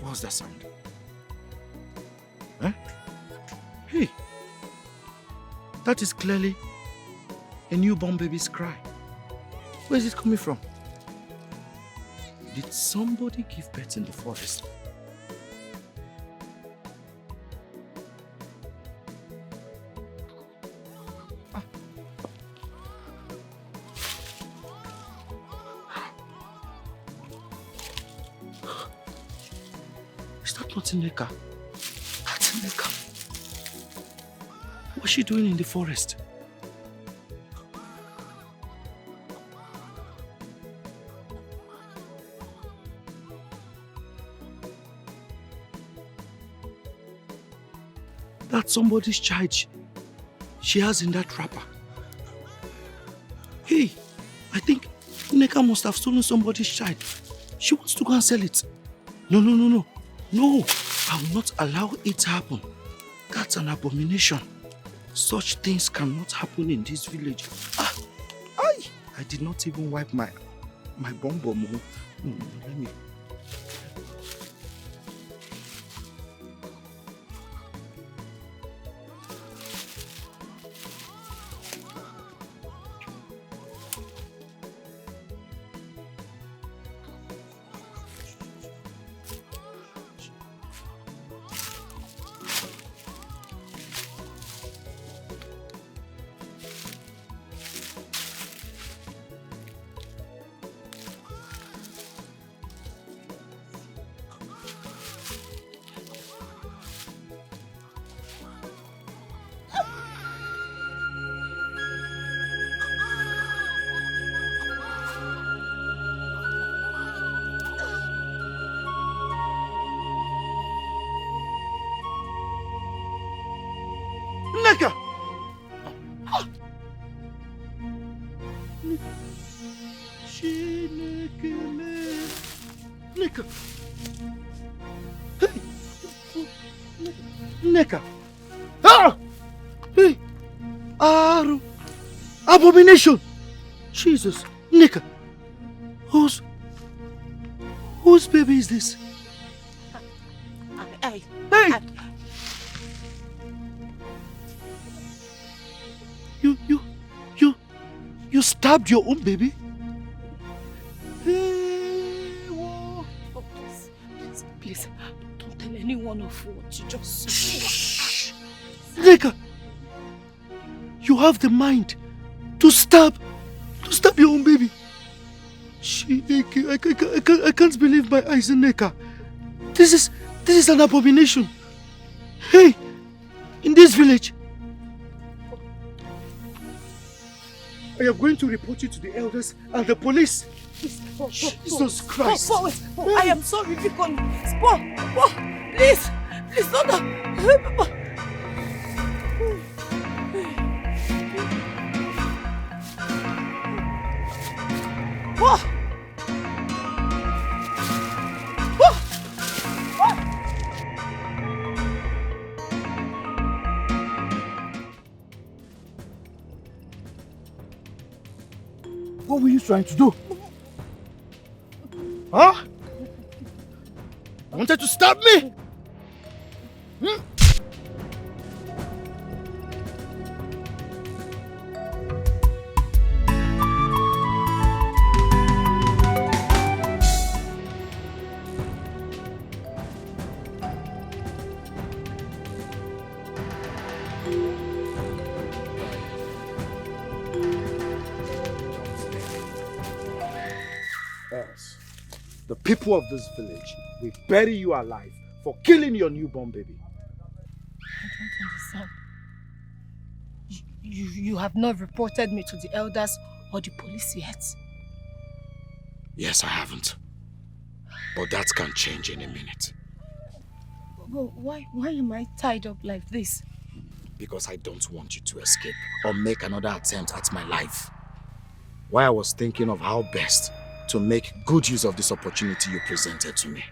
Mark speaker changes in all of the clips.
Speaker 1: What's that sound? Huh? Hey, that is clearly a newborn baby's cry. Where is it coming from? Did somebody give birth in the forest? Is that not Nneka? That's Nneka. What's she doing in the forest? That's somebody's child she has in that wrapper. Hey, I think Nneka must have stolen somebody's child. She wants to go and sell it. No. No, I will not allow it to happen. That's an abomination. Such things cannot happen in this village. I did not even wipe my bum bum. Let me. Nneka! Nneka! Hey! Nneka! Ah! Hey! Aru! Abomination! Jesus! Nneka! Whose baby is this? Hey! You stabbed your own baby? Hey, whoa.
Speaker 2: Oh, please, don't tell anyone of what you just said.
Speaker 1: Shh! Nneka! You have the mind to stab your own baby. I can't believe my eyes, Nneka. This is an abomination. Hey, in this village, I am going to report you to the elders and the police. Jesus Christ.
Speaker 2: I am sorry, Vikon. Please, don't.
Speaker 1: What were you trying to do? Huh? You wanted to stab me? Yes. The people of this village will bury you alive for killing your newborn baby.
Speaker 2: I don't understand. You have not reported me to the elders or the police yet?
Speaker 1: Yes, I haven't. But that can change in a minute.
Speaker 2: But why am I tied up like this?
Speaker 1: Because I don't want you to escape or make another attempt at my life. Why I was thinking of how best to make good use of this opportunity you presented to me.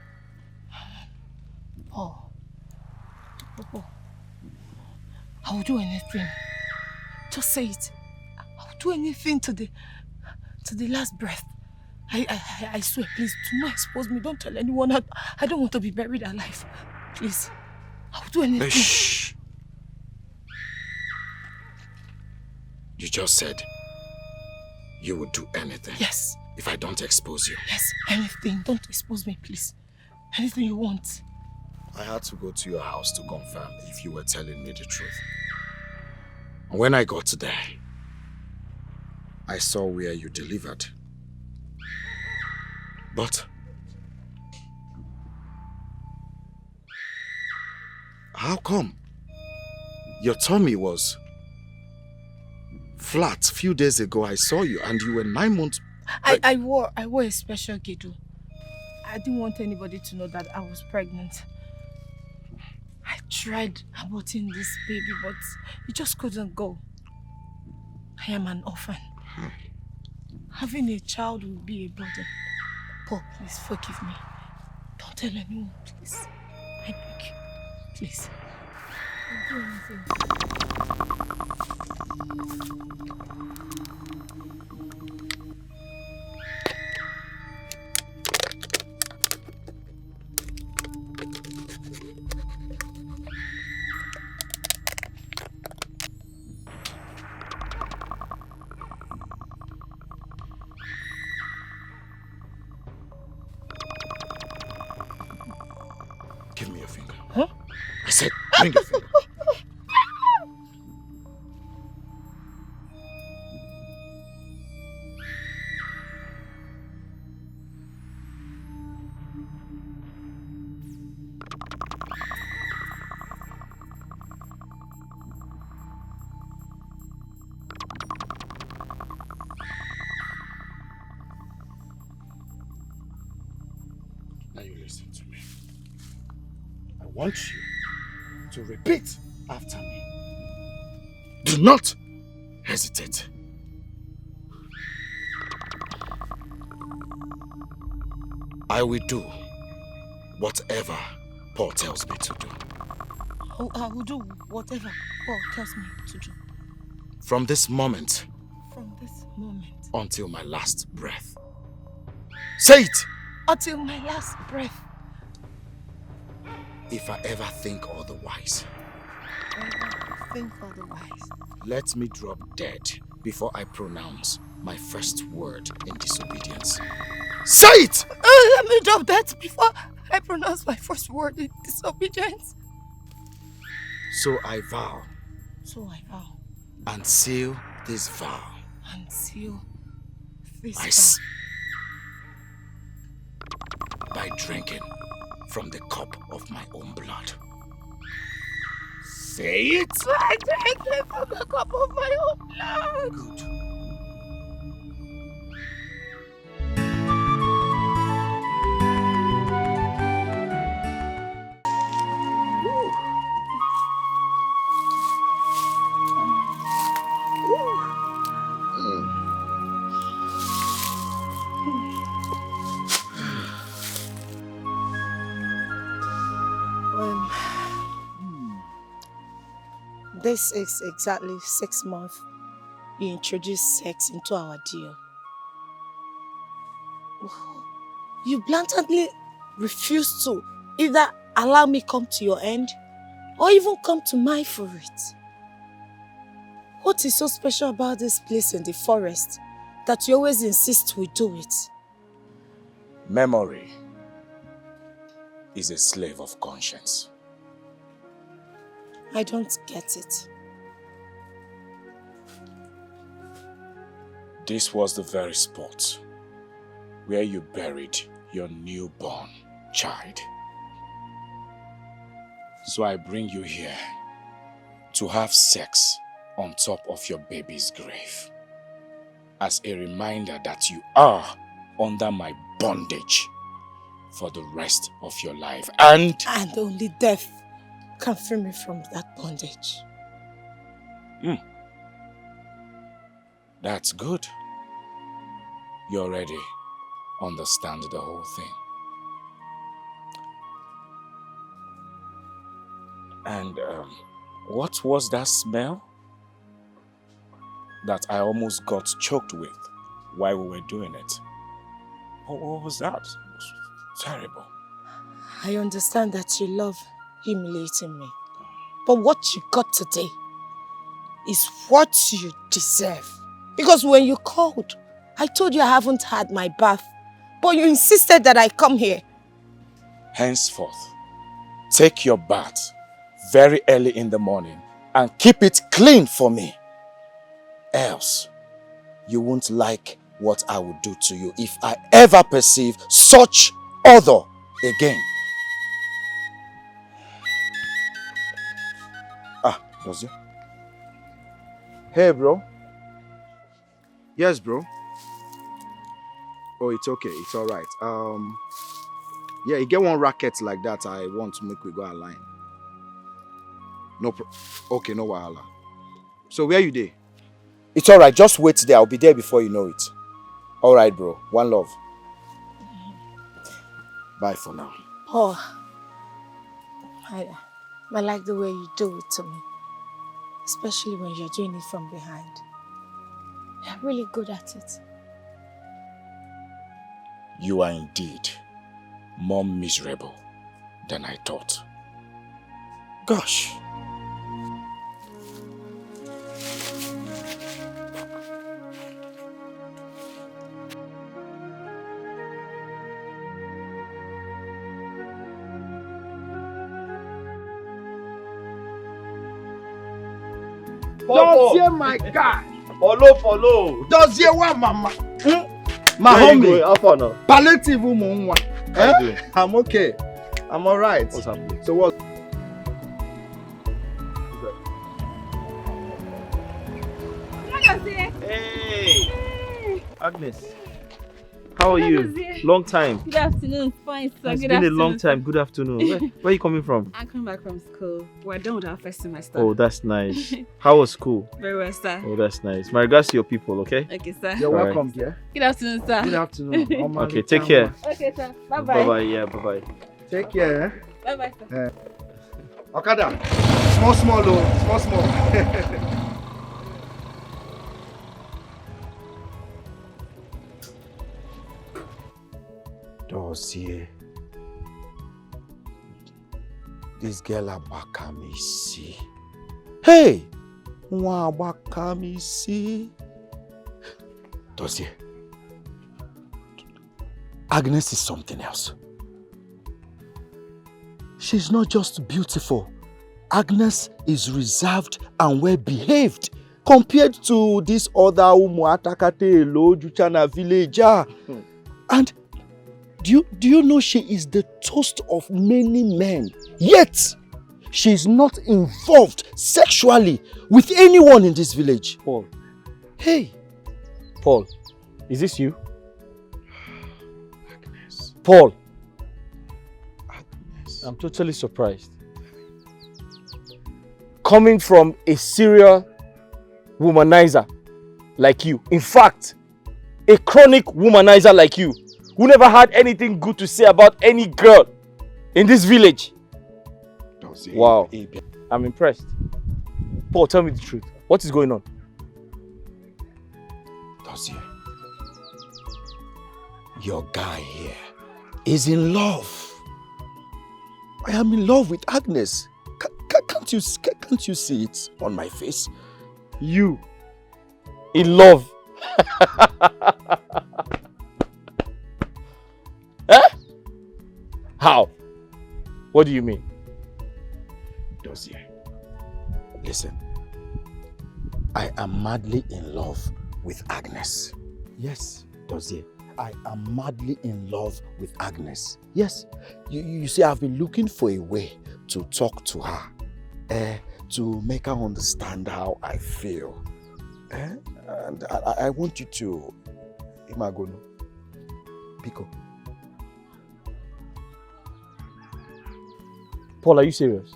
Speaker 2: I will do anything Just say it. I'll do anything to the last breath. I swear, please, do not expose me. Don't tell anyone. I don't want to be buried alive. Please. I'll do anything.
Speaker 1: Shh. You just said you would do anything.
Speaker 2: Yes.
Speaker 1: If I don't expose you.
Speaker 2: Yes, anything. Don't expose me, please. Anything you want.
Speaker 1: I had to go to your house to confirm if you were telling me the truth. And when I got there, I saw where you delivered. But how come your tummy was flat? A few days ago I saw you and you were 9 months.
Speaker 2: I wore a special girdle. I didn't want anybody to know that I was pregnant. I tried aborting this baby, but it just couldn't go. I am an orphan. Having a child will be a burden. Paul, please forgive me. Don't tell anyone, please. I beg you. Please. Don't do anything.
Speaker 1: Give me your finger.
Speaker 2: Huh?
Speaker 1: I said, bring your finger. Now you listen to me. I want you to repeat after me. Do not hesitate. I will do whatever Paul tells me to do.
Speaker 2: I will do whatever Paul tells me to do.
Speaker 1: From this moment
Speaker 2: From this moment.
Speaker 1: until my last breath. Say it!
Speaker 2: Until my last breath.
Speaker 1: If I ever think otherwise,
Speaker 2: Think otherwise.
Speaker 1: let me drop dead before I pronounce my first word in disobedience. Say it!
Speaker 2: Let me drop that before I pronounce my first word in disobedience.
Speaker 1: So I vow
Speaker 2: So I vow
Speaker 1: and seal this vow.
Speaker 2: and seal this
Speaker 1: I
Speaker 2: vow.
Speaker 1: By drinking from the cup of my own blood. Say it!
Speaker 2: I drink from the cup of my own blood.
Speaker 1: Good.
Speaker 2: This is exactly 6 months you introduced sex into our deal. You blatantly refuse to either allow me come to your end or even come to mine for it. What is so special about this place in the forest that you always insist we do it?
Speaker 1: Memory is a slave of conscience.
Speaker 2: I don't get it.
Speaker 1: This was the very spot where you buried your newborn child. So I bring you here to have sex on top of your baby's grave as a reminder that you are under my bondage for the rest of your life. And
Speaker 2: only death can free me from that bondage.
Speaker 1: That's good. You already understand the whole thing. And what was that smell?
Speaker 3: that I almost got choked with while we were doing it. What was that? It was terrible.
Speaker 2: I understand that you love humiliating me. But what you got today is what you deserve. Because when you called, I told you I haven't had my bath. But you insisted that I come here.
Speaker 3: Henceforth, take your bath very early in the morning and keep it clean for me. Else, you won't like what I will do to you if I ever perceive such other again. Ah, does it?
Speaker 1: Hey, bro. Yes, bro. Oh, it's okay. It's all right. Yeah, you get one racket like that. I want to make we go align. No okay, no wahala. So where you there?
Speaker 3: It's all right. Just wait there. I'll be there before you know it. All right, bro. One love. Bye for now.
Speaker 2: Oh, I like the way you do it to me. Especially when you're doing it from behind. You're really good at it.
Speaker 3: You are indeed more miserable than I thought. Gosh.
Speaker 1: Does hear my guy?
Speaker 4: Follow.
Speaker 1: Does hear what, mama? My homie.
Speaker 4: How far now?
Speaker 1: Palliative woman.
Speaker 4: How you doing?
Speaker 1: I'm okay. I'm all right.
Speaker 4: What's happening?
Speaker 1: So what?
Speaker 4: Hey, Agnes. How are you? Long time.
Speaker 5: Good afternoon, fine sir.
Speaker 4: It's
Speaker 5: Good
Speaker 4: been
Speaker 5: afternoon.
Speaker 4: a long time. Good afternoon. Where are you coming from?
Speaker 5: I'm coming back from school. We're done with our first semester.
Speaker 4: Oh, that's nice. How was school?
Speaker 5: Very well, sir.
Speaker 4: Oh, that's nice. My regards to your people, okay?
Speaker 5: Okay, sir.
Speaker 1: You're
Speaker 4: All right.
Speaker 1: welcome, dear.
Speaker 5: Good afternoon, sir.
Speaker 1: Good afternoon.
Speaker 4: Okay, take care.
Speaker 5: Okay, sir. Bye-bye.
Speaker 4: Bye-bye. Yeah, bye-bye.
Speaker 1: Take care.
Speaker 5: Bye-bye, sir.
Speaker 1: Okada. Small, oh. Small.
Speaker 3: Dossier. This girl abaka see. Hey! Nwa abaka see. Dossier. Agnes is something else. She's not just beautiful. Agnes is reserved and well behaved compared to this other Umuatakate Lojuchana villager. And do you know she is the toast of many men? Yet, she is not involved sexually with anyone in this village.
Speaker 4: Paul.
Speaker 3: Hey.
Speaker 4: Paul, is this you?
Speaker 3: Agnes.
Speaker 4: Paul.
Speaker 3: Agnes.
Speaker 4: I'm totally surprised. Coming from a serial womanizer like you. In fact, a chronic womanizer like you, who never had anything good to say about any girl in this village. Wow. I'm impressed. Paul, tell me the truth. What is going on?
Speaker 3: Dossier. Your guy here is in love. I am in love with Agnes. Can't you see it on my face?
Speaker 4: You in love? Eh? How? What do you mean?
Speaker 3: Dossier. Listen. I am madly in love with Agnes. Yes, Dossier. I am madly in love with Agnes. Yes. You see, I've been looking for a way to talk to her. To make her understand how I feel. And I want you to... Imagono. Pico.
Speaker 4: Paul, are you serious?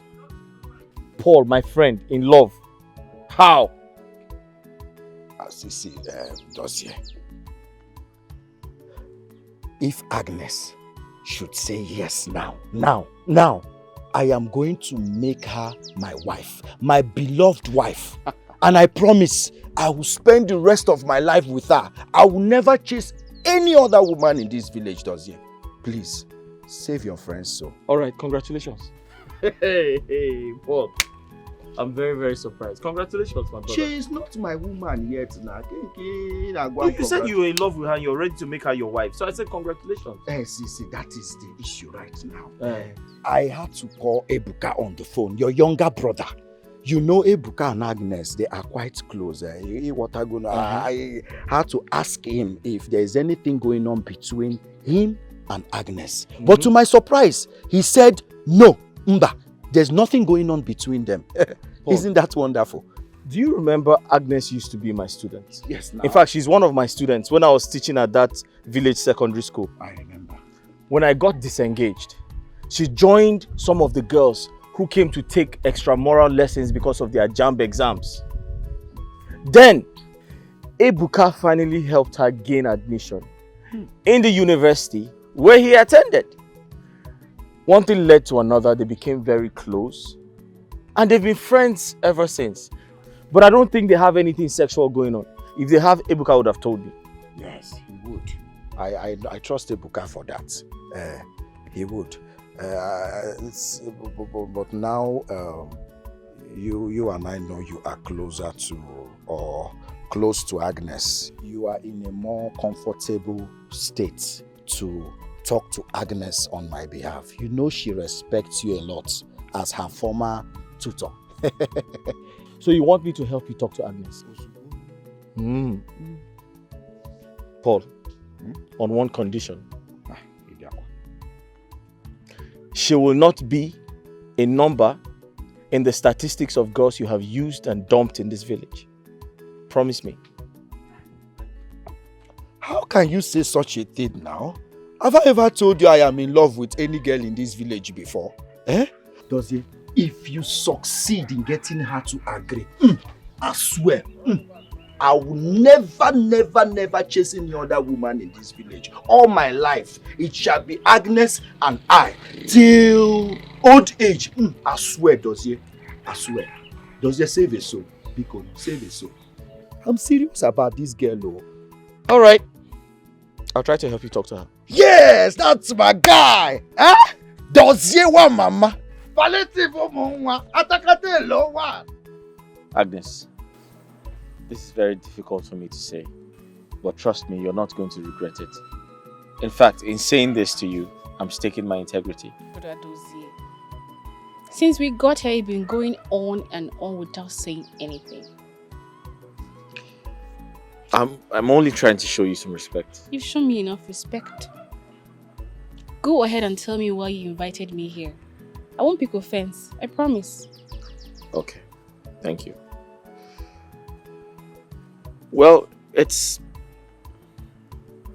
Speaker 4: Paul, my friend, in love. How?
Speaker 3: As you see, Dossier. If Agnes should say yes now, I am going to make her my wife, my beloved wife. And I promise I will spend the rest of my life with her. I will never chase any other woman in this village, Dozie. Please, save your friend's soul.
Speaker 4: All right, congratulations. Hey, Paul. I'm very, very surprised. Congratulations, my brother.
Speaker 3: She is not my woman yet now.
Speaker 4: You said you were in love with her and you're ready to make her your wife. So I said congratulations.
Speaker 3: See, that is the issue right now. I had to call Ebuka on the phone, your younger brother. You know Ebuka and Agnes, they are quite close. I had to ask him if there is anything going on between him and Agnes. But to my surprise, he said, no, Mba, there's nothing going on between them. Isn't that wonderful?
Speaker 4: Do you remember Agnes used to be my student?
Speaker 3: Yes, now.
Speaker 4: In fact, she's one of my students when I was teaching at that village secondary school.
Speaker 3: I remember.
Speaker 4: When I got disengaged, she joined some of the girls who came to take extramural lessons because of their JAMB exams. Then, Ebuka finally helped her gain admission in the university where he attended. One thing led to another, they became very close. And they've been friends ever since. But I don't think they have anything sexual going on. If they have, Ebuka would have told me.
Speaker 3: Yes, he would. I trust Ebuka for that. He would. But now you and I know you are closer to, or close to Agnes. You are in a more comfortable state to talk to Agnes on my behalf. You know she respects you a lot as her former tutor.
Speaker 4: So you want me to help you talk to Agnes? Paul, on one condition. She will not be a number in the statistics of girls you have used and dumped in this village. Promise me.
Speaker 3: How can you say such a thing now? Have I ever told you I am in love with any girl in this village before? Dozie, if you succeed in getting her to agree, I swear, I will never chase any other woman in this village. All my life, it shall be Agnes and I till old age. I swear, Dozie. I swear. Dozie, save a soul. Biko, save a soul. I'm serious about this girl, though.
Speaker 4: All right. I'll try to help you talk to her.
Speaker 3: Yes, that's my guy. Dozie wa mama.
Speaker 4: Agnes, this is very difficult for me to say, but trust me, you're not going to regret it. In fact, in saying this to you, I'm staking my integrity.
Speaker 5: Brother Dozie, since we got here, you've been going on and on without saying anything.
Speaker 4: I'm only trying to show you some respect.
Speaker 5: You've shown me enough respect. Go ahead and tell me why you invited me here. I won't pick offense, I promise.
Speaker 4: Okay, thank you. Well, it's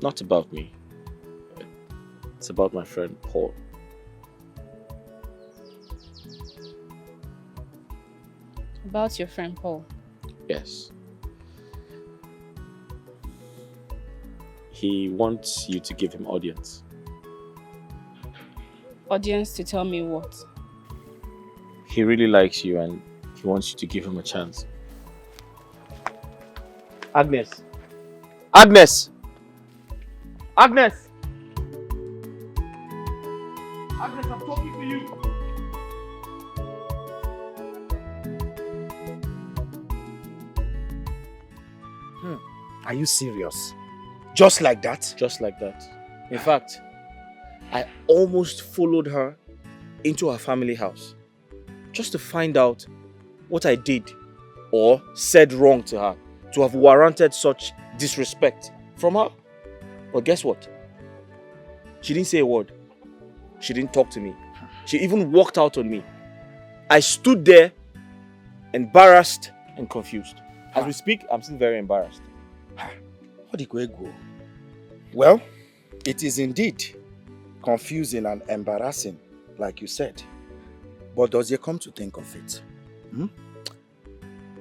Speaker 4: not about me. It's about my friend Paul.
Speaker 5: About your friend Paul?
Speaker 4: Yes. He wants you to give him audience.
Speaker 5: Audience to tell me what?
Speaker 4: He really likes you and he wants you to give him a chance. Agnes! Agnes! Agnes! Agnes, I'm talking to you!
Speaker 3: Are you serious? Just like that?
Speaker 4: Just like that. In fact, I almost followed her into her family house just to find out what I did or said wrong to her to have warranted such disrespect from her. But guess what? She didn't say a word. She didn't talk to me. She even walked out on me. I stood there embarrassed and confused. As we speak, I'm still very embarrassed.
Speaker 3: Well, it is indeed confusing and embarrassing, like you said. But does you come to think of it?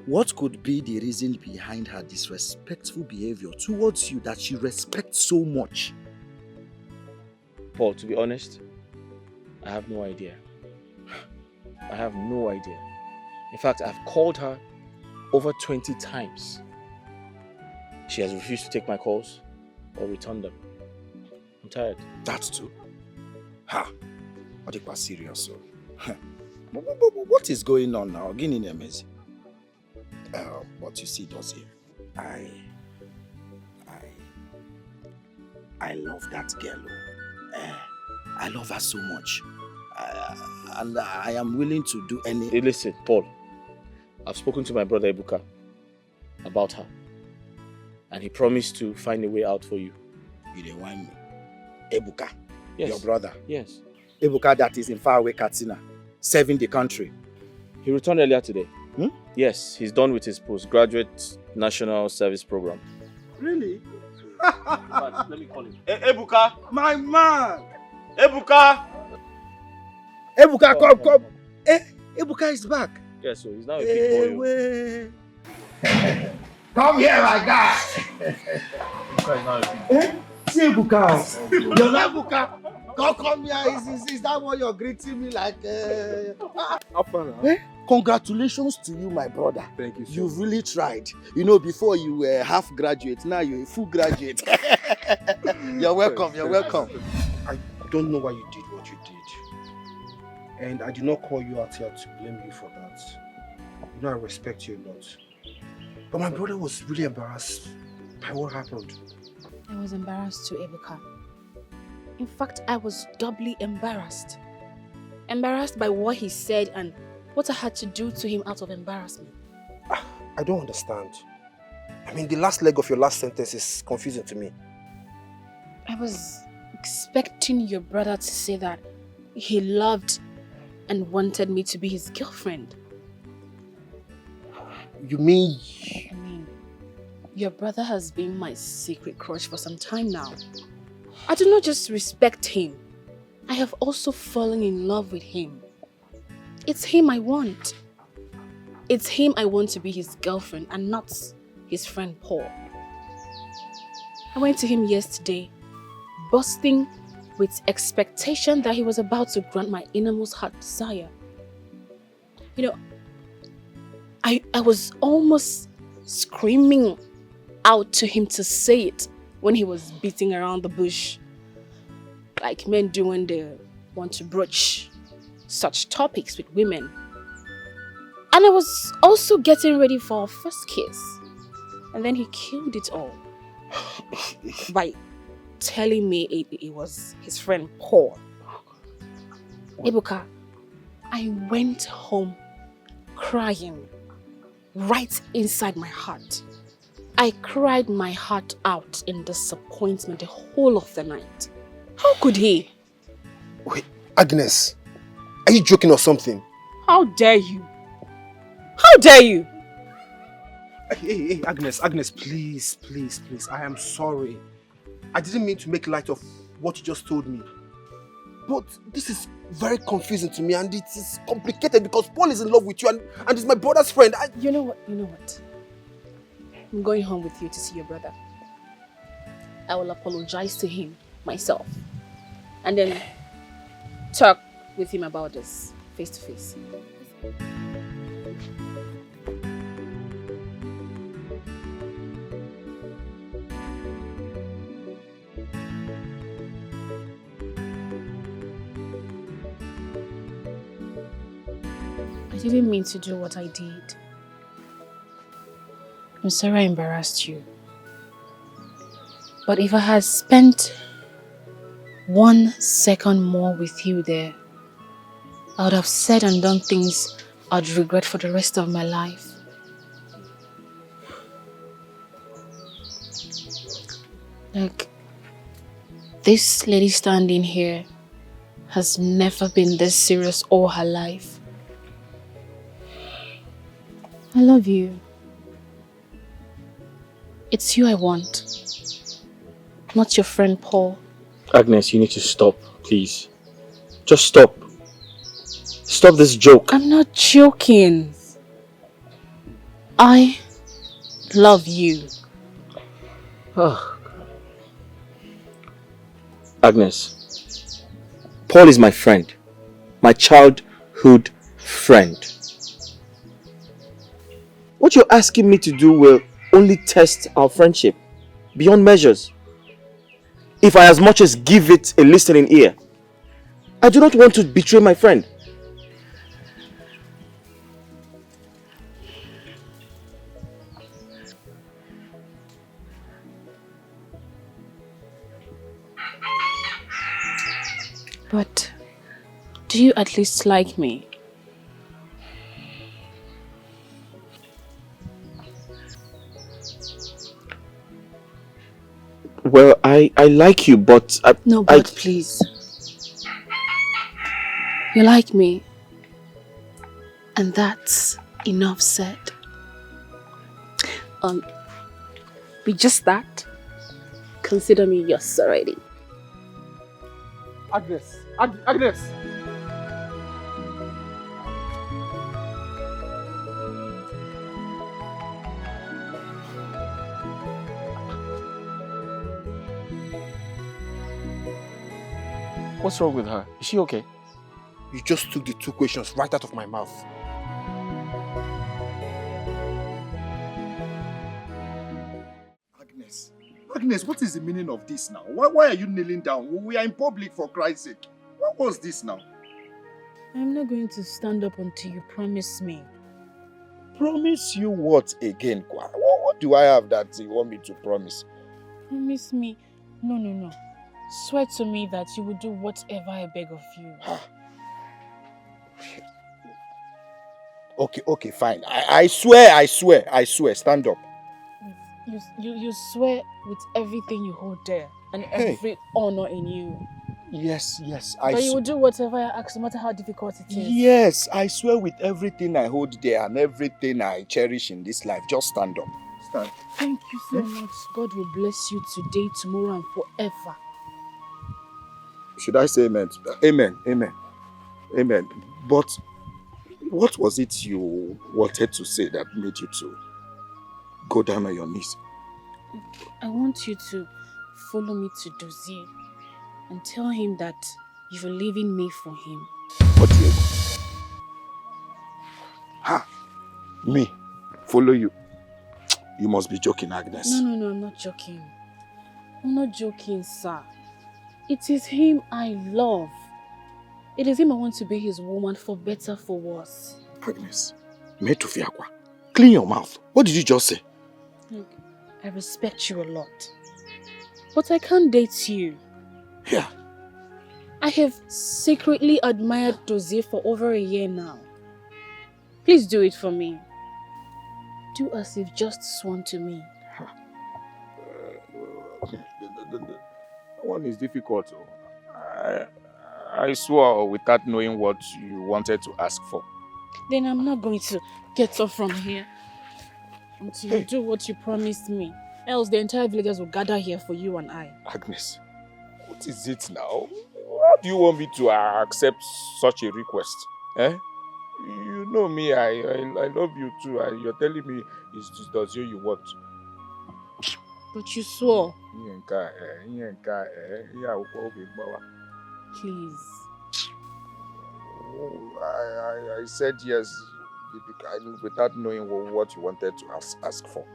Speaker 3: What could be the reason behind her disrespectful behavior towards you that she respects so much?
Speaker 4: Paul, to be honest, I have no idea. I have no idea. In fact, I've called her over 20 times. She has refused to take my calls or return them. I'm tired.
Speaker 1: That too? Ha! What if was serious? So, what is going on now? Guinea Nemezi. But you see, Dozie, I love that girl. I love her so much. And I am willing to do any...
Speaker 4: Hey, listen, Paul. I've spoken to my brother Ebuka about her. And he promised to find a way out for you.
Speaker 1: You didn't want me. Ebuka,
Speaker 4: yes.
Speaker 1: Your brother.
Speaker 4: Yes.
Speaker 1: Ebuka that is in faraway Katsina, serving the country.
Speaker 4: He returned earlier today. Yes, he's done with his postgraduate national service program.
Speaker 1: Really?
Speaker 4: Let me call him. Ebuka!
Speaker 1: My man!
Speaker 4: Ebuka!
Speaker 1: Ebuka, come. Ebuka is back.
Speaker 4: Yes, so he's now a big boy.
Speaker 1: Come here, my guy.
Speaker 4: Ebuka is now a big boy.
Speaker 1: See Ebuka. You're not Ebuka. Come here. Is that what you're greeting me like? Congratulations to you, my brother.
Speaker 6: Thank you, sir.
Speaker 1: You've really tried. You know, before you were half graduate, now you're a full graduate. You're welcome. You're welcome.
Speaker 6: I don't know why you did what you did. And I did not call you out here to blame you for that. You know, I respect you a lot. But my brother was really embarrassed by what happened.
Speaker 5: I was embarrassed too, Ebuka. In fact, I was doubly embarrassed. Embarrassed by what he said and what I had to do to him out of embarrassment.
Speaker 6: I don't understand. I mean, the last leg of your last sentence is confusing to me.
Speaker 5: I was expecting your brother to say that he loved and wanted me to be his girlfriend.
Speaker 6: You mean...
Speaker 5: I mean, your brother has been my secret crush for some time now. I do not just respect him. I have also fallen in love with him. It's him I want. It's him I want to be his girlfriend and not his friend Paul. I went to him yesterday, bursting with expectation that he was about to grant my innermost heart desire. You know, I was almost screaming out to him to say it when he was beating around the bush, like men do when they want to broach such topics with women. And I was also getting ready for our first kiss. And then he killed it all by telling me it was his friend Paul. Ebuka, I went home crying right inside my heart. I cried my heart out in disappointment the whole of the night. How could he?
Speaker 6: Wait, Agnes, are you joking or something?
Speaker 5: How dare you? How dare you?
Speaker 6: Hey, Agnes, please. I am sorry. I didn't mean to make light of what you just told me. But this is very confusing to me and it is complicated because Paul is in love with you and he's my brother's friend.
Speaker 5: You know what? I'm going home with you to see your brother. I will apologize to him myself and then talk with him about this face to face. I didn't mean to do what I did. I'm sorry I embarrassed you. But if I had spent 1 second more with you there, I would have said and done things I'd regret for the rest of my life. Like, this lady standing here has never been this serious all her life. I love you. It's you I want, not your friend Paul.
Speaker 4: Agnes, you need to stop, please. Just stop. Stop this joke.
Speaker 5: I'm not joking. I love you.
Speaker 4: Agnes, Paul is my friend. My childhood friend. What you're asking me to do will only test our friendship beyond measures. If I as much as give it a listening ear, I do not want to betray my friend.
Speaker 5: But do you at least like me?
Speaker 4: Well, I like you, but
Speaker 5: No, but please. You like me. And that's enough said. With just that, consider me yours already.
Speaker 6: Agnes! Agnes!
Speaker 4: What's wrong with her? Is she okay?
Speaker 6: You just took the two questions right out of my mouth.
Speaker 3: Agnes, what is the meaning of this now? Why are you kneeling down? We are in public, for Christ's sake. What was this now?
Speaker 5: I'm not going to stand up until you promise me.
Speaker 3: Promise you what again, Kwa? What do I have that you want me to promise?
Speaker 5: Promise me. No. Swear to me that you will do whatever I beg of you.
Speaker 3: Okay, fine. I swear. Stand up.
Speaker 5: You swear with everything you hold there and every honor in you.
Speaker 3: Yes.
Speaker 5: That you will do whatever I ask, no matter how difficult it is.
Speaker 3: Yes, I swear with everything I hold there and everything I cherish in this life. Just stand up. Stand.
Speaker 5: Thank you so much. God will bless you today, tomorrow, and forever.
Speaker 3: Should I say amen? Amen. But what was it you wanted to say that made you to go down on your knees?
Speaker 5: I want you to follow me to Dozie and tell him that you're leaving me for him.
Speaker 3: What do you... Me? Follow you? You must be joking, Agnes.
Speaker 5: No, I'm not joking. I'm not joking, sir. It is him I love. It is him I want to be his woman, for better, for worse.
Speaker 3: Agnes, Metufiakwa, clean your mouth. What did you just say?
Speaker 5: Look, I respect you a lot. But I can't date you.
Speaker 3: Yeah.
Speaker 5: I have secretly admired Dozie for over a year now. Please do it for me. Do as if just sworn to me.
Speaker 3: That one is difficult. I swore without knowing what you wanted to ask for.
Speaker 5: Then I'm not going to get off from here until you do what you promised me. Else the entire villagers will gather here for you and I.
Speaker 3: Agnes, what is it now? How do you want me to accept such a request? You know me, I love you too, and you're telling me it's just Dozie you want.
Speaker 5: But you swore. Please.
Speaker 3: I said yes without knowing what you wanted to ask for.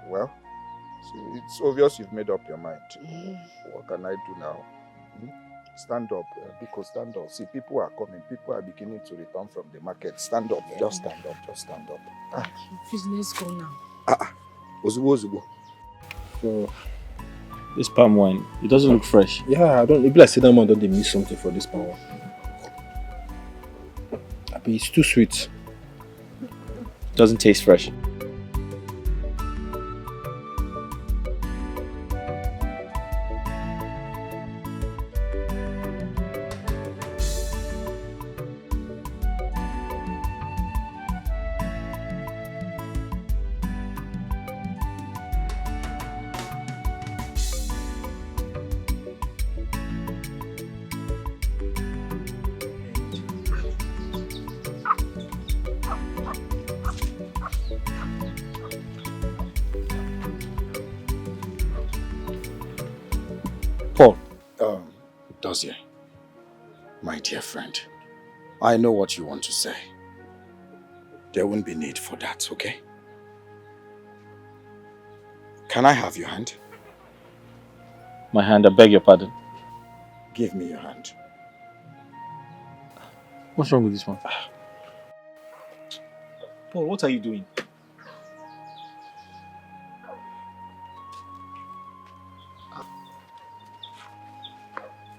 Speaker 3: Well, it's obvious you've made up your mind. What can I do now? Stand up, because stand up. See, people are coming. People are beginning to return from the market. Stand up. Just stand up.
Speaker 5: Please, let's go now.
Speaker 3: Ozubo.
Speaker 4: So, this palm wine, it doesn't look fresh.
Speaker 6: Yeah, I don't. Maybe I say that man don't they miss something for this palm wine. It's too sweet.
Speaker 4: It doesn't taste fresh.
Speaker 3: Dozie, my dear friend, I know what you want to say. There won't be need for that, okay? Can I have your hand?
Speaker 4: My hand, I beg your pardon.
Speaker 3: Give me your hand.
Speaker 4: What's wrong with this one?
Speaker 7: Paul, what are you doing?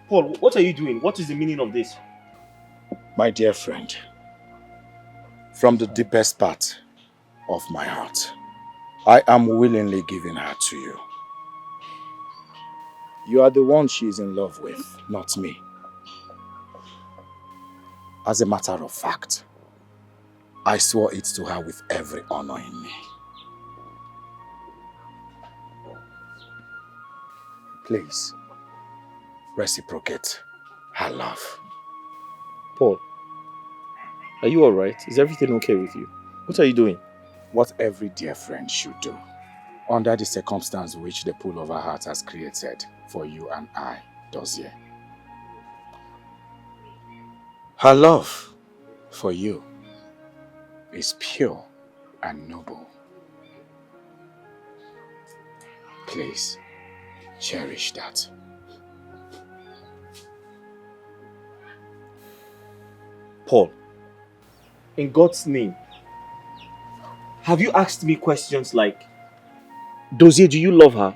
Speaker 7: Paul, what are you doing? What is the meaning of this?
Speaker 3: My dear friend, from the deepest part of my heart, I am willingly giving her to you. You are the one she is in love with, not me. As a matter of fact, I swore it to her with every honor in me. Please, reciprocate her love.
Speaker 4: Paul, are you alright? Is everything okay with you? What are you doing?
Speaker 3: What every dear friend should do, under the circumstance which the pool of her heart has created for you and I, Dozier. Her love for you is pure and noble. Please, cherish that.
Speaker 7: Paul, in God's name, have you asked me questions like,
Speaker 4: Dozier, do you love her?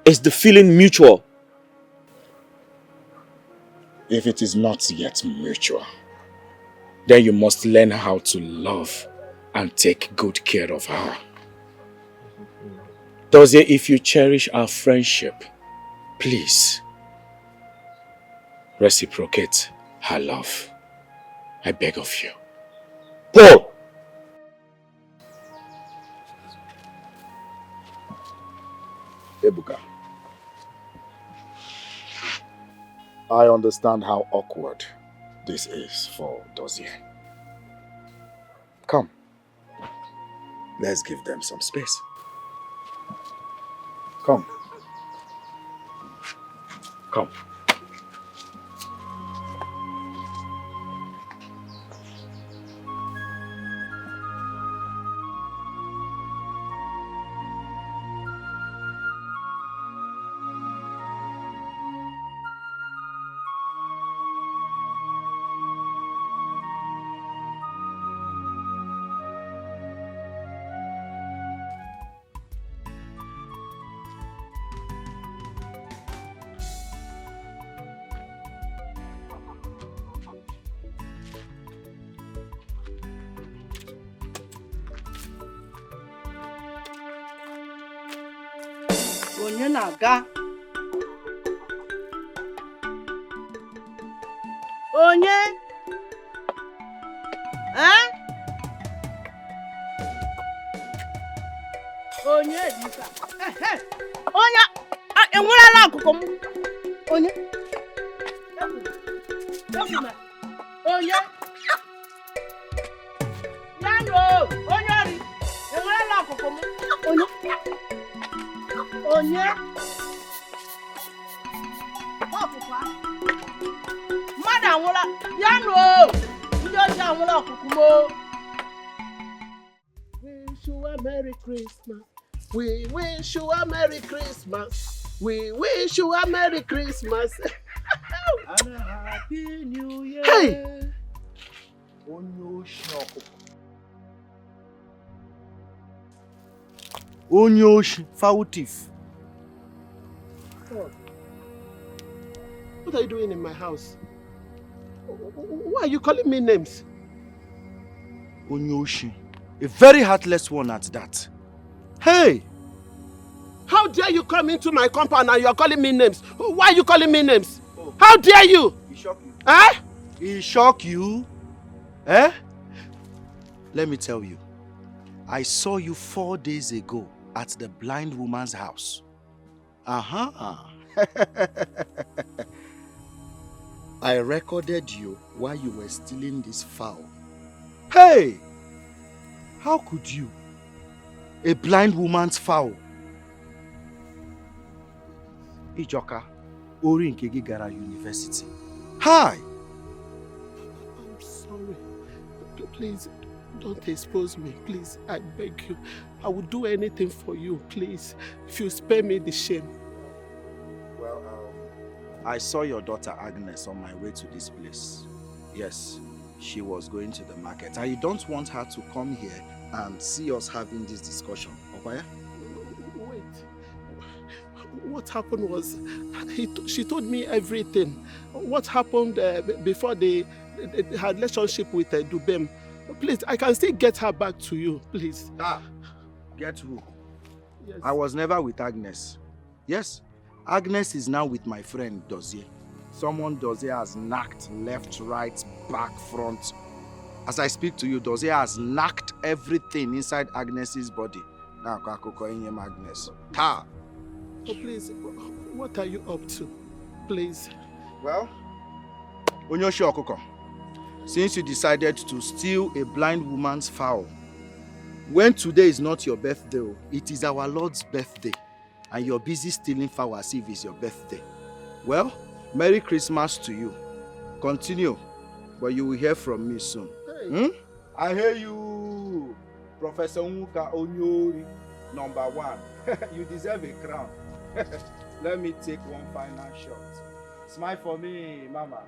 Speaker 4: Is the feeling mutual?
Speaker 3: If it is not yet mutual, then you must learn how to love and take good care of her. Dozier, if you cherish our friendship, please reciprocate her love. I beg of you.
Speaker 4: Paul!
Speaker 3: Ebuka, I understand how awkward this is for Dozier. Come, let's give them some space. Come. Come.
Speaker 8: Onye na-aga? Onye? Onye dịka? Onye enwerela akụkụ m. Onye? Onye? Nano, onye ori. Enwerela akụkụ m. Onye? Onye? Ọkụkụ a? Mmadụ anwụla. Ya nụ o! Ndị ọjọọ anwụla ọkụkụ m o!
Speaker 9: Wish you a Merry Christmas. We wish you a Merry Christmas. We wish you a Merry Christmas.
Speaker 1: And a Happy New Year.
Speaker 9: Hey!
Speaker 1: Onyoshi, foul thief.
Speaker 9: What are you doing in my house? Why are you calling me names?
Speaker 1: Onyoshi, a very heartless one at that. Hey!
Speaker 9: How dare you come into my compound and you are calling me names? Why are you calling me names? Oh. How dare you?
Speaker 1: He shocked you.
Speaker 9: Eh?
Speaker 1: He shocked you? Eh? Let me tell you. I saw you 4 days ago at the blind woman's house. I recorded you while you were stealing this fowl. Hey! How could you? A blind woman's fowl. Ijoka, Ori Nkegi Gara University. Hi!
Speaker 9: I'm sorry. Please, don't expose me. Please, I beg you. I will do anything for you, please. If you spare me the shame.
Speaker 1: Well, I saw your daughter Agnes on my way to this place. Yes, she was going to the market. I don't want her to come here and see us having this discussion. Okay?
Speaker 9: Wait. What happened was, she told me everything. What happened before they had relationship with Dubem. Please, I can still get her back to you, please.
Speaker 1: Get who?
Speaker 9: Yes.
Speaker 1: I was never with Agnes. Yes, Agnes is now with my friend Dozie. Someone Dozie has knocked left, right, back, front. As I speak to you, Dozie has knocked everything inside Agnes's body. Now, Agnes. Ta!
Speaker 9: Oh, please, what are you up to? Please.
Speaker 1: Well, Onyoshi Okoko, since you decided to steal a blind woman's fowl, when today is not your birthday, it is our Lord's birthday, and you're busy stealing fowl as if it's your birthday. Well, Merry Christmas to you. Continue, but you will hear from me soon.
Speaker 9: Hey.
Speaker 1: I hear you, Professor Nwoka Onyori, number 1. You deserve a crown. Let me take one final shot. Smile for me, Mama.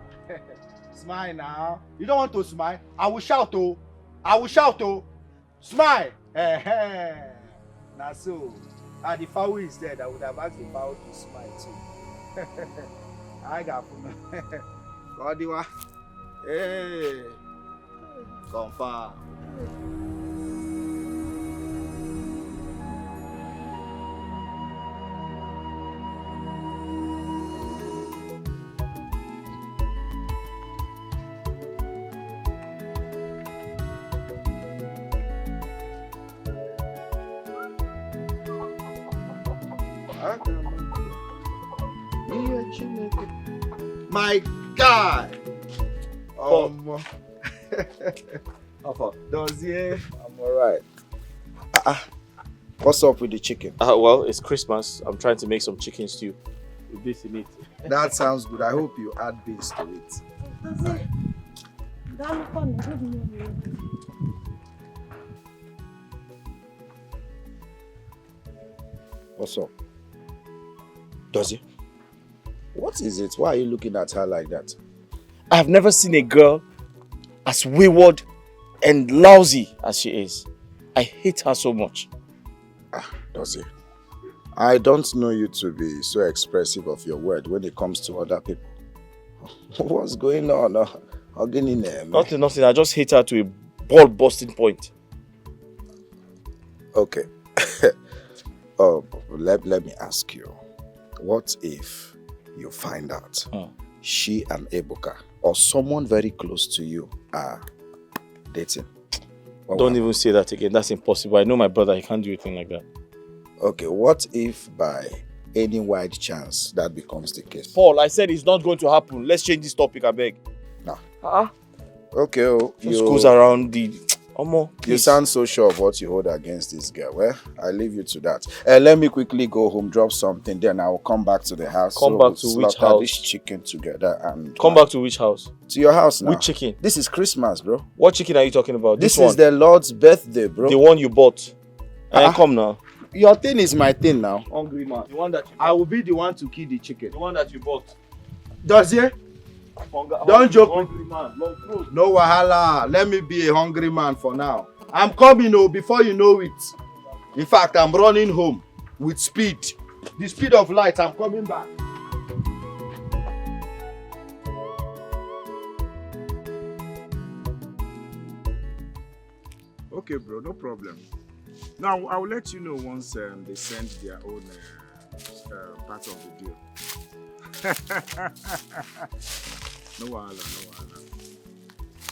Speaker 1: Smile now. You don't want to smile? I will shout, oh. I will shout, oh. Smile. Now so, the fowl is dead. I would have asked the fowl to smile too. I got Godiwa. Hey. Confirm. My God! Dozie, I'm alright. What's up with the chicken?
Speaker 4: Well, it's Christmas. I'm trying to make some chicken stew with this in it.
Speaker 1: That sounds good. I hope you add beans to it. What's up? Dozie? What is it? Why are you looking at her like that?
Speaker 4: I have never seen a girl as wayward and lousy as she is. I hate her so much.
Speaker 1: Dozie, I don't know you to be so expressive of your word when it comes to other people. What's going on?
Speaker 4: Nothing. I just hate her to a ball-busting point.
Speaker 1: Okay. Let me ask you. What if you find out she and Ebuka or someone very close to you are dating?
Speaker 4: Don't even say that again. That's impossible. I know my brother. He can't do anything like that.
Speaker 1: Okay, what if by any wide chance that becomes the case?
Speaker 4: Paul, I said it's not going to happen. Let's change this topic, I beg.
Speaker 1: No. Okay,
Speaker 4: just goes around the...
Speaker 1: You sound so sure of what you hold against this girl. Well, I leave you to that. Let me quickly go home, drop something, then I will come back to the house.
Speaker 4: Come back to which house?
Speaker 1: This chicken together and...
Speaker 4: Come back to which house?
Speaker 1: To your house now.
Speaker 4: Which chicken?
Speaker 1: This is Christmas, bro.
Speaker 4: What chicken are you talking about?
Speaker 1: This is the Lord's birthday, bro.
Speaker 4: The one you bought. Come now.
Speaker 1: Your thing is my thing now.
Speaker 4: Hungry man. The one that you
Speaker 1: I will be the one to kill the chicken.
Speaker 4: The one that you bought.
Speaker 1: Dozie? Don't joke.
Speaker 4: Hungry man.
Speaker 1: No wahala. Let me be a hungry man for now. I'm coming before you know it. In fact, I'm running home with speed. The speed of light. I'm coming back.
Speaker 10: Okay, bro, no problem. Now, I will let you know once they send their own part of the deal. No wahala.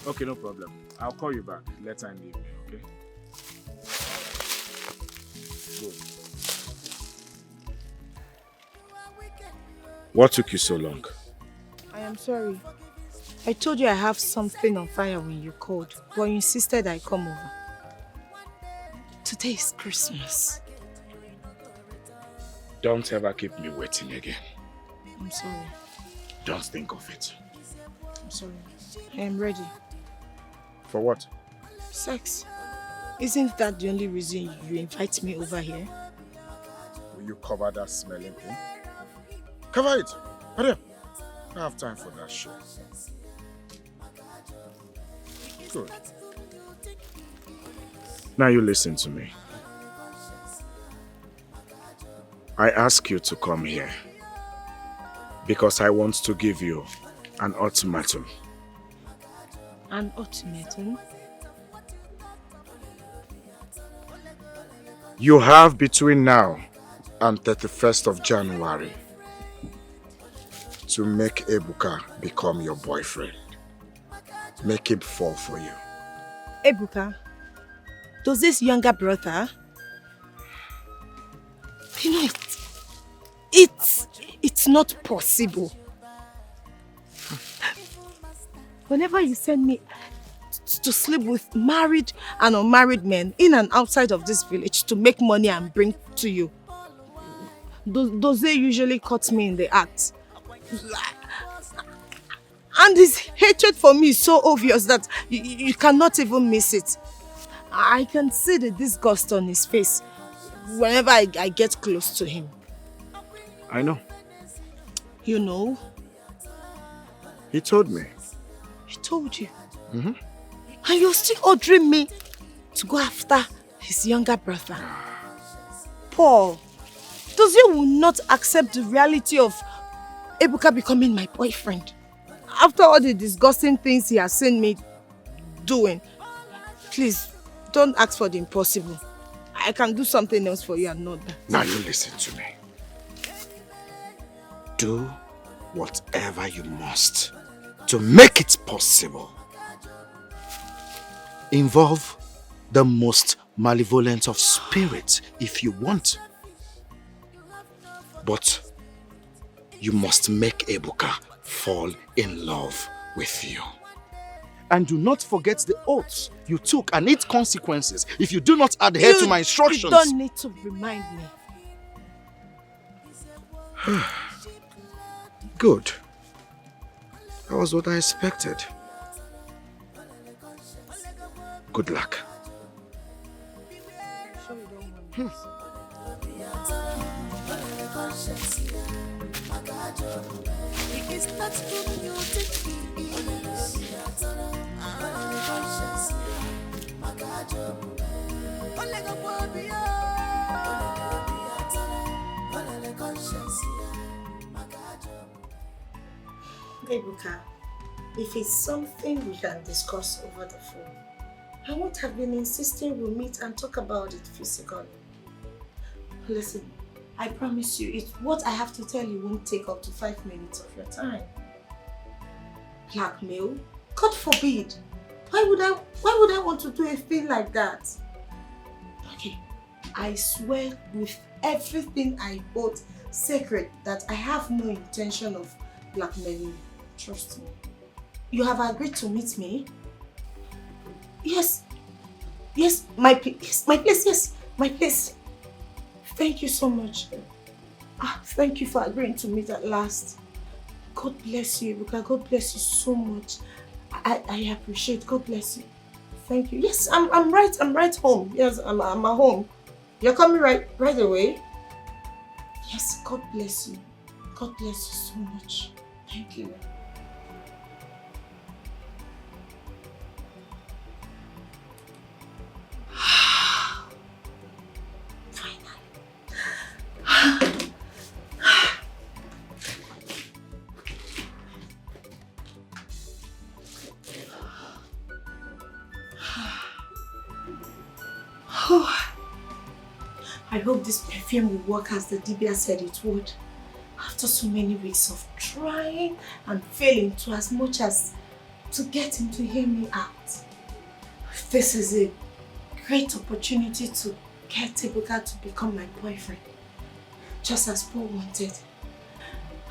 Speaker 10: Okay, no problem. I'll call you back later in the evening, okay? Good. What took you so long?
Speaker 2: I am sorry. I told you I have something on fire when you called, but you insisted I come over. Today is Christmas.
Speaker 10: Don't ever keep me waiting again.
Speaker 2: I'm sorry.
Speaker 10: Just think of it.
Speaker 2: I'm sorry. I am ready.
Speaker 10: For what?
Speaker 2: Sex. Isn't that the only reason you invite me over here?
Speaker 10: Will you cover that smelling thing? Cover it! Hurry up! I don't have time for that shit. Good. Now you listen to me. I ask you to come here because I want to give you an ultimatum.
Speaker 2: An ultimatum?
Speaker 10: You have between now and 31st of January to make Ebuka become your boyfriend. Make him fall for you.
Speaker 2: Ebuka, does this younger brother? You know, it's not possible. Whenever you send me to sleep with married and unmarried men in and outside of this village to make money and bring to you, does they usually cut me in the act? And his hatred for me is so obvious that you cannot even miss it. I can see the disgust on his face whenever I get close to him.
Speaker 10: I know.
Speaker 2: You know?
Speaker 10: He told me.
Speaker 2: He told you?
Speaker 10: Mm-hmm.
Speaker 2: And you're still ordering me to go after his younger brother. Paul, does you will not accept the reality of Ebuka becoming my boyfriend? After all the disgusting things he has seen me doing, please, don't ask for the impossible. I can do something else for you and not that.
Speaker 10: Now you listen to me. Do whatever you must to make it possible. Involve the most malevolent of spirits if you want. But you must make Ebuka fall in love with you. And do not forget the oaths you took and its consequences if you do not adhere to my instructions.
Speaker 2: You don't need to remind me.
Speaker 10: Good. That was what I expected. Good luck.
Speaker 2: Ebuka, if it's something we can discuss over the phone, I won't have been insisting we'll meet and talk about it physically. Listen, I promise you, what I have to tell you won't take up to 5 minutes of your time. Blackmail? God forbid! Why would I want to do a thing like that? Okay, I swear with everything I hold sacred that I have no intention of blackmailing you. Trust me. You have agreed to meet me? Yes. Yes, my place, yes, my place. Thank you so much. Thank you for agreeing to meet at last. God bless you, Ebuka. God bless you so much. I appreciate. God bless you. Thank you. Yes, I'm right home. Yes, I'm at home. You're coming right away? Yes, God bless you. God bless you so much. Thank you. I hope this perfume will work as the Dibia said it would. After so many weeks of trying and failing to as much as to get him to hear me out. This is a great opportunity to get Ebuka to become my boyfriend. Just as Paul wanted.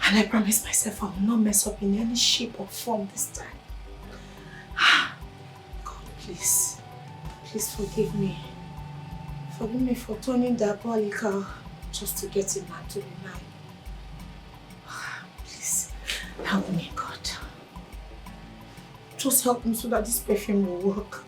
Speaker 2: And I promise myself I will not mess up in any shape or form this time. God, please forgive me. Forgive me for turning diabolical just to get him back to be mine. Please, help me, God. Just help me so that this perfume will work.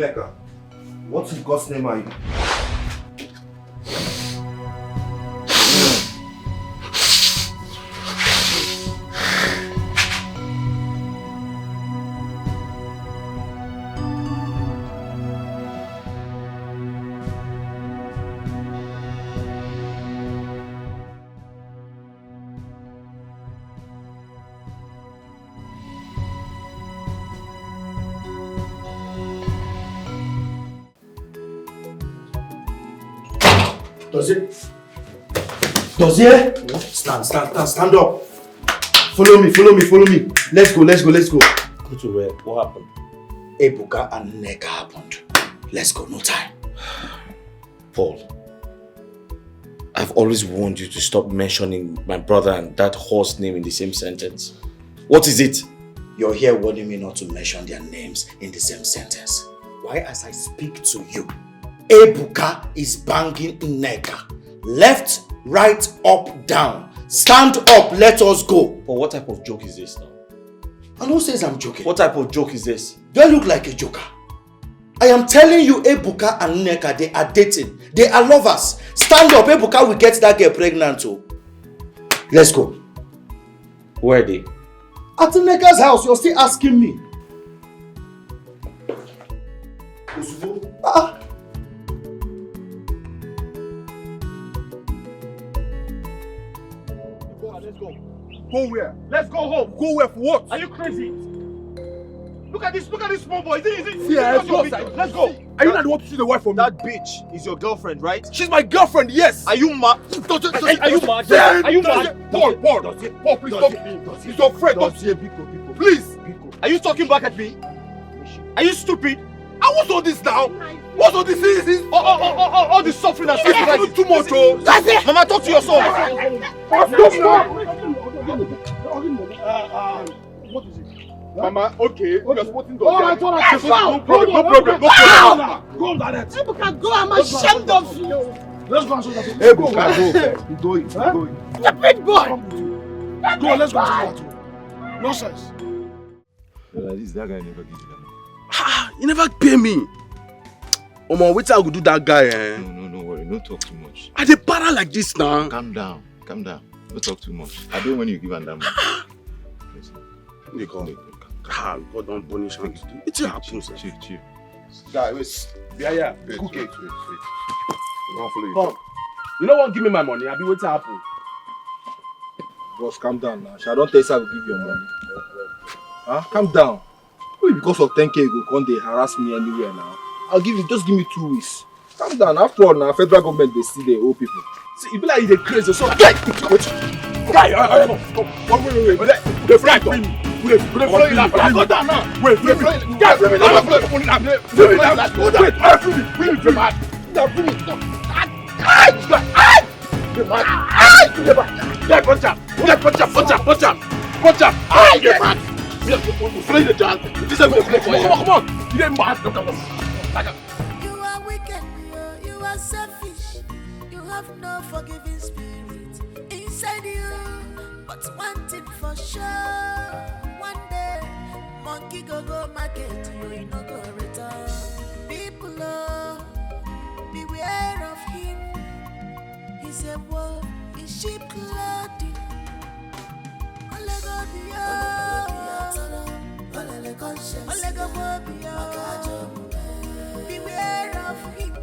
Speaker 6: Nneka, what in God's name are you? Does it? Stand up. Follow me. Let's go.
Speaker 7: Go to where? What happened?
Speaker 10: Ebuka and Nneka happened. Let's go, no time.
Speaker 7: Paul, I've always warned you to stop mentioning my brother and that horse name in the same sentence. What is it?
Speaker 10: You're here warning me not to mention their names in the same sentence. Why, as I speak to you, Ebuka is banging Nneka. Left, right, up, down. Stand up, let us go.
Speaker 7: But what type of joke is this now?
Speaker 10: And who says I'm joking?
Speaker 7: What type of joke is this?
Speaker 10: Do I look like a joker? I am telling you, Ebuka and Nneka, they are dating. They are lovers. Stand up, Ebuka will get that girl pregnant too. Let's go.
Speaker 7: Where are they?
Speaker 10: At Nneka's house, you're still asking me.
Speaker 6: Let's go. Go where? Let's go home. Go where for what?
Speaker 7: Are you crazy? Look at this small boy. Is it?
Speaker 6: Yeah, let's go. Are you not the one to see the wife from me?
Speaker 7: That bitch is your girlfriend, right?
Speaker 6: She's my girlfriend, yes.
Speaker 7: Are you mad?
Speaker 6: Are you mad? Are you mad? Paul, please stop. He's your friend. Please.
Speaker 7: Are you talking back at me? Are you stupid?
Speaker 6: And what's all this now? What's all this?
Speaker 7: All the suffering and sacrifice.
Speaker 6: Too much, oh.
Speaker 7: That's it. Mama, talk to your son.
Speaker 6: What is it? Mama, okay. You're supporting the
Speaker 8: No
Speaker 6: problem.
Speaker 8: Go on, Dad. You can go. I'm ashamed of you.
Speaker 6: Let's go and show that. Hey, go. He's going.
Speaker 8: Stupid boy.
Speaker 6: Go, let's go and show that. Nonsense.
Speaker 11: This that guy never gives you that money.
Speaker 6: You never pay me. Omo, wait till I go do that guy, eh?
Speaker 11: No worry. Don't talk too much.
Speaker 6: I dey para like this now.
Speaker 11: Calm down. Don't talk too much. I don't want you to give him that money.
Speaker 6: They come. God don't punish him. It's a happen, sir.
Speaker 11: Chill.
Speaker 6: Guy, wait. Yeah. Cook it.
Speaker 11: Wait.
Speaker 6: Come. You don't want to give me my money. I'll be waiting to happen.
Speaker 12: Boss, calm down now. I don't tell you I will give you your money. Huh? Calm down. Wait, because of 10k you go they harass me anywhere now. I'll give you, just give me 2 weeks. Calm down. After all, now federal government they see the old people.
Speaker 6: See, you be like you're crazy. So, guy, wait. The friend, Wait, go down now. Wait, guys, bring me down. Come on. You didn't mad.
Speaker 13: You are wicked, you are selfish. You have no forgiving spirit inside you. But one thing for sure, one day, monkey go market, you no go return. People, beware of him. He's a wolf in sheep clothing. Ole go beware of him.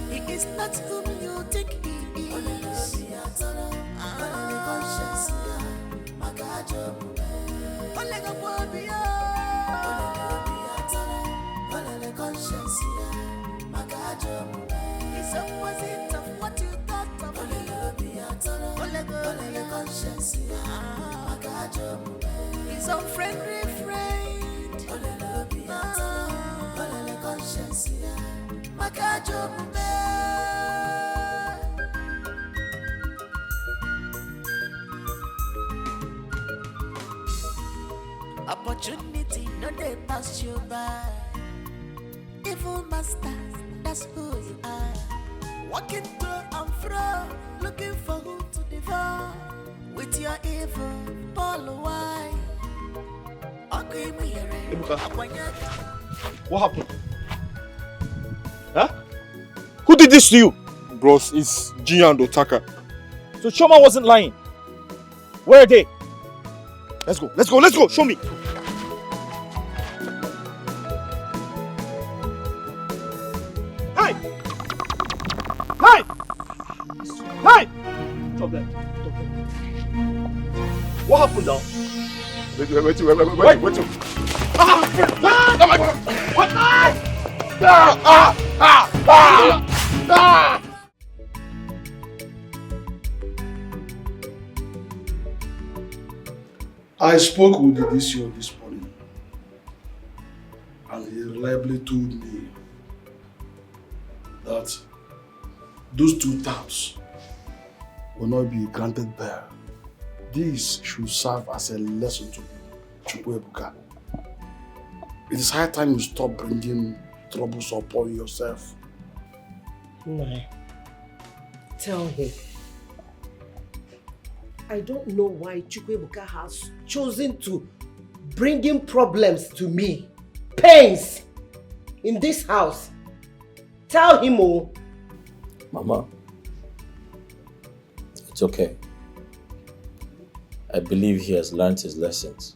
Speaker 13: He is not whom you think he is. He's opposite of what you thought of him. His unfriendly friend. Opportunity, no they pass you by. Evil masters, that's who you are. Walking to and fro, looking for who to devour. With your evil, Paul, why?
Speaker 12: Ebuka, what happened?
Speaker 4: Huh? Who did this to you?
Speaker 12: Bros, it's Gia and Otaka.
Speaker 4: So Choma wasn't lying. Where are they? Let's go, show me. Hey! Stop that.
Speaker 12: What happened now?
Speaker 11: Wait.
Speaker 14: I spoke with the DCO this morning, and he reliably told me that those 2 terms will not be granted bail. This should serve as a lesson to Chukwuebuka. It is high time you stop bringing troubles upon yourself.
Speaker 15: Nai, tell him. I don't know why Chukwuebuka has chosen to bring in problems to me, pains, in this house. Tell him, oh.
Speaker 7: Mama, it's okay. I believe he has learned his lessons.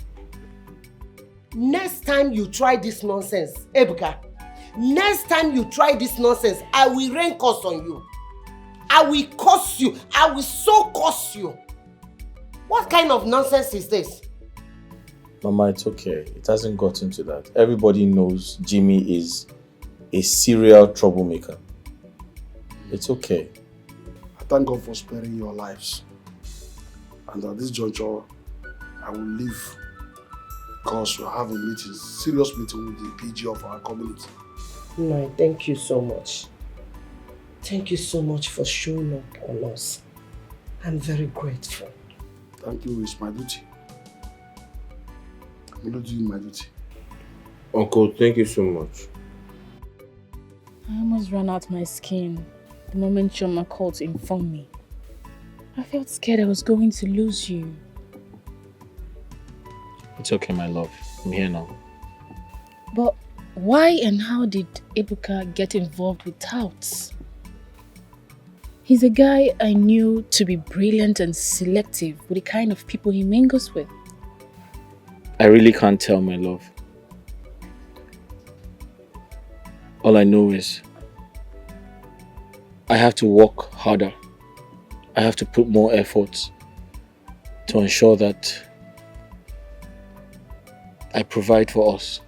Speaker 15: Next time you try this nonsense, Ebuka, next time you try this nonsense, I will rain curse on you. I will curse you. I will so curse you. What kind of nonsense is this?
Speaker 7: Mama, it's okay. It hasn't gotten to that. Everybody knows Jimmy is a serial troublemaker. It's okay.
Speaker 14: I thank God for sparing your lives. And at this juncture, I will leave because we have a meeting, serious meeting with the PG of our community.
Speaker 15: No, thank you so much. Thank you so much for showing up on us. I'm very grateful.
Speaker 14: Thank you, it's my duty. I'm only doing my duty.
Speaker 16: Uncle, thank you so much.
Speaker 5: I almost ran out my skin the moment Choma called to inform me. I felt scared I was going to lose you.
Speaker 7: It's okay, my love. I'm here now.
Speaker 5: But why and how did Ebuka get involved with touts? He's a guy I knew to be brilliant and selective with the kind of people he mingles with.
Speaker 7: I really can't tell, my love. All I know is I have to work harder. I have to put more effort to ensure that I provide for us.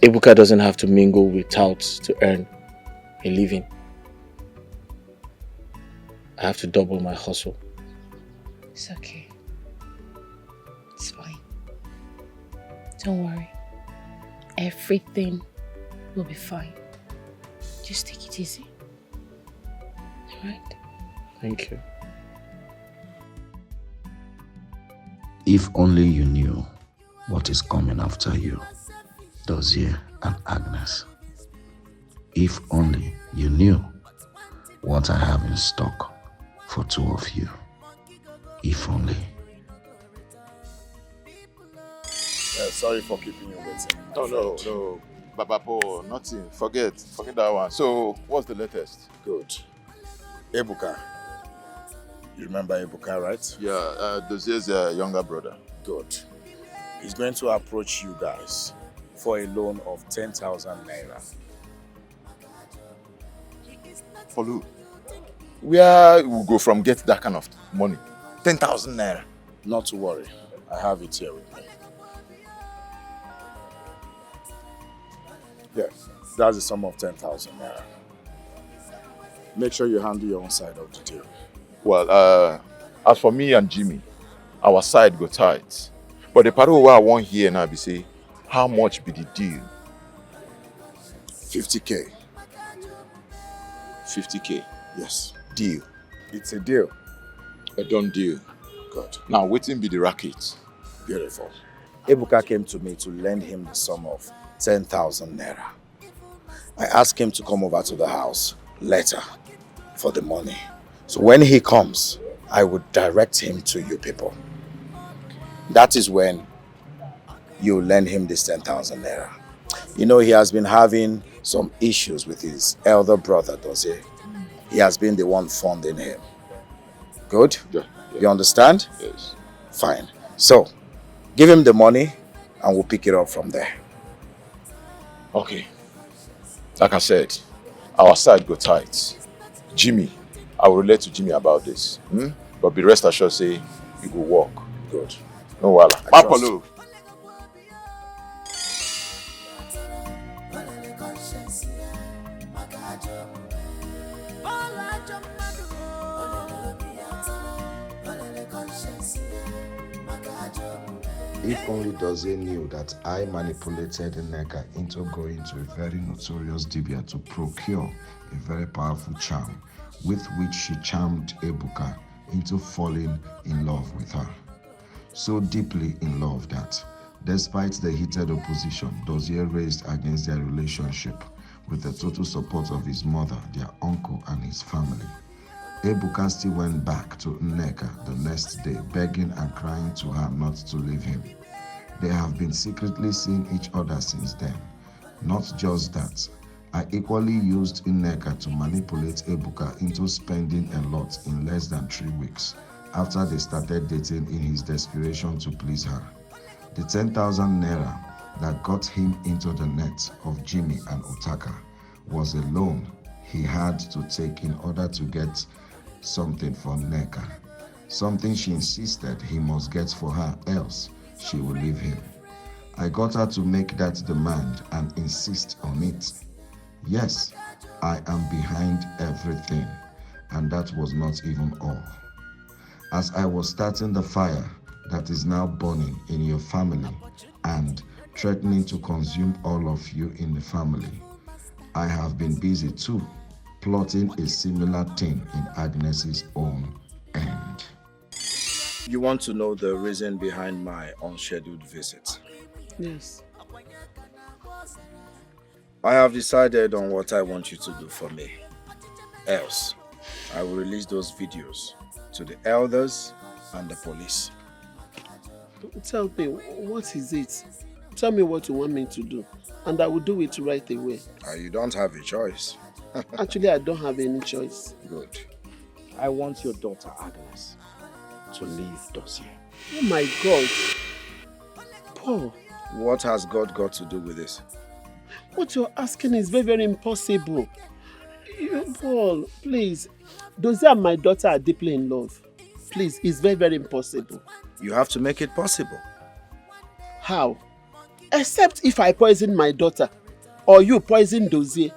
Speaker 7: Ebuka doesn't have to mingle with touts to earn a living. I have to double my hustle.
Speaker 5: It's okay. It's fine. Don't worry. Everything will be fine. Just take it easy. Alright?
Speaker 7: Thank you.
Speaker 10: If only you knew what is coming after you, Dozier and Agnes. If only you knew what I have in stock for 2 of you. If only.
Speaker 11: Sorry for keeping you waiting.
Speaker 12: Oh, no. Babapo, nothing. Forget that one. So, what's the latest?
Speaker 10: Good. Ebuka. You remember Ebuka, right?
Speaker 12: Yeah, Dozier's younger brother.
Speaker 10: Good. He's going to approach you guys for a loan of 10,000 naira.
Speaker 12: For who? Where we go from get that kind of money? 10,000 naira.
Speaker 10: Not to worry. I have it here with me. Yes, that's the sum of 10,000 naira. Make sure you handle your own side of the deal.
Speaker 12: Well, as for me and Jimmy, our side go tight. But the part where I want here now be say, how much be the deal?
Speaker 10: 50K.
Speaker 12: 50K?
Speaker 10: Yes.
Speaker 12: Deal.
Speaker 10: It's a deal.
Speaker 12: A done deal.
Speaker 10: Good.
Speaker 12: Now, waiting be the racket.
Speaker 10: Beautiful. Ebuka came to me to lend him the sum of 10,000 naira. I asked him to come over to the house later for the money. So when he comes, I would direct him to you people.
Speaker 3: that is when you lend him this 10,000 naira. You know, he has been having some issues with his elder brother, Dozie. He has been the one funding him. Good?
Speaker 11: Yeah.
Speaker 3: You understand?
Speaker 11: Yes.
Speaker 3: Fine. So, give him the money and we'll pick it up from there.
Speaker 11: Okay. Like I said, our side go tight. Jimmy, I will relate to Jimmy about this. But be rest assured, say, it will work.
Speaker 3: Good.
Speaker 11: No wala. Papalo.
Speaker 17: If only Dozie knew that I manipulated Nneka into going to a very notorious Dibia to procure a very powerful charm with which she charmed Ebuka into falling in love with her. So deeply in love that, despite the heated opposition Dozie raised against their relationship, with the total support of his mother, their uncle, and his family, Ebuka still went back to Nneka the next day, begging and crying to her not to leave him. They have been secretly seeing each other since then. Not just that, I equally used Nneka to manipulate Ebuka into spending a lot in less than 3 weeks after they started dating in his desperation to please her. The 10,000 naira that got him into the net of Jimmy and Otaka was a loan he had to take in order to get something for Nneka, something she insisted he must get for her, else she will leave him. I got her to make that demand and insist on it. Yes, I am behind everything, and that was not even all. As I was starting the fire that is now burning in your family and threatening to consume all of you in the family, I have been busy too, plotting a similar thing in Agnes's own end.
Speaker 3: You want to know the reason behind my unscheduled visit?
Speaker 9: Yes.
Speaker 3: I have decided on what I want you to do for me. Else, I will release those videos to the elders and the police.
Speaker 9: Tell me, what is it? Tell me what you want me to do, and I will do it right away.
Speaker 3: You don't have a choice.
Speaker 9: Actually, I don't have any choice.
Speaker 3: Good. I want your daughter Agnes to leave Dozie.
Speaker 9: Oh my God. Paul.
Speaker 3: What has God got to do with this?
Speaker 9: What you're asking is very, very impossible. Paul, please. Dozie and my daughter are deeply in love. Please, it's very, very impossible.
Speaker 3: You have to make it possible.
Speaker 9: How? Except if I poison my daughter, or you poison Dozie.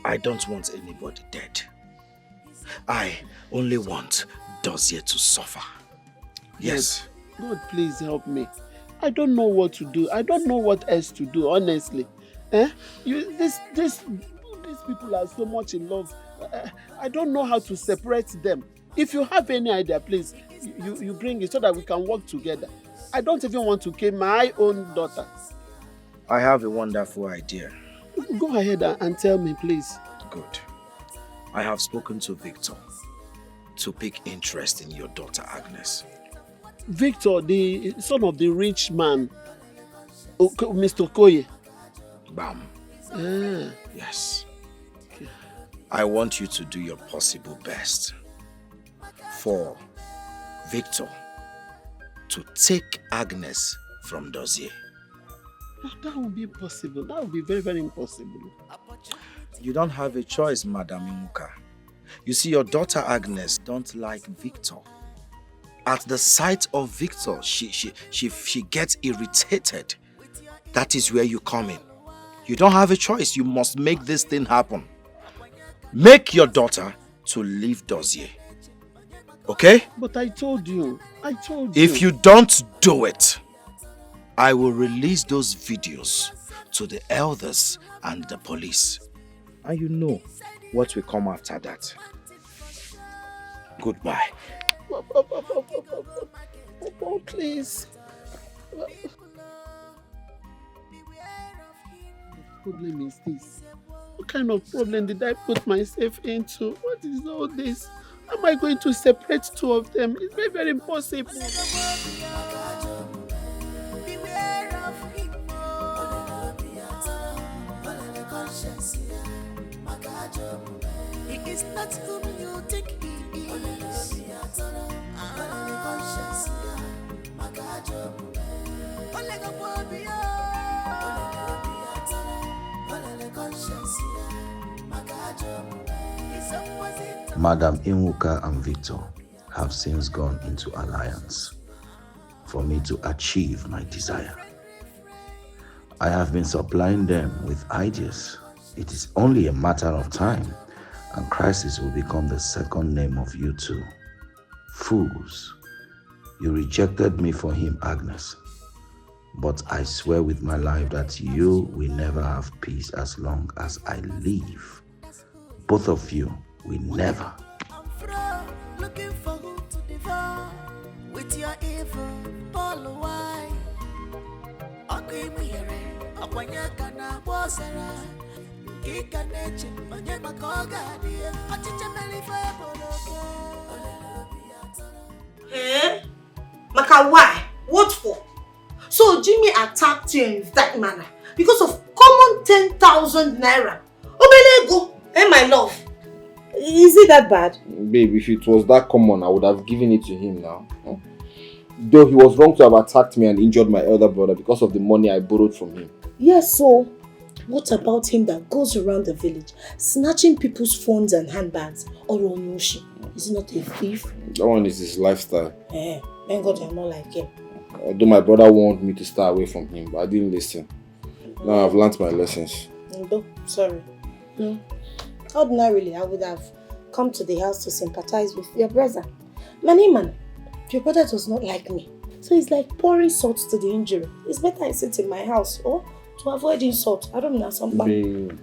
Speaker 3: I don't want anybody dead. I only want Dozie to suffer. Yes.
Speaker 9: God, please help me. I don't know what to do. I don't know what else to do, honestly. These people are so much in love. I don't know how to separate them. If you have any idea, please, you bring it so that we can work together. I don't even want to kill my own daughter.
Speaker 3: I have a wonderful idea.
Speaker 9: Go ahead and tell me, please.
Speaker 3: Good. I have spoken to Victor to pick interest in your daughter Agnes.
Speaker 9: Victor, the son of the rich man, Mr. Okolie.
Speaker 3: Bam.
Speaker 9: Ah.
Speaker 3: Yes. Okay. I want you to do your possible best for Victor to take Agnes from Dozie.
Speaker 9: That would be possible. That would be very, very impossible.
Speaker 3: You don't have a choice, Madam Imuka. You see, your daughter Agnes don't like Victor. At the sight of Victor, she gets irritated. That is where you come in. You don't have a choice. You must make this thing happen. Make your daughter to leave Dozie. Okay?
Speaker 9: But I told you.
Speaker 3: If you don't do it, I will release those videos to the elders and the police. And you know what will come after that. Goodbye.
Speaker 9: Oh, please. What problem is this? What kind of problem did I put myself into? What is all this? How am I going to separate two of them? It's very, very impossible.
Speaker 13: He is not whom you think he is.
Speaker 17: Madam Inwuka and Victor have since gone into alliance for me to achieve my desire. I have been supplying them with ideas. It is only a matter of time, and crisis will become the second name of you two. Fools, you rejected me for him, Agnes. But I swear with my life that you will never have peace as long as I live. Both of you will never.
Speaker 13: Looking for who to devour with your evil ball why? Okay, Akwanyakana Bosara, Kikaneche, Onyemakoga, Achicha Melifa,
Speaker 15: Eh? Maka, why? What for? So Jimmy attacked you in that manner because of common 10,000 naira. Obelego, my love. Is it that bad?
Speaker 16: Babe, if it was that common, I would have given it to him now. Though he was wrong to have attacked me and injured my elder brother because of the money I borrowed from him.
Speaker 15: Yes, so what about him that goes around the village snatching people's phones and handbags? Or Onoshi? Is he not a thief?
Speaker 16: That one is his lifestyle.
Speaker 15: Thank God you're not like him.
Speaker 16: Although my brother wanted me to stay away from him, but I didn't listen. Now I've learnt my lessons.
Speaker 15: Sorry. No. Ordinarily, I would have come to the house to sympathize with your brother. Man, your brother does not like me. So it's like pouring salt to the injury. It's better I sit in my house or to avoid insult. I don't know somebody.
Speaker 16: Babe,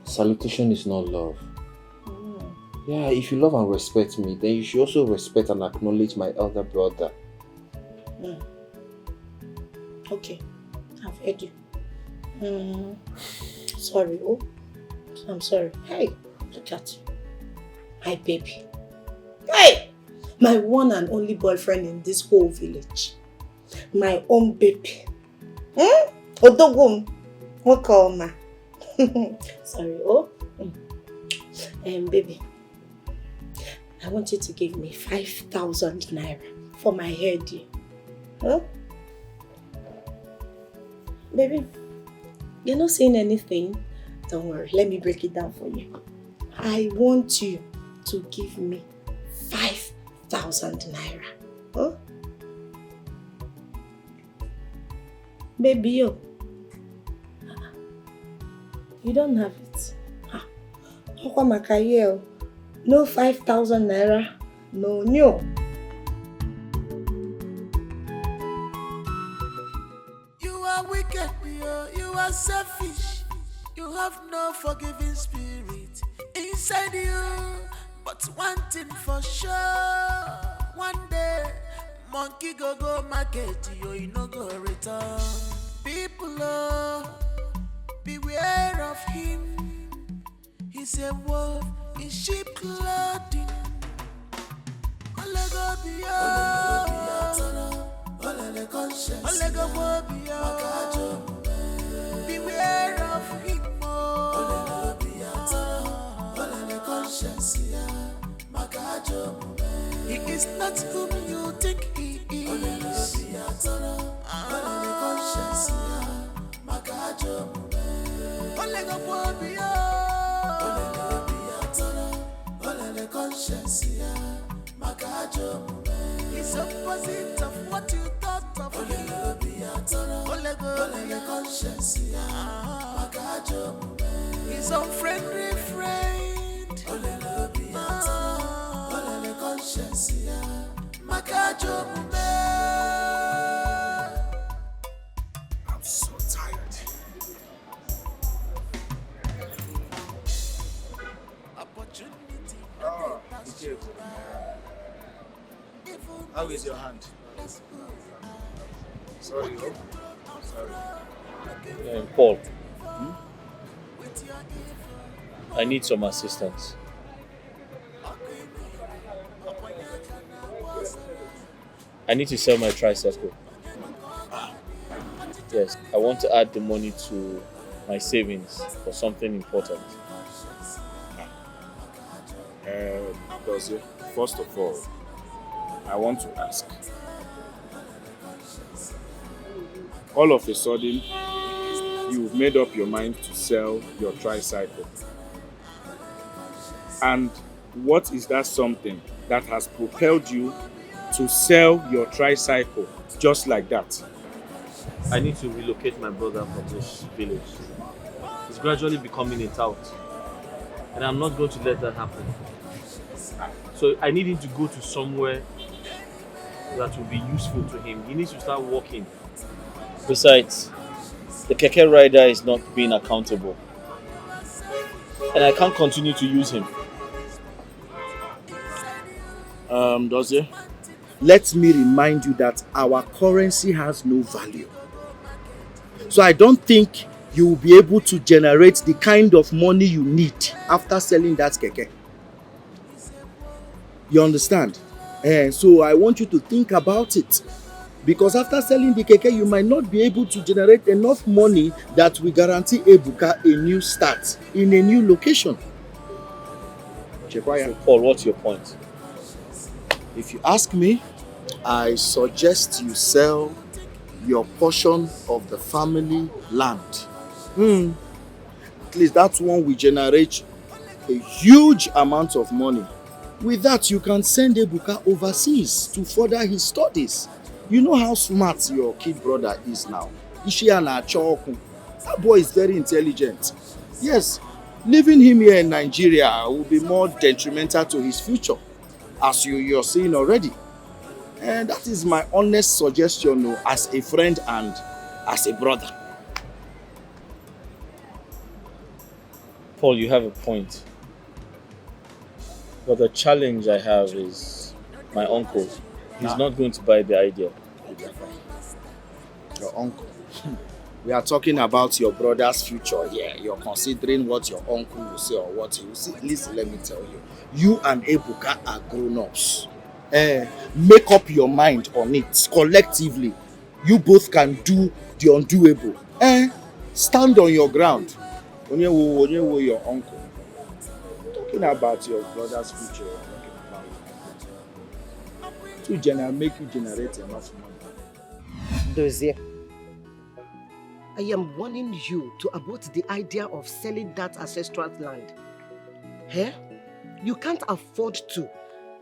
Speaker 16: salutation is not love. Yeah, if you love and respect me, then you should also respect and acknowledge my elder brother.
Speaker 15: Okay, I've heard you. Sorry, I'm sorry. Hey, look at you. My baby. Hey! My one and only boyfriend in this whole village. My own baby. Odogum. What call ma? Sorry, baby. I want you to give me 5,000 naira for my hair deal. Huh? Baby, you're not saying anything. Don't worry, let me break it down for you. I want you to give me 5,000 naira. Huh? Baby, you don't have it. No 5,000 naira. No.
Speaker 13: You are wicked, you are selfish. You have no forgiving spirit inside you. But one thing for sure, one day, monkey go market, you no go return. People, beware of him. He's a wolf in sheep clothing. Beware of him. He is not whom you think he is. He's opposite of what you thought of him. He's unfriendly friend.
Speaker 14: I'm so tired.
Speaker 3: How is your hand? Sorry, Sorry.
Speaker 4: Paul, I need some assistance. I need to sell my tricycle. Yes, I want to add the money to my savings for something important.
Speaker 12: Dozie, first of all, I want to ask. All of a sudden, you've made up your mind to sell your tricycle. And what is that something that has propelled you to sell your tricycle just like that?
Speaker 4: I need to relocate my brother from this village. He's gradually becoming a tout. And I'm not going to let that happen. So I need him to go to somewhere that will be useful to him. He needs to start working. Besides, the keke rider is not being accountable. And I can't continue to use him.
Speaker 10: Dozie, let me remind you that our currency has no value. So I don't think you will be able to generate the kind of money you need after selling that keke. You understand? So I want you to think about it. Because after selling the keke, you might not be able to generate enough money that will guarantee Ebuka a new start in a new location.
Speaker 4: So Paul, what's your point?
Speaker 10: If you ask me, I suggest you sell your portion of the family land. At least that one will generate a huge amount of money. With that, you can send Ebuka overseas to further his studies. You know how smart your kid brother is now. That boy is very intelligent. Yes, leaving him here in Nigeria will be more detrimental to his future, as you're seeing already. And that is my honest suggestion as a friend and as a brother.
Speaker 4: Paul, you have a point. But the challenge I have is my uncle. He's not going to buy the idea.
Speaker 10: Your uncle? We are talking about your brother's future here. You're considering what your uncle will say or what he will say. Listen, let me tell you. You and Ebuka are grown-ups. Make up your mind on it collectively. You both can do the undoable. Stand on your ground. Onyewo your uncle. Talking about your brother's future. To make you generate enough money.
Speaker 15: Dozie, I am warning you to abort the idea of selling that ancestral land. You can't afford to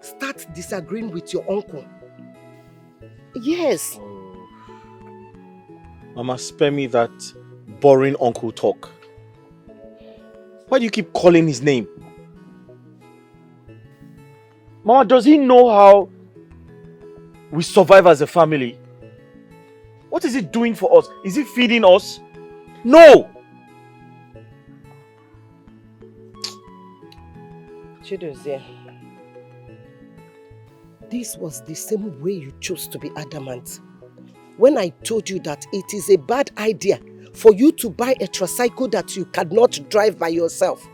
Speaker 15: start disagreeing with your uncle. Yes.
Speaker 4: Mama, spare me that boring uncle talk. Why do you keep calling his name? Mama, does he know how we survive as a family? What is he doing for us? Is he feeding us? No!
Speaker 15: Chidozie, this was the same way you chose to be adamant. When I told you that it is a bad idea for you to buy a tricycle that you cannot drive by yourself.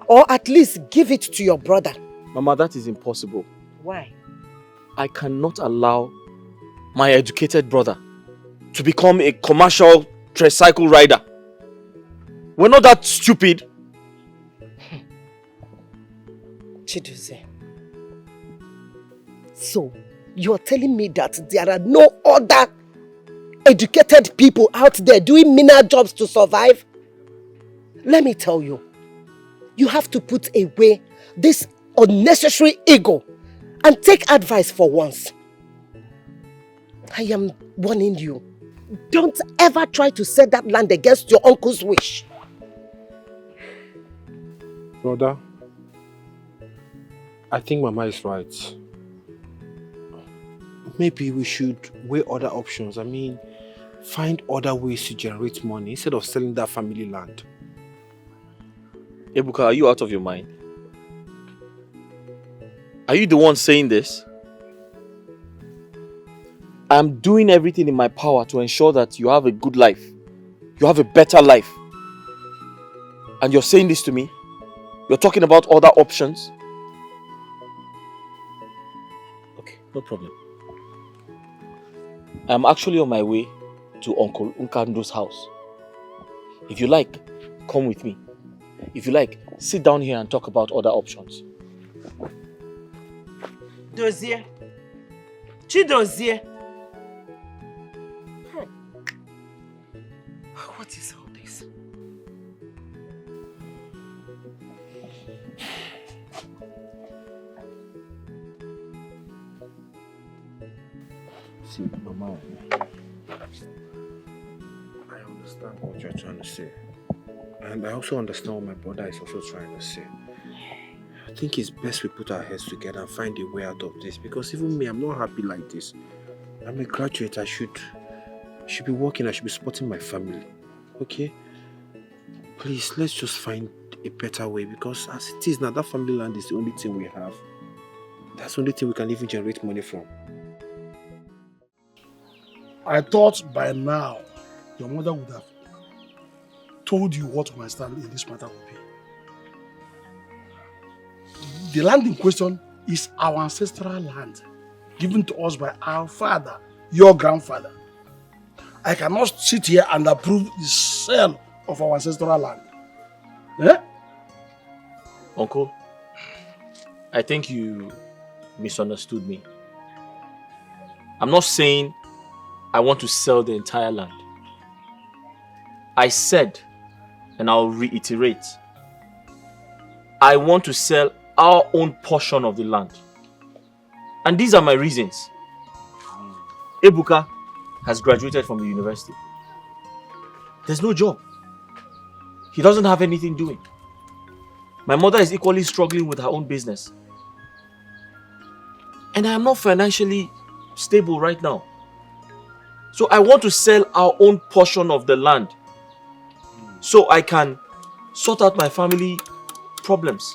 Speaker 15: Or at least give it to your brother.
Speaker 4: Mama, that is impossible.
Speaker 15: Why?
Speaker 4: I cannot allow my educated brother to become a commercial tricycle rider. We're not that stupid.
Speaker 15: Chidozie. So, you're telling me that there are no other educated people out there doing menial jobs to survive? Let me tell you, you have to put away this unnecessary ego and take advice for once. I am warning you. Don't ever try to sell that land against your uncle's wish.
Speaker 6: Brother, I think Mama is right. Maybe we should weigh other options. I mean, find other ways to generate money instead of selling that family land.
Speaker 4: Ebuka, are you out of your mind? Are you the one saying this? I'm doing everything in my power to ensure that you have a good life. You have a better life. And you're saying this to me? You're talking about other options? Okay, no problem. I'm actually on my way to Uncle Nkando's house. If you like, come with me. If you like, sit down here and talk about other options.
Speaker 15: Dozier. Chidozie. What is all this?
Speaker 6: See, Mama, I understand what you're trying to say. And I also understand what my brother is also trying to say. I think it's best we put our heads together and find a way out of this, because even me, I'm not happy like this. I'm a graduate. I should be working. I should be supporting my family. Okay? Please, let's just find a better way, because as it is now, that family land is the only thing we have. That's the only thing we can even generate money from.
Speaker 14: I thought by now your mother would have told you what my stand in this matter would be. The land in question is our ancestral land, given to us by our father, your grandfather. I cannot sit here and approve the sale of our ancestral land. Eh?
Speaker 4: Uncle, I think you misunderstood me. I'm not saying I want to sell the entire land. I said, and I'll reiterate, I want to sell our own portion of the land. And these are my reasons. Ebuka has graduated from the university. There's no job. He doesn't have anything doing. My mother is equally struggling with her own business. And I am not financially stable right now. So I want to sell our own portion of the land so I can sort out my family problems.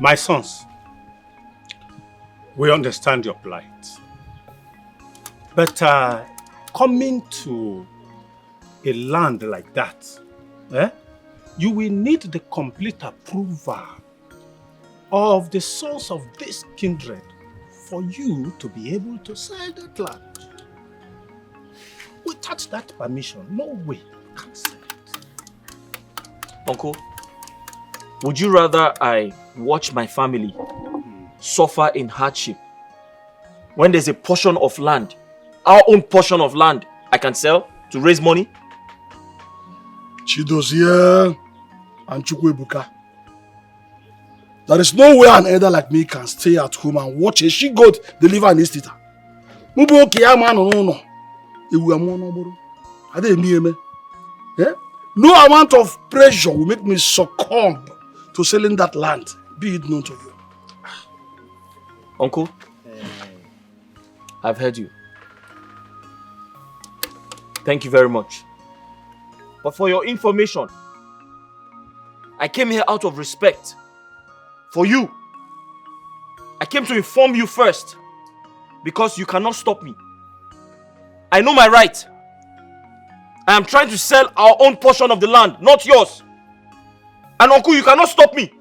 Speaker 18: My sons, we understand your plight. But coming to a land like that, you will need the complete approval of the sons of this kindred for you to be able to sell that land. Without that permission, no way you can sell it.
Speaker 4: Uncle, would you rather I watch my family suffer in hardship when there's a portion of land, our own portion of land, I can sell to raise money?
Speaker 14: Chidozie and Chukwuebuka. There is no way an elder like me can stay at home and watch a she-goat deliver an istita. No amount of pressure will make me succumb to selling that land, be it known to you.
Speaker 4: Uncle, I've heard you. Thank you very much. But for your information, I came here out of respect for you. I came to inform you first because you cannot stop me. I know my right. I am trying to sell our own portion of the land, not yours. And Uncle, you cannot stop me.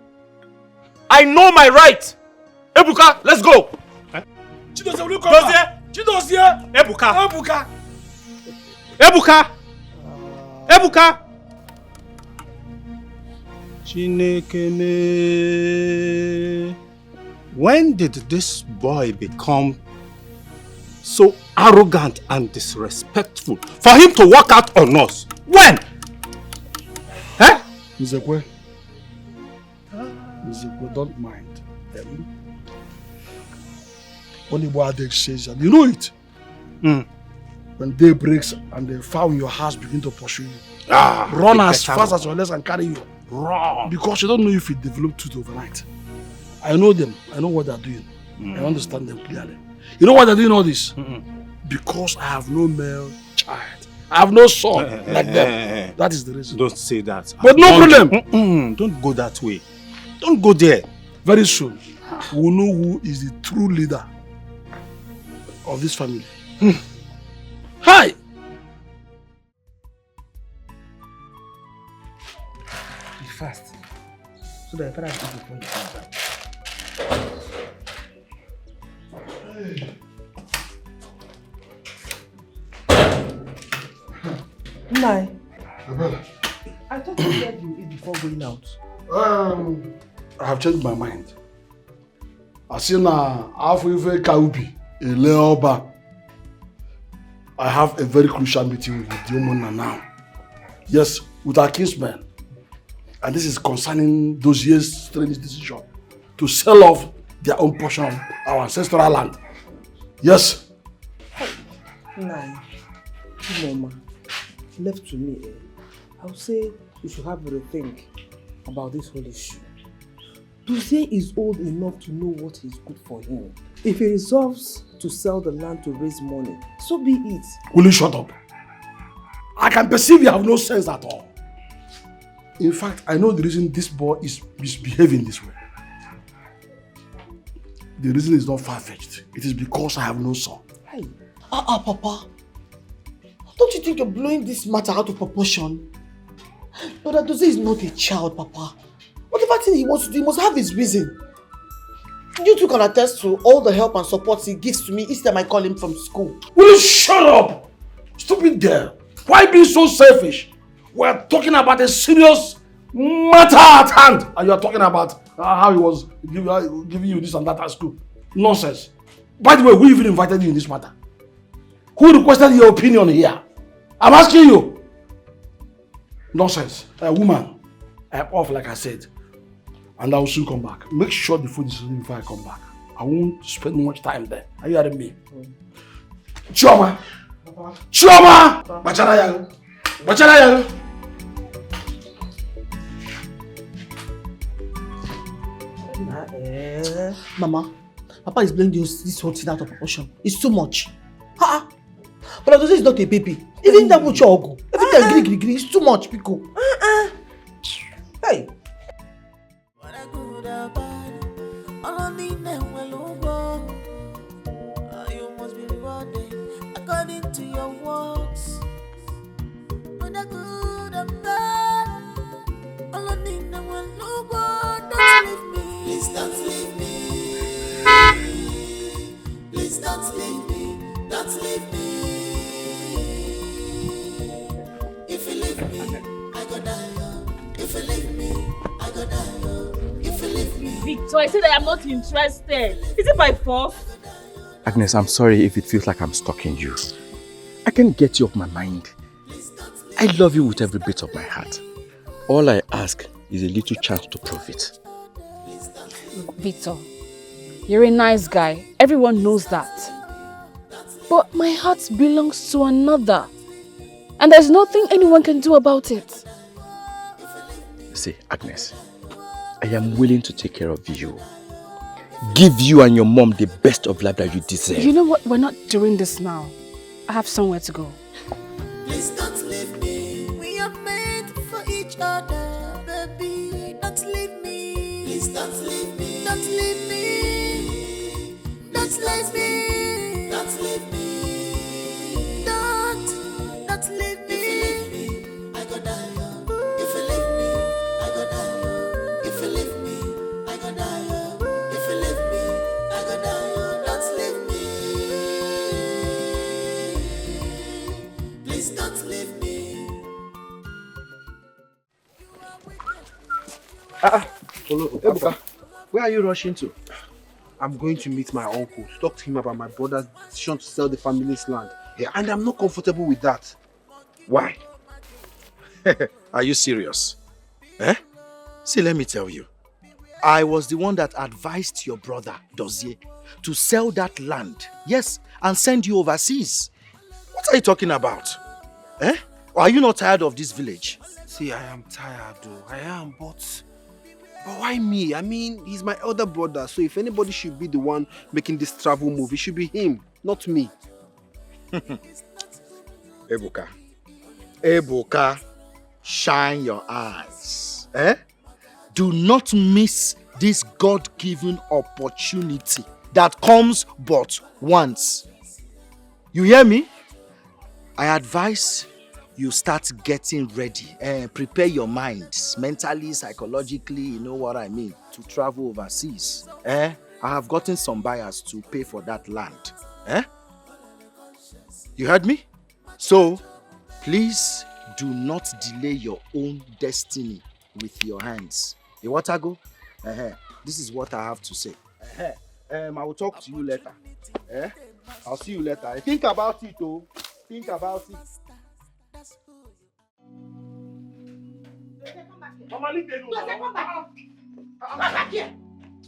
Speaker 4: I know my right. Ebuka, let's go.
Speaker 18: Chidozie, will you come back? Chidozie! Ebuka! Ebuka! Ebuka! Ebuka! Chinekene. When did this boy become so arrogant and disrespectful for him to walk out on us? When? Eh?
Speaker 14: Nzekwe, don't mind. When the adage says that, you know it. When day breaks and the fowl in your house begin to pursue you, run as fast as your legs can carry you.
Speaker 18: Run.
Speaker 14: Because you don't know if it developed tooth overnight. I know them. I know what they're doing. I understand them clearly. You know why they're doing all this? Because I have no male child. I have no son like them. That is the reason.
Speaker 18: Don't say that.
Speaker 14: But no problem.
Speaker 18: Don't go that way. Don't go there.
Speaker 14: Very soon, we'll know who is the true leader of this family. Hi!
Speaker 19: Be fast. So that your father will give you phone to come back.
Speaker 9: Nai, I thought you said you eat before going out.
Speaker 14: I have changed my mind. I see now, after Kaubi, Eleoba, I have a very crucial meeting with the woman now. Yes, with our kinsmen. And this is concerning those years' strange decision to sell off their own portion of our ancestral land. Yes.
Speaker 9: Nai, Mama, left to me, I would say you should have a rethink about this whole issue. Dose is old enough to know what is good for him. If he resolves to sell the land to raise money, so be it.
Speaker 14: Will you shut up? I can perceive you have no sense at all. In fact, I know the reason this boy is misbehaving this way. The reason is not far-fetched. It is because I have no son.
Speaker 9: Hey.
Speaker 19: Papa. Don't you think you're blowing this matter out of proportion? Brother Dose is not a child, Papa. Whatever thing he wants to do, he must have his reason. You two can attest to all the help and support he gives to me each time I call him from school.
Speaker 14: Will you shut up? Stupid girl. Why being so selfish? We're talking about a serious matter at hand. And you're talking about how he was giving you this and that at school. Nonsense. By the way, who even invited you in this matter? Who requested your opinion here? I'm asking you. Nonsense. Woman, I'm off like I said. And I will soon come back. Make sure the food is ready before I come back. I won't spend much time there. Are you hearing me? Chioma! Chioma! Bachara yago! Bachara yago!
Speaker 19: Mama, Papa is blowing this whole thing out of proportion. It's too much. But Dose is not a baby. Even that much ogo. Every time gree, it's too much, Pico. Hey.
Speaker 13: You must be rewarded according to your works. Whether good or bad, all I need now will look good. Don't leave me. Please don't leave me. Please don't leave me. Don't leave me. If you leave me, I go die. If you leave me, I go die. If you leave me.
Speaker 8: Victor, I said I am not interested. Is it by force?
Speaker 3: Agnes, I'm sorry if it feels like I'm stalking you. I can't get you off my mind. I love you with every bit of my heart. All I ask is a little chance to prove it.
Speaker 5: Victor, you're a nice guy. Everyone knows that. But my heart belongs to another. And there's nothing anyone can do about it.
Speaker 3: See, Agnes, I am willing to take care of you. Give you and your mom the best of life that you deserve.
Speaker 5: You know what? We're not doing this now. I have somewhere to go.
Speaker 13: Please don't leave me. We are made for each other, baby. Don't leave me. Please don't leave me. Don't leave me. Don't leave me. Don't leave me. Don't leave me. If you leave me, I go die. If you leave me, I go die. If you leave me, I go die. If you leave me, I go die. Don't leave me. Please don't leave me.
Speaker 6: Ebuka, where are you rushing to? I'm going to meet my uncle to talk to him about my brother's decision to sell the family's land. Yeah. And I'm not comfortable with that.
Speaker 1: Why? Are you serious? Eh? See, let me tell you. I was the one that advised your brother, Dozie, to sell that land. Yes, and send you overseas. What are you talking about? Eh? Or are you not tired of this village?
Speaker 6: See, I am tired though. I am, but why me? I mean, he's my elder brother, so if anybody should be the one making this travel move, it should be him, not me.
Speaker 1: Ebuka, shine your eyes. Eh? Do not miss this God-given opportunity that comes but once. You hear me? I advise you start getting ready. Prepare your minds mentally, psychologically, you know what I mean, to travel overseas. I have gotten some buyers to pay for that land. You heard me? So, please
Speaker 10: Do not delay your own destiny with your hands. You want to go? This is what I have to say.
Speaker 9: I will talk to you later. I'll see you later. Think about it, oh. Think about it.
Speaker 4: Mama, leave me alone.
Speaker 15: Come back. Come back here.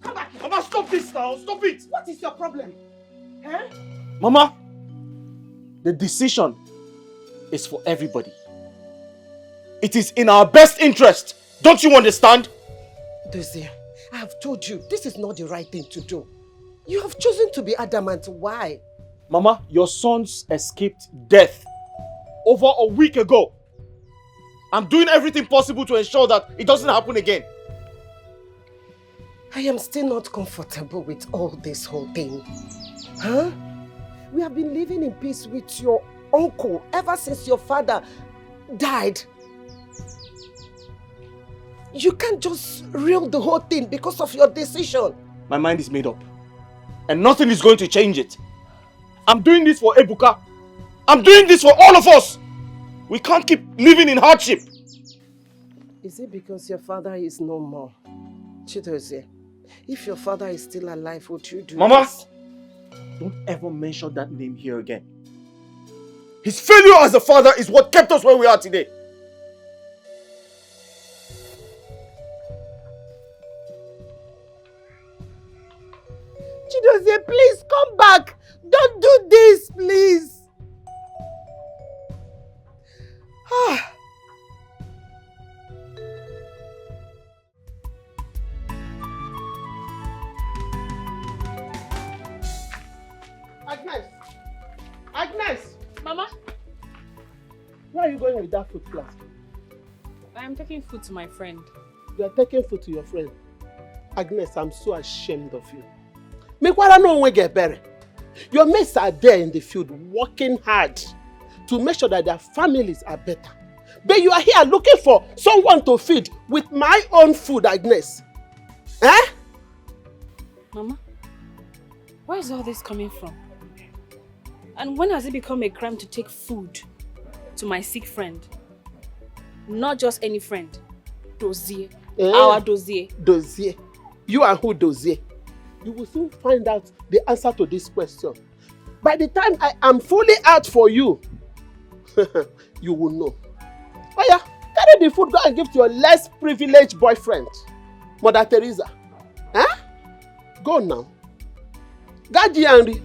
Speaker 15: Come back here.
Speaker 4: Mama, stop this now. Stop it.
Speaker 15: What is your problem? Huh?
Speaker 4: Mama, the decision is for everybody. It is in our best interest. Don't you understand?
Speaker 15: Dozie, I have told you, this is not the right thing to do. You have chosen to be adamant. Why?
Speaker 4: Mama, your sons escaped death over a week ago. I'm doing everything possible to ensure that it doesn't happen again.
Speaker 15: I am still not comfortable with all this whole thing. Huh? We have been living in peace with your uncle ever since your father died. You can't just reel the whole thing because of your decision.
Speaker 4: My mind is made up. And nothing is going to change it. I'm doing this for Ebuka. I'm doing this for all of us. We can't keep living in hardship.
Speaker 15: Is it because your father is no more? Chidozie, if your father is still alive, would you do
Speaker 4: Mama,
Speaker 15: this?
Speaker 4: don't ever mention that name here again. His failure as a father is what kept us where we are today.
Speaker 15: Chidozie, please come back. Don't do this, please.
Speaker 9: Agnes!
Speaker 5: Mama?
Speaker 9: Where are you going with that food flask?
Speaker 5: I am taking food to my friend.
Speaker 9: You are taking food to your friend. Agnes, I'm so ashamed of you. Mekwara no one get better. Your mates are there in the field working hard to make sure that their families are better. But you are here looking for someone to feed with my own food, Agnes. Eh?
Speaker 5: Mama, where is all this coming from? And when has it become a crime to take food to my sick friend? Not just any friend. Dozier. Our Dozier.
Speaker 9: Dozier. You are who Dozier? You will soon find out the answer to this question. By the time I am fully out for you, you will know. Oh yeah, carry the food, go and give to your less privileged boyfriend, Mother Teresa. Huh? Go now. Gaji Henry.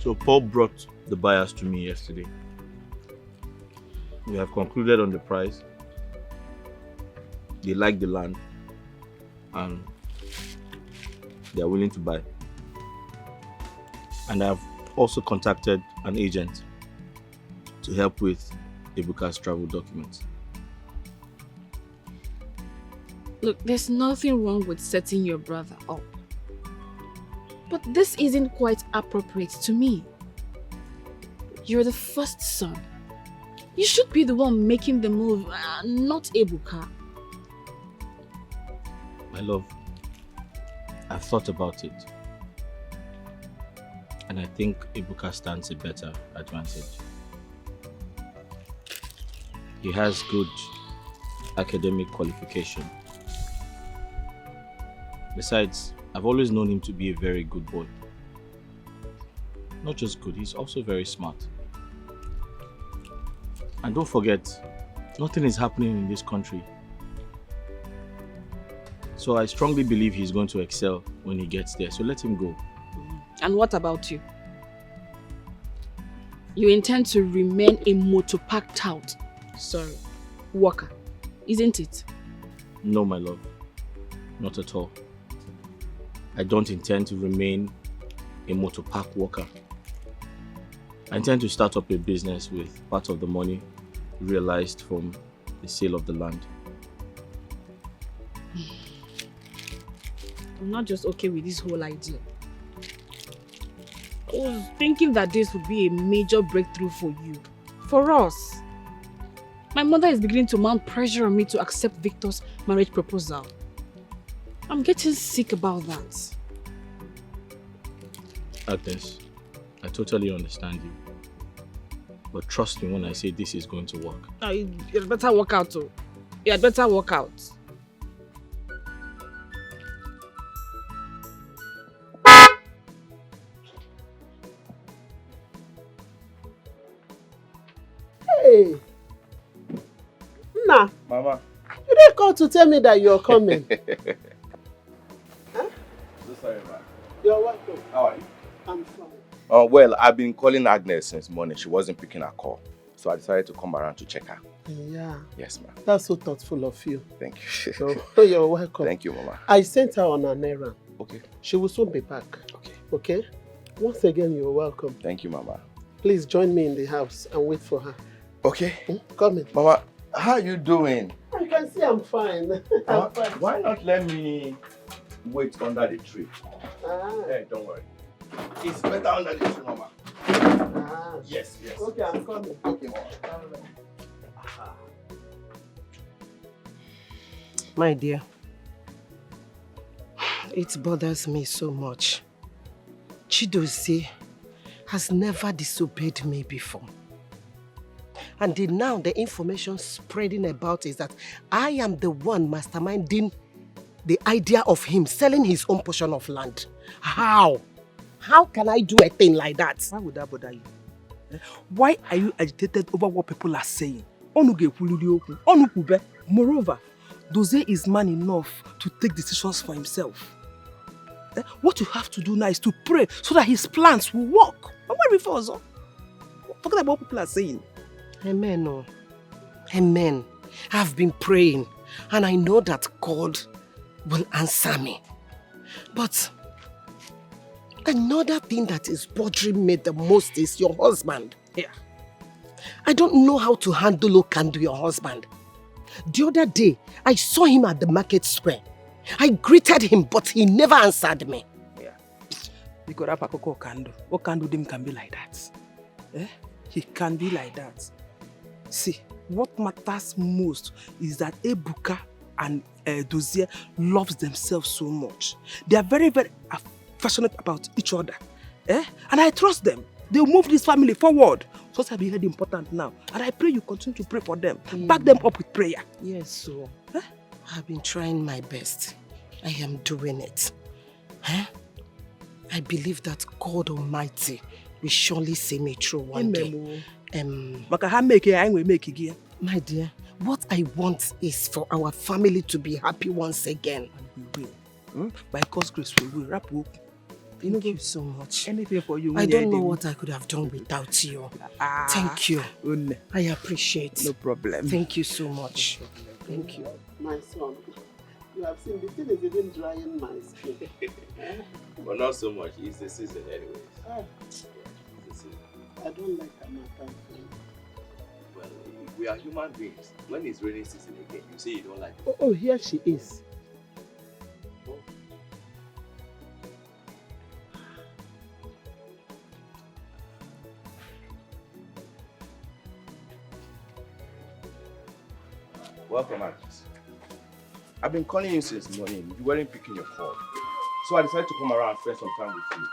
Speaker 7: So Paul brought the buyers to me yesterday. We have concluded on the price. They like the land and they are willing to buy. And I have also contacted an agent to help with Ebuka's travel documents.
Speaker 5: Look, there's nothing wrong with setting your brother up. But this isn't quite appropriate to me. You're the first son. You should be the one making the move, not Ebuka.
Speaker 7: My love, I've thought about it. And I think Ebuka stands a better advantage. He has good academic qualification. Besides, I've always known him to be a very good boy. Not just good, he's also very smart. And don't forget, nothing is happening in this country. So I strongly believe he's going to excel when he gets there. So let him go.
Speaker 5: And what about you? You intend to remain a motopark tout. Sorry, worker, isn't it?
Speaker 7: No, my love. Not at all. I don't intend to remain a motor park worker. I intend to start up a business with part of the money realized from the sale of the land.
Speaker 5: I'm not just okay with this whole idea. I was thinking that this would be a major breakthrough for you. For us. My mother is beginning to mount pressure on me to accept Victor's marriage proposal. I'm getting sick about that.
Speaker 7: Agnes, I totally understand you. But trust me when I say this is going to work.
Speaker 5: You'd better work out too. You'd better work out.
Speaker 9: Hey! Nah.
Speaker 11: Mama.
Speaker 9: You didn't call to tell me that you're coming.
Speaker 11: So sorry, ma.
Speaker 9: You're welcome.
Speaker 11: How are you?
Speaker 9: I'm fine.
Speaker 11: Well, I've been calling Agnes since morning. She wasn't picking her call. So I decided to come around to check her.
Speaker 9: Yeah.
Speaker 11: Yes, ma'am.
Speaker 9: That's so thoughtful of you.
Speaker 11: Thank you.
Speaker 9: So, you're welcome.
Speaker 11: Thank you, Mama.
Speaker 9: I sent her on an errand.
Speaker 11: Okay.
Speaker 9: She will soon be back.
Speaker 11: Okay.
Speaker 9: Okay? Once again, you're welcome.
Speaker 11: Thank you, Mama.
Speaker 9: Please join me in the house and wait for her.
Speaker 11: Okay.
Speaker 9: Come in.
Speaker 11: Mama, how are you doing?
Speaker 9: You can see I'm fine. I'm fine.
Speaker 11: Why not let me wait under the tree? Hey, don't worry. It's better under the tree, Mama. Yes, yes.
Speaker 9: Okay, I'm coming.
Speaker 11: Okay, Mama.
Speaker 15: My dear, it bothers me so much. Chidozie has never disobeyed me before. And now the information spreading about is that I am the one masterminding the idea of him selling his own portion of land. How? How can I do a thing like that?
Speaker 1: Why would that bother you? Why are you agitated over what people are saying? Moreover, Dozie is man enough to take decisions for himself. What you have to do now is to pray so that his plans will work. Forget about what people are saying.
Speaker 15: Amen. Oh. Amen. I've been praying and I know that God will answer me. But another thing that is bothering me the most is your husband. Yeah. I don't know how to handle your husband. The other day, I saw him at the market square. I greeted him, but he never answered me.
Speaker 1: Yeah. Because Okando can be like that. Eh? He can be like that. See, what matters most is that Ebuka and Dozie loves themselves so much. They are very, very affectionate about each other. Eh? And I trust them. They'll move this family forward. So that's very important now. And I pray you continue to pray for them. Back them up with prayer.
Speaker 15: Yes, so I've been trying my best. I am doing it. Huh? I believe that God Almighty will surely see me through one day. My dear, what I want is for our family to be happy once again.
Speaker 1: And we will. By God's grace, we will. Wrap up.
Speaker 15: Thank you so much.
Speaker 1: Anything for you.
Speaker 15: I don't know what I could have done without you. Thank you. I appreciate it.
Speaker 1: No problem.
Speaker 15: Thank you so much. Thank you.
Speaker 9: My son, you have seen the thing is even drying my skin.
Speaker 7: But not so much. It's the season anyways.
Speaker 9: I don't like Amaka.
Speaker 7: Well, we are human beings. When it's raining season again, you say you don't like
Speaker 9: it. Oh, here she is.
Speaker 11: Welcome, Agnes. I've been calling you since morning. You weren't picking your call. So I decided to come around and spend some time with you.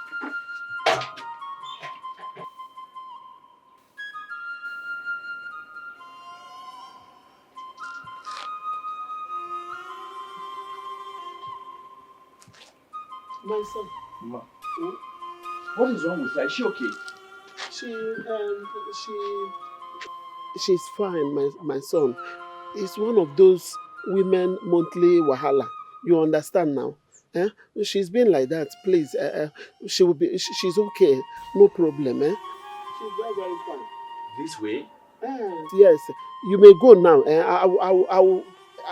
Speaker 9: My son.
Speaker 11: Ma, what is wrong with her? Is she okay?
Speaker 9: She's fine, my son. It's one of those women monthly wahala. You understand now? Eh? She's been like that. Please, she will be. She's okay. No problem. Eh? She's very, very fine.
Speaker 11: This way?
Speaker 9: Yes. You may go now. I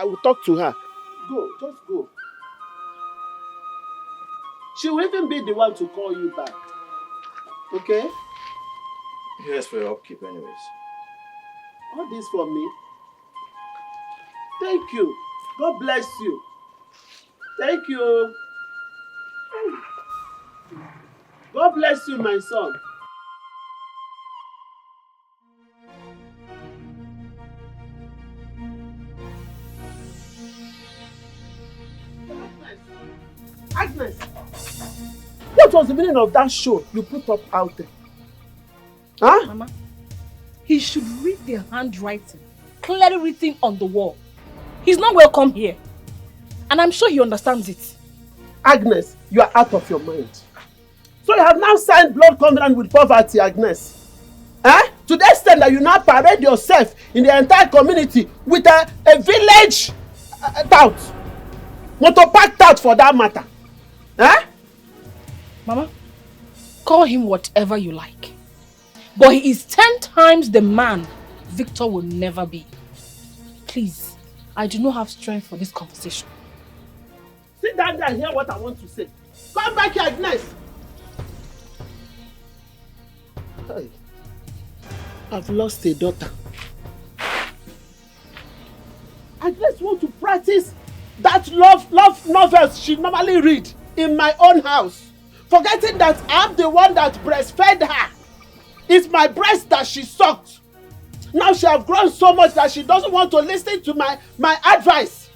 Speaker 9: will talk to her. Go. Just go. She will even be the one to call you back. Okay?
Speaker 3: Here's for your upkeep anyways.
Speaker 9: All this for me? Thank you. God bless you. Thank you. God bless you, my son. Agnes, what was the meaning of that show you put up out there? Huh?
Speaker 2: Mama, he should read the handwriting clearly written on the wall. He's not welcome here. And I'm sure he understands it.
Speaker 9: Agnes, you are out of your mind. So you have now signed blood covenant with poverty, Agnes. Eh? To the extent that you now parade yourself in the entire community with a village tout. Motor park tout for that matter. Eh?
Speaker 2: Mama, call him whatever you like. But he is 10 times the man Victor will never be. Please, I do not have strength for this conversation.
Speaker 9: Sit down there and hear what I want to say. Come back here, Agnes. Hey, I've lost a daughter. Agnes wants to practice that love novels she normally read in my own house, forgetting that I'm the one that breastfed her. It's my breast that she sucked. Now she has grown so much that she doesn't want to listen to my advice.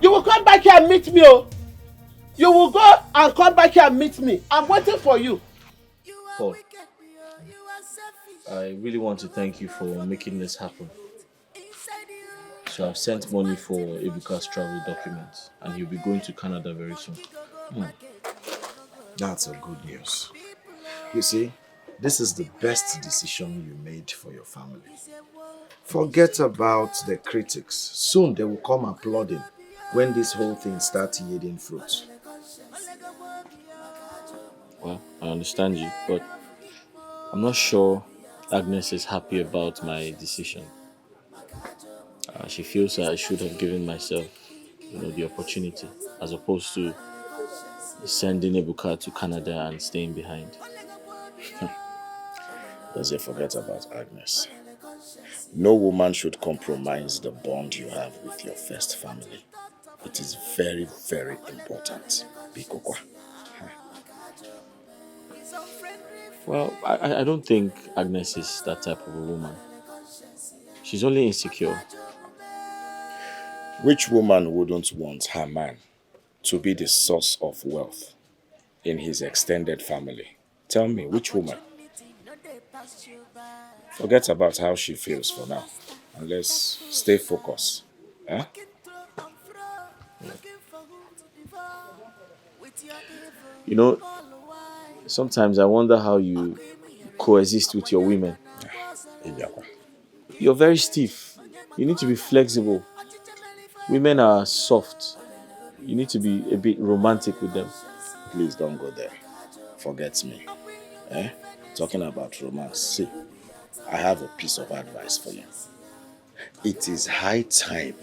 Speaker 9: You will come back here and meet me, oh. You will go and come back here and meet me. I'm waiting for you.
Speaker 7: Paul, I really want to thank you for making this happen. So I've sent money for Ebuka's travel documents and he'll be going to Canada very soon.
Speaker 3: That's a good news. You see, this is the best decision you made for your family. Forget about the critics. Soon they will come applauding when this whole thing starts yielding fruit.
Speaker 7: Well, I understand you, but I'm not sure Agnes is happy about my decision. She feels I should have given myself, the opportunity, as opposed to sending Ebuka to Canada and staying behind.
Speaker 3: Does it forget about Agnes? No woman should compromise the bond you have with your first family. It is very, very important. Bikokwa.
Speaker 7: Well, I don't think Agnes is that type of a woman. She's only insecure.
Speaker 3: Which woman wouldn't want her man to be the source of wealth in his extended family? Tell me, which woman? Forget about how she feels for now. And let's stay focused. Eh?
Speaker 7: Sometimes I wonder how you coexist with your women. You're very stiff. You need to be flexible. Women are soft. You need to be a bit romantic with them.
Speaker 3: Please don't go there. Forget me. Talking about romance. See, I have a piece of advice for you. It is high time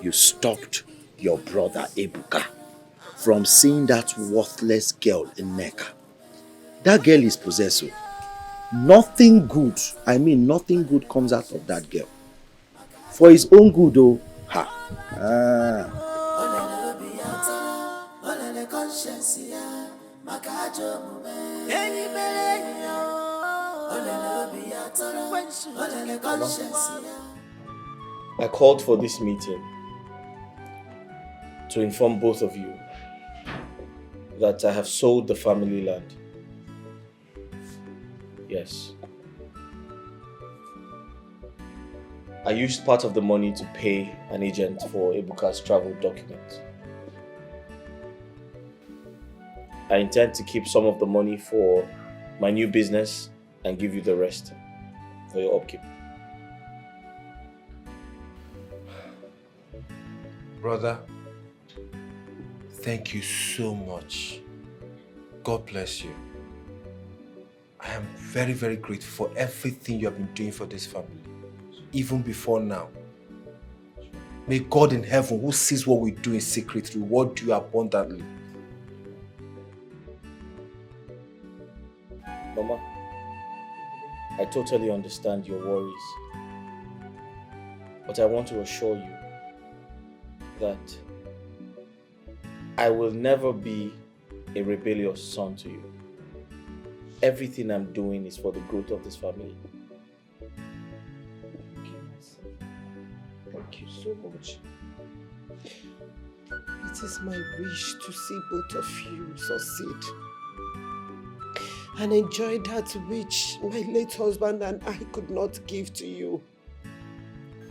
Speaker 3: you stopped your brother Ebuka from seeing that worthless girl in Nneka. That girl is possessive. Nothing good, nothing good comes out of that girl. For his own good, though.
Speaker 7: I called for this meeting to inform both of you that I have sold the family land. Yes. I used part of the money to pay an agent for Ebuka's travel documents. I intend to keep some of the money for my new business and give you the rest for your upkeep.
Speaker 6: Brother, thank you so much. God bless you. I am very, very grateful for everything you have been doing for this family, even before now. May God in heaven, who sees what we do in secret, reward you abundantly.
Speaker 7: Mama, I totally understand your worries. But I want to assure you that I will never be a rebellious son to you. Everything I'm doing is for the growth of this family.
Speaker 15: Thank you, my son. Thank you so much. It is my wish to see both of you succeed and enjoy that which my late husband and I could not give to you.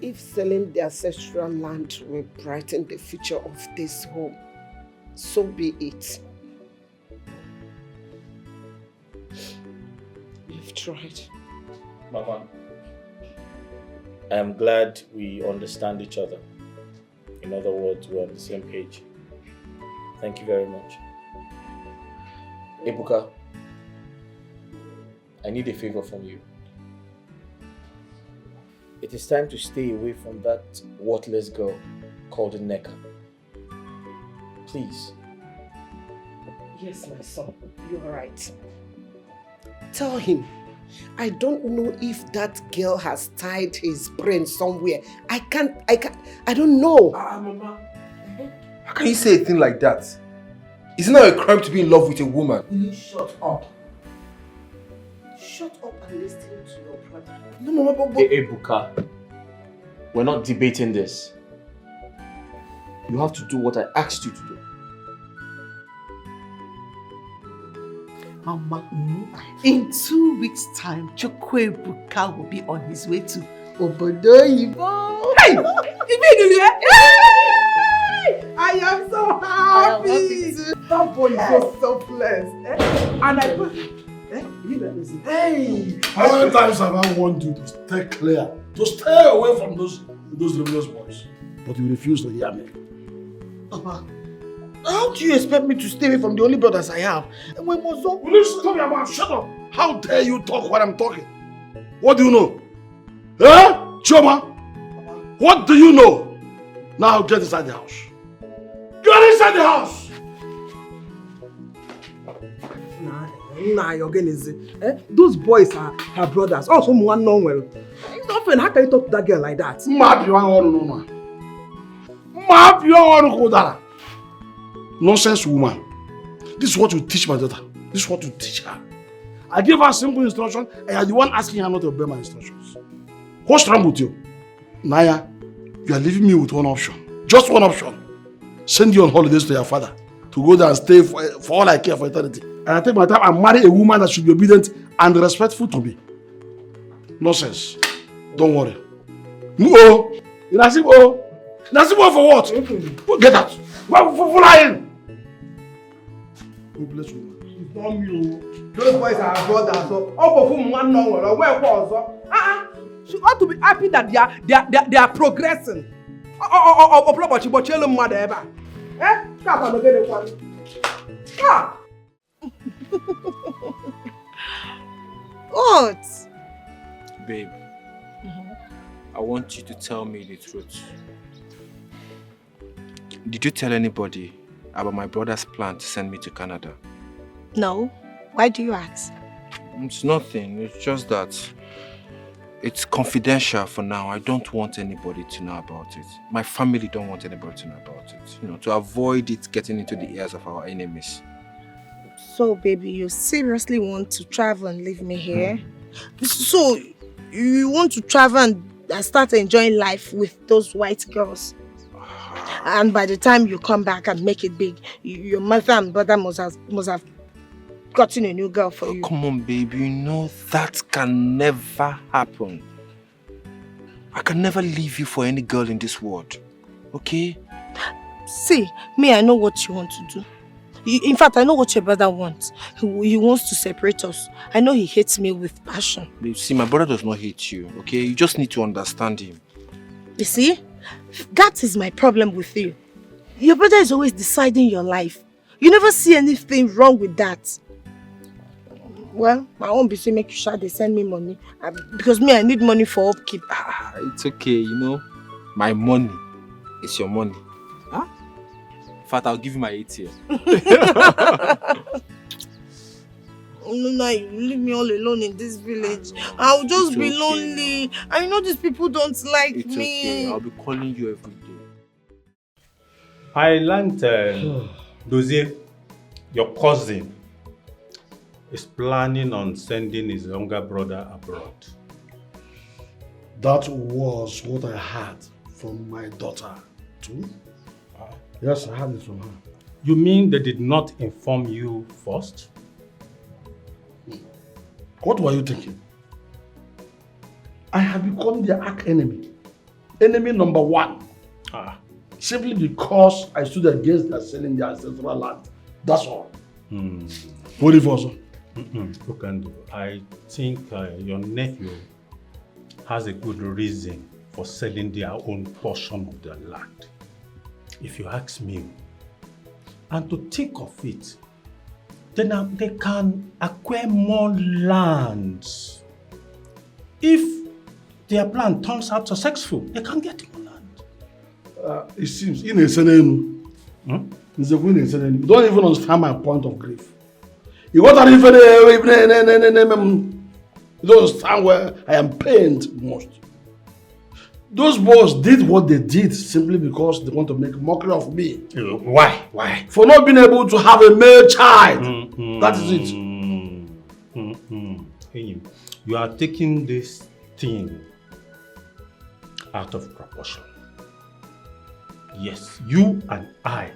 Speaker 15: If selling the ancestral land will brighten the future of this home, so be it. We've tried.
Speaker 7: Mama, I am glad we understand each other. In other words, we're on the same page. Thank you very much. Ebuka, I need a favor from you. It is time to stay away from that worthless girl called Nneka. Please.
Speaker 15: Yes, my son, you're right. Tell him, I don't know if that girl has tied his brain somewhere. I don't know.
Speaker 6: Mama. How can you say a thing like that? Is it not a crime to be in love with a woman?
Speaker 15: Will you shut up? Shut up and listen to your brother.
Speaker 6: No, Mama, but...
Speaker 7: Hey, Ebuka, we're not debating this. You have to do what I asked you to do.
Speaker 19: Mama, in 2 weeks' time, Chukwuebuka will be on his way to Obodoyibo.
Speaker 15: Hey! I am so happy! That boy is so selfless. And I put...
Speaker 14: Hey! How many times have I warned you to stay clear, to stay away from those rebellious boys? But you refuse to hear me.
Speaker 19: Papa, how do you expect me to stay away from the only brothers I have? And when was up?
Speaker 14: Will you stop your mouth? Shut up! How dare you talk when I'm talking? What do you know? Eh? Choma? What do you know? Now get inside the house. Get inside the house!
Speaker 6: Nah, you're getting easy. Those boys are her brothers. Oh, someone know well. It's not fair. How can you talk to that girl like that?
Speaker 14: Map you want to know, man. Map you want to go. Nonsense woman. This is what you teach my daughter. This is what you teach her. I gave her simple instruction and you're the one asking her not to obey my instructions. What's wrong with you? Naya, you are leaving me with one option. Just one option. Send you on holidays to your father to go there and stay for all I care for eternity. And I take my time and marry a woman that should be obedient and respectful to me. Nonsense. Don't worry. No. Inasibo. Inasibo for what? Get out. For lying. God bless you.
Speaker 6: It's not me. Those boys are her brothers. So all of whom one know well. Where was she ought to be happy that they are progressing.
Speaker 2: What?
Speaker 6: Babe, I want you to tell me the truth. Did you tell anybody about my brother's plan to send me to Canada?
Speaker 2: No. Why do you ask?
Speaker 6: It's nothing. It's just that it's confidential for now. I don't want anybody to know about it. My family don't want anybody to know about it. You know, to avoid it getting into the ears of our enemies.
Speaker 2: So, baby, you seriously want to travel and leave me here? So, you want to travel and start enjoying life with those white girls? And by the time you come back and make it big, your mother and brother must have gotten a new girl for you.
Speaker 6: Come on, baby. You know that can never happen. I can never leave you for any girl in this world. Okay?
Speaker 2: See, me, I know what you want to do. In fact, I know what your brother wants. He wants to separate us. I know he hates me with passion.
Speaker 6: Babe, see, my brother does not hate you, okay? You just need to understand him.
Speaker 2: You see? That is my problem with you. Your brother is always deciding your life. You never see anything wrong with that. Well, I won't be saying make you sure they send me money. Because me, I need money for upkeep.
Speaker 6: It's okay, you know. My money is your money. Huh? In fact, I'll give you my ATM.
Speaker 2: now you leave me all alone in this village. I'll just be lonely. I know these people don't like me.
Speaker 6: It's okay. I'll be calling you every day.
Speaker 18: I learned Dozie, your cousin, is planning on sending his younger brother abroad.
Speaker 14: That was what I heard from my daughter too. Yes, I heard it from her.
Speaker 18: You mean they did not inform you first?
Speaker 14: What were you thinking? I have become their arch enemy. Enemy number one. Simply because I stood against their selling their ancestral land. That's all. What if also?
Speaker 18: I think your nephew has a good reason for selling their own portion of the land. If you ask me, and to think of it, then they can acquire more lands. If their plan turns out successful, they can get more land.
Speaker 14: It seems, you don't even understand my point of grief. You don't understand where I am pained most. Those boys did what they did simply because they want to make mockery of me.
Speaker 18: Why? Why?
Speaker 14: For not being able to have a male child. That is it.
Speaker 18: You are taking this thing out of proportion. Yes, you and I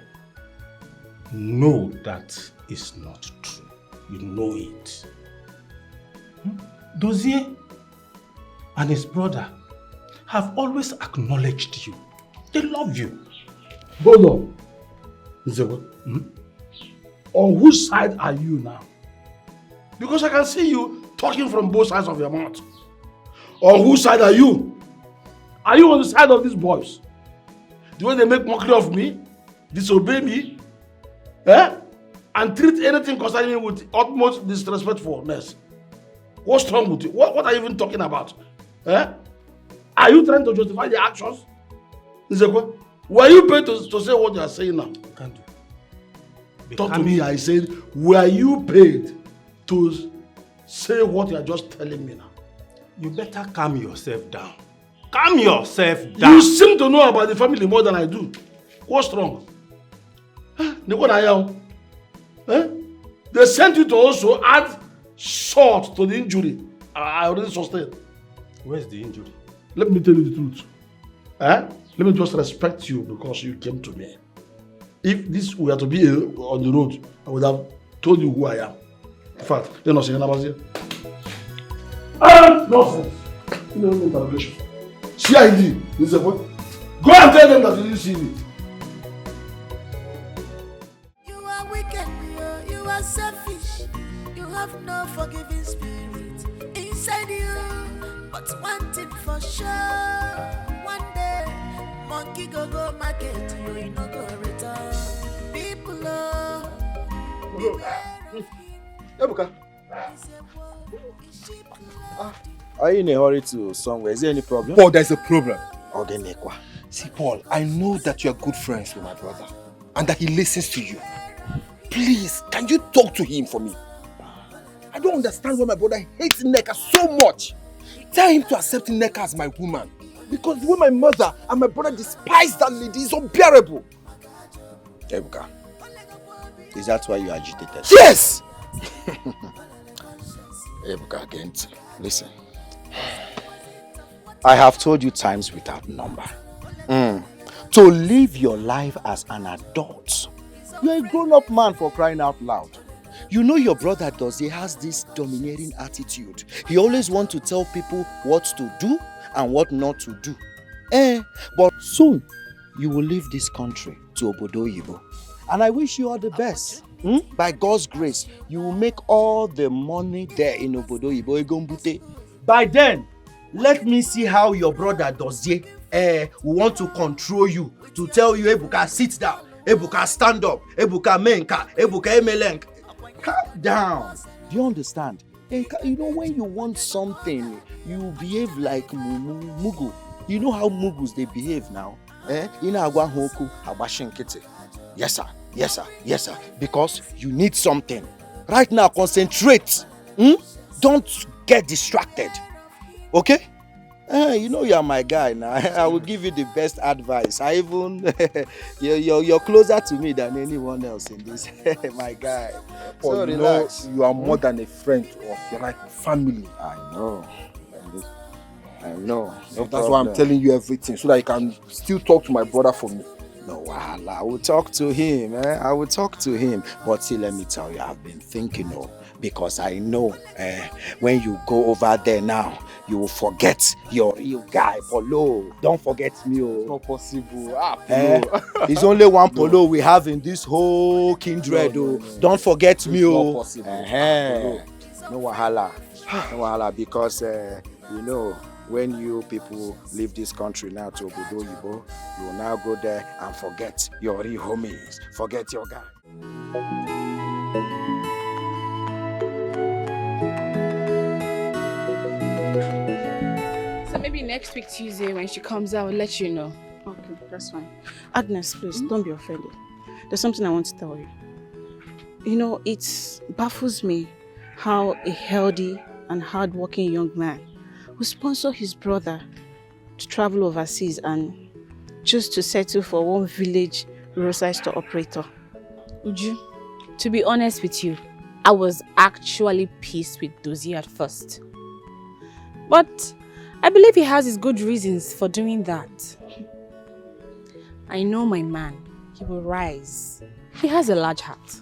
Speaker 18: know that is not true. You know it. Dozie and his brother have always acknowledged you. They love you.
Speaker 14: Hold on. On whose side are you now? Because I can see you talking from both sides of your mouth. On whose side are you? Are you on the side of these boys? The way they make mockery of me, disobey me, and treat anything concerning me with utmost disrespectfulness. What's wrong with you? What are you even talking about? Are you trying to justify the actions? Were you paid to say what you are saying now? Talk to me, I said, were you paid to say what you are just telling me now?
Speaker 18: You better calm yourself down. Calm yourself down.
Speaker 14: You seem to know about the family more than I do. What's wrong? They sent you to also add salt to the injury I already sustained.
Speaker 18: Where's the injury?
Speaker 14: Let me tell you the truth. Let me just respect you because you came to me. If this were to be on the road, I would have told you who I am. In fact, you're not saying about here. Nonsense. No interrogation. CID. This is a point. Go and tell them that you didn't see me.
Speaker 13: You are wicked, you are selfish. You have no forgiving spirit inside you. But one thing for sure, one day, monkey go market, you no go return. People
Speaker 10: Ebuka. Are you in a hurry to somewhere? Is there any problem?
Speaker 6: Paul, there's a problem.
Speaker 10: Okay,
Speaker 6: see, Paul, I know that you are good friends with my brother and that he listens to you. Please, can you talk to him for me? I don't understand why my brother hates Nneka so much. Tell him to accept Nneka as my woman. Because the way my mother and my brother despise that lady is unbearable.
Speaker 10: Ebuka, is that why you agitated?
Speaker 6: Yes!
Speaker 10: Ebuka, again, listen. I have told you times without number. To live your life as an adult. You're a grown-up man, for crying out loud. You know your brother Dozie has this domineering attitude. He always wants to tell people what to do and what not to do. But soon, you will leave this country to Obodo Oyibo. And I wish you all the best. By God's grace, you will make all the money there in Obodo Oyibo Egombute. By then, let me see how your brother Dozie will want to control you, to tell you, Ebuka, sit down, Ebuka, stand up, Ebuka, menka, Ebuka, emelenk. Calm down. Do you understand? You know, when you want something, you behave like Mugu. You know how Mugus they behave now? Yes, sir. Yes, sir. Yes, sir. Because you need something. Right now, concentrate.
Speaker 3: Don't get distracted. Okay? You know you're my guy now. I will give you the best advice. I even you're closer to me than anyone else in this. My guy.
Speaker 6: Paul,
Speaker 3: So
Speaker 6: you
Speaker 3: relax.
Speaker 6: know you are more than a friend to us. You're like family.
Speaker 3: I know. I know.
Speaker 6: So that's why I'm telling you everything, so that you can still talk to my brother for me.
Speaker 3: No, wahala. I will talk to him. I will talk to him. But see, let me tell you, I've been thinking, because I know when you go over there now, you will forget your real guy, Polo. Don't forget me.
Speaker 4: Not possible. Polo.
Speaker 3: It's only one Polo we have in this whole kindred.
Speaker 6: No.
Speaker 3: Don't forget me.
Speaker 4: Not possible.
Speaker 3: No wahala. No wahala, because when you people leave this country now to Obodo Yibo, you will now go there and forget your real homies, forget your guy.
Speaker 5: So maybe next week Tuesday when she comes out, I'll let you know.
Speaker 20: Okay, that's fine. Agnes, please, don't be offended. There's something I want to tell you. It baffles me how a healthy and hard-working young man who sponsor his brother to travel overseas and just to settle for one village roadside store operator.
Speaker 5: Uju, to be honest with you, I was actually pissed with Dozie at first. But I believe he has his good reasons for doing that. I know my man. He will rise. He has a large heart.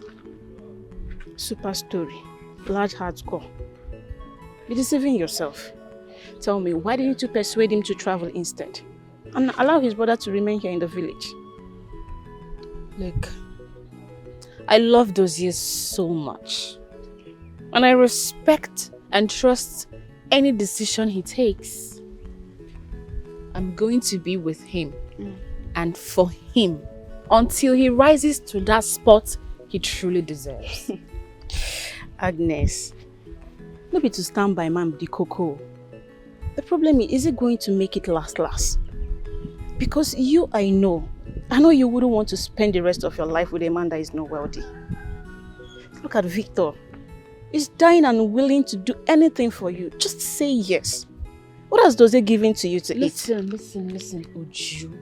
Speaker 20: Super story. Large heart core. You're deceiving yourself. Tell me, why didn't you persuade him to travel instead? And allow his brother to remain here in the village?
Speaker 5: Look, I love Dozie so much. And I respect and trust any decision he takes. I'm going to be with him and for him until he rises to that spot he truly deserves.
Speaker 20: Agnes, no be to stand by man with the cocoa. The problem is it going to make it last? Because I know you wouldn't want to spend the rest of your life with a man that is not wealthy. Look at Victor. He's dying and willing to do anything for you. Just say yes. What else does he give in to you to eat?
Speaker 5: Listen, Uju.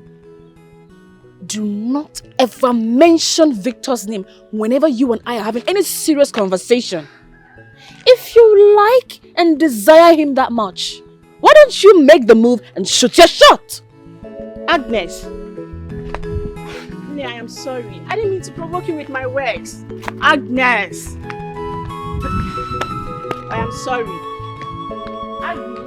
Speaker 5: Do not ever mention Victor's name whenever you and I are having any serious conversation. If you like and desire him that much, why don't you make the move and shoot your shot?
Speaker 20: Agnes. I am sorry. I didn't mean to provoke you with my words. Agnes. I am sorry. Agnes.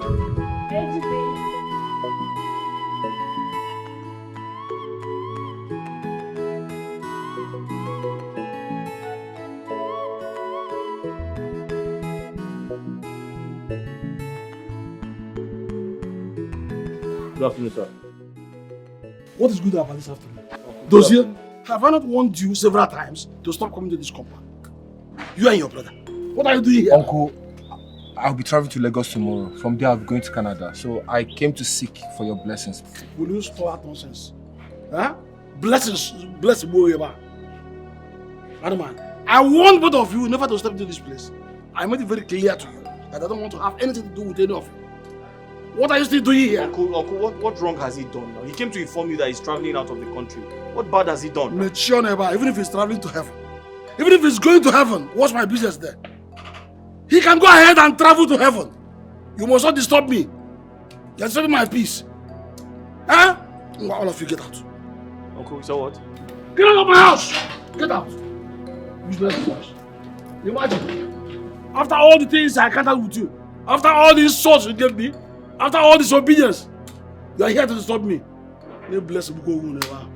Speaker 18: Good afternoon, sir.
Speaker 14: What is good about this afternoon? Dozie, have I not warned you several times to stop coming to this compound? You and your brother. What are you doing here?
Speaker 6: Uncle, I'll be traveling to Lagos tomorrow. From there, I'll be going to Canada. So I came to seek for your blessings.
Speaker 14: Will you stop that nonsense? Huh? Bless boy. Man, I warned both of you never to step into this place. I made it very clear to you that I don't want to have anything to do with any of you. What are you still doing here?
Speaker 4: Uncle, what wrong has he done now? He came to inform you that he's traveling out of the country. What bad has he done?
Speaker 14: Mature never, even if he's traveling to heaven. Even if he's going to heaven, what's my business there? He can go ahead and travel to heaven. You must not disturb me. You're disturbing my peace. Huh? All of you get out.
Speaker 4: Uncle, so what?
Speaker 14: Get out of my house! Get out! Useless boys. Imagine. After all the things I counted with you, after all the insults you gave me, after all this obedience, you are here to disturb me. May bless you go never.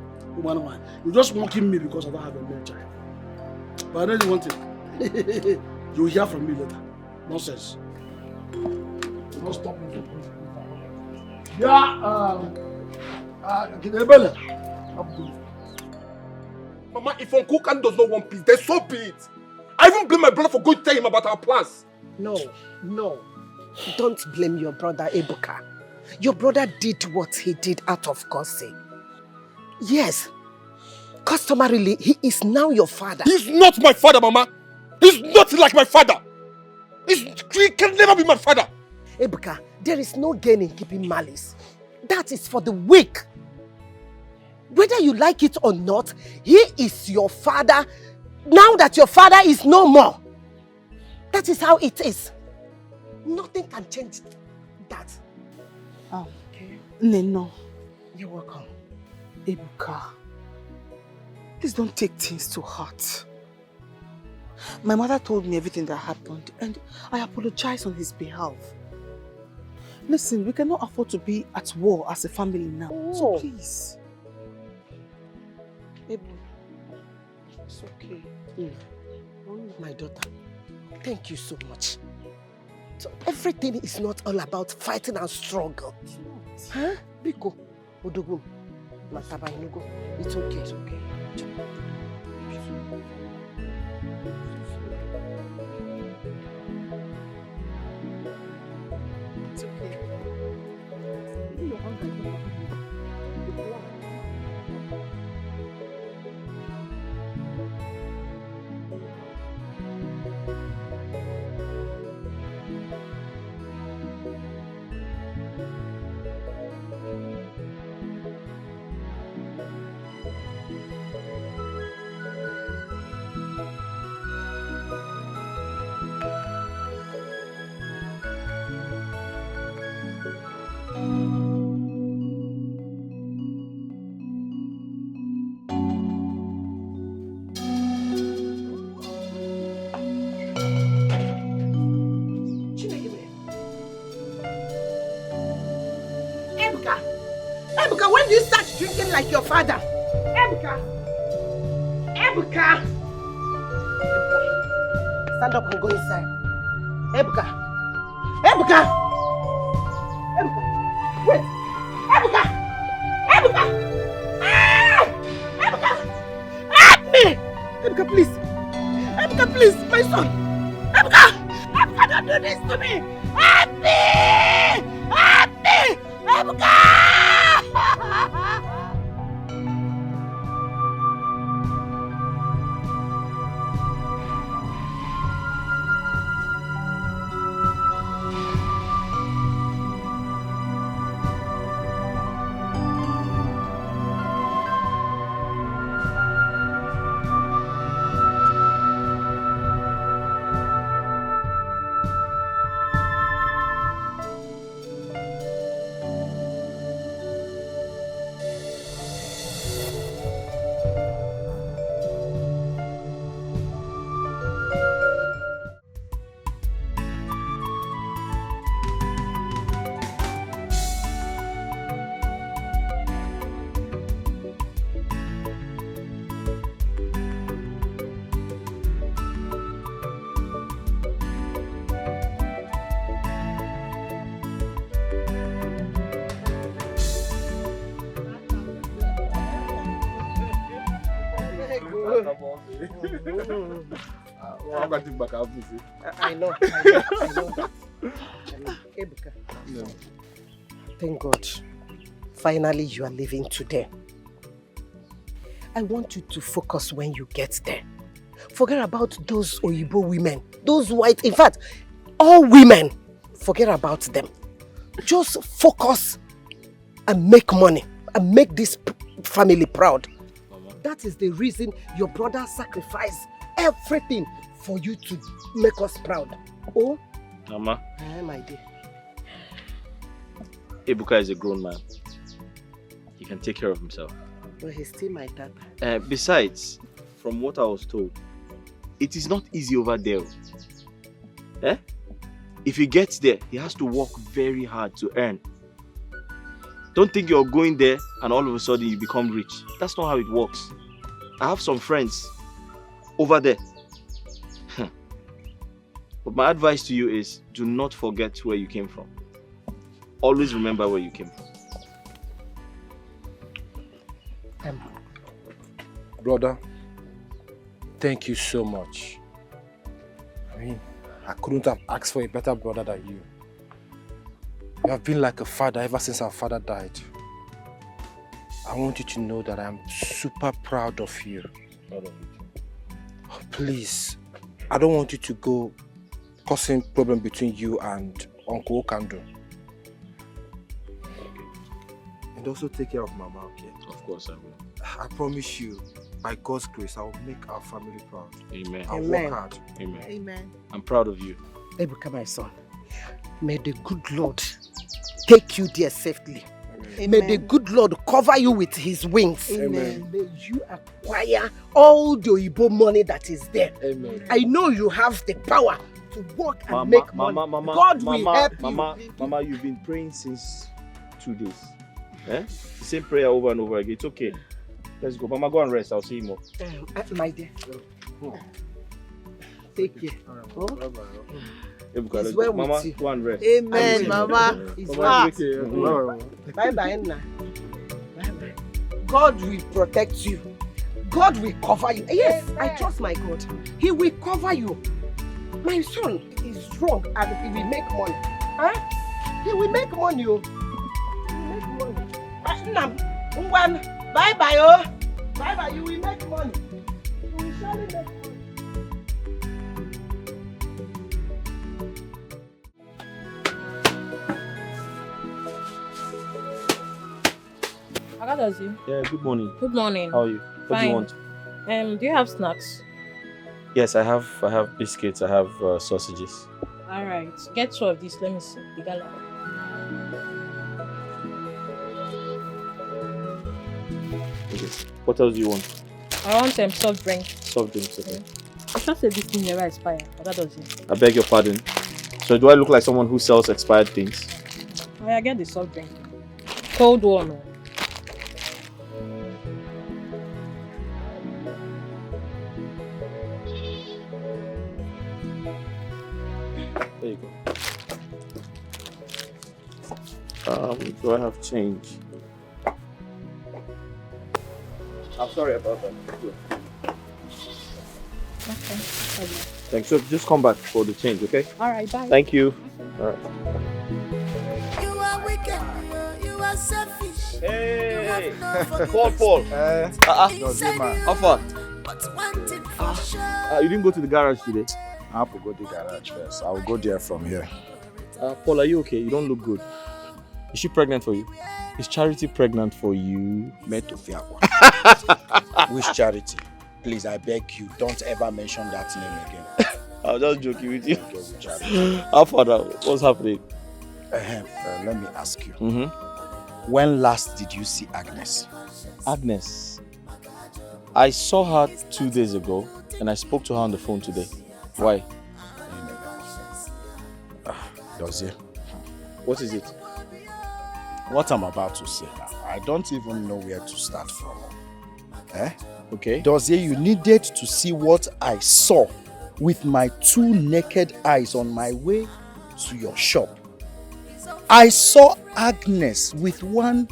Speaker 14: You're just mocking me because I don't have a male child. But I know you want it. You'll hear from me later. Nonsense. Don't stop me.
Speaker 6: Mama, if Uncle Khan does not want peace, then so be it. I even blame my brother for going to tell him about our plans.
Speaker 15: No. Don't blame your brother, Ebuka. Your brother did what he did out of God's sake. Yes, customarily, he is now your father.
Speaker 6: He's not my father, Mama. He's not like my father. He can never be my father.
Speaker 15: Ebuka, there is no gain in keeping malice. That is for the weak. Whether you like it or not, he is your father now that your father is no more. That is how it is. Nothing can change that.
Speaker 20: Oh, Neno.
Speaker 15: You're welcome.
Speaker 19: Ebuka, please don't take things to heart. My mother told me everything that happened and I apologize on his behalf. Listen, we cannot afford to be at war as a family now. So please.
Speaker 15: Ebu, it's okay. My daughter, thank you so much. So everything is not all about fighting and struggle. Huh? Biko, Odogu, Mataba Inugo. It's okay. It's okay. It's okay. Ebuka, when do you start drinking like your father? Ebuka! Ebuka! Stand up and go inside. Ebuka! Ebuka! Ebuka! Wait! Ebuka! Ebuka! Ah! Ebuka! Help me! Ebuka, please! Ebuka, please! My son! Ebuka! Ebuka, don't do this to me! Help me! Help me! Ebuka! I know that. Ebuka. No. Thank God. Finally, you are leaving today. I want you to focus when you get there. Forget about those Oyibo women, those white, in fact, all women. Forget about them. Just focus and make money and make this family proud. Mama. That is the reason your brother sacrificed everything for you to make us proud. Oh?
Speaker 7: Mama.
Speaker 15: My dear.
Speaker 7: Ebuka is a grown man. He can take care of himself.
Speaker 15: But he's still my dad.
Speaker 7: Besides, from what I was told, it is not easy over there. Eh? If he gets there, he has to work very hard to earn. Don't think you're going there and all of a sudden you become rich. That's not how it works. I have some friends over there. But my advice to you is, do not forget where you came from. Always remember where you came from.
Speaker 6: Brother, thank you so much. I mean, I couldn't have asked for a better brother than you. You have been like a father ever since our father died. I want you to know that I'm super proud of you. Please, I don't want you to go causing problem between you and Uncle Okando. And also take care of Mama, okay?
Speaker 7: Of course I will.
Speaker 6: I promise you, by God's grace, I will make our family proud.
Speaker 7: Amen.
Speaker 6: I'll work hard.
Speaker 7: Amen.
Speaker 15: Amen.
Speaker 7: I'm proud of you.
Speaker 15: Ebuka, my son, may the good Lord take you there safely.
Speaker 8: Amen.
Speaker 15: May the good Lord cover you with his wings.
Speaker 8: Amen.
Speaker 15: May you acquire all the Igbo money that is there.
Speaker 7: Amen.
Speaker 15: I know you have the power to work and make money. God will help you.
Speaker 4: Mama, you've been praying since 2 days. Eh? The same prayer over and over again. It's okay. Let's go. Mama, go and rest. I'll see you more.
Speaker 15: My dear. Take care.
Speaker 4: It's
Speaker 15: well
Speaker 4: Mama,
Speaker 15: with you.
Speaker 4: go and rest.
Speaker 8: Amen, Mama.
Speaker 15: It's
Speaker 4: Mama,
Speaker 15: well. Bye-bye, Nna. Bye-bye. God will protect you. God will cover you. Yes, I trust my God. He will cover you. My son is strong and he will make money. Huh? He will make money. Oh. He will make money. Bye-bye, oh. Bye-bye, you will make money. You will surely make money.
Speaker 21: How does you?
Speaker 4: Yeah, good morning.
Speaker 21: Good morning.
Speaker 4: How are you? What do you want?
Speaker 21: Do you have snacks?
Speaker 4: Yes, I have biscuits. I have sausages.
Speaker 21: All right. Get 2 of these. Let me see. The gala.
Speaker 4: Okay. What else do you want?
Speaker 21: I want soft drink.
Speaker 4: Soft drinks, okay.
Speaker 21: I just said this thing never expired. How does it?
Speaker 4: I beg your pardon. So do I look like someone who sells expired things?
Speaker 21: I get the soft drink. Cold one.
Speaker 4: There you go. Do I have change? I'm sorry about that.
Speaker 21: Okay.
Speaker 4: Thanks. So just come back for the change, okay?
Speaker 21: All right. Bye.
Speaker 4: Thank you. All right.
Speaker 13: You are wicked, you are selfish.
Speaker 4: Hey,
Speaker 13: Paul.
Speaker 4: How far?
Speaker 13: But one thing for sure.
Speaker 4: You didn't go to the garage today?
Speaker 3: I have to go to the garage first. I will go there from here.
Speaker 4: Paul, are you okay? You don't look good. Is she pregnant for you? Is Charity pregnant for you?
Speaker 3: Which Charity? Please, I beg you, don't ever mention that name again.
Speaker 4: I was just joking with you. How far now? What's happening?
Speaker 3: Let me ask you.
Speaker 10: When last did you see Agnes?
Speaker 4: Agnes? I saw her 2 days ago and I spoke to her on the phone today. Why?
Speaker 10: Dozie.
Speaker 4: What is it?
Speaker 10: What I'm about to say now, I don't even know where to start from.
Speaker 4: Okay.
Speaker 10: Dozie, you needed to see what I saw with my 2 naked eyes on my way to your shop. I saw Agnes with one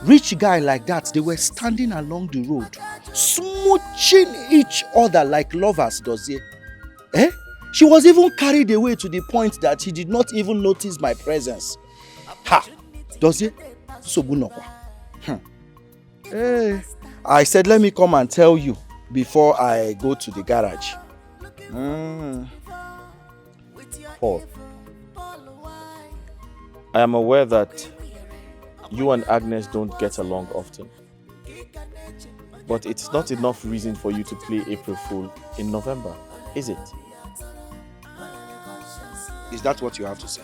Speaker 10: rich guy like that. They were standing along the road, smooching each other like lovers, Dozie. She was even carried away to the point that he did not even notice my presence. Ha! Dozie, Sobunokwa. I said, let me come and tell you before I go to the garage.
Speaker 4: Paul, I am aware that you and Agnes don't get along often. But it's not enough reason for you to play April Fool in November, is it?
Speaker 10: Is that what you have to say?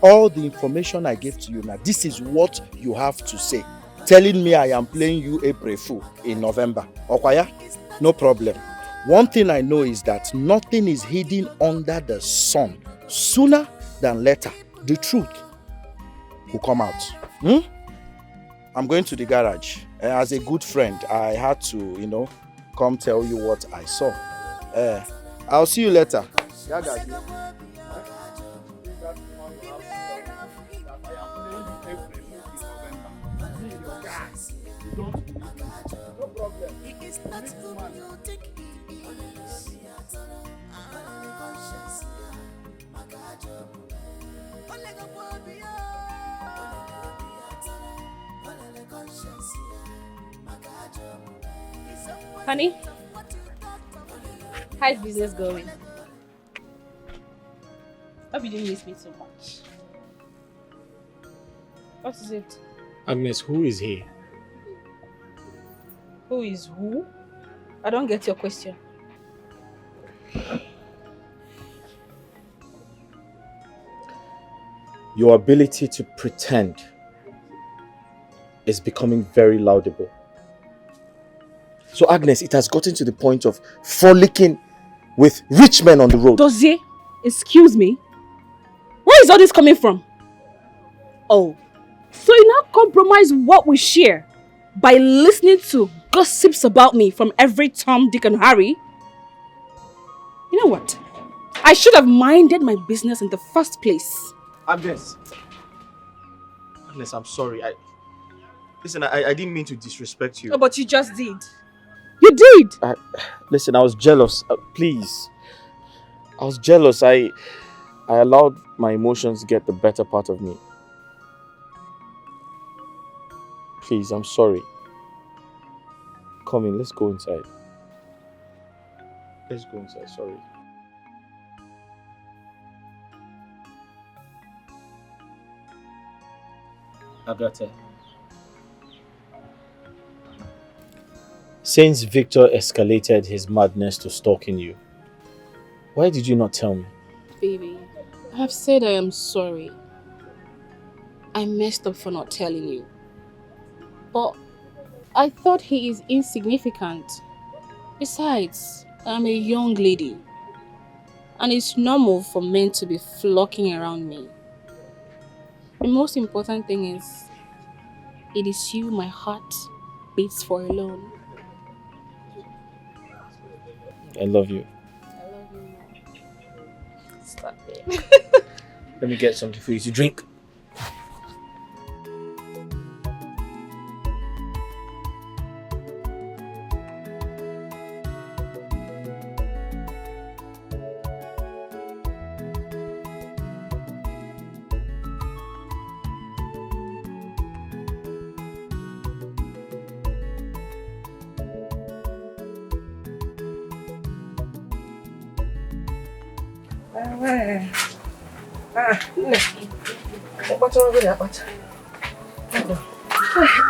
Speaker 10: All the information I gave to you now, this is what you have to say. Telling me I am playing you April Fool in November. Okwaya? No problem. One thing I know is that nothing is hidden under the sun. Sooner than later, the truth will come out. I'm going to the garage. As a good friend, I had to, come tell you what I saw. I'll see you later. Yeah, guys.
Speaker 21: Honey, how's business going?
Speaker 5: hope you didn't miss me so much. What is it?
Speaker 7: Agnes, who is he?
Speaker 5: Who is who? I don't get your question.
Speaker 3: Your ability to pretend is becoming very laudable. So Agnes, it has gotten to the point of frolicking with rich men on the road.
Speaker 5: Dozie, excuse me. Where is all this coming from? Oh, so you now compromise what we share by listening to gossips about me from every Tom, Dick and Harry? You know what? I should have minded my business in the first place.
Speaker 4: Agnes, I'm sorry. Listen, I didn't mean to disrespect you.
Speaker 5: Oh, but you just did. You did!
Speaker 3: Listen, I was jealous. Please. I was jealous. I allowed my emotions get the better part of me. Please, I'm sorry. Come in, let's go inside. Let's go inside, sorry.
Speaker 7: Agatha.
Speaker 3: Since Victor escalated his madness to stalking you, why did you not tell me?
Speaker 5: Baby, I have said I am sorry. I messed up for not telling you. But I thought he is insignificant. Besides, I'm a young lady. And it's normal for men to be flocking around me. The most important thing is, it is you my heart beats for alone.
Speaker 3: I love you.
Speaker 5: I love you more. Stop it.
Speaker 3: Let me get something for you to drink.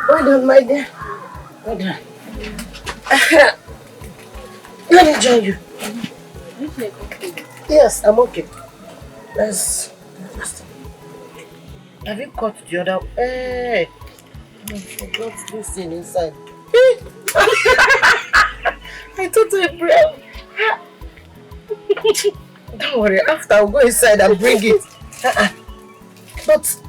Speaker 15: Well done, my dear. Well done. Let me join you. Yes, I'm okay. Let's. Have you cut the other? Hey, I forgot this thing inside. I thought I brought. Don't worry, after I'll go inside and bring it. But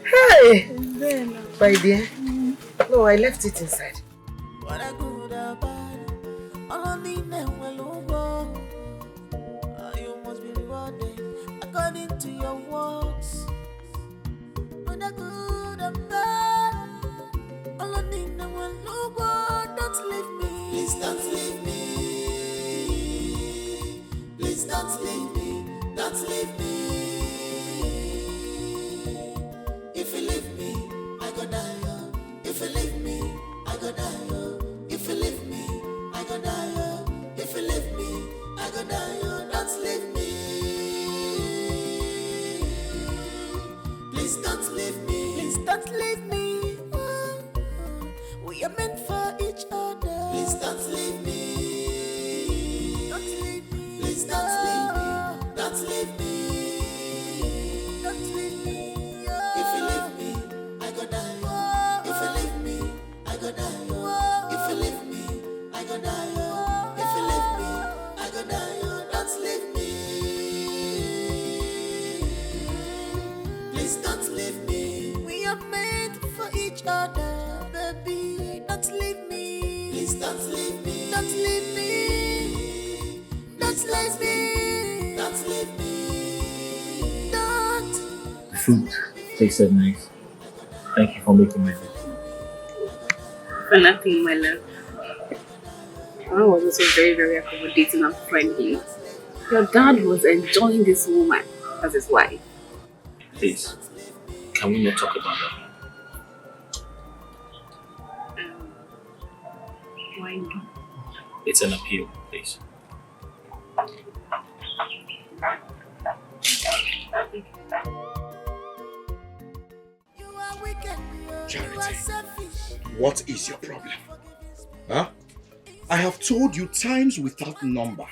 Speaker 15: hey, my dear. No, I left it inside.
Speaker 13: You must be rewarded according to your works. When I good and bad, all I need now will look. Don't leave me. Please don't leave me. Please don't leave me. Don't leave me. If you leave me, I go die. If you leave me, I go die. If you leave me, I go die. If you leave me, I go die. Don't leave me. Please don't leave me. Please don't leave me. We are meant for each other. Please don't leave me. Don't leave me. Please don't leave me. Don't leave me. Don't leave me. If you leave me, I go die. If you leave me, I go die. If you leave me, I go die. If you leave me, I go die. Don't leave me. Please don't leave me. We are meant for each other, baby. Don't leave me. Please don't leave me. Don't leave me. Don't leave me. Don't leave me. Don't.
Speaker 7: The food tasted nice. Thank you for making my food.
Speaker 5: For nothing, my love. Mom was also very, very accommodating and friendly. Your dad was enjoying this woman as his wife.
Speaker 7: Please, can we not talk about that?
Speaker 5: Why not?
Speaker 7: It's an appeal, please.
Speaker 10: Charity, what is your problem? Huh? I have told you times without number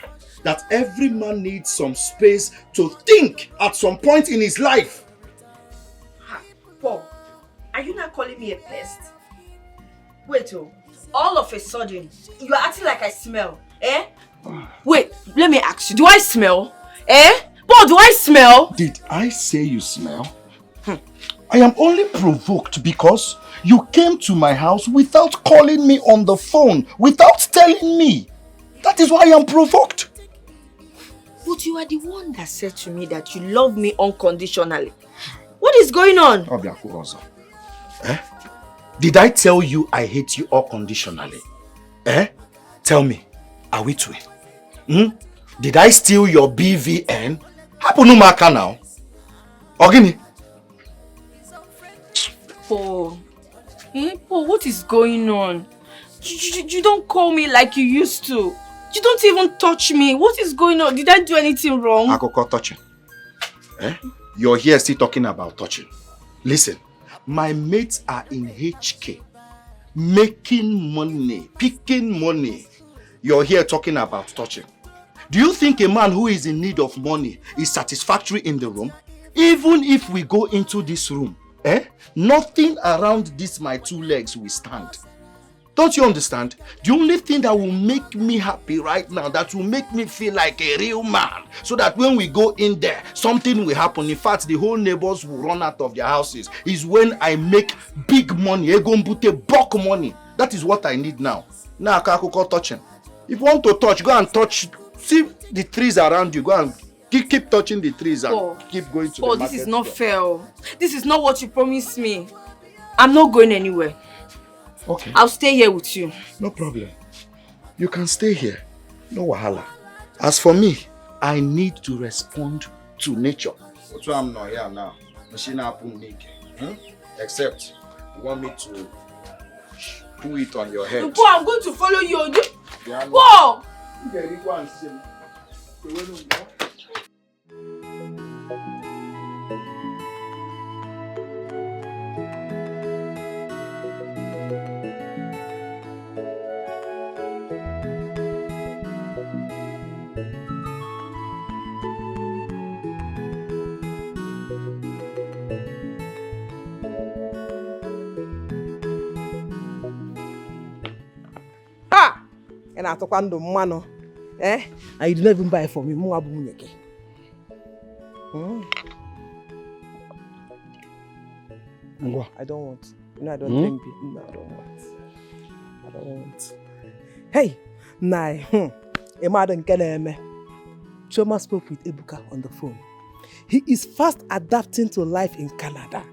Speaker 10: that every man needs some space to think at some point in his life.
Speaker 8: Paul, are you not calling me a pest? Wait, all of a sudden, you are acting like I smell, eh? Wait, let me ask you, do I smell? Eh? Paul, do I smell?
Speaker 10: Did I say you smell? I am only provoked because you came to my house without calling me on the phone, without telling me. That is why I am provoked.
Speaker 8: But you are the one that said to me that you love me unconditionally. What is going on?
Speaker 10: Eh? Did I tell you I hate you unconditionally? Eh? Tell me, are we twin? Did I steal your BVN? Hapunumaka now. Ogini?
Speaker 8: Paul. Paul, what is going on? You don't call me like you used to. You don't even touch me. What is going on? Did I do anything wrong?
Speaker 10: Akoko touching. Eh? You're here still talking about touching. Listen, my mates are in HK. Making money, picking money. You're here talking about touching. Do you think a man who is in need of money is satisfactory in the room? Even if we go into this room, nothing around this my two legs will stand. Don't you understand? The only thing that will make me happy right now, that will make me feel like a real man, so that when we go in there, something will happen. In fact, the whole neighbors will run out of their houses, is when I make big money, bulk money. That is what I need now. Now, Kakoko touching. If you want to touch, go and touch. See the trees around you. Go and keep touching the trees and keep going to the market.
Speaker 8: This is not fair. This is not what you promised me. I'm not going anywhere.
Speaker 10: Okay.
Speaker 8: I'll stay here with you.
Speaker 10: No problem. You can stay here. No wahala. As for me, I need to respond to nature. That's why I'm not here now. Except you want me to do it on your head.
Speaker 8: Paul, I'm going to follow you. Paul!
Speaker 15: And I talk on the mano. And you didn't even buy it for me. I don't want. No, I don't drink. No, I don't want. I don't want. Hey, Nai. Madam Keneme. Choma spoke with Ebuka on the phone. He is fast adapting to life in Canada.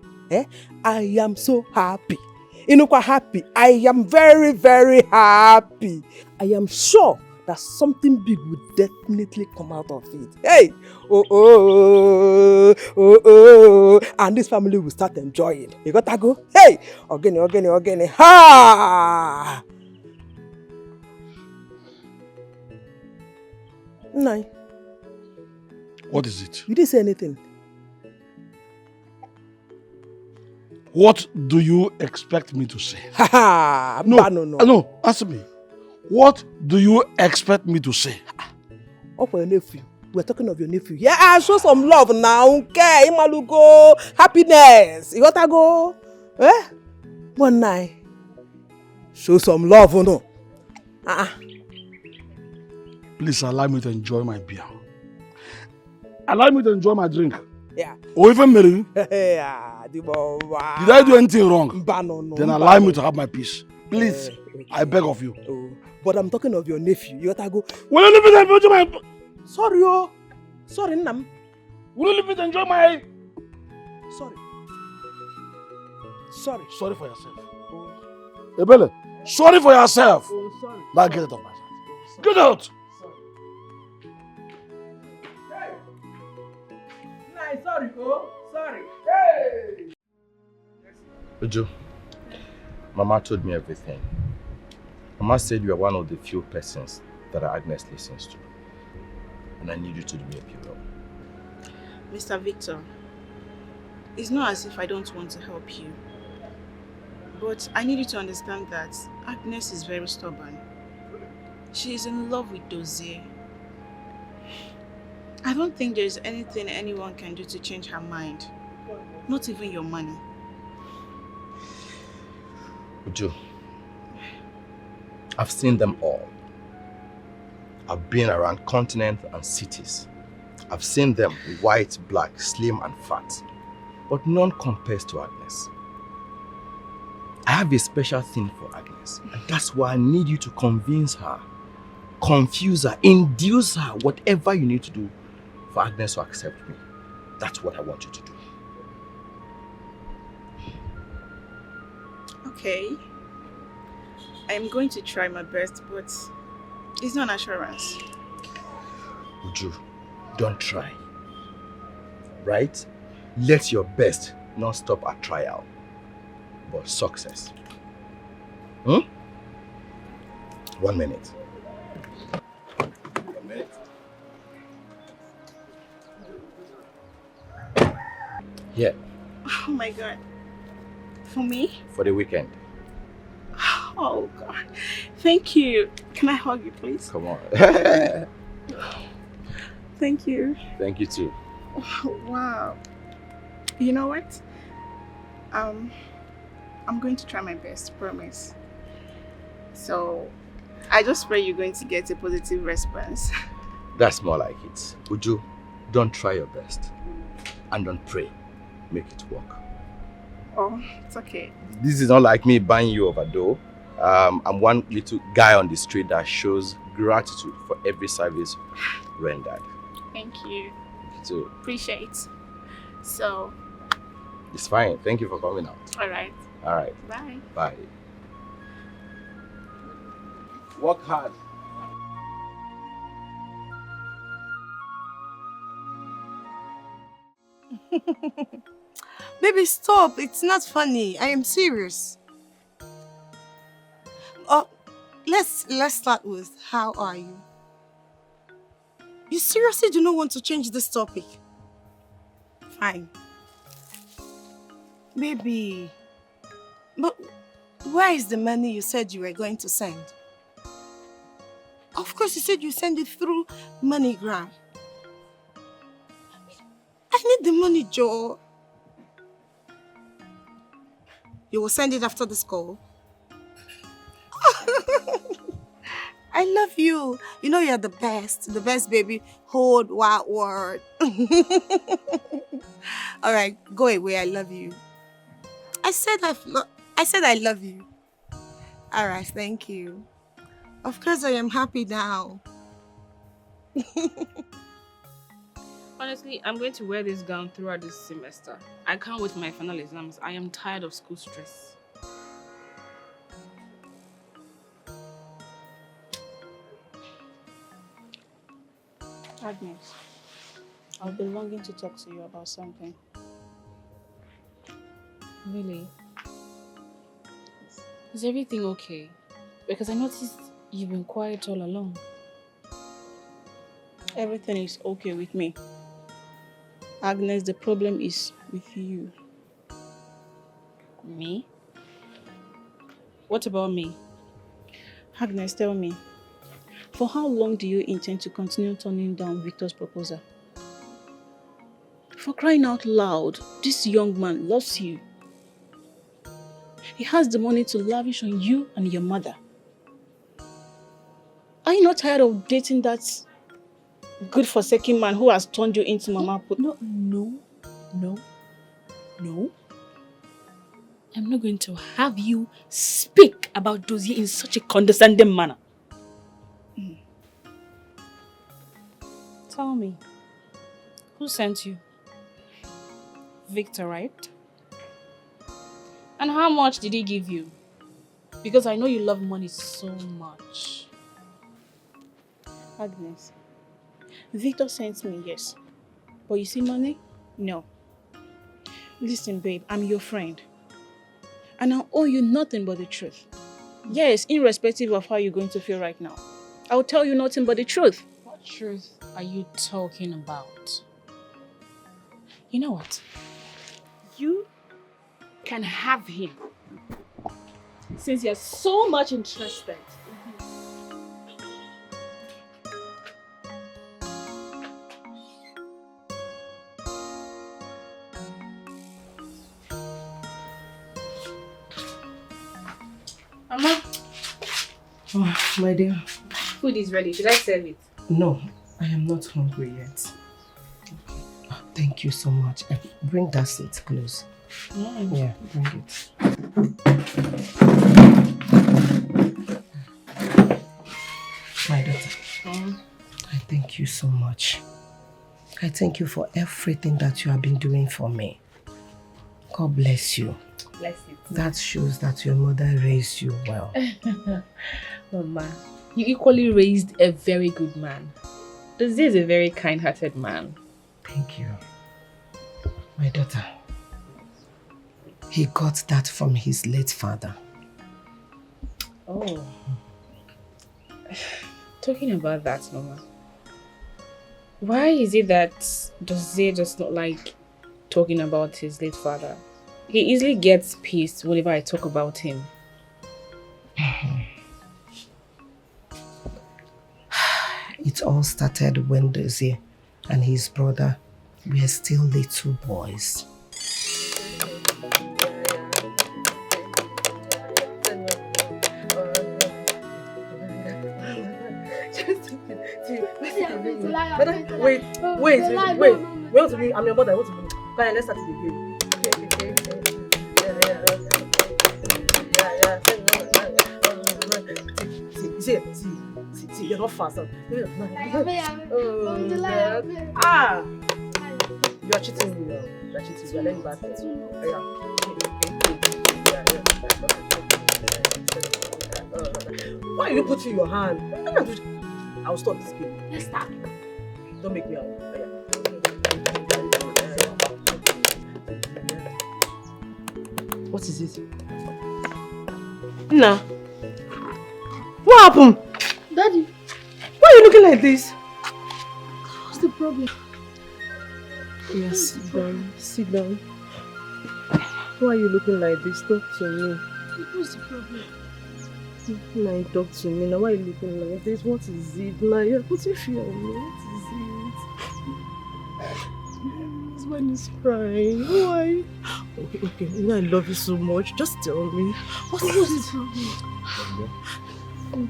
Speaker 15: I am so happy. Happy. I am very, very happy. I am sure that something big will definitely come out of it. Hey! And this family will start enjoying. You got to go? Hey! Ogene. Ha! Nai.
Speaker 14: What is it?
Speaker 15: You didn't say anything.
Speaker 14: What do you expect me to say?
Speaker 15: No,
Speaker 14: answer me. What do you expect me to say?
Speaker 15: Oh, for your nephew. We're talking of your nephew. Yeah, show some love now. Okay, Imalugo. Happiness. You gotta go. One night. Show some love, no?
Speaker 14: Please allow me to enjoy my beer. Allow me to enjoy my drink.
Speaker 15: Yeah.
Speaker 14: Or even marry.
Speaker 15: Yeah.
Speaker 14: Did I do anything wrong?
Speaker 15: No.
Speaker 14: Then allow me to have my peace. Please, I beg of you.
Speaker 15: But I'm talking of your nephew. You gotta go.
Speaker 14: Will you leave me to enjoy my...
Speaker 15: Sorry, Sorry, Nam.
Speaker 14: Will you leave me to enjoy my...
Speaker 15: Sorry.
Speaker 14: Sorry for yourself. Ebele, sorry for yourself.
Speaker 15: Sorry.
Speaker 14: Now get it off my side. Get out.
Speaker 15: Sorry, sorry. Hey!
Speaker 3: Uju, Mama told me everything. Mama said you are one of the few persons that Agnes listens to. And I need you to do me a favor.
Speaker 20: Mr. Victor, It's not as if I don't want to help you. But I need you to understand that Agnes is very stubborn. She is in love with Dozier. I don't think there is anything anyone can do to change her mind. Not even your money.
Speaker 10: Uju, I've seen them all. I've been around continents and cities. I've seen them white, black, slim and fat. But none compares to Agnes. I have a special thing for Agnes. And that's why I need you to convince her, confuse her, induce her, whatever you need to do for Agnes to accept me. That's what I want you to do.
Speaker 20: Okay. I am going to try my best, but it's not an assurance.
Speaker 10: Uju, don't try. Right? Let your best not stop at trial, but success. 1 minute. 1 minute. Here,
Speaker 20: Oh my God. For me?
Speaker 10: for the weekend.
Speaker 20: Oh God. Thank you. Can I hug you, please?
Speaker 10: Come on.
Speaker 20: Thank you.
Speaker 10: Thank you too.
Speaker 20: Wow. You know what? I'm going to try my best, promise. So, I just pray you're going to get a positive response.
Speaker 10: That's more like it. Uju, don't try your best. And don't pray. Make it work.
Speaker 20: Oh, it's okay.
Speaker 10: This is not like me buying you over dough. I'm one little guy on the street that shows gratitude for every service rendered.
Speaker 20: Thank you.
Speaker 10: Thank you too.
Speaker 20: Appreciate. So,
Speaker 10: It's fine. Thank you for coming out.
Speaker 20: alright.
Speaker 10: Alright.
Speaker 20: Bye.
Speaker 10: Bye. Work hard.
Speaker 15: Baby, stop. It's not funny. I am serious. Let's start with how are you? You seriously do not want to change this topic? Fine. Baby, but where is the money you said you were going to send? Of course, you said you send it through MoneyGram. I need the money, Joe. You will send it after this call? I love you. You know you're the best baby. Whole wide world. All right, go away. I love you. I said I love you. All right, thank you. Of course, I am happy now.
Speaker 5: Honestly, I'm going to wear this gown throughout this semester. I can't wait for my final exams. I am tired of school stress.
Speaker 20: Agnes, I'll be longing to talk to you about something.
Speaker 5: Really? Is everything okay? Because I noticed you've been quiet all along.
Speaker 20: Everything is okay with me. Agnes, the problem is with you.
Speaker 5: Me? What about me?
Speaker 20: Agnes, tell me, for how long do you intend to continue turning down Victor's proposal? For crying out loud, this young man loves you. He has the money to lavish on you and your mother. Are you not tired of dating that good-forsaken man who has turned you into Mama Put?
Speaker 5: No. I'm not going to have you speak about Dozier in such a condescending manner. Tell me, who sent you? Victor, right? And how much did he give you? Because I know you love money so much.
Speaker 20: Agnes, Victor sent me, yes. But you see money? No. Listen, babe, I'm your friend. And I owe you nothing but the truth. Yes, irrespective of how you're going to feel right now. I'll tell you nothing but the truth.
Speaker 5: What truth are you talking about? You know what? you can have him. Since you're so much interested. Mama.
Speaker 15: Oh, my dear.
Speaker 21: Food is ready. Should I serve it?
Speaker 15: No, I am not hungry yet. Oh, thank you so much. Bring that seat close. Yeah, bring it. My daughter, I thank you so much. I thank you for everything that you have been doing for me. God bless you.
Speaker 21: Bless you.
Speaker 15: That shows that your mother raised you well.
Speaker 21: Mama, you equally raised a very good man. This is a very kind-hearted man.
Speaker 15: Thank you. My daughter, he got that from his late father.
Speaker 21: Oh. Talking about that, Mama, why is it that Dozie does not like talking about his late father? He easily gets pissed whenever I talk about him.
Speaker 15: It all started when Dozie and his brother were still little boys.
Speaker 19: Wait. Wait to me. I'm your mother. Wait to me. Come on, let's start it again. See, you're not fast. You are cheating me. You are cheating. You are letting back. Why are you putting your hand? I'll stop this game.
Speaker 5: Let's start.
Speaker 19: Don't make me out. What is it? Nah. What happened?
Speaker 21: Daddy.
Speaker 19: Why are you looking like this?
Speaker 21: What's the problem?
Speaker 19: Yes, sit down. Sit down. Why are you looking like this? Talk to me.
Speaker 21: What's the problem?
Speaker 19: Now talk to me. Now why are you looking like this? What is it? Now you're putting fear on me. What is it? This man is crying. Why? Okay. You know I love you so much. Just tell me. What's the problem?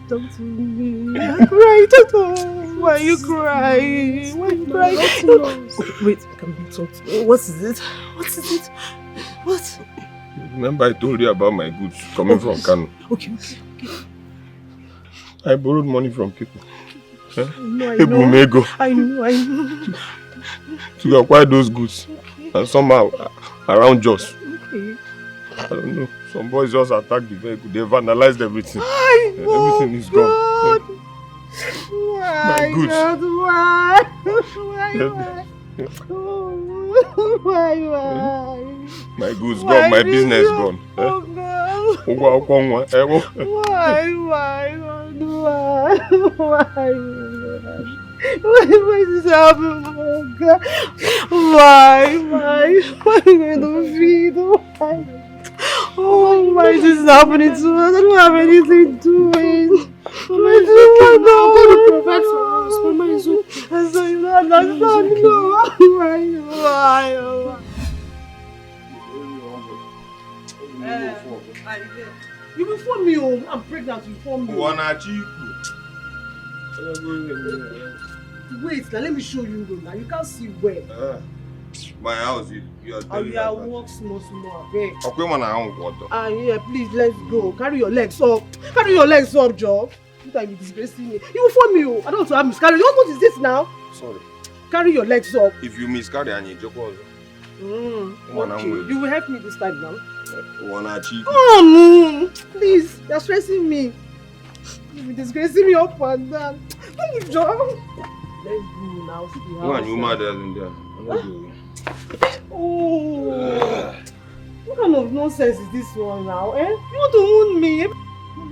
Speaker 19: Talk to me. I'm crying. Why are you crying? Why are you crying? Wait, can we talk to me? What is it? What is it? What?
Speaker 17: Remember I told you about my goods coming from Kano.
Speaker 19: Okay.
Speaker 17: I borrowed money from people.
Speaker 19: No, I know. I know.
Speaker 17: To acquire those goods.
Speaker 19: Okay.
Speaker 17: And somehow around Jos.
Speaker 19: Okay.
Speaker 17: I don't know. Some boys just attacked the vehicle. They vandalized everything. Everything is
Speaker 19: God.
Speaker 17: gone.
Speaker 19: Why?
Speaker 17: My goods.
Speaker 19: God, why?
Speaker 17: My goods gone. My business gone.
Speaker 19: Oh God.
Speaker 17: Why?
Speaker 19: Why is this happening? Oh God. Why are you going to feed? Why? Oh, why is this happening to us? I don't have anything doing. Mama is okay now. I'm going to provide for us. Mama is okay. So you don't understand. Why? You will phone me home. I'm pregnant. You phone me. Wait, now let me show you now. You can't see where.
Speaker 17: My house, you are telling me.
Speaker 19: I walk small, okay?
Speaker 17: Okay, man, I want water.
Speaker 19: Yeah, please, let's go. Carry your legs up. Carry your legs up, Joe. You can't be disgracing me. You will phone me. I don't want to have miscarriage. What is this now?
Speaker 17: Sorry.
Speaker 19: Carry your legs up.
Speaker 17: If you miscarry and you joke also.
Speaker 19: Okay. You will help me this time now. Please, you're stressing me. You're disgracing me up and down. Don't you, Joe? Let's go now. See the house.
Speaker 17: You mad in there.
Speaker 19: Oh, what kind of nonsense is this one now? You want to wound me?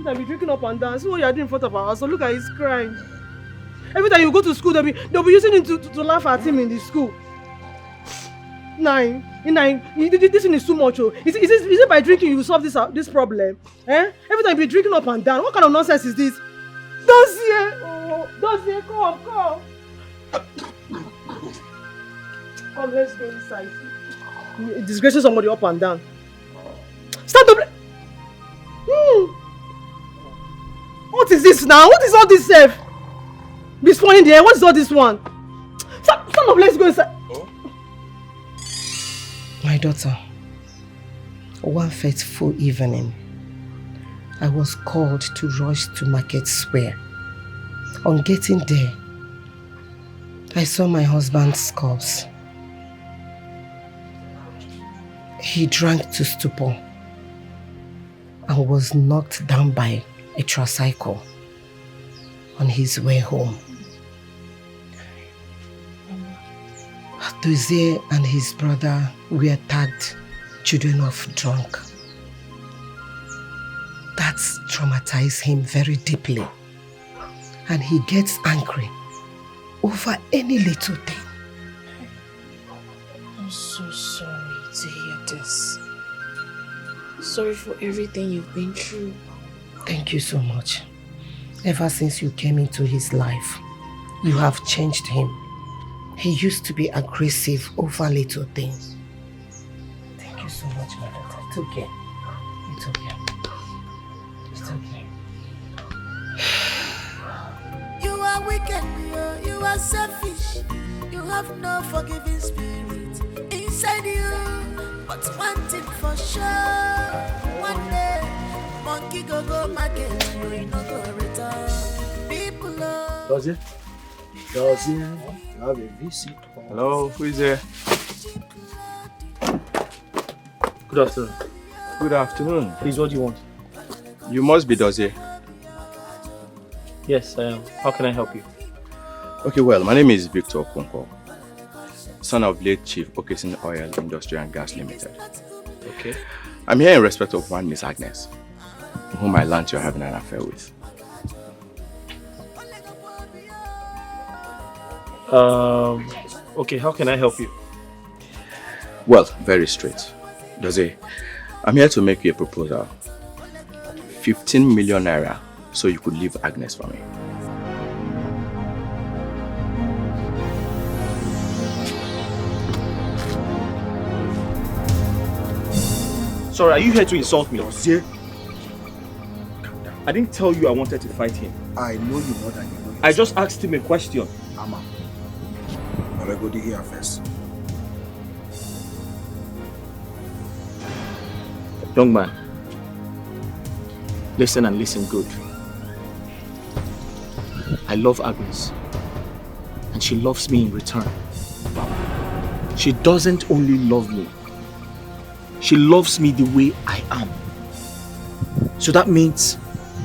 Speaker 19: I'll be drinking up and down. See what you're doing in front of our house. So look at his crying. Every time you go to school, they'll be using him to laugh at him in the school.
Speaker 16: Nine, this thing is too much. Oh. Is it by drinking you solve this problem? Eh? Every time you be drinking up and down. What kind of nonsense is this? Dossier, come. Come, let's go inside. You're disgracing somebody up and down. Start to What is this now? What is all this self? Be spawning there. What is all this one? Stand up, let's go inside.
Speaker 15: My daughter, one fateful evening, I was called to rush to Market Square. On getting there, I saw my husband's corpse. He drank to stupor and was knocked down by a tricycle on his way home. Dozie and his brother were tagged children of drunk. That traumatized him very deeply, and he gets angry over any little thing.
Speaker 5: I'm so sorry to hear this. Sorry for everything you've been through.
Speaker 15: Thank you so much. Ever since you came into his life, you have changed him. He used to be aggressive over little things. Thank you so much, my daughter. It's okay. It's okay. It's okay.
Speaker 13: You are wicked, you are selfish. You have no forgiving spirit inside you. But one thing for sure, one day, monkey go market, you no go return. People love.
Speaker 3: Dozie? Dozie? You have a visit.
Speaker 4: Hello, who is there? Good afternoon. Good afternoon. Please, what do you want?
Speaker 3: You must be Dozie.
Speaker 4: Yes, I am. How can I help you?
Speaker 3: Okay, well, my name is Victor Okolie, son of late Chief Okesin Oil Industry and Gas Limited.
Speaker 4: Okay.
Speaker 3: I'm here in respect of one Miss Agnes, whom I learned you're having an affair with.
Speaker 4: Okay, how can I help you?
Speaker 3: Well, very straight. Dozie, I'm here to make you a proposal. 15 million naira so you could leave Agnes for me.
Speaker 4: Sorry, are you here to insult me? Dozie? I didn't tell you I wanted to fight him.
Speaker 12: I know you more than you know.
Speaker 4: I just asked him a question.
Speaker 12: Ama. I'll go here first.
Speaker 7: Young man, listen and listen good. I love Agnes, and she loves me in return. She doesn't only love me, she loves me the way I am. So that means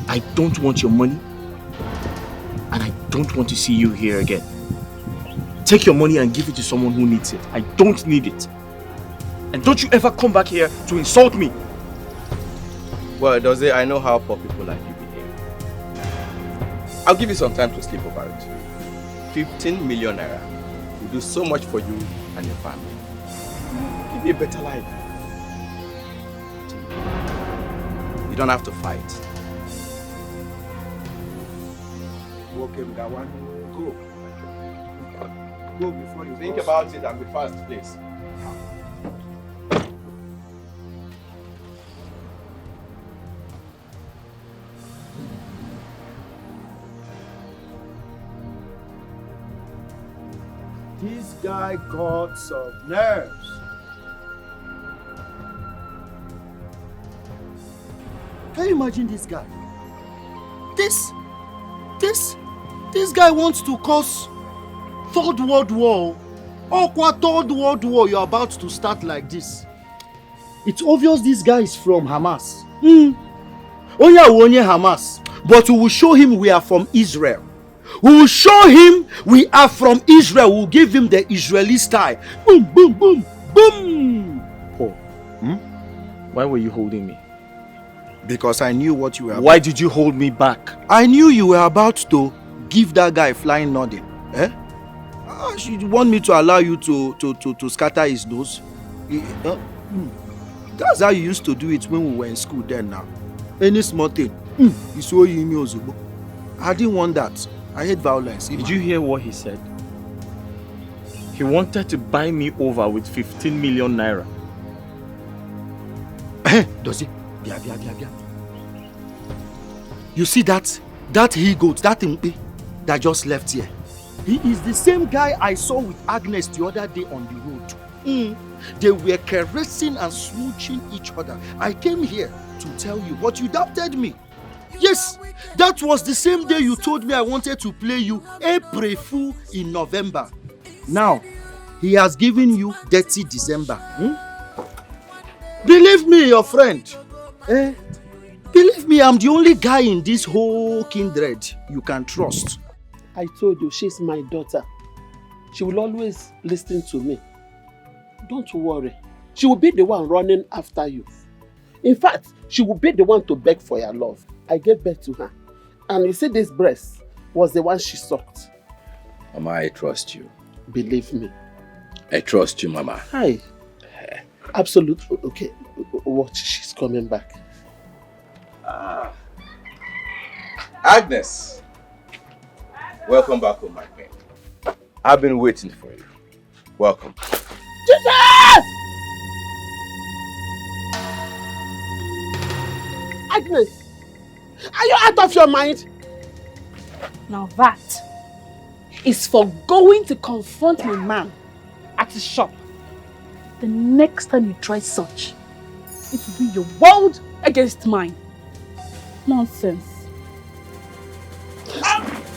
Speaker 7: I don't want your money, and I don't want to see you here again. Take your money and give it to someone who needs it. I don't need it. And don't you ever come back here to insult me.
Speaker 3: Well, Dozie, I know how poor people like you behave. I'll give you some time to sleep over it. 15 million naira will do so much for you and your family. Give you a better life. You don't have to fight.
Speaker 12: Okay, with that one, go. Go before you
Speaker 3: think about it and be fast, please.
Speaker 9: This guy got some nerves.
Speaker 1: Can you imagine this guy? This guy wants to cause Third World War. Third World War you're about to start like this. It's obvious this guy is from Hamas. Onye Hamas. But we will show him we are from Israel. We will show him we are from Israel. We will give him the Israeli style. Boom, boom, boom, boom.
Speaker 7: Paul, why were you holding me?
Speaker 1: Because I knew what you were about.
Speaker 7: Why did you hold me back?
Speaker 1: I knew you were about to give that guy flying nodding. Eh? She want me to allow you to scatter his nose? That's how you used to do it when we were in school then now. Any small thing, you saw him Ozubo. I didn't want that. I hate violence.
Speaker 4: Did you hear what he said? He wanted to buy me over with 15 million naira.
Speaker 1: Does he? Bia. You see that he-goat, that impi that just left here? He is the same guy I saw with Agnes the other day on the road. They were caressing and smooching each other. I came here to tell you, but you doubted me. Yes, that was the same day you told me I wanted to play you April Fool in November. Now, he has given you Dirty December. Believe me, your friend. Believe me, I'm the only guy in this whole kindred you can trust.
Speaker 9: I told you, she's my daughter. She will always listen to me. Don't worry. She will be the one running after you. In fact, she will be the one to beg for your love. I gave birth to her. And you see, this breast was the one she sucked.
Speaker 3: Mama, I trust you.
Speaker 9: Believe me.
Speaker 3: I trust you, Mama.
Speaker 9: Hi. Absolutely. Okay. Watch, she's coming back.
Speaker 12: Agnes. Welcome back home, my queen.
Speaker 17: I've been waiting for you. Welcome.
Speaker 9: Jesus! Agnes, are you out of your mind?
Speaker 5: Now that is for going to confront my man at his shop. The next time you try such, it will be your world against mine. Nonsense.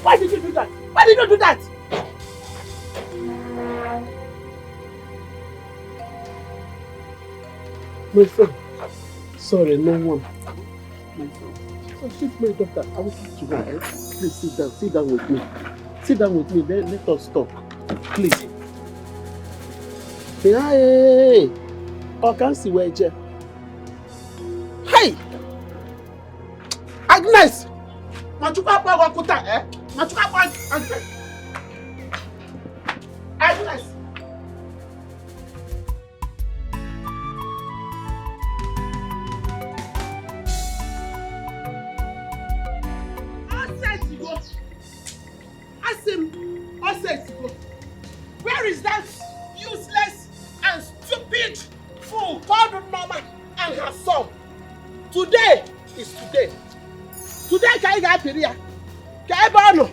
Speaker 9: Why did you do that? Why did you do that? My friend, sorry, no one. My friend. So she's my daughter. I will talk to her. Eh? Please sit down with me. Sit down with me, then let us talk. Please. Hey! I can't see where you. Hey! Agnes! Machuka pa wakuta, eh? Machuka pa Agnes! Agnes! Where is that useless and stupid fool called Mama and her son? Today is today. Today can you get here? Can you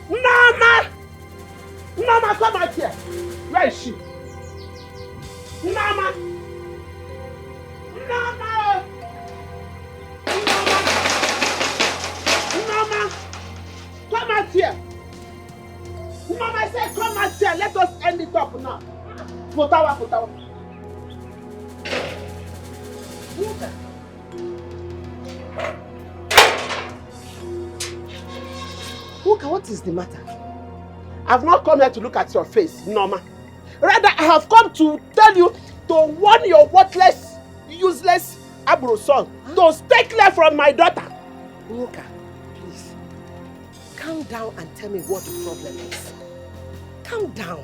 Speaker 9: Mama! Mama, come out here. Where is she? Mama! Mama! Mama! Come out here. Mama, I said come out here. Let us end it up now. Potawa. Uka, what is the matter? I've not come here to look at your face, Norma. Rather, I have come to tell you to warn your worthless, useless Abro son to stay clear from my daughter.
Speaker 15: Uka, please, calm down and tell me what the problem is. Calm down.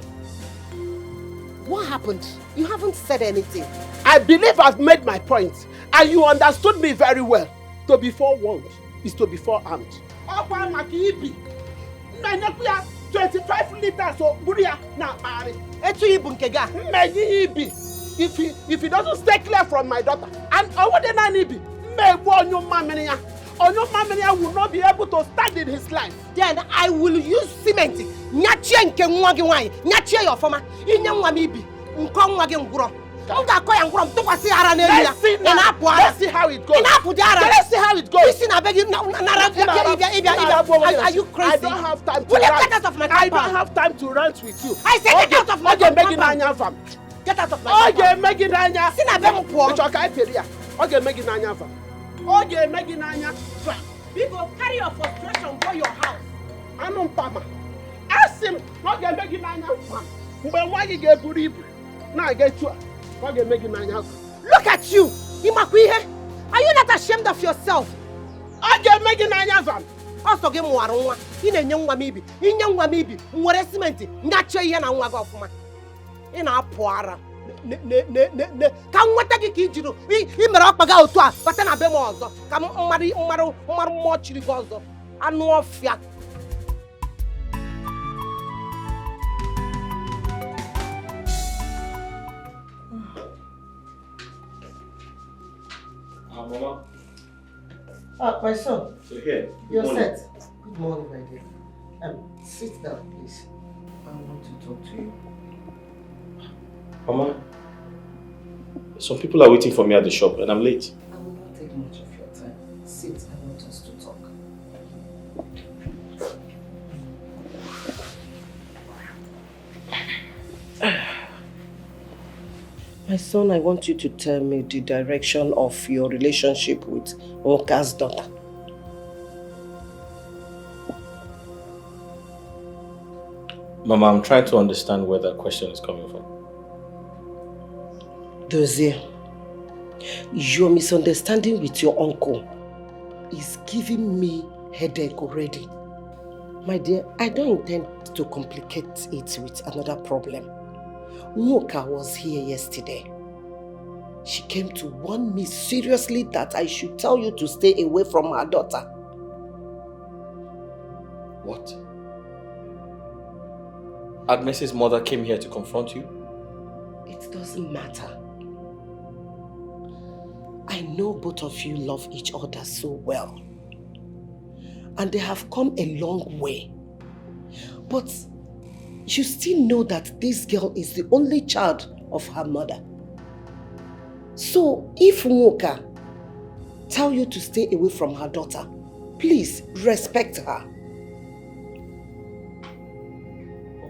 Speaker 15: What happened? You haven't said anything.
Speaker 9: I believe I've made my point, and you understood me very well. To be forewarned is to be forearmed. 25 liters of buria na mari. If he doesn't stay clear from my daughter, and Onyomamenia will not be able to stand in his life.
Speaker 15: Then I will use cement. Nyachie your former. Let's see how it goes. Let's see how it goes. Are you crazy?
Speaker 9: I don't have time to rant.
Speaker 15: Get out of my
Speaker 9: I don't have time to rant with you.
Speaker 15: I said get out of my compound. Get out of my compound.
Speaker 9: Okay, Megan Anya.
Speaker 15: People carry your frustration to your house.
Speaker 9: Ask him. Okay, Megan Anya. But why you get buried? Now I get you.
Speaker 15: Look at you! Are you not ashamed of yourself? Also game one. In a young one maybe. In young one maybe. What estimate? Nature yan and wag off my. In our poara. Come what take it you. We Merapaga to us, but then a bemozo. Come Mari much rigozo. And no fiat.
Speaker 7: Mama.
Speaker 15: Ah, my son.
Speaker 7: So here.
Speaker 15: You're set. Good morning, my dear. Sit down, please. I want to talk to you.
Speaker 7: Mama, some people are waiting for me at the shop and I'm late.
Speaker 15: I will not take much of your time. Sit, I want us to talk. My son, I want you to tell me the direction of your relationship with Nwoka's daughter.
Speaker 7: Mama, I'm trying to understand where that question is coming from.
Speaker 15: Dozie, your misunderstanding with your uncle is giving me headache already. My dear, I don't intend to complicate it with another problem. Nwoka was here yesterday. She came to warn me seriously that I should tell you to stay away from her daughter.
Speaker 7: What? Agnes's mother came here to confront you?
Speaker 15: It doesn't matter. I know both of you love each other so well. And they have come a long way. But you still know that this girl is the only child of her mother. So if Nwoka tell you to stay away from her daughter, please respect her.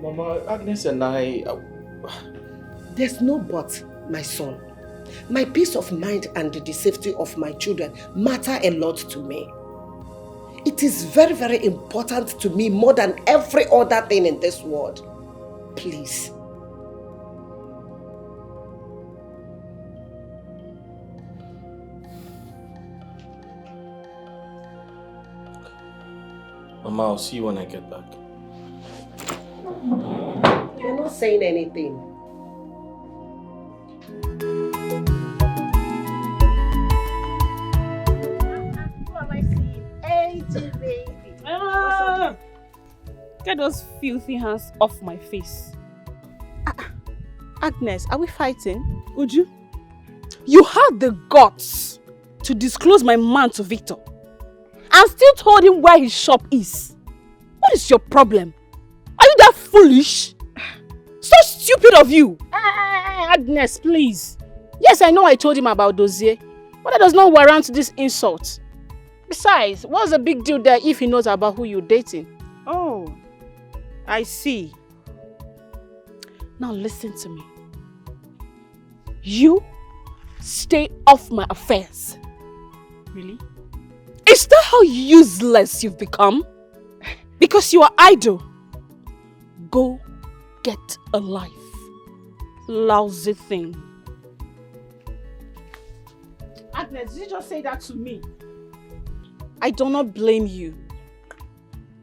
Speaker 7: Mama, Agnes and I...
Speaker 15: There's no but, my son. My peace of mind and the safety of my children matter a lot to me. It is very, very important to me more than every other thing in this world. Please.
Speaker 7: Mama, I'll see you when I get back.
Speaker 15: You're not saying anything.
Speaker 20: Who am I seeing? AJ, baby. Ah, get those filthy hands off my face. Agnes, are we fighting? Uju, you had the guts to disclose my man to Victor and still told him where his shop is. What is your problem? Are you that foolish? So stupid of you! Agnes, please. Yes, I know I told him about Dozie, but that does not warrant this insult. Besides, what's the big deal there if he knows about who you're dating? Oh, I see. Now listen to me. You stay off my affairs. Really? Is that how useless you've become? Because you are idle. Go get a life. Lousy thing. Agnes, did you just say that to me? I do not blame you.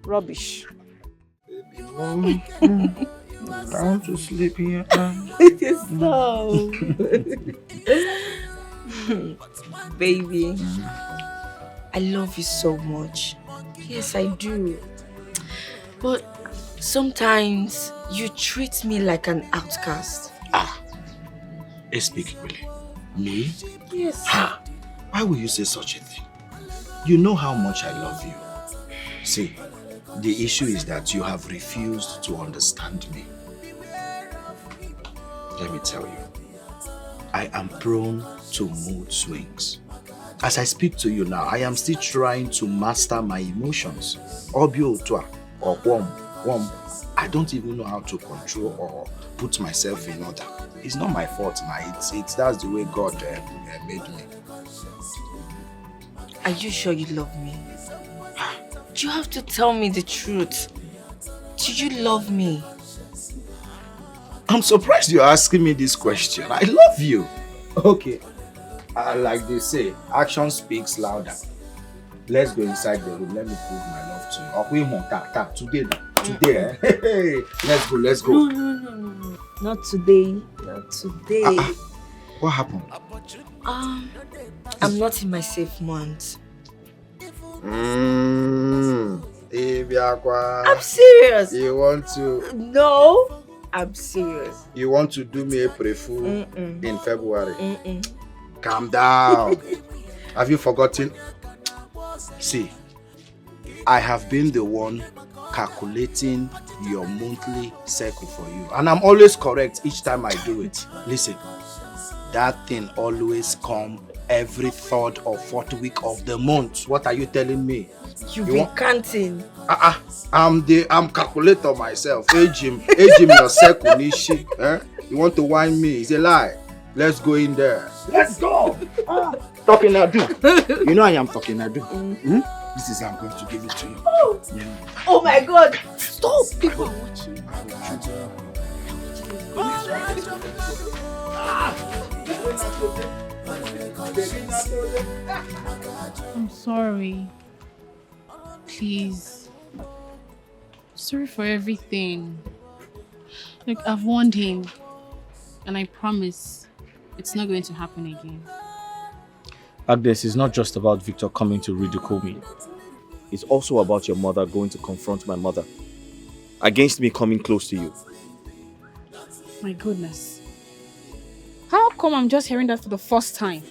Speaker 20: Rubbish.
Speaker 1: I want to sleep here.
Speaker 8: So, baby, I love you so much. Yes, I do. But sometimes you treat me like an outcast.
Speaker 10: Speak really. Me?
Speaker 8: Yes.
Speaker 10: Why will you say such a thing? You know how much I love you. See, the issue is that you have refused to understand me. Let me tell you, I am prone to mood swings. As I speak to you now, I am still trying to master my emotions. Obio or wom. I don't even know how to control or put myself in order. It's not my fault, it's that's the way God made me.
Speaker 8: Are you sure you love me? You have to tell me the truth. Do you love me?
Speaker 10: I'm surprised you're asking me this question. I love you. Okay. Like they say, action speaks louder. Let's go inside the room. Let me prove my love
Speaker 3: Today, eh? Hey, let's go.
Speaker 8: No. Not today. Not today.
Speaker 3: What happened?
Speaker 8: I'm not in my safe month.
Speaker 3: I'm
Speaker 8: serious.
Speaker 3: You want to?
Speaker 8: No, I'm serious.
Speaker 3: You want to do me a pre-fool in February?
Speaker 8: Mm-mm.
Speaker 3: Calm down. Have you forgotten? See, I have been the one calculating your monthly cycle for you. And I'm always correct each time I do it. Listen, that thing always comes every 3rd or 4th week of the month. What are you telling me?
Speaker 8: You be counting.
Speaker 3: I'm calculator myself. Age him your cycle, Nishi. Eh? You want to whine me? It's a lie. Let's go in there. Let's go. Talking I do. You know I am talking I do. This is how I'm going to give it to you.
Speaker 8: Oh my God! Stop! People are watching.
Speaker 21: I'm sorry. Please. Sorry for everything. Look, I've warned him. And I promise it's not going to happen again.
Speaker 4: Agnes, it's not just about Victor coming to ridicule me. It's also about your mother going to confront my mother. Against me coming close to you.
Speaker 21: My goodness. How come I'm just hearing that for the first time?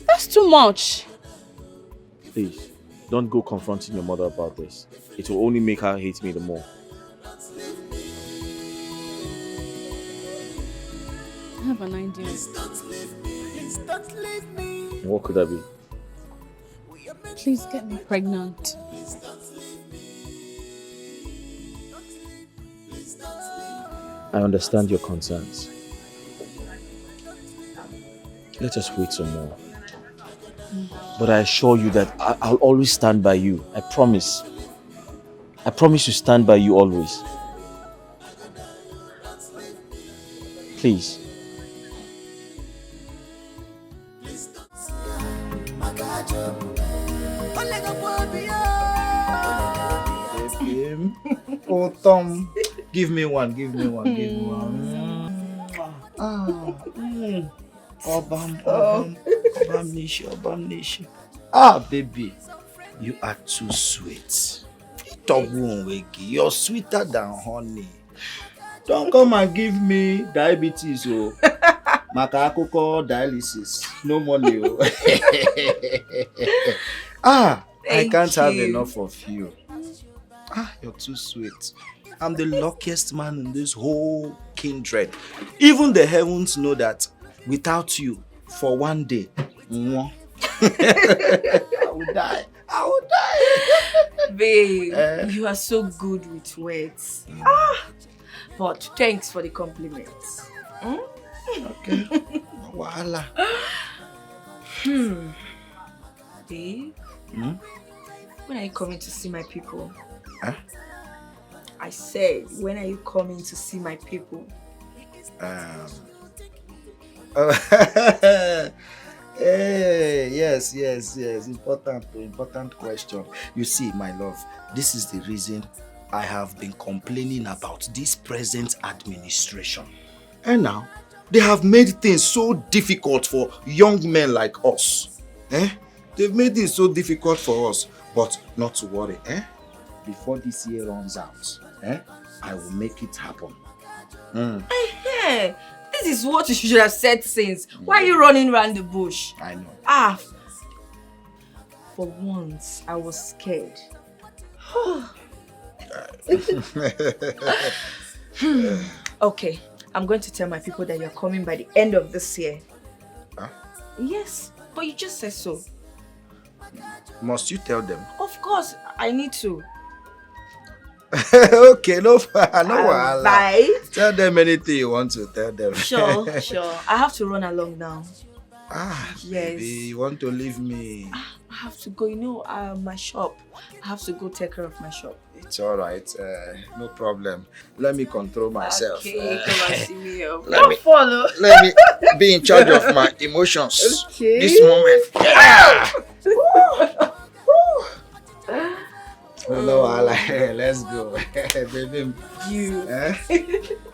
Speaker 21: That's too much.
Speaker 4: Please, don't go confronting your mother about this. It will only make her hate me the more.
Speaker 21: I have an idea.
Speaker 4: And what could that be?
Speaker 21: Please get me pregnant.
Speaker 4: I understand your concerns. Let us wait some more. But I assure you that I'll always stand by you. I promise. I promise to stand by you always. Please.
Speaker 3: Oh, Tom, give me one. Ah, baby, you are too sweet. You're sweeter than honey. Don't come and give me diabetes, oh. Makakoko dialysis. No money, oh. I can't have enough of you. You're too sweet. I'm the luckiest man in this whole kindred. Even the heavens know that without you, for one day, I will die.
Speaker 8: Babe, you are so good with words. But thanks for the compliments.
Speaker 3: Okay. Voila.
Speaker 8: Babe, when are you coming to see my people? I said, when are you coming to see my people?
Speaker 3: Hey, yes. Important question. You see, my love, this is the reason I have been complaining about this present administration. And now, they have made things so difficult for young men like us. They've made it so difficult for us. But not to worry, before this year runs out, I will make it happen.
Speaker 8: This is what you should have said since. Why are you running around the bush?
Speaker 3: I know.
Speaker 8: For once, I was scared. Okay, I'm going to tell my people that you're coming by the end of this year. Yes, but you just said so.
Speaker 3: Must you tell them?
Speaker 8: Of course, I need to.
Speaker 3: Okay, no wahala.
Speaker 8: Bye.
Speaker 3: Tell them anything you want to tell them.
Speaker 8: Sure. I have to run along now. Yes.
Speaker 3: Baby, you want to leave me?
Speaker 8: I have to go, my shop. I have to go take care of my shop.
Speaker 3: It's alright, no problem. Let me control myself.
Speaker 8: Okay, come and see me.
Speaker 3: Let me be in charge of my emotions.
Speaker 8: Okay.
Speaker 3: This moment.
Speaker 10: No, I like, let's go. Baby.
Speaker 8: You.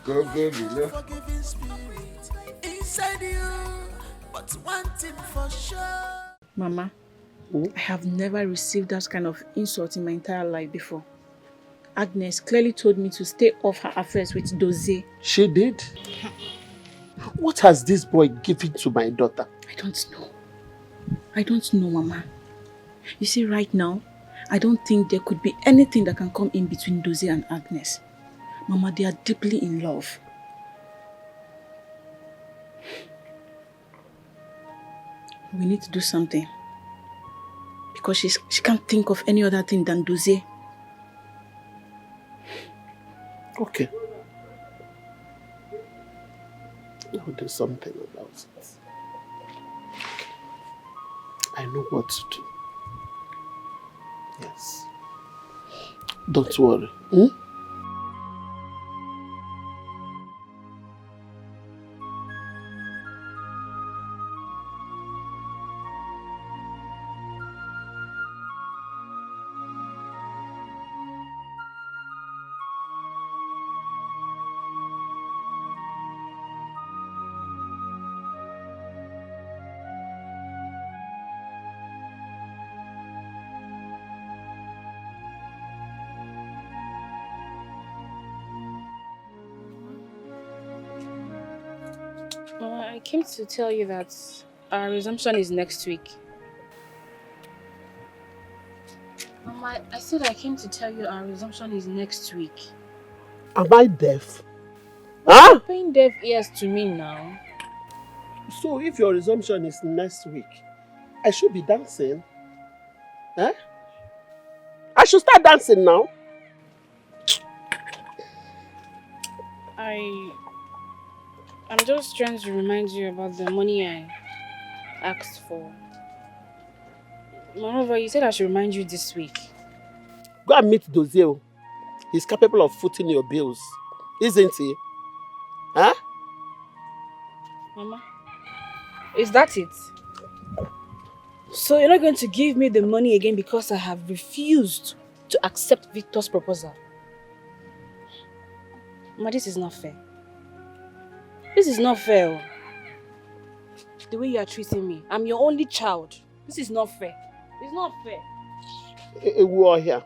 Speaker 10: Go below.
Speaker 13: Inside you, but one thing for sure.
Speaker 20: Mama, I have never received that kind of insult in my entire life before. Agnes clearly told me to stay off her affairs with Dozie.
Speaker 9: She did? What has this boy given to my daughter?
Speaker 20: I don't know. I don't know, Mama. You see, right now, I don't think there could be anything that can come in between Dozie and Agnes. Mama, they are deeply in love. We need to do something. Because she can't think of any other thing than Dozie.
Speaker 9: Okay. I'll do something about it. I know what to do. Yes. Don't worry.
Speaker 21: I came to tell you that our resumption is next week. Mama, I said I came to tell you our resumption is next week.
Speaker 9: Am I deaf? Huh?
Speaker 21: You're paying deaf ears to me now.
Speaker 9: So if your resumption is next week, I should be dancing. Huh? I should start dancing now.
Speaker 21: I'm just trying to remind you about the money I asked for. Moreover, you said I should remind you this week.
Speaker 9: Go and meet Dozie. He's capable of footing your bills, isn't he? Huh?
Speaker 21: Mama, is that it? So you're not going to give me the money again because I have refused to accept Victor's proposal? Mama, this is not fair. This is not fair. The way you are treating me. I'm your only child. This is not fair. It's not fair.
Speaker 9: We are here.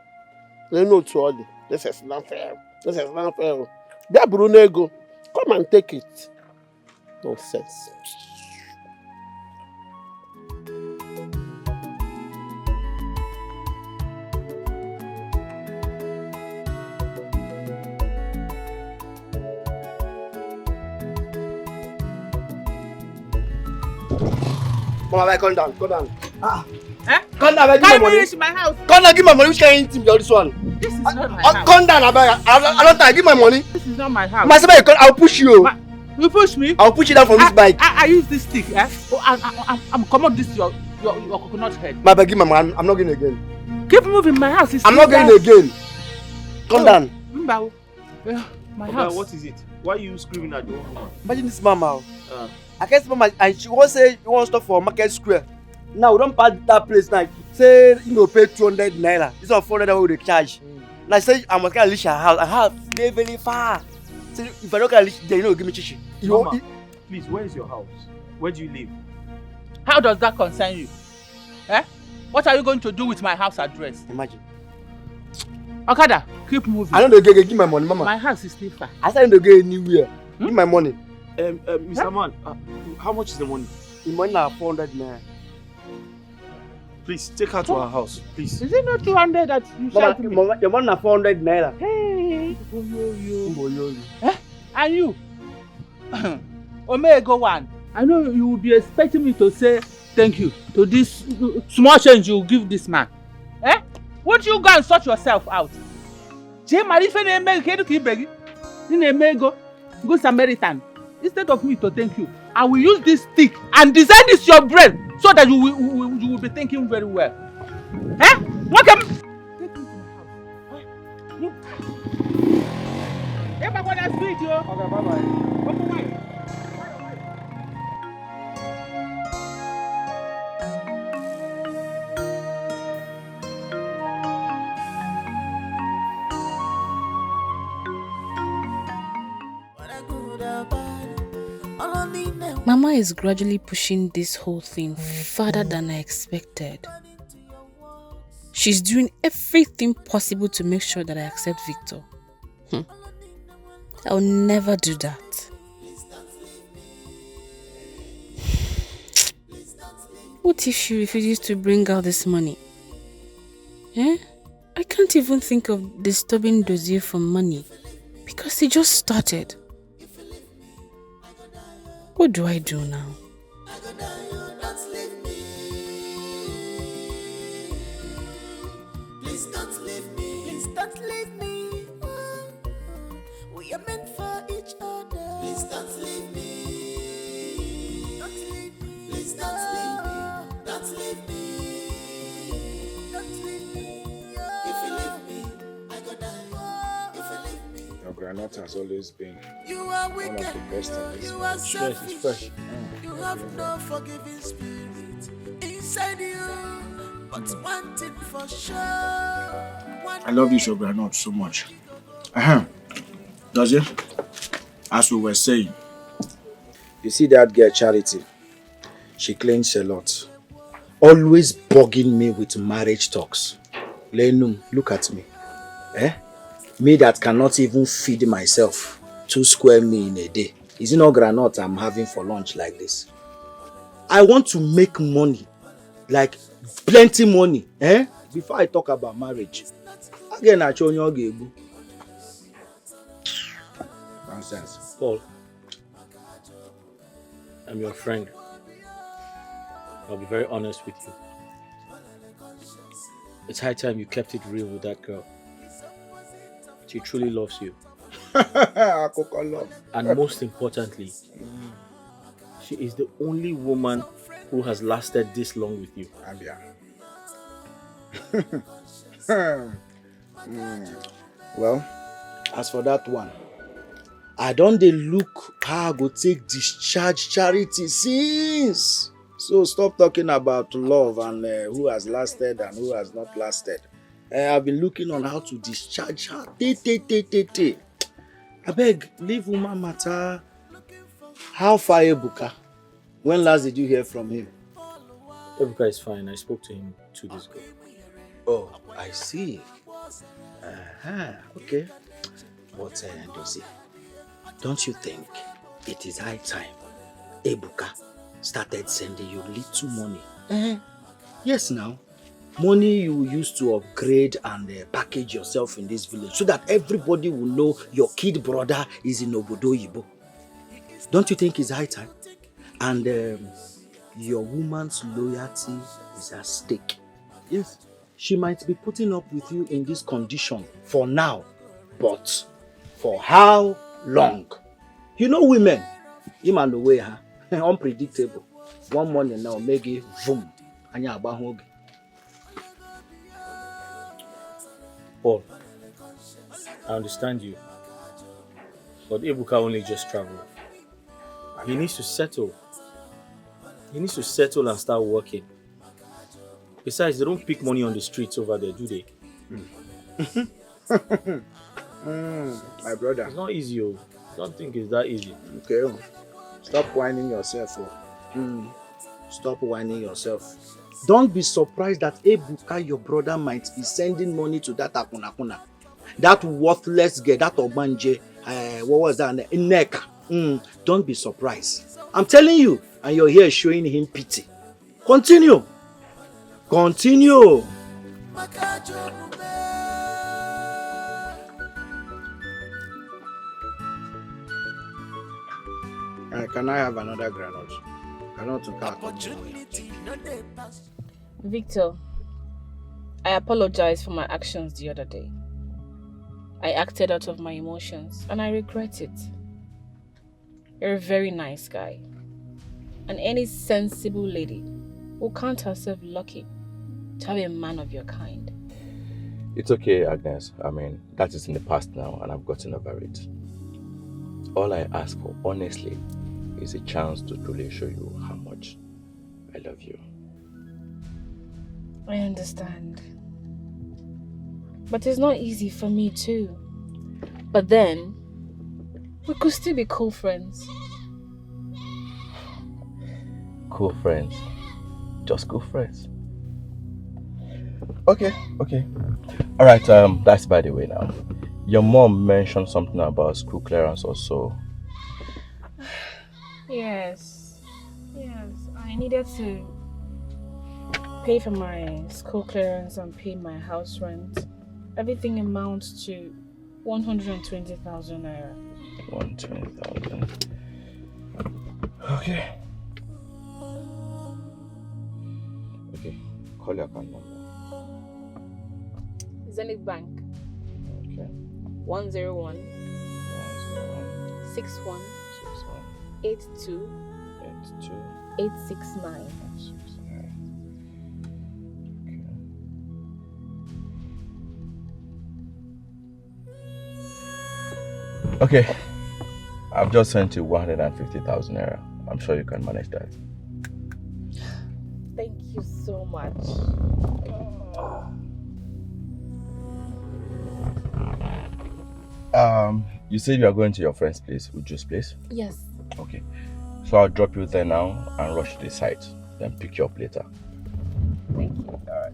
Speaker 9: No, to this is not fair. This is not fair. That Brunego, come and take it. Nonsense. Mama, come down, come down. Come down, give my money.
Speaker 16: My house.
Speaker 9: Come down, give my money. Which kind of thing is this one?
Speaker 16: This is not my house.
Speaker 9: Come down, I don't time. Give my money.
Speaker 16: This is not my house.
Speaker 9: My son, I'll push you.
Speaker 16: You push me?
Speaker 9: I'll push you down from this bike.
Speaker 16: I use this stick. I'm come up this your coconut head.
Speaker 9: My bag, give my money. I'm not going again.
Speaker 16: Keep moving. My house is.
Speaker 9: I'm not going again. Come down.
Speaker 16: My house.
Speaker 4: What is it? Why are you screaming at the woman?
Speaker 11: Imagine this mama. I guess mama, and she won't say you want stuff for Market Square. Now we don't pass that place now. Say you go pay 200 naira. This is 400 naira we dey charge. Now I say I must go reach her house. Her house very very far. So if I don't can reach there, you know, give me chichi.
Speaker 4: Mama, please, where is your house? Where do you live?
Speaker 16: How does that concern you? Eh? What are you going to do with my house address?
Speaker 11: Imagine.
Speaker 16: Okada, keep moving.
Speaker 11: I don't give my money, mama.
Speaker 16: My house is still far.
Speaker 11: I said I don't go anywhere. Give my money.
Speaker 4: Mr. Man, how much is the money?
Speaker 11: The money now 400 naira.
Speaker 4: Please, take her to our house, please.
Speaker 16: Is it not 200 that you said to me?
Speaker 11: Mama, your money now 400 naira.
Speaker 16: Hey, eh? And you? Omega one. I know you will be expecting me to say thank you to this small change you give this man. Eh? Won't you go and sort yourself out? Good Samaritan. Instead of me to thank you, I will use this stick and design this your brain so that you will be thinking very well. Eh? Welcome. Take me to my house. Hey, but what I speak, yo. Okay, bye-bye.
Speaker 21: Mama is gradually pushing this whole thing further than I expected. She's doing everything possible to make sure that I accept Victor. I'll never do that. What if she refuses to bring out this money? I can't even think of disturbing Dozier for money because he just started. What do I do now?
Speaker 13: Please don't leave me. Please don't leave me. We are meant for each other. Please don't leave me. Don't leave me. Please don't leave me. Don't leave me. Don't leave me. If you leave me, I go die. If you leave me.
Speaker 3: Your granite has always been
Speaker 13: You are
Speaker 3: one of
Speaker 13: wicked.
Speaker 3: the best in this
Speaker 13: You are
Speaker 3: village.
Speaker 13: selfish.
Speaker 3: It's fresh.
Speaker 13: You have no forgiving spirit inside you, but one thing for sure.
Speaker 10: I love this your granite so much. Does it? As we were saying,
Speaker 3: You see that girl Charity? She claims a lot. Always bugging me with marriage talks. Lenum, look at me. Me that cannot even feed myself 2 square meals in a day. Is it not granite I'm having for lunch like this? I want to make money. Like plenty money. Before I talk about marriage. Again, I show you. Nonsense.
Speaker 7: Paul, I'm your friend. I'll be very honest with you. It's high time you kept it real with that girl. She truly loves you. And most importantly, she is the only woman who has lasted this long with you.
Speaker 3: Well, as for that one, I don't dey look how I go take discharge Charity since. So stop talking about love and who has lasted and who has not lasted. I've been looking on how to discharge her. I beg, leave woman matter. How far Ebuka? When last did you hear from him?
Speaker 7: Ebuka is fine. I spoke to him 2 days ago.
Speaker 3: Oh, I see. Okay. But Dozie, don't you think it is high time Ebuka started sending you little money? Yes, now. Money you use to upgrade and package yourself in this village so that everybody will know your kid brother is in Obodo Yibo. Don't you think it's high time? And your woman's loyalty is at stake. Yes. She might be putting up with you in this condition for now, but for how long? You know women, him and the way, unpredictable. One morning now, make it boom, and you're about home.
Speaker 7: Paul, I understand you, but Ebuka only just traveled. He needs to settle. He needs to settle and start working. Besides, they don't pick money on the streets over there, do they?
Speaker 3: My brother.
Speaker 7: It's not easy, oh. Don't think it's that easy.
Speaker 3: Okay. Stop whining yourself. Stop whining yourself. Don't be surprised that Ebuka, your brother, might be sending money to that Akunakuna. That worthless girl, that Obanje, what was that? Neka. Don't be surprised. I'm telling you, and you're here showing him pity. Continue. Continue. Can I have another granite?
Speaker 21: Victor, I apologize for my actions the other day. I acted out of my emotions and I regret it. You're a very nice guy. And any sensible lady will count herself lucky to have a man of your kind.
Speaker 4: It's okay, Agnes. I mean, that is in the past now and I've gotten over it. All I ask for, honestly, is a chance to truly show you how much I love you.
Speaker 21: I understand. But it's not easy for me too. But then, We could still be cool friends.
Speaker 4: Cool friends. Just cool friends. Okay. Alright, that's by the way now. Your mom mentioned something about school clearance also.
Speaker 21: Yes. I needed to pay for my school clearance and pay my house rent. Everything amounts to 120,000 naira.
Speaker 4: 120,000. Okay. Call your account number.
Speaker 21: Zenith Bank.
Speaker 4: Okay.
Speaker 21: 101 61 82 869.
Speaker 4: Okay. I've just sent you 150,000 naira. I'm sure you can manage that.
Speaker 21: Thank you so much.
Speaker 4: You said you are going to your friend's place, Uju's place?
Speaker 21: Yes.
Speaker 4: Okay. So I'll drop you there now and rush to the site, then pick you up later.
Speaker 21: Thank you.
Speaker 4: Alright.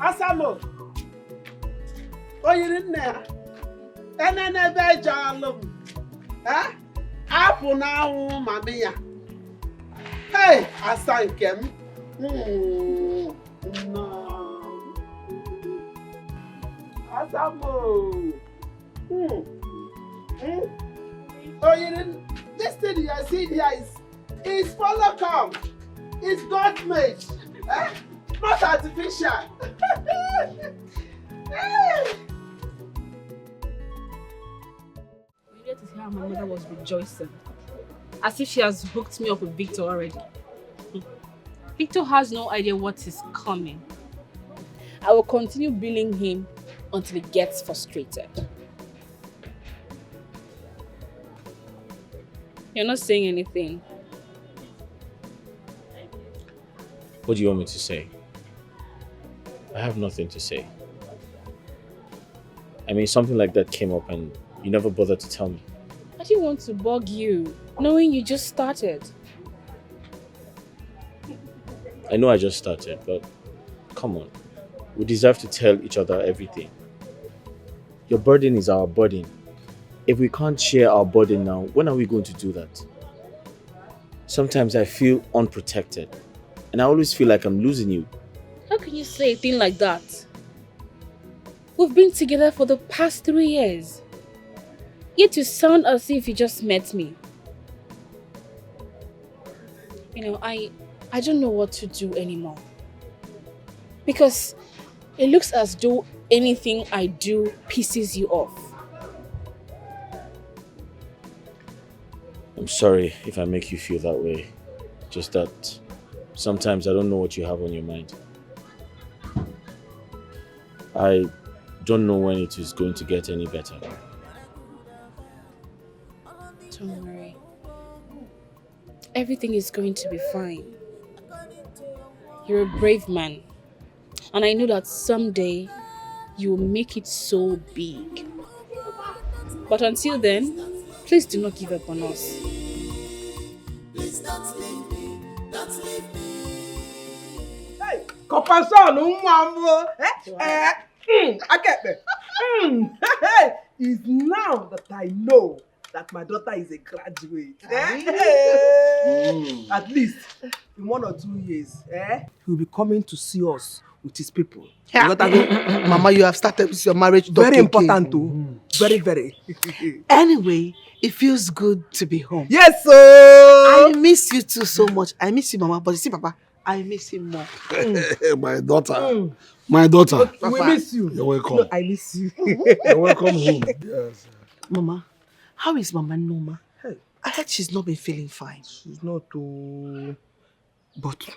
Speaker 9: Asamo. Oyiri nne ya. Ene n'ebe eje alụ m. Apụ n'anwụ mami ya. Hey, asa nke m. Asamo. Oyiri, this thing you are seeing here is follow come. It's God made. Not artificial.
Speaker 5: You get to see how my mother was rejoicing. As if she has hooked me up with Victor already. Victor has no idea what is coming. I will continue billing him until he gets frustrated. You're not saying anything.
Speaker 7: What do you want me to say? I have nothing to say. I mean, something like that came up and you never bothered to tell me.
Speaker 5: I didn't want to bug you, knowing you just started.
Speaker 7: I know I just started, but come on. We deserve to tell each other everything. Your burden is our burden. If we can't share our burden now, when are we going to do that? Sometimes I feel unprotected, and I always feel like I'm losing you.
Speaker 5: How can you say a thing like that? We've been together for the past 3 years. Yet you sound as if you just met me. You know, I don't know what to do anymore. Because it looks as though anything I do pisses you off.
Speaker 7: I'm sorry if I make you feel that way. Just that sometimes I don't know what you have on your mind. I don't know when it is going to get any better.
Speaker 5: Don't worry. Everything is going to be fine. You're a brave man. And I know that someday you will make it so big. But until then, please do not give up on us.
Speaker 13: Please don't leave me. Don't leave me.
Speaker 9: Hey, Kopanson, Umambo. I get me. It's now that I know that my daughter is a graduate. At least in 1 or 2 years, he'll be coming to see us with his people.
Speaker 19: Mama, you have started with your marriage.
Speaker 9: Very important too. Very, very.
Speaker 19: Anyway, it feels good to be home.
Speaker 9: Yes, sir.
Speaker 19: I miss you too so much. I miss you, Mama. But you see, Papa, I miss him more.
Speaker 14: My daughter. My daughter.
Speaker 9: Okay, we miss you.
Speaker 14: You're welcome.
Speaker 9: No, I miss you.
Speaker 14: You're welcome home. Yes.
Speaker 19: Mama, how is Mama Noma?
Speaker 9: Hey.
Speaker 19: I heard she's not been feeling fine.
Speaker 9: She's not too... But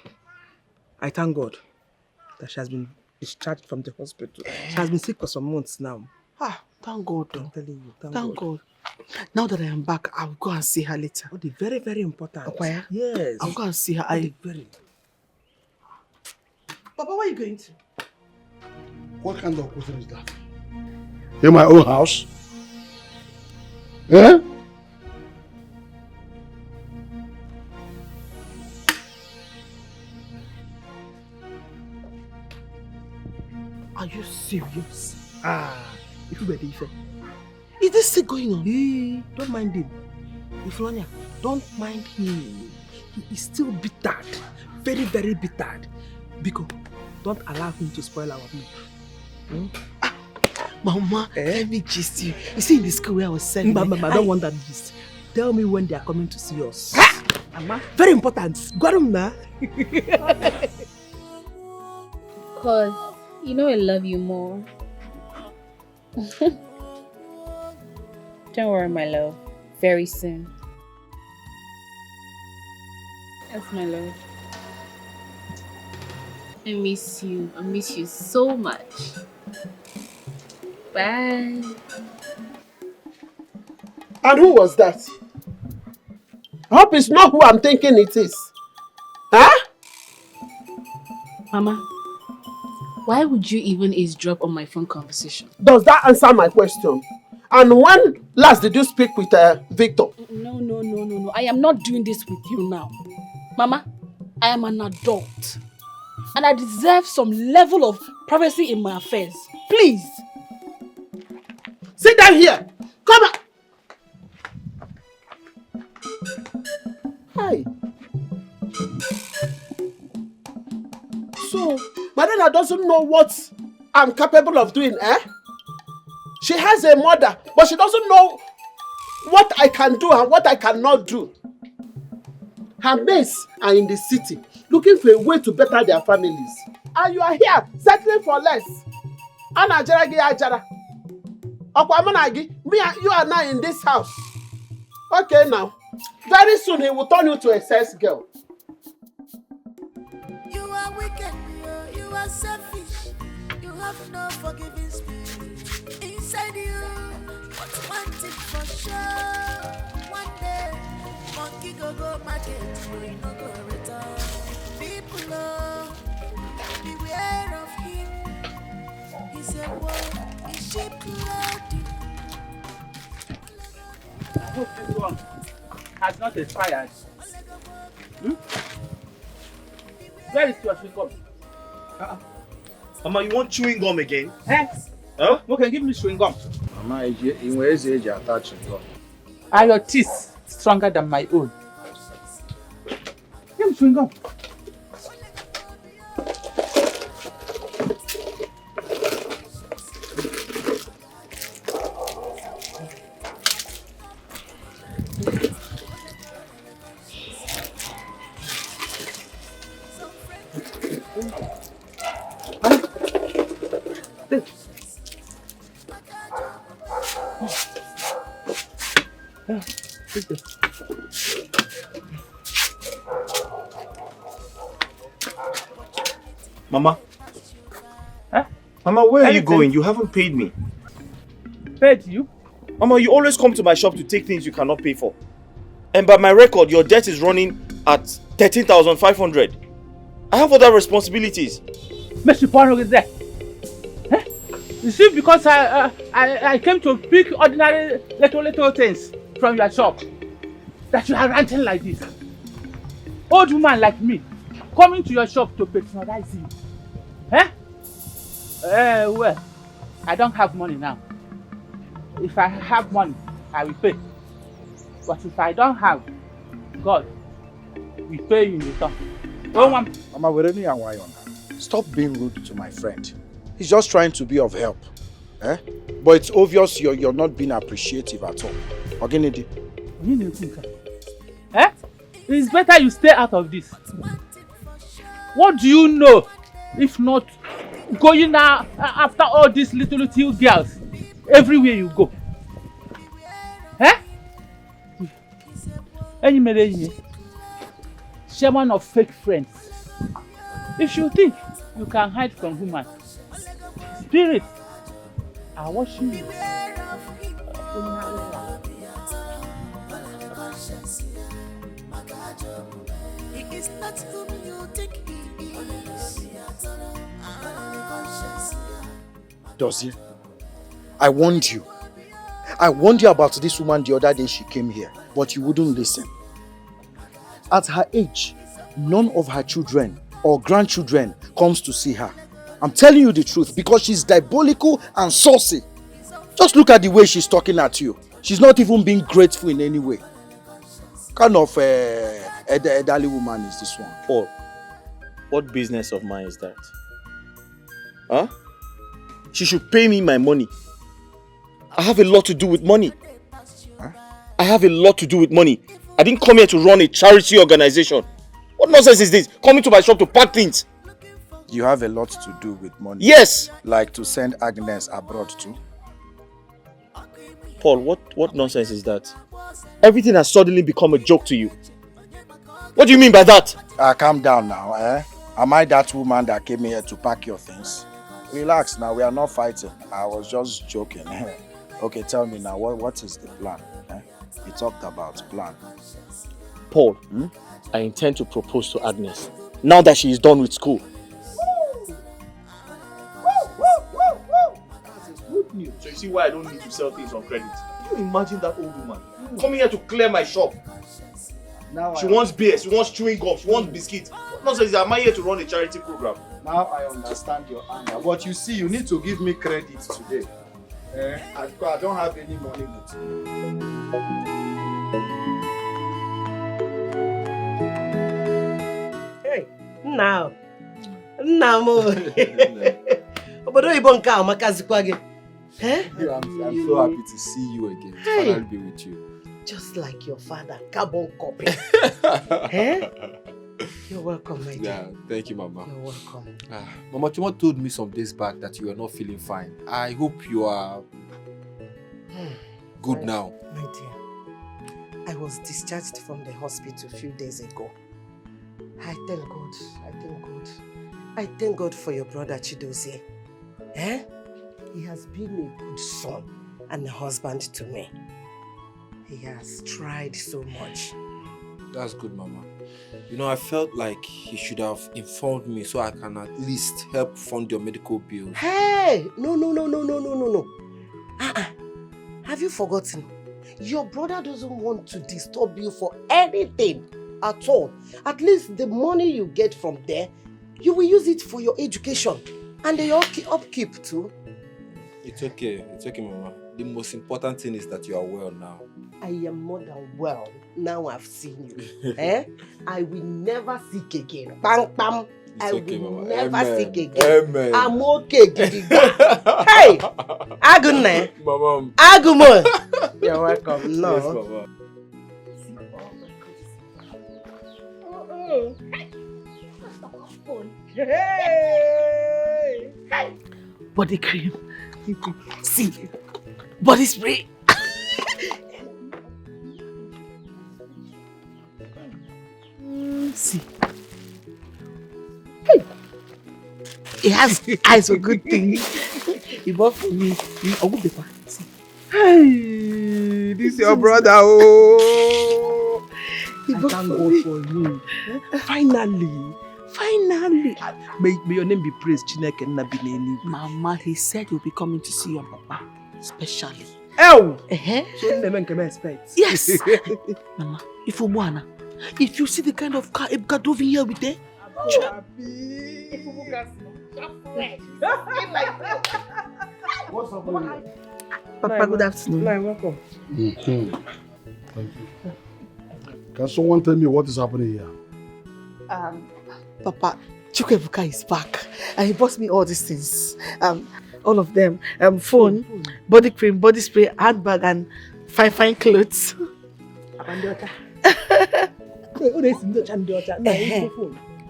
Speaker 9: I thank God that she has been discharged from the hospital. She has been sick for some months now. Thank God.
Speaker 19: I'm telling you,
Speaker 9: Thank God. Now that I am back, I'll go and see her later.
Speaker 19: Oh, very, very important.
Speaker 9: Okoye?
Speaker 19: Yes.
Speaker 9: I'll go and see her.
Speaker 19: Very. Papa, where are you going to?
Speaker 14: What kind of question is that? In my own house? Eh?
Speaker 9: Are you serious? If you were the Ife. Is this still going on?
Speaker 19: Hey, don't mind him. Iflonia, don't mind him. He is still bitter. Very, very bitter. Because don't allow him to spoil our mood.
Speaker 9: Mama, let me gist you. You see in the school where I was sent.
Speaker 19: Mama, I don't want that gist. Tell me when they are coming to see us. Mama, very important. Gwarumna.
Speaker 21: Because you know I love you more. Don't worry, my love. Very soon. That's my love. I miss you. I miss you so much. Bye.
Speaker 9: And who was that? I hope it's not who I'm thinking it is. Huh?
Speaker 5: Mama, why would you even eavesdrop on my phone conversation?
Speaker 9: Does that answer my question? And when last did you speak with Victor?
Speaker 5: No. I am not doing this with you now. Mama, I am an adult. And I deserve some level of privacy in my affairs. Please.
Speaker 9: Sit down here. Come on. Hi. So, Madonna doesn't know what I'm capable of doing, eh? She has a mother, but she doesn't know what I can do and what I cannot do. Her mates are in the city, looking for a way to better their families. And you are here, settling for less. Anna Jaragi Ajara. Okwamanagi, me and you are now in this house. Okay now. Very soon he will turn you to a sex girl.
Speaker 13: You are wicked, you are selfish. You have no forgiving spirit inside you. But one thing for sure, one day, monkey go market, we no go return. People beware of him. He's a wolf, he's sheep clothing.
Speaker 16: I hope this one has not expired. Where is your chewing gum?
Speaker 4: Mama, you want chewing gum again?
Speaker 16: Eh?
Speaker 4: Huh?
Speaker 16: Okay, give me chewing gum.
Speaker 12: Mama, in where is age attaching gum?
Speaker 16: Are your teeth stronger than my own? Give me chewing gum.
Speaker 4: Mama? Huh? Mama, where are you going? You haven't paid me.
Speaker 16: Paid you?
Speaker 4: Mama, you always come to my shop to take things you cannot pay for. And by my record, your debt is running at 13,500. I have other responsibilities.
Speaker 16: Mr. Pono is there. Eh? You see, because I came to pick ordinary little things from your shop, that you are ranting like this. Old woman like me, coming to your shop to patronize you. Eh? Well, I don't have money now. If I have money, I will pay. But if I don't have, God will pay you in return.
Speaker 3: Mama, we're only a while now. Stop being rude to my friend. He's just trying to be of help. Eh? But it's obvious you're not being appreciative at all. Ogenedi.
Speaker 16: Eh? It's better you stay out of this. What do you know if not going now after all these little girls everywhere you go? Eh? Chairman of fake friends. If you think you can hide from human spirit, I watch you.
Speaker 13: He is not whom you think he is.
Speaker 3: Dozie, I warned you. I warned you about this woman the other day she came here, but you wouldn't listen. At her age, none of her children or grandchildren comes to see her. I'm telling you the truth because she's diabolical and saucy. Just look at the way she's talking at you. She's not even being grateful in any way. Kind of elderly woman is this one.
Speaker 7: Paul, what business of mine is that? Huh? She should pay me my money. I have a lot to do with money. Huh? I have a lot to do with money. I didn't come here to run a charity organization. What nonsense is this? Coming to my shop to pack things.
Speaker 3: You have a lot to do with money?
Speaker 7: Yes!
Speaker 3: Like to send Agnes abroad too?
Speaker 7: Paul, what nonsense is that? Everything has suddenly become a joke to you. What do you mean by that?
Speaker 3: Calm down now, eh? Am I that woman that came here to pack your things? Relax now, we are not fighting. I was just joking. Okay, tell me now, what is the plan? Eh? We talked about plan.
Speaker 7: Paul, I intend to propose to Agnes now that she is done with school.
Speaker 4: Good news. So you see why I don't need to sell things on credit. Can you imagine that old woman coming here to clear my shop?
Speaker 3: Now
Speaker 4: she wants beer, she wants chewing gum, she wants biscuits. What nonsense is, am I here to run a charity program?
Speaker 3: Now I understand your anger, but you see, you need to give me credit today. I don't have any money with you.
Speaker 15: Hey, now. Obodo oyibo nke a makazikwa gị.
Speaker 12: I'm so happy to see you again. To finally be with you.
Speaker 15: Just like your father, carbon copy. You're welcome, my dear.
Speaker 12: Yeah, thank you, Mama.
Speaker 15: You're welcome.
Speaker 12: Mama Chuma told me some days back that you are not feeling fine. I hope you are good now.
Speaker 15: My dear, I was discharged from the hospital a few days ago. I thank God. I thank God. I thank God for your brother Chidozie. He has been a good son and a husband to me. He has tried so much.
Speaker 12: That's good, Mama. You know, I felt like he should have informed me so I can at least help fund your medical bills.
Speaker 15: Hey! No. Have you forgotten? Your brother doesn't want to disturb you for anything at all. At least the money you get from there, you will use it for your education and your upkeep too.
Speaker 12: It's okay, Mama. The most important thing is that you are well now.
Speaker 15: I am more than well. Now I've seen you. I will never sick again. Bang, bang. I
Speaker 12: okay,
Speaker 15: will
Speaker 12: Mama.
Speaker 15: never
Speaker 12: Amen.
Speaker 15: sick again.
Speaker 12: Amen.
Speaker 15: I'm okay, Gidiga. Hey! Agune.
Speaker 12: Mama.
Speaker 15: Agumo. You're welcome. No.
Speaker 12: Yes, Mama.
Speaker 15: Hey!
Speaker 19: Body cream. See, body spray. See. Hey. He has eyes for good things. He bought for me. I will be fine. See.
Speaker 12: Hey, this is your brother. Oh.
Speaker 19: He bought thank God for you. Finally. May your name be praised, Chineke Nabineni. Mama, he said you'll be coming to see your papa, especially.
Speaker 15: Oh! So never can expect.
Speaker 19: Yes! Mama, if you see the kind of car Ebuka drove in here with them,
Speaker 15: what's up,
Speaker 19: Papa, good afternoon.
Speaker 15: No, welcome.
Speaker 14: Thank you. Can someone tell me what is happening here?
Speaker 19: Papa, Chukwuebuka is back and he bought me all these things. All of them. Phone, body cream, body spray, handbag and fine clothes.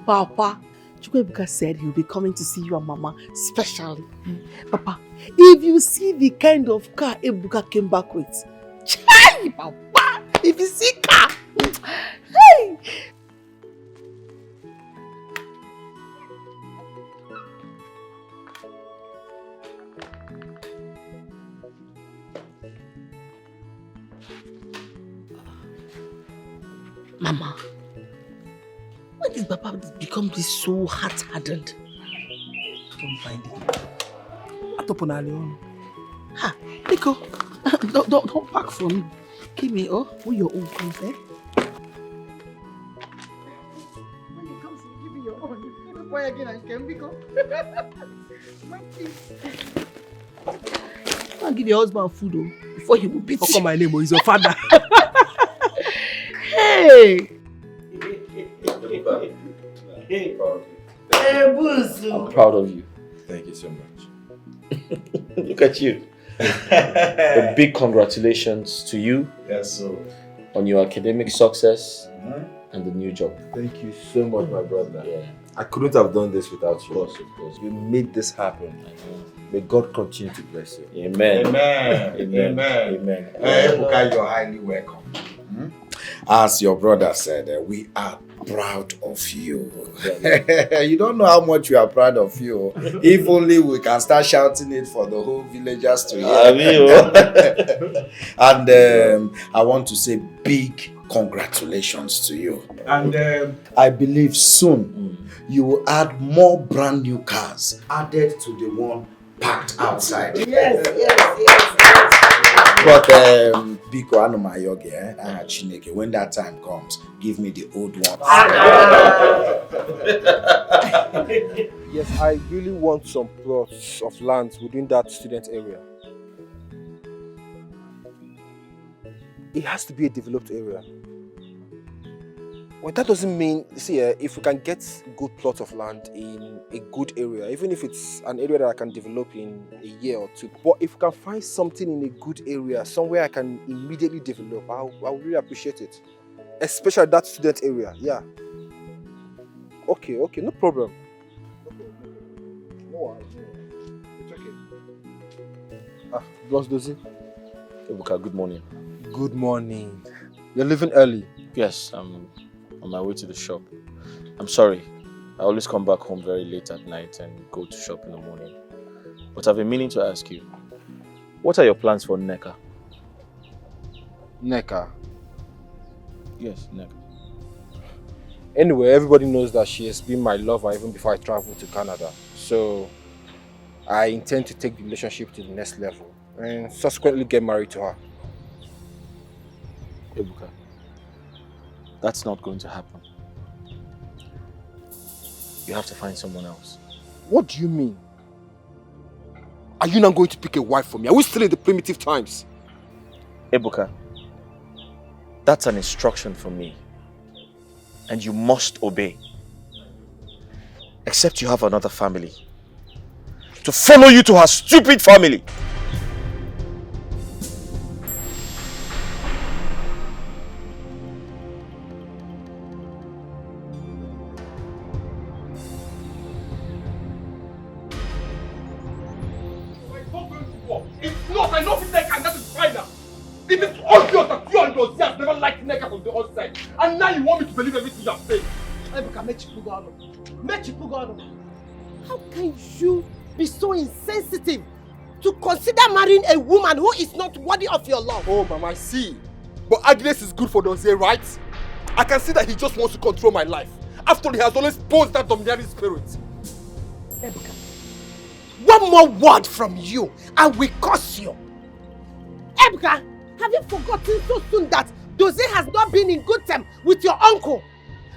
Speaker 19: Papa, Chukwuebuka said he'll be coming to see you and Mama specially. Papa, if you see the kind of car Ebuka came back with, chai, Papa, if you see car, hey!
Speaker 15: Mama, why did Papa become this so hard-hardened?
Speaker 6: Don't find it. Atoponalion.
Speaker 15: Ha, Nico, don't pack for me. Give me, oh, who your own comes, eh? When it comes to giving your own, why again I can Nico? I'll give your husband food, oh, before he will beat you.
Speaker 6: How come my name is your father?
Speaker 15: Hey!
Speaker 7: I'm proud of you.
Speaker 10: Thank you so much.
Speaker 7: Look at you. A big congratulations to you.
Speaker 10: Yes, sir.
Speaker 7: On your academic success and the new job.
Speaker 10: Thank you so much, my brother. Yeah. I couldn't have done this without you.
Speaker 7: Of course.
Speaker 10: You made this happen. May God continue to bless you.
Speaker 7: Amen.
Speaker 10: Amen.
Speaker 7: Amen.
Speaker 10: Amen. Ebuka, you're highly welcome. As your brother said, we are proud of you. You don't know how much we are proud of you. If only we can start shouting it for the whole villagers to hear. And I want to say big congratulations to you. And I believe soon you will add more brand new cars added to the one parked outside.
Speaker 15: Yes.
Speaker 10: But Biko Anumayoge, Chineke, when that time comes, give me the old one.
Speaker 6: Yes, I really want some plots of land within that student area. It has to be a developed area. Well, that doesn't mean, see, if we can get good plots of land in a good area, even if it's an area that I can develop in a year or two, but if we can find something in a good area, somewhere I can immediately develop, I would really appreciate it. Especially that student area, yeah. Okay, no problem. No worries. It's okay. Boss Dozie.
Speaker 7: Ebuka, good morning.
Speaker 6: Good morning. You're leaving early?
Speaker 7: Yes, I'm on my way to the shop. I'm sorry. I always come back home very late at night and go to shop in the morning. But I've been meaning to ask you, what are your plans for Nneka?
Speaker 6: Nneka?
Speaker 7: Yes, Nneka.
Speaker 6: Anyway, everybody knows that she has been my lover even before I traveled to Canada. So, I intend to take the relationship to the next level and subsequently get married to her.
Speaker 7: Ebuka, that's not going to happen. You have to find someone else.
Speaker 6: What do you mean? Are you not going to pick a wife for me? Are we still in the primitive times?
Speaker 7: Ebuka, that's an instruction from me. And you must obey. Except you have another family. To follow you to her stupid family.
Speaker 6: I know Nneka, and that is final. It is obvious that you and Dozie have never liked Nneka from the outside. And now you want me to believe everything you have said.
Speaker 15: How can you be so insensitive to consider marrying a woman who is not worthy of your love?
Speaker 6: Oh, Mama, I see. But Agnes is good for Dozie, right? I can see that he just wants to control my life. After all, he has always posed that domineering spirit.
Speaker 15: Ebuka, one more word from you and we curse you. Ebuka, have you forgotten so soon that Dozie has not been in good terms with your uncle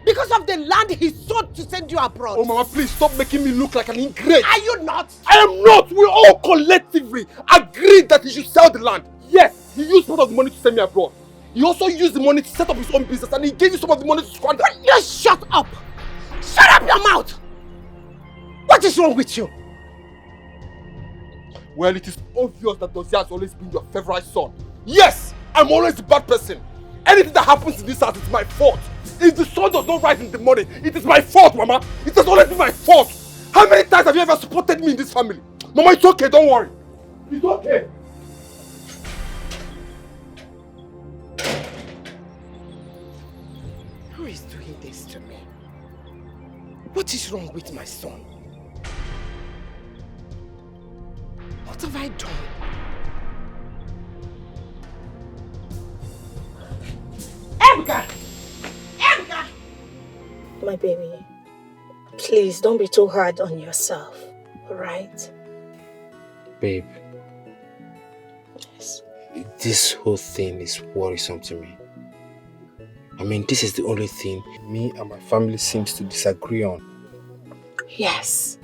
Speaker 15: because of the land he sold to send you abroad?
Speaker 6: Oh, Mama, please stop making me look like an ingrate.
Speaker 15: Are you not?
Speaker 6: I am not. We all collectively agreed that he should sell the land. Yes, he used part of the money to send me abroad. He also used the money to set up his own business and he gave you some of the money to squander.
Speaker 15: Just shut up! Shut up your mouth! What is wrong with you?
Speaker 6: Well, it is obvious that Dozie has always been your favorite son. Yes, I'm always the bad person. Anything that happens in this house is my fault. If the sun does not rise in the morning, it is my fault, Mama. It has always been my fault. How many times have you ever supported me in this family? Mama, it's okay, don't worry. It's okay.
Speaker 15: Who is doing this to me? What is wrong with my son? What have I done? Ebuka!
Speaker 2: My baby, please don't be too hard on yourself, alright?
Speaker 6: Babe,
Speaker 2: Yes.
Speaker 6: this whole thing is worrisome to me. I mean, this is the only thing me and my family seems to disagree on.
Speaker 2: Yes.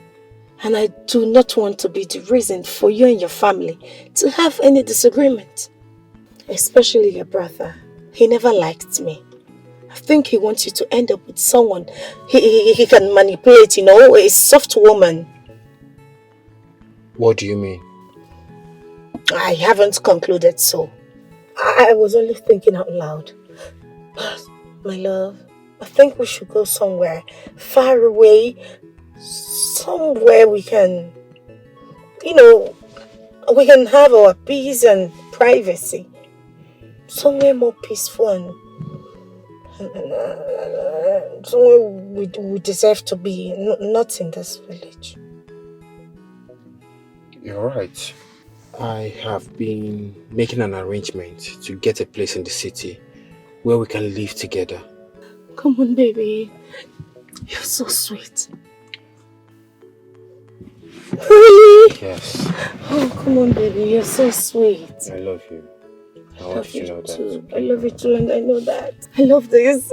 Speaker 2: And I do not want to be the reason for you and your family to have any disagreement. Especially your brother. He never liked me. I think he wants you to end up with someone he can manipulate, you know, a soft woman.
Speaker 6: What do you mean?
Speaker 2: I haven't concluded so. I was only thinking out loud. My love, I think we should go somewhere far away. Somewhere we can, you know, we can have our peace and privacy. Somewhere more peaceful and somewhere we deserve to be, not in this village.
Speaker 6: You're right. I have been making an arrangement to get a place in the city where we can live together.
Speaker 2: Come on, baby. You're so sweet. Really?
Speaker 6: Yes.
Speaker 2: Oh, come on, baby. You're so sweet.
Speaker 6: I love you. I want you to know that.
Speaker 2: Too. I love you too, and I know that. I love this.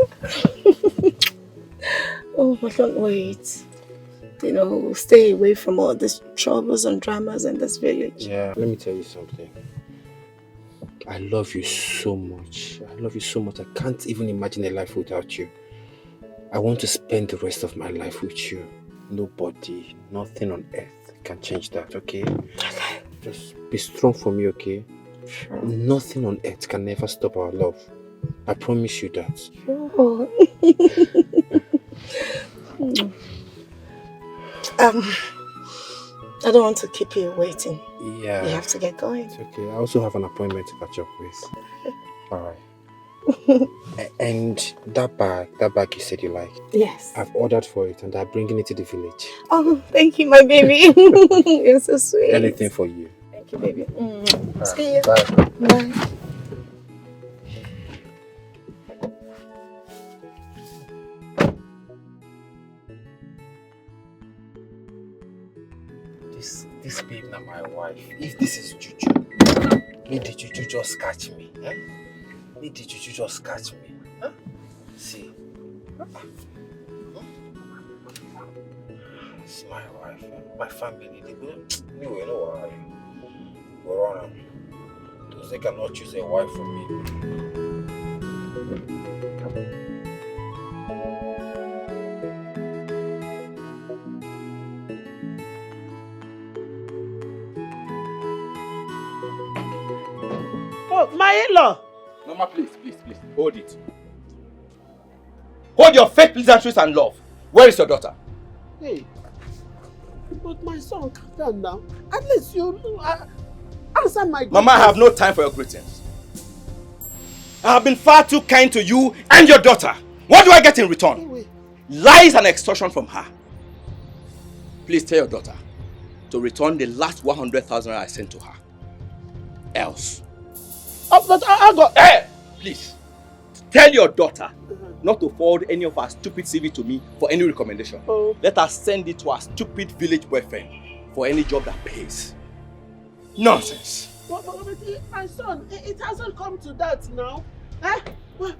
Speaker 2: Oh, I can't wait. You know, stay away from all these troubles and dramas in this village.
Speaker 6: Yeah, let me tell you something. I love you so much. I love you so much. I can't even imagine a life without you. I want to spend the rest of my life with you. Nobody, nothing on earth can change that, okay?
Speaker 2: Okay.
Speaker 6: Just be strong for me, okay? Sure. Nothing on earth can ever stop our love. I promise you that.
Speaker 2: Sure. I don't want to keep you waiting.
Speaker 6: Yeah.
Speaker 2: You have to get going.
Speaker 6: It's okay. I also have an appointment to catch up with. Alright. And that bag you said you like.
Speaker 2: Yes.
Speaker 6: I've ordered for it and I'm bringing it to the village.
Speaker 2: Oh, thank you, my baby. You're so sweet.
Speaker 6: Anything for you.
Speaker 2: Thank you, baby.
Speaker 6: Right.
Speaker 2: See you.
Speaker 6: Bye.
Speaker 2: Bye.
Speaker 6: This babe now my wife. If this is juju, may the juju just catch me. Eh? May the juju just catch me. Huh? See. It's my wife. My family. They go. Anyway, no worry. Go on. Because they cannot choose a wife for me.
Speaker 15: Oh, my in-law!
Speaker 4: Mama, please, hold it. Hold your fake pleasantries and love. Where is your daughter?
Speaker 9: Hey, but my son, calm down now. At least you answer my question.
Speaker 4: Mama, I have no time for your greetings. I have been far too kind to you and your daughter. What do I get in return? Lies and extortion from her. Please tell your daughter to return the last 100,000 I sent to her. Else.
Speaker 9: Oh, but I got...
Speaker 4: Hey! Please. Tell your daughter not to forward any of her stupid CV to me for any recommendation.
Speaker 9: Oh.
Speaker 4: Let her send it to her stupid village boyfriend for any job that pays. Nonsense.
Speaker 9: But my son, it hasn't come to that now. Eh? What?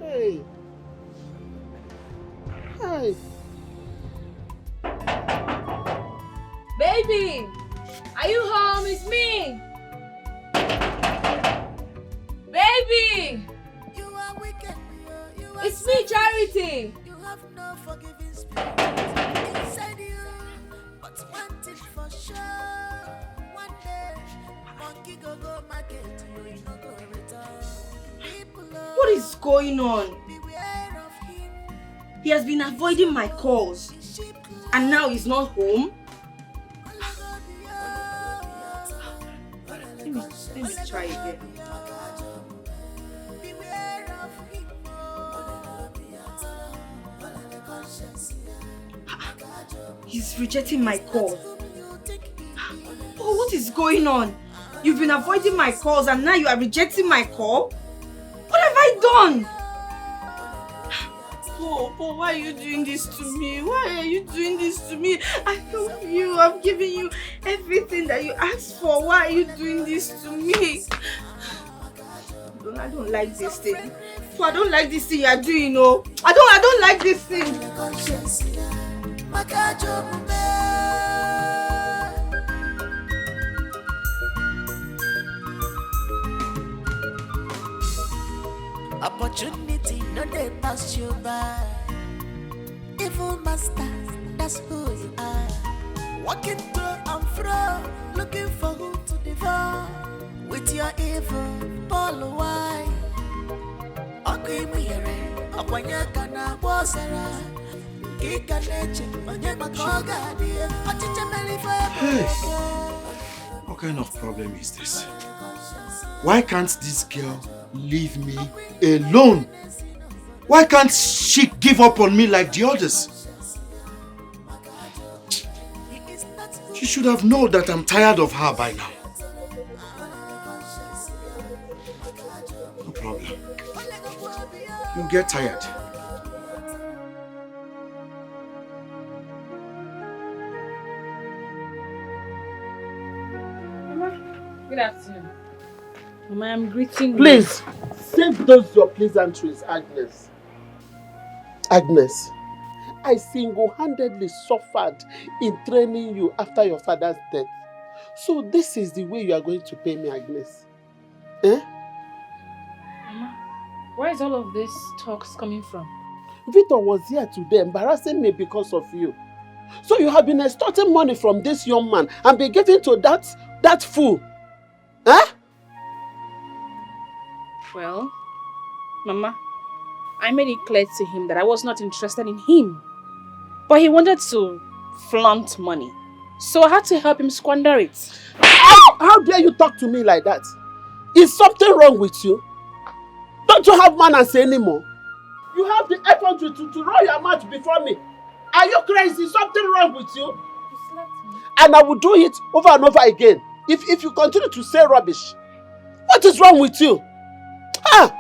Speaker 9: Hey. Hi.
Speaker 21: Baby, are you home? It's me. Baby, it's me, Charity.
Speaker 13: You have no forgiving spirit inside you, but one thing for sure, one day, monkey go market, you no go return.
Speaker 8: What is going on? He has been avoiding my calls, and now he's not home. Let me try again. He's rejecting my calls. Oh, what is going on? You've been avoiding my calls and now you are rejecting my call? What have I done? Oh, why are you doing this to me? Why are you doing this to me? I love you. I've given you everything that you asked for. Why are you doing this to me? I don't like this thing. So I don't like this thing you are doing, no. I don't like this thing.
Speaker 13: Opportunity, no they pass you by. Evil masters, that's who you are. Walking to and fro, looking for who to devour. With your evil, Paul why? Okimire, Okwanyaka na Bosara. Kika neche, Onyema Koga, dear.
Speaker 10: Hey, what kind of problem is this? Why can't this girl leave me alone? Why can't she give up on me like the others? She should have known that I'm tired of her by now. No problem. You'll get tired.
Speaker 21: Mama, good afternoon. Mama, I'm greeting you.
Speaker 9: Please, save those your pleasantries, Agnes. Agnes, I single-handedly suffered in training you after your father's death. So this is the way you are going to pay me, Agnes. Eh?
Speaker 21: Mama, where is all of this talks coming from?
Speaker 9: Victor was here today embarrassing me because of you. So you have been extorting money from this young man and been giving to that fool. Eh?
Speaker 21: Well, Mama, I made it clear to him that I was not interested in him. But he wanted to flaunt money. So I had to help him squander it.
Speaker 9: How dare you talk to me like that? Is something wrong with you? Don't you have manners anymore? You have the effort to roll your mouth before me. Are you crazy? Is something wrong with you?
Speaker 21: You slapped me.
Speaker 9: And I will do it over and over again. If you continue to say rubbish. What is wrong with you? Ah!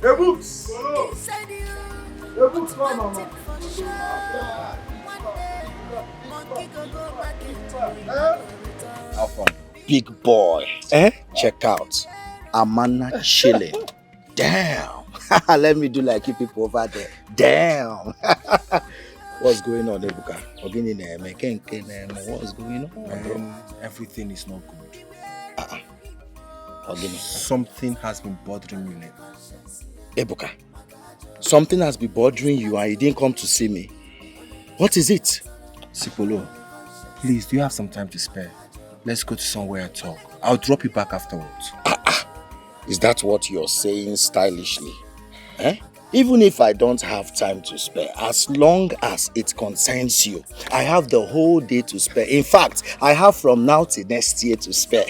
Speaker 12: Hey, books! Hey, books, mama.
Speaker 10: Big boy. Check out. Amana chilling. Damn. Let me do like you people over there. Damn. What's going on, Ebuka? What's going on?
Speaker 6: Everything is not good.
Speaker 10: Ogini.
Speaker 6: Something has been bothering me lately.
Speaker 10: Ebuka, something has been bothering you and you didn't come to see me. What is it?
Speaker 6: Sipolo, please, do you have some time to spare? Let's go to somewhere and talk. I'll drop you back afterwards.
Speaker 10: Is that what you're saying stylishly? Even if I don't have time to spare, as long as it concerns you, I have the whole day to spare. In fact, I have from now to next year to spare.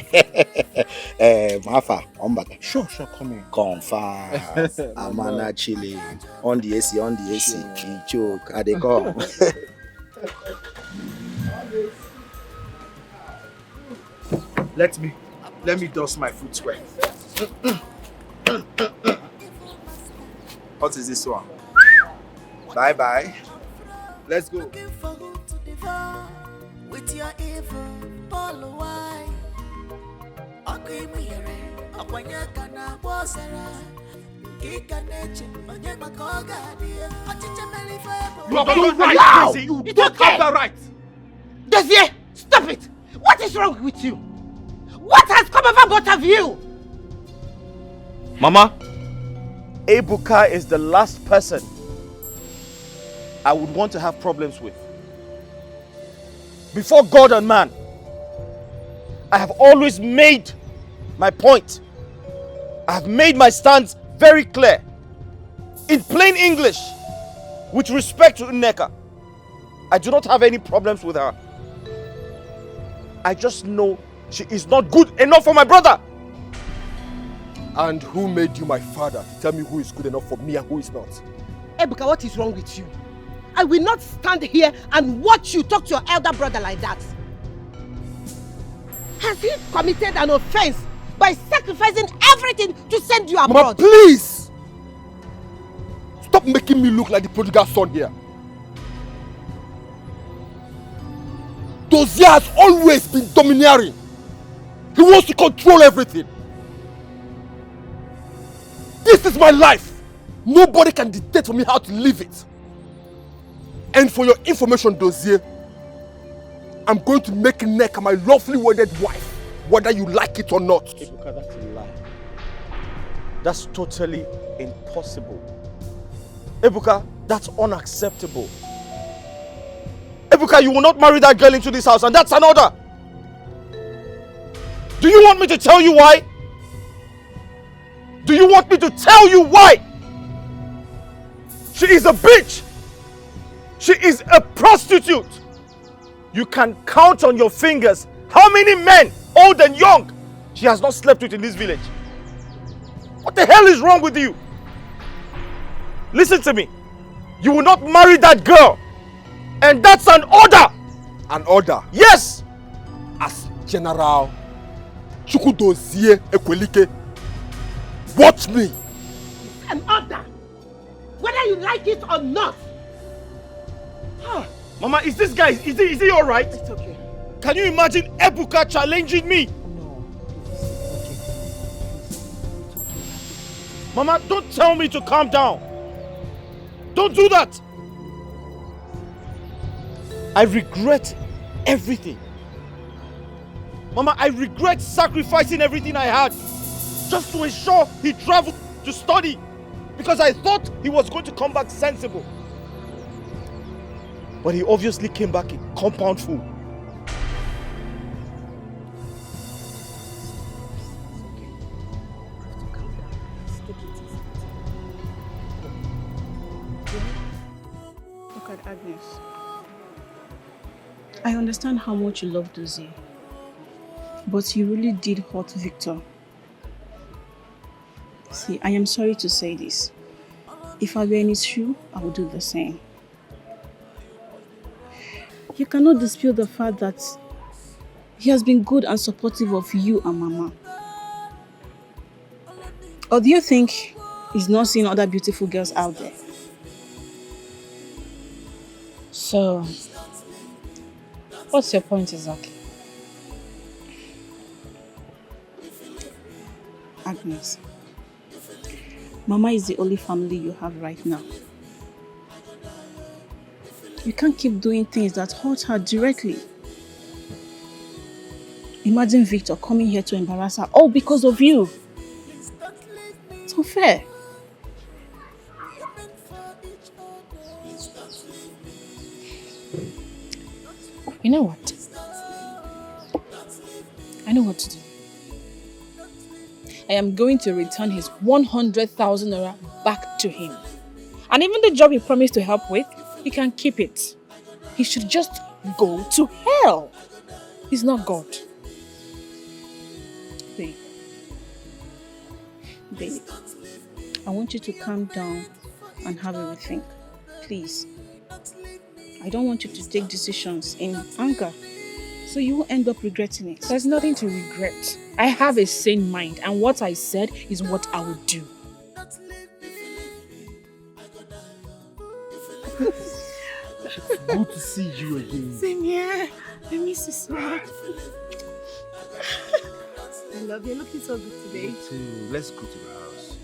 Speaker 10: Mafa,
Speaker 6: Sure, come in.
Speaker 10: Confirm. Amana chili. On the AC. Choke. Are they come?
Speaker 9: Let me dust my footwear.
Speaker 6: What is this one? Bye. Let's go.
Speaker 13: With your evil, Paul why? Okimire, Okwanyaka na Bosara. Kika neche, Onyema Koga, dear. Achicha Melifebo.
Speaker 9: You are right, crazy. You don't have the right.
Speaker 15: Dozie, stop it! What is wrong with you? What has come over both of you?
Speaker 4: Mama, Ebuka is the last person I would want to have problems with. Before God and man, I have always made my point. I have made my stance very clear. In plain English, with respect to Nneka, I do not have any problems with her. I just know she is not good enough for my brother.
Speaker 6: And who made you my father to tell me who is good enough for me and who is not?
Speaker 15: Ebuka, what is wrong with you? I will not stand here and watch you talk to your elder brother like that. Has he committed an offense by sacrificing everything to send you abroad?
Speaker 6: Mama, please! Stop making me look like the prodigal son here. Dozier has always been domineering. He wants to control everything. This is my life. Nobody can dictate for me how to live it. And for your information, Dozier, I'm going to make Nneka my lawfully wedded wife, whether you like it or not.
Speaker 4: Ebuka, that's a lie. That's totally impossible. Ebuka, that's unacceptable. Ebuka, you will not marry that girl into this house, and that's an order. Do you want me to tell you why? Do you want me to tell you why? She is a bitch. She is a prostitute. You can count on your fingers how many men, old and young, she has not slept with in this village. What the hell is wrong with you? Listen to me. You will not marry that girl. And that's an order.
Speaker 6: An order?
Speaker 4: Yes.
Speaker 6: As General Chukwudozie Ekwelike, watch me.
Speaker 15: An order. Whether you like it or not.
Speaker 4: Mama, is this guy, is he alright?
Speaker 15: It's okay.
Speaker 4: Can you imagine Ebuka challenging me?
Speaker 15: No.
Speaker 4: Mama, don't tell me to calm down. Don't do that. I regret everything. Mama, I regret sacrificing everything I had just to ensure he traveled to study, because I thought he was going to come back sensible. But he obviously came back a compound fool.
Speaker 20: Look at Agnes. I understand how much you love Dozie, but you really did hurt Victor. See, I am sorry to say this. If I were in his shoe, I would do the same. You cannot dispute the fact that he has been good and supportive of you and Mama. Or do you think he's not seeing other beautiful girls out there?
Speaker 21: So, what's your point exactly?
Speaker 20: Agnes, Mama is the only family you have right now. You can't keep doing things that hurt her directly. Imagine Victor coming here to embarrass her all because of you. It's unfair.
Speaker 21: You know what? I know what to do. I am going to return his 100,000 naira back to him. And even the job he promised to help with, he can keep it. He should just go to hell. He's not God.
Speaker 20: Babe, I want you to calm down and have a rethink. Please. I don't want you to take decisions in anger, so you will end up regretting it.
Speaker 21: There's nothing to regret. I have a sane mind, and what I said is what I will do.
Speaker 6: Good to see you again.
Speaker 15: Same here. I miss you so much. I love you. Looking so good today.
Speaker 6: Me too. Let's go to the house.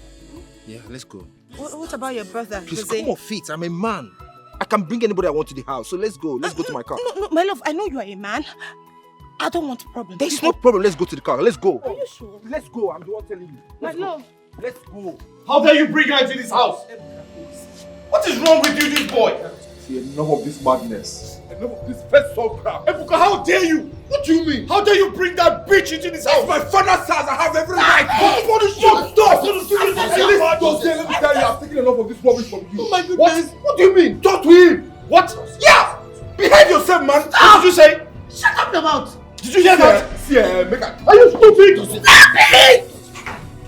Speaker 6: Yeah, let's go.
Speaker 15: What about your brother?
Speaker 6: Please
Speaker 15: Jose?
Speaker 6: come off it. I'm a man. I can bring anybody I want to the house. So let's go. Let's go to my car.
Speaker 15: No, my love. I know you are a man. I don't want problems.
Speaker 6: There's no problem. Let's go to the car. Let's go.
Speaker 15: Are you sure?
Speaker 6: Let's go. I'm the one telling you.
Speaker 15: My love.
Speaker 6: Let's go.
Speaker 4: How dare you bring her into this house? What is wrong with you, this boy?
Speaker 12: See, enough of this madness.
Speaker 6: Enough of this first soul crap.
Speaker 4: Ebuka, how dare you?
Speaker 6: What do you mean?
Speaker 4: How dare you bring that bitch into this house?
Speaker 6: It's my father's house. I have every right.
Speaker 4: What is your
Speaker 6: Stop! Let me tell you, I've taken enough of this rubbish from you.
Speaker 15: Oh my goodness.
Speaker 6: What do you mean? Talk to him.
Speaker 4: What?
Speaker 6: Yeah! Behave yourself, man.
Speaker 4: What did you say?
Speaker 15: Shut up your mouth.
Speaker 4: Did you hear
Speaker 12: See, make a... Are you stupid?
Speaker 15: Stop it!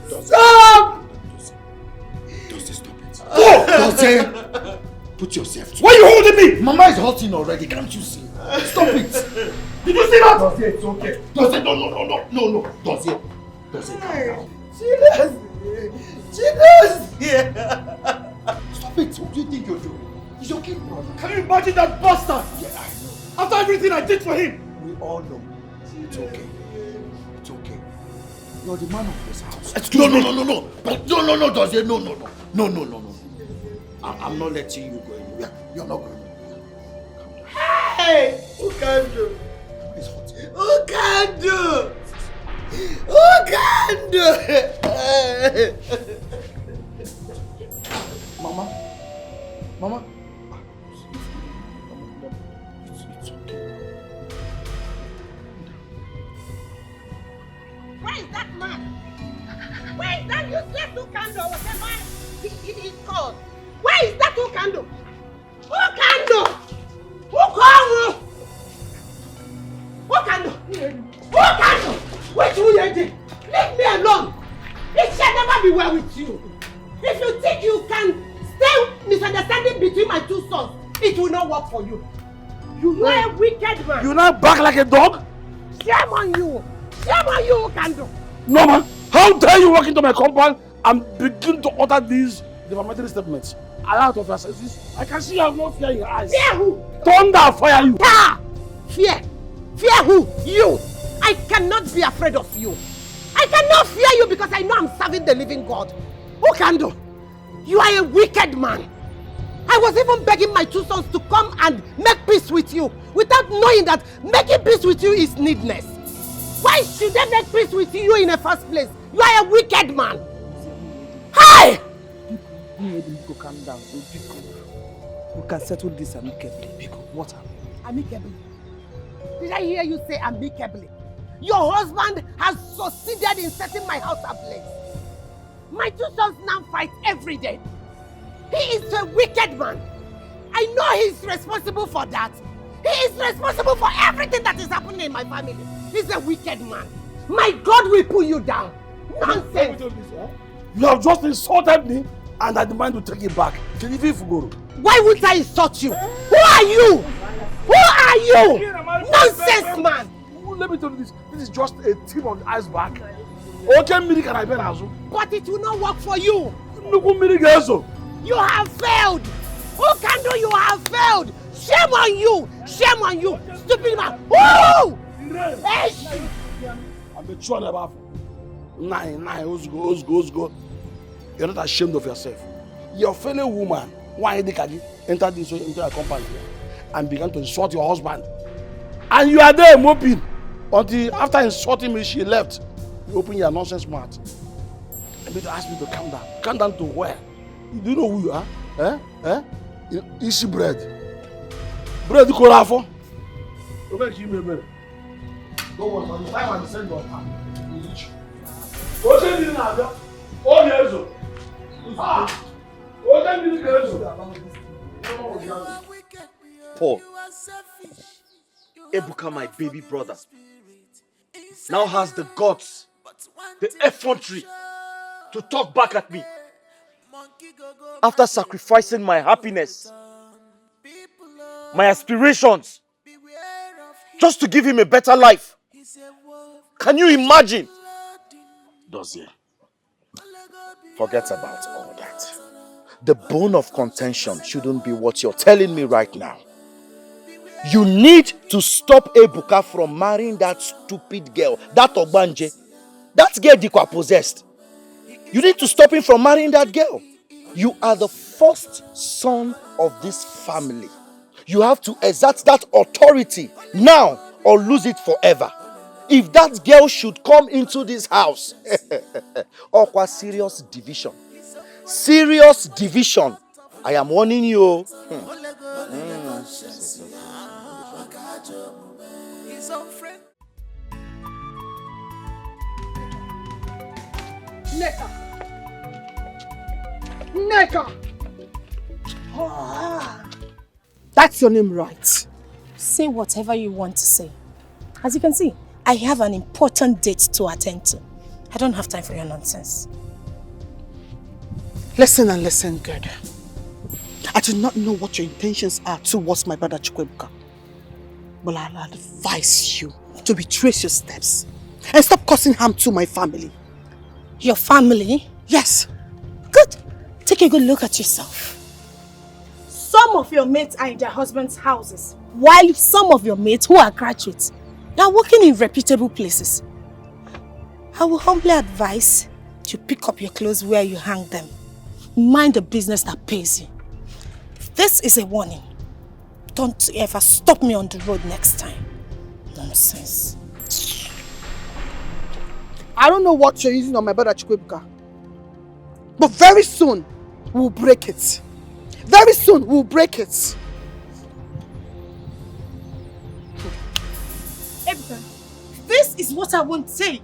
Speaker 12: Stop!
Speaker 10: Stop it. Go! Dozie! Put yourself...
Speaker 12: Why are you holding me?
Speaker 10: Mama is hurting already, can't you see? Stop it!
Speaker 12: Did you see that? Dozie, it's okay.
Speaker 10: Dozie, no. Dozie, calm down. Stop it. What do you think you're doing? He's okay, brother.
Speaker 12: Can you imagine that bastard?
Speaker 10: Yeah, I know.
Speaker 12: After everything I did for him.
Speaker 10: We all know. It's okay. It's okay. You're the man of this house.
Speaker 12: Excuse me.
Speaker 10: No. But no, Dozie, no. I'm not letting you go anywhere. You're not going anywhere.
Speaker 15: Hey! Who can do?
Speaker 10: It's hot.
Speaker 15: Who can do? Who can do?
Speaker 10: Mama.
Speaker 15: Where is that man? Where is that useless Ukando? Whatever he is called. Where is that Ukando? Ukando! Ukando! Ukando! Wait till you leave me alone. It shall never be well with you. If you think you can stay misunderstanding between my two sons, it will not work for you. You are a wicked man.
Speaker 12: You now bark like a dog?
Speaker 15: Shame on you! Shame on you, Ukando!
Speaker 12: No, man. How dare you walk into my compound and begin to utter these defamatory statements? Out of your senses, I can see you have no fear in your eyes.
Speaker 15: Fear who?
Speaker 12: Thunder fire you!
Speaker 15: Fear? Fear who? You! I cannot be afraid of you. I cannot fear you because I know I'm serving the living God. Ukando, you are a wicked man. I was even begging my two sons to come and make peace with you without knowing that making peace with you is needless. Why should they make peace with you in the first place? You are a wicked man. Hi!
Speaker 16: Calm down. We can settle this amicably. What happened?
Speaker 15: Amicably? Did I hear you say amicably? Your husband has succeeded in setting my house ablaze. My two sons now fight every day. He is a wicked man. I know he's responsible for that. He is responsible for everything that is happening in my family. He's a wicked man. My God will pull you down. Nonsense.
Speaker 12: You have just insulted me and I demand to take it back.
Speaker 15: Why would I insult you? Who are you? Who are you? Nonsense, man.
Speaker 12: Let me tell you this. This is just a tip on the iceberg. Okay, can I bear as well?
Speaker 15: But it will not work for you.
Speaker 12: You
Speaker 15: have failed. Ukando, you have failed. Shame on you. Shame on you. Stupid man. Woo!
Speaker 12: I'm the true about nine. Go. You're not ashamed of yourself. Your fellow woman, why Dikeh, entered into a compound and began to insult your husband. And you are there moping. Until after insulting me, she left. You open your nonsense mouth. And they ask me to calm down. Calm down to where? Do you know who you are? Easy bread. Bread you call for? Okay, give me a bread. Don't worry, by the time I send your time, we reach you. What's the meaning of that? Oh, yes, sir. What's the meaning of that?
Speaker 11: Paul, Ebuka, my baby brother, now has the guts, the effrontery to talk back at me. After sacrificing my happiness, my aspirations, just to give him a better life. Can you imagine?
Speaker 10: Dozie, forget about all that. The bone of contention shouldn't be what you're telling me right now. You need to stop Ebuka from marrying that stupid girl, that Ogbanje. That girl Dikeh possessed. You need to stop him from marrying that girl. You are the first son of this family. You have to exert that authority now or lose it forever. If that girl should come into this house, Okwa, serious division. Serious division. I am warning you.
Speaker 15: Neka! Oh, that's your name, right?
Speaker 18: Say whatever you want to say. As you can see, I
Speaker 2: I have an important date to attend to. I don't have time for your nonsense.
Speaker 19: Listen and listen good. I do not know what your intentions are towards my brother Chukwuebuka, but I'll advise you to retrace your steps and stop causing harm to my family.
Speaker 2: Your family?
Speaker 19: Yes.
Speaker 2: Good. Take a good look at yourself. Some of your mates are in their husbands' houses, while some of your mates who are graduates, they are working in reputable places. I will humbly advise you pick up your clothes where you hang them. Mind the business that pays you. This is a warning. Don't ever stop me on the road next time. Nonsense.
Speaker 19: I don't know what you're using on my brother Chukwuebuka, but very soon we'll break it. Very soon we'll break it.
Speaker 2: Ebuka, this is what I won't take.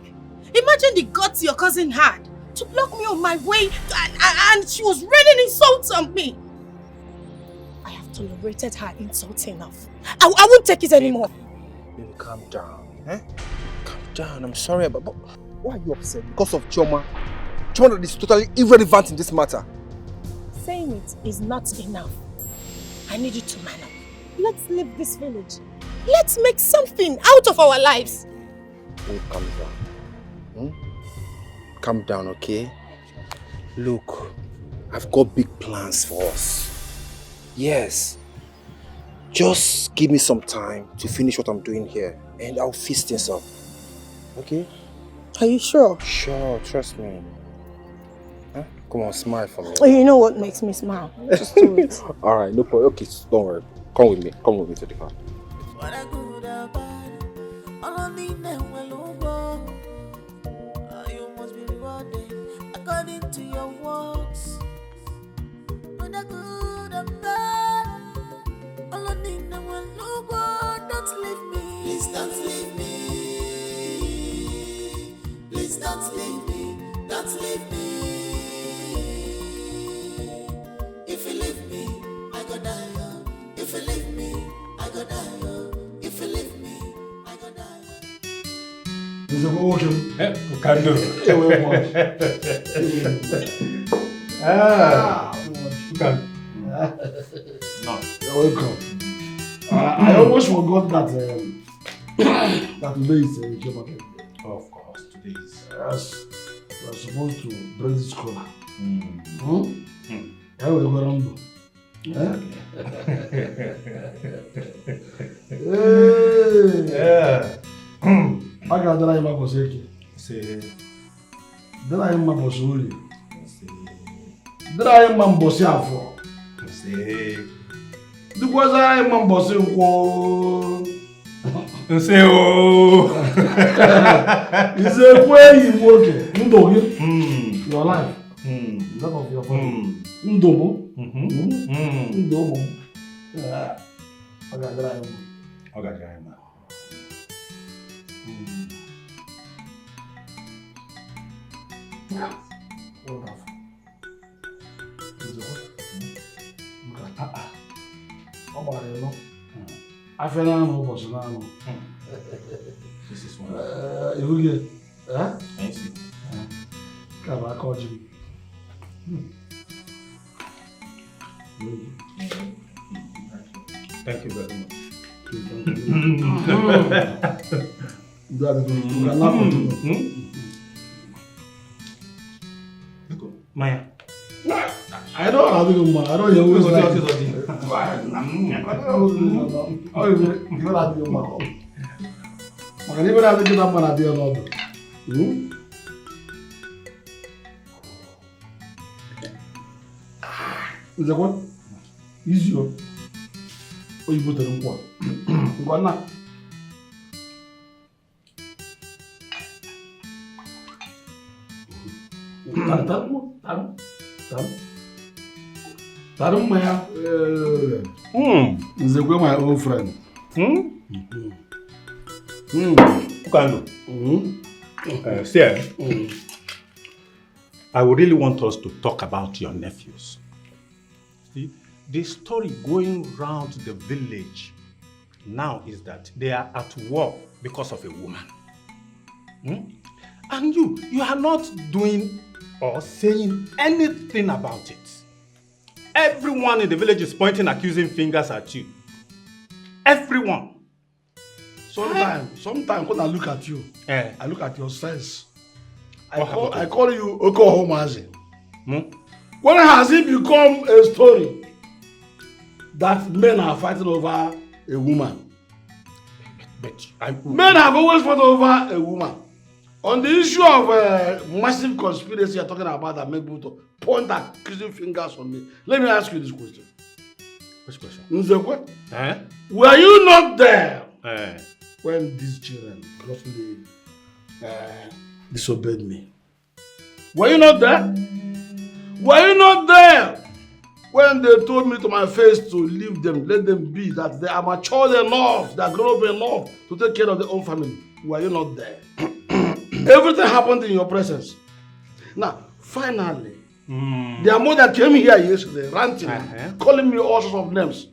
Speaker 2: Imagine the guts your cousin had to block me on my way and she was raining insults on me. I have tolerated her insults enough. I won't take it anymore.
Speaker 6: Baby, calm down. Eh? Calm down. I'm sorry, but why are you upset? Because of Choma? Choma that is totally irrelevant in this matter.
Speaker 2: Saying it is not enough. I need you to man up. Let's leave this village. Let's make something out of our lives.
Speaker 6: Babe, calm down. Calm down, okay? Look, I've got big plans for us. Yes. Just give me some time to finish what I'm doing here and I'll fix things up. Okay?
Speaker 2: Are you sure?
Speaker 6: Sure, trust me. Huh? Come on, smile for me.
Speaker 2: Oh, you know what makes me smile? Just do it.
Speaker 6: Alright, no problem. Okay, don't worry. Come with me. Come with me to the car.
Speaker 13: According to your works, when I good and bad, all I need now will look good. Don't leave me. Please don't leave me. Please don't leave me. Don't leave me. If you leave me, I go die. If you leave me, I go die. If you leave me, I go die.
Speaker 14: Is it working?
Speaker 18: Can do.
Speaker 14: No. You're welcome. I almost forgot that that today is Joma birthday.
Speaker 18: Of course, today is.
Speaker 14: Yes. We are supposed to bring this cola. How will you go around?
Speaker 18: Yeah.
Speaker 14: I got the line of Boseki.
Speaker 18: See.
Speaker 14: The line of Bosuli. The line of Bosiafo.
Speaker 18: See.
Speaker 14: The was I am Bosiko.
Speaker 18: Say, oh.
Speaker 14: It's a way you work it. Your life. That of your family. Ndobo. Ndobo. I got the line.
Speaker 18: I got the line.
Speaker 14: Yeah. Wonderful. Is it what? Come on, you know. I feel no personal.
Speaker 18: This is one.
Speaker 14: If we get,
Speaker 18: I see.
Speaker 14: Come on, call you.
Speaker 18: Thank you very much. Maya.
Speaker 14: I don't have to go. I don't hear who's that. Is that what? Easy. Oh, you put it in what? What now? Tarum Maya. Is my old friend.
Speaker 18: Sir, I would really want us to talk about your nephews. See, the story going round the village now is that they are at war because of a woman. And you are not doing or saying anything about it. Everyone in the village is pointing accusing fingers at you. Everyone.
Speaker 14: Sometimes when I look at you, I look at your sense. I
Speaker 18: What
Speaker 14: call you Okolie. When has it become a story that men are fighting over a woman? Men have always fought over a woman. On the issue of massive conspiracy you're talking about that make people to point accusing fingers on me, let me ask you this question.
Speaker 18: Which question?
Speaker 14: Nzekwe, were you not there when these children grossly disobeyed me? Were you not there? Were you not there when they told me to my face to leave them, let them be, that they are mature enough, they are grown up enough to take care of their own family? Were you not there? Everything happened in your presence. Now, finally, their mother came here yesterday, ranting, calling me all sorts of names.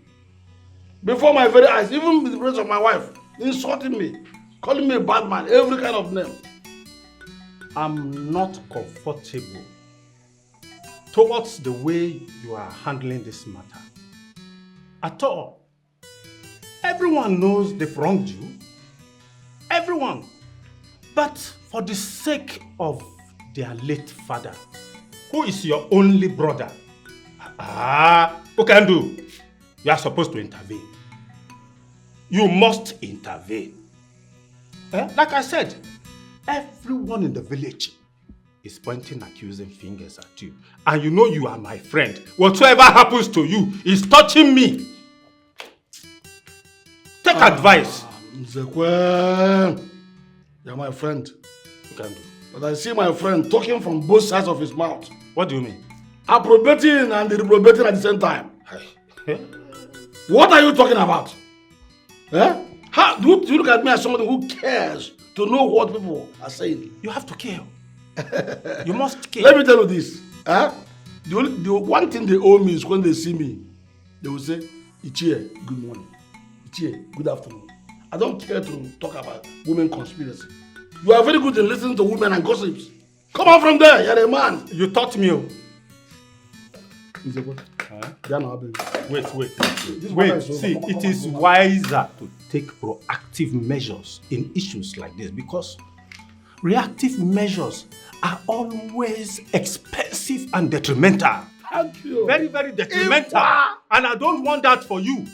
Speaker 14: Before my very eyes, even with the presence of my wife, insulting me, calling me a bad man, every kind of name.
Speaker 18: I'm not comfortable towards the way you are handling this matter. At all. Everyone knows they've wronged you. Everyone. But for the sake of their late father, who is your only brother, who can do? You are supposed to intervene. You must intervene. Like I said, everyone in the village is pointing accusing fingers at you. And you know you are my friend. Whatever happens to you is touching me. Take advice.
Speaker 14: Nzekwe, you're my friend.
Speaker 18: You can do.
Speaker 14: But I see my friend talking from both sides of his mouth.
Speaker 18: What do you mean?
Speaker 14: Approbating and reprobating at the same time. What are you talking about? How do you look at me as somebody who cares to know what people are saying?
Speaker 18: You have to care. You must care.
Speaker 14: Let me tell you this. The one thing they owe me is when they see me, they will say, Ichie, good morning. Ichie, good afternoon. I don't care to talk about women conspiracy. You are very good in listening to women and gossips. Come on from there, you're a man.
Speaker 18: You taught me. Wait. See, it is wiser to take proactive measures in issues like this because reactive measures are always expensive and detrimental.
Speaker 14: Thank you.
Speaker 18: Very, very detrimental. And I don't want that for you.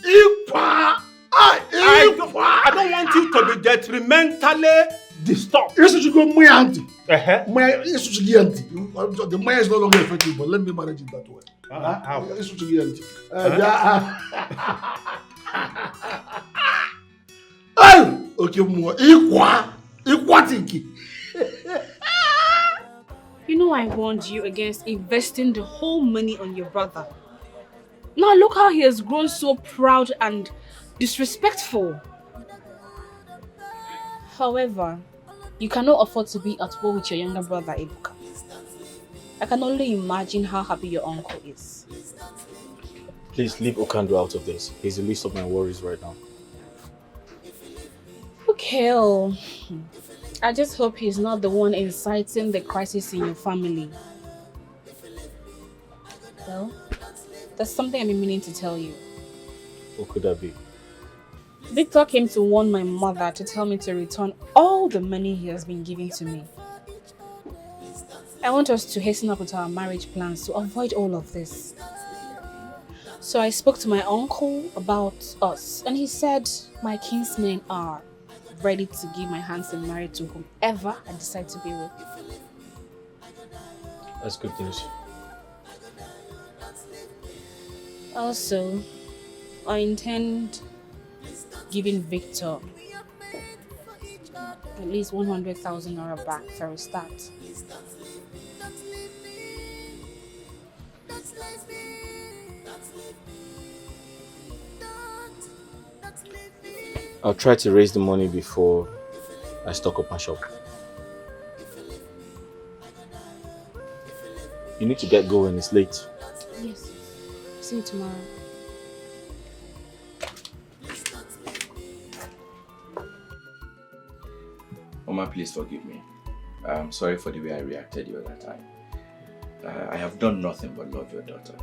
Speaker 18: I don't want you to be detrimentally disturbed.
Speaker 14: Yes, you go my auntie. The money is no longer effective, but let me manage it that way.
Speaker 18: How?
Speaker 14: Okay, more.
Speaker 5: You know I warned you against investing the whole money on your brother. Now look how he has grown so proud and disrespectful. However, you cannot afford to be at war with your younger brother, Ebuka. I can only imagine how happy your uncle is.
Speaker 7: Please leave Okandu out of this. He's the least of my worries right now.
Speaker 5: Okay, I just hope he's not the one inciting the crisis in your family. Well, there's something I've been meaning to tell you.
Speaker 7: What could that be?
Speaker 5: Victor came to warn my mother to tell me to return all the money he has been giving to me. I want us to hasten up with our marriage plans to avoid all of this. So I spoke to my uncle about us and he said my kinsmen are ready to give my hands in marriage to whomever I decide to be with.
Speaker 7: That's good news.
Speaker 5: Also, I intend giving Victor at least 100,000 naira back for a start.
Speaker 7: I'll try to raise the money before I stock up my shop. You need to get going, it's late.
Speaker 5: Yes. See you tomorrow.
Speaker 17: Mama, please forgive me.
Speaker 3: I'm sorry for the way I reacted the other time. I have done nothing but love your daughter.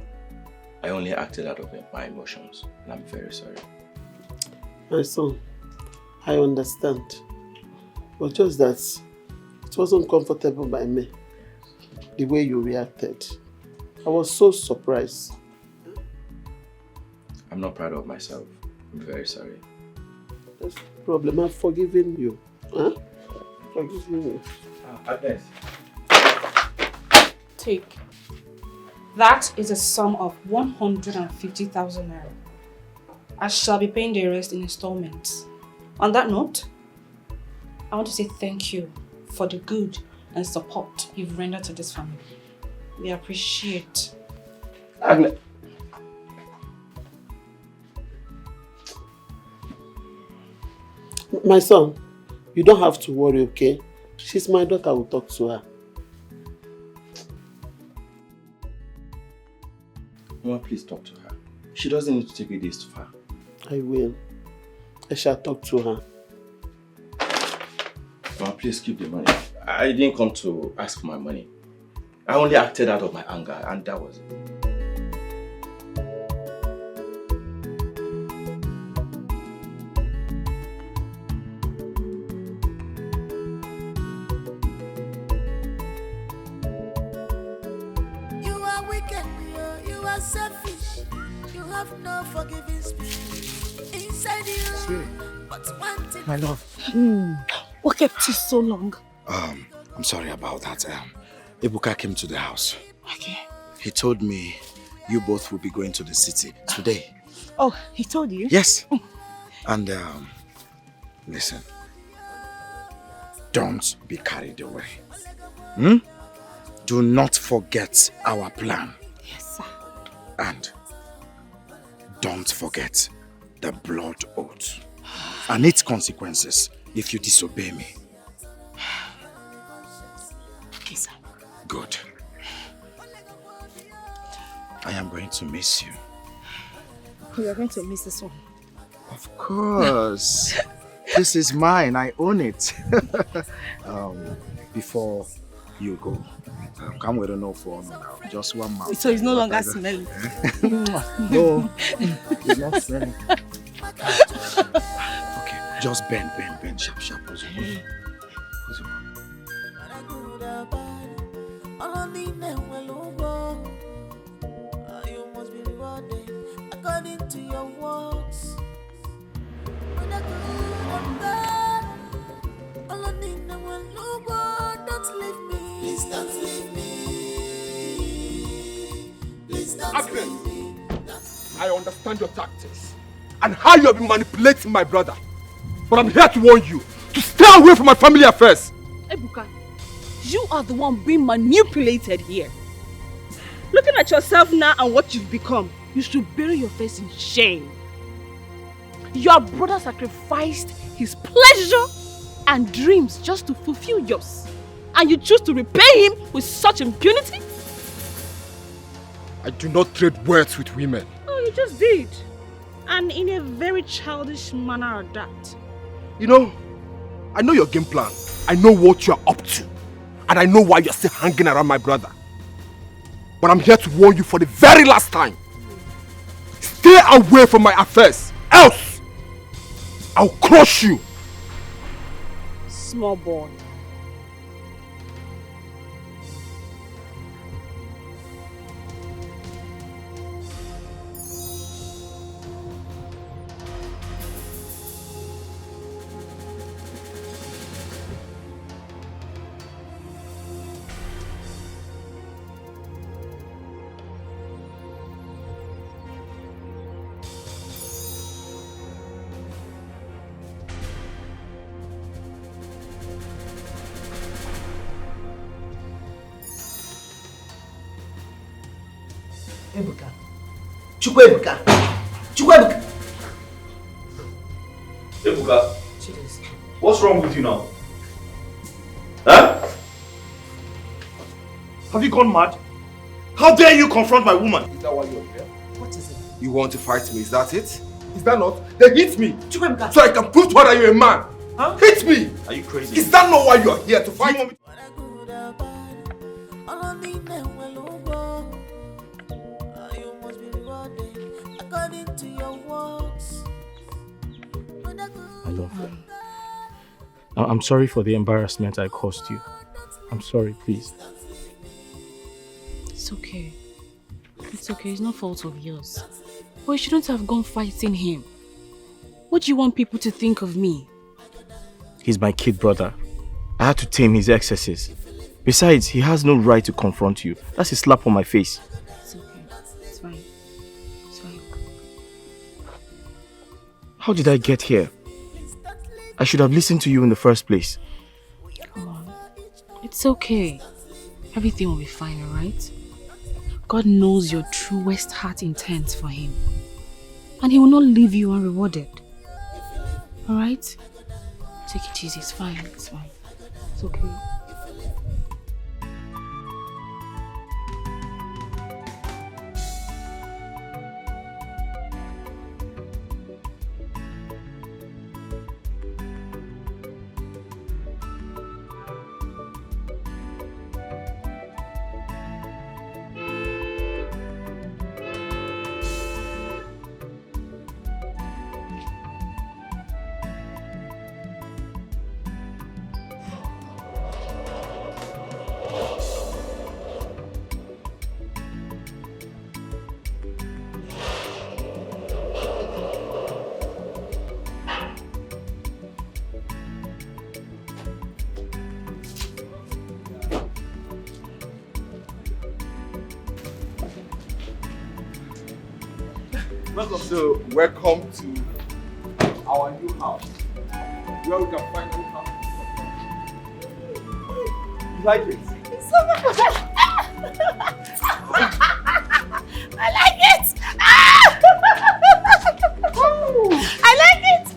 Speaker 3: I only acted out of my emotions, and I'm very sorry.
Speaker 9: My son, I understand. But just that it wasn't comfortable by me, the way you reacted. I was so surprised.
Speaker 3: I'm not proud of myself. I'm very sorry.
Speaker 9: That's the problem. I've forgiven you. Huh? Forgiven you.
Speaker 3: Agnes.
Speaker 5: Take. That is a sum of 150,000 naira. I shall be paying the rest in installments. On that note, I want to say thank you for the good and support you've rendered to this family. We appreciate.
Speaker 9: Agnes. My son, you don't have to worry, okay? She's my daughter, I will talk to her.
Speaker 3: Mama, please talk to her. She doesn't need to take it this far.
Speaker 9: I will. I shall talk to her.
Speaker 3: Mama, please keep the money. I didn't come to ask for my money. I only acted out of my anger, and that was it.
Speaker 13: You are wicked, you are selfish. You have no forgiving spirit inside you. But one thing.
Speaker 10: My love.
Speaker 2: What kept you so long?
Speaker 10: I'm sorry about that. Ebuka came to the house.
Speaker 2: Okay.
Speaker 10: He told me you both will be going to the city today.
Speaker 2: Oh, he told you?
Speaker 10: Yes. And listen, don't be carried away. Do not forget our plan.
Speaker 2: Yes, sir.
Speaker 10: And don't forget the blood oath and its consequences if you disobey me.
Speaker 2: Okay, sir.
Speaker 10: Good. I am going to miss you.
Speaker 2: You are going to miss this one.
Speaker 10: Of course. This is mine. I own it. Before you go, come with a no for me now. Just one mouth.
Speaker 2: So it's no longer smelling.
Speaker 10: No, it's not smelling. Okay, just bend, sharp.
Speaker 13: You must be rewarded according to your works. Don't leave me. Please don't leave me. Please don't leave me.
Speaker 6: I understand your tactics and how you have been manipulating my brother. But I'm here to warn you to stay away from my family affairs.
Speaker 5: Ebuka, you are the one being manipulated here. Looking at yourself now and what you've become, you should bury your face in shame. Your brother sacrificed his pleasure and dreams just to fulfill yours. And you choose to repay him with such impunity?
Speaker 6: I do not trade words with women.
Speaker 5: Oh, you just did. And in a very childish manner at that.
Speaker 6: You know, I know your game plan. I know what you are up to. And I know why you're still hanging around my brother. But I'm here to warn you for the very last time. Stay away from my affairs. Else, I'll crush you.
Speaker 5: Small boy.
Speaker 15: Ebuka. Chukwuebuka. Chukwuebuka.
Speaker 4: Ebuka, what's wrong with you now? Huh? Have you gone mad? How dare you confront my woman?
Speaker 6: Is that why you're here?
Speaker 15: What is it?
Speaker 6: You want to fight me, is that it? Is that not? Then hit me.
Speaker 15: Chukwuebuka.
Speaker 6: So I can prove to her that you're a man.
Speaker 15: Huh?
Speaker 6: Hit me.
Speaker 4: Are you crazy?
Speaker 6: Is that not why you're here to fight me?
Speaker 13: You must be rewarded according to your works.
Speaker 4: I love you. I'm sorry for the embarrassment I caused you. I'm sorry, please.
Speaker 5: It's okay. It's okay, it's no fault of yours. But you shouldn't have gone fighting him. What do you want people to think of me?
Speaker 4: He's my kid brother. I had to tame his excesses. Besides, he has no right to confront you. That's a slap on my face.
Speaker 5: It's okay. It's fine. It's fine.
Speaker 4: How did I get here? I should have listened to you in the first place.
Speaker 5: Come on. It's okay. Everything will be fine, alright? God knows your truest heart intent for him. And he will not leave you unrewarded. Alright? Take it easy, it's fine, it's fine. It's okay.
Speaker 12: So, welcome to our new house, where we can finally have. You like it?
Speaker 13: It's so much. I like it. I like it.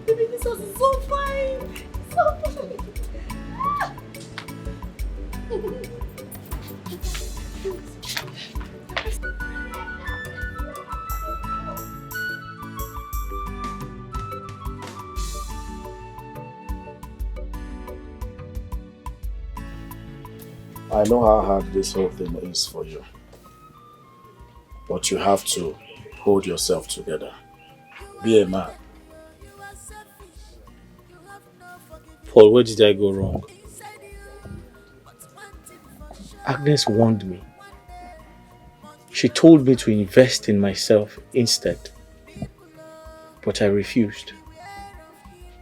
Speaker 13: Baby, this house is so fine. So fine.
Speaker 10: I know how hard this whole thing is for you. But you have to hold yourself together. Be a man.
Speaker 7: Paul, where did I go wrong? Agnes warned me. She told me to invest in myself instead. But I refused.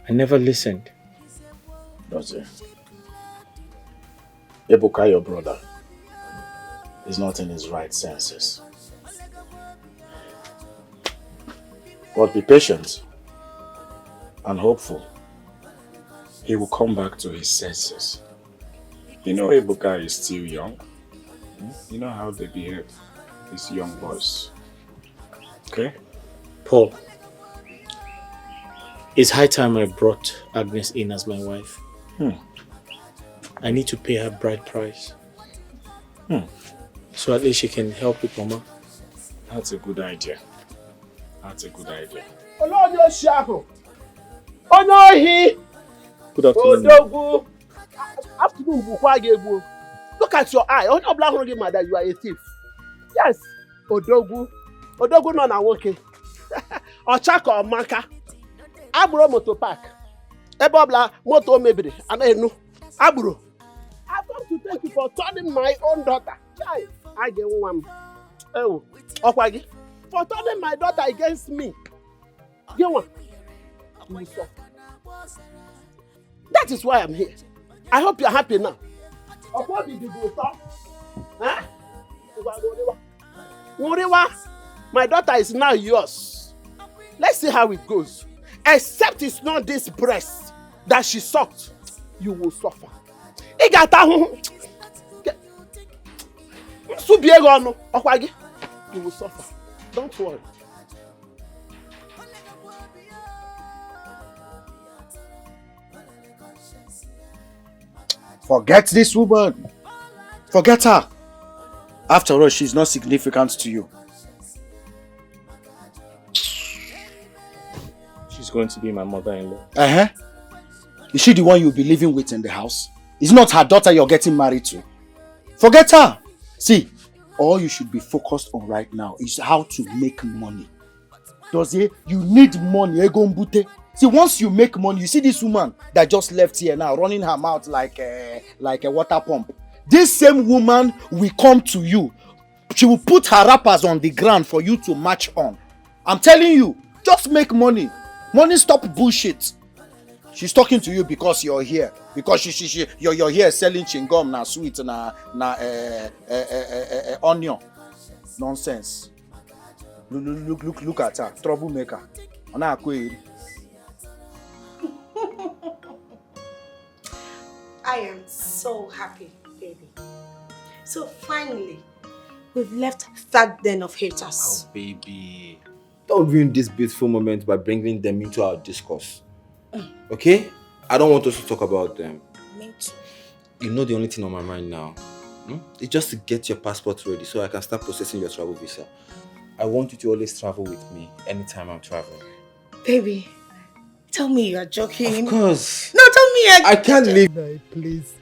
Speaker 7: I never listened.
Speaker 10: Does it? Ebuka, your brother, is not in his right senses. But be patient and hopeful. He will come back to his senses. You know Ebuka is still young. You know how they behave, these young boys. Okay?
Speaker 7: Paul, it's high time I brought Agnes in as my wife. I need to pay her bride price. So at least she can help with Mama.
Speaker 10: That's a good idea. That's a good idea.
Speaker 9: Good afternoon. Afternoon, look at your eye. Oh, black mother, you are a thief. Yes, Odogu. Odogu no na woke. Ochaka or Maka. Aburo motor park. Ebobla motor mebiri. Anenu. Aburo. I've come to thank you for turning my own daughter. Chai, I get one. Oh, Okwagi. For turning my daughter against me. Get one. That is why I'm here. I hope you're happy now. Okwagi, did you stop? Huh? Muriwa, my daughter is now yours. Let's see how it goes. Except it's not this breast that she sucked, you will suffer. You will suffer. Don't worry.
Speaker 10: Forget this woman. Forget her. After all, she's not significant to you.
Speaker 7: She's going to be my mother-in-law.
Speaker 10: Is she the one you'll be living with in the house? It's not her daughter you're getting married to.
Speaker 3: Forget her. See, all you should be focused on right now is how to make money. Dozie, you need money. See, once you make money, you see this woman that just left here now, running her mouth like a water pump. This same woman will come to you. She will put her wrappers on the ground for you to match on. I'm telling you, just make money. Money stop bullshit. She's talking to you because you're here. Because you're here selling chewing-gum, na sweet, na onion. Nonsense. Look at her. Troublemaker.
Speaker 2: I am so happy, baby. So finally, we've left that den of haters.
Speaker 7: Oh, baby. Don't ruin this beautiful moment by bringing them into our discourse. Okay? I don't want us to talk about them.
Speaker 2: Me too.
Speaker 7: You know the only thing on my mind now. It's just to get your passport ready so I can start processing your travel visa. I want you to always travel with me anytime I'm traveling.
Speaker 2: Baby, tell me you're joking.
Speaker 7: Of course.
Speaker 2: No, tell me
Speaker 7: I can't leave.
Speaker 17: No, please.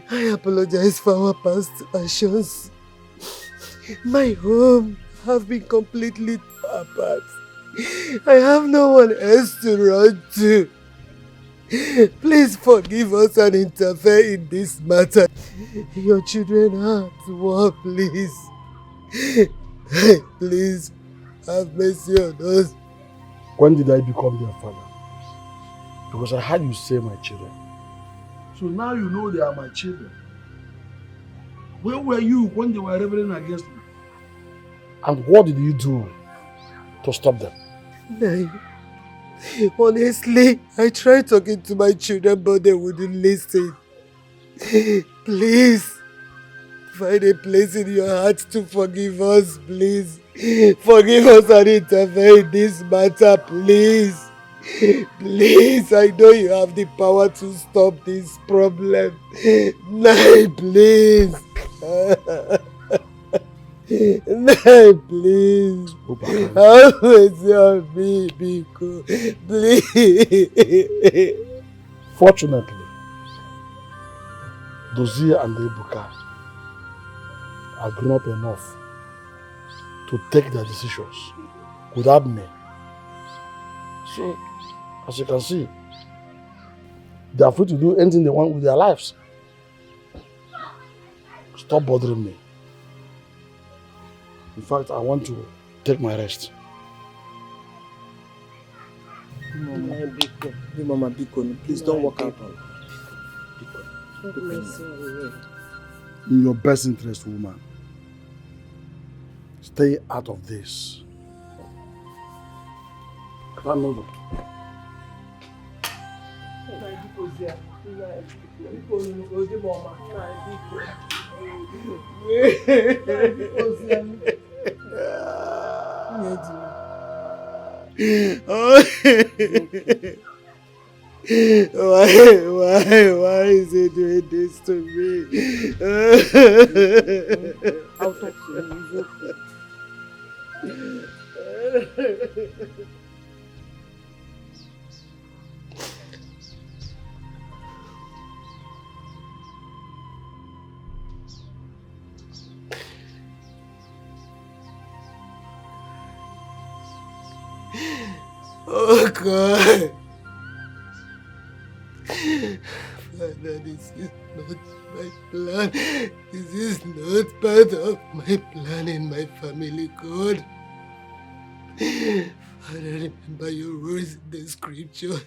Speaker 17: I apologize for our past actions. My home have been completely apart. I have no one else to run to. Please forgive us and interfere in this matter. Your children are at war, please. Please have mercy on us.
Speaker 14: When did I become their father? Because I heard you say my children. So now you know they are my children. Where were you when they were rebelling against me? And what did you do to stop them?
Speaker 17: No. Honestly, I tried talking to my children, but they wouldn't listen. Please, find a place in your heart to forgive us, please. Forgive us and interfere in this matter, please. Please, I know you have the power to stop this problem. No, please. No, please. Have mercy on me, Biko. Please.
Speaker 14: Fortunately, Dozie and Ebuka are grown up enough to take their decisions without me. So, as you can see, they are free to do anything they want with their lives. Stop bothering me. In fact, I want to take my rest.
Speaker 1: Mama Biko, please don't walk out.
Speaker 14: In your best interest, woman, stay out of this. Come over.
Speaker 17: Why is he doing this to me?
Speaker 19: I'll talk to you.
Speaker 17: Oh God! Father, this is not my plan. This is not part of my plan in my family, God. Father, remember your words in the scripture.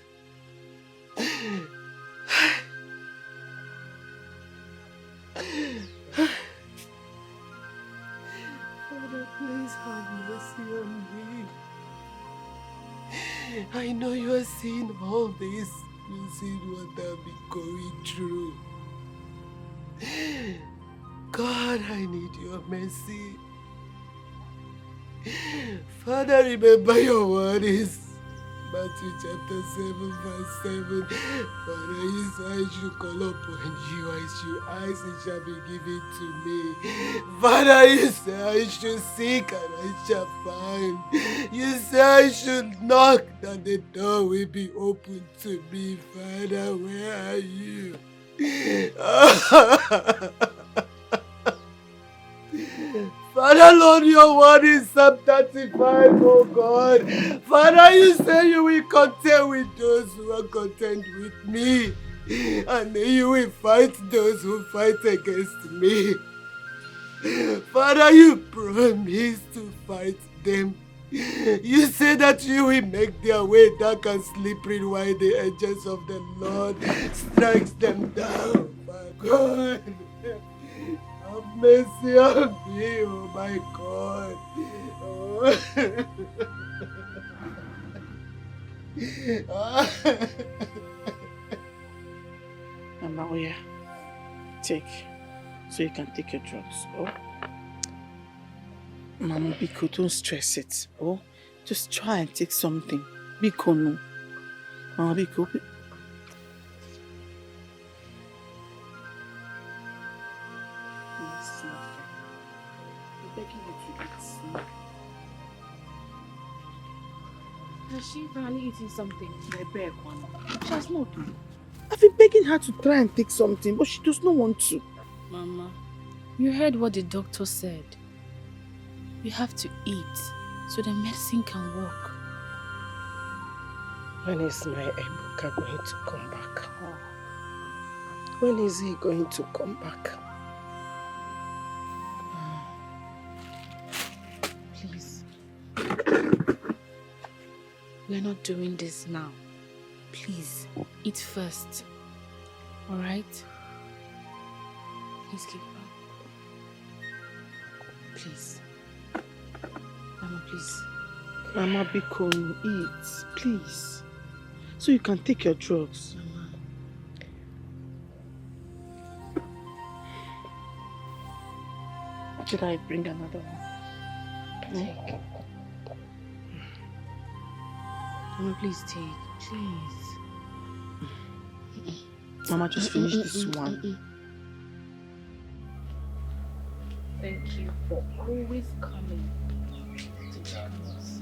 Speaker 17: Father, please have mercy on me. I know you are seeing all this. You see what I've been going through. God, I need your mercy. Father, remember your words. Matthew chapter 7, verse 7. Father, you said I should call upon you. I should ask, it shall be given to me. Father, you said I should seek and I shall find. You said I should knock that the door will be open to me. Father, where are you? Father, Lord, your word is Psalm 35, oh God. Father, you say you will contend with those who are content with me. And you will fight those who fight against me. Father, you promise to fight them. You say that you will make their way dark and slippery while the angels of the Lord strikes them down. My God, have mercy on me, oh my God.
Speaker 1: Mama, oh yeah. Take. So you can take your drugs, oh? Mama, Biko, don't stress it, oh? Just try and take something. Biko, no. Mama, Biko. Yes, I'm begging you to eat.
Speaker 5: Has she finally eaten something?
Speaker 1: I beg one. She has not done. I've been begging her to try and take something, but she does not want to.
Speaker 5: Mama, you heard what the doctor said. You have to eat so the medicine can work.
Speaker 2: When is my Ebuka going to come back? When is he going to come back?
Speaker 5: Please. We're not doing this now. Please, eat first. Alright? Please keep on. Please. Mama, please.
Speaker 1: Mama, Biko, eat, please. So you can take your drugs.
Speaker 5: Mama.
Speaker 1: Should I bring another one?
Speaker 5: Take. Mama, please take. Please.
Speaker 1: Mama, just finish this one.
Speaker 5: Thank you for always coming to join us.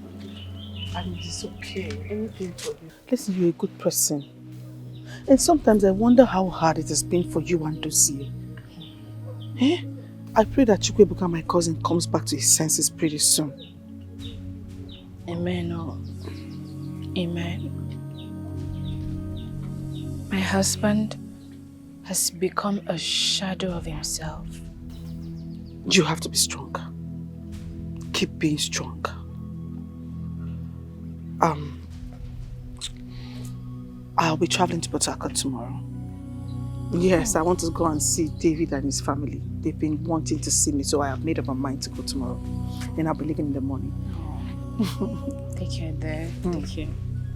Speaker 1: And it's okay. Anything for you. Listen, you're a good person. And sometimes I wonder how hard it has been for you and Dozie. Eh? I pray that Chukwuebuka, my cousin, comes back to his senses pretty soon.
Speaker 5: Amen. Oh. Amen. My husband has become a shadow of himself.
Speaker 1: You have to be strong. Keep being strong. I'll be traveling to Port Harcourt tomorrow. Yes, I want to go and see David and his family. They've been wanting to see me, so I have made up my mind to go tomorrow. Then I'll be leaving in the morning.
Speaker 5: Take care there. Take care.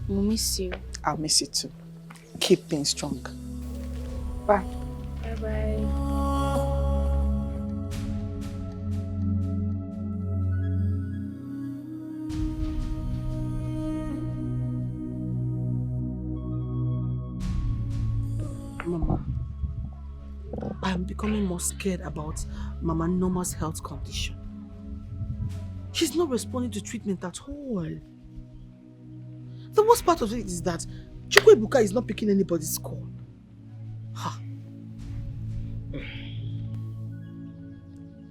Speaker 5: We'll miss you.
Speaker 1: I'll miss you too. Keep being strong. Bye.
Speaker 5: Bye-bye.
Speaker 1: Mama, I'm becoming more scared about Mama Norma's health condition. She's not responding to treatment at all. The worst part of it is that Chukwuebuka is not picking anybody's call. Ha.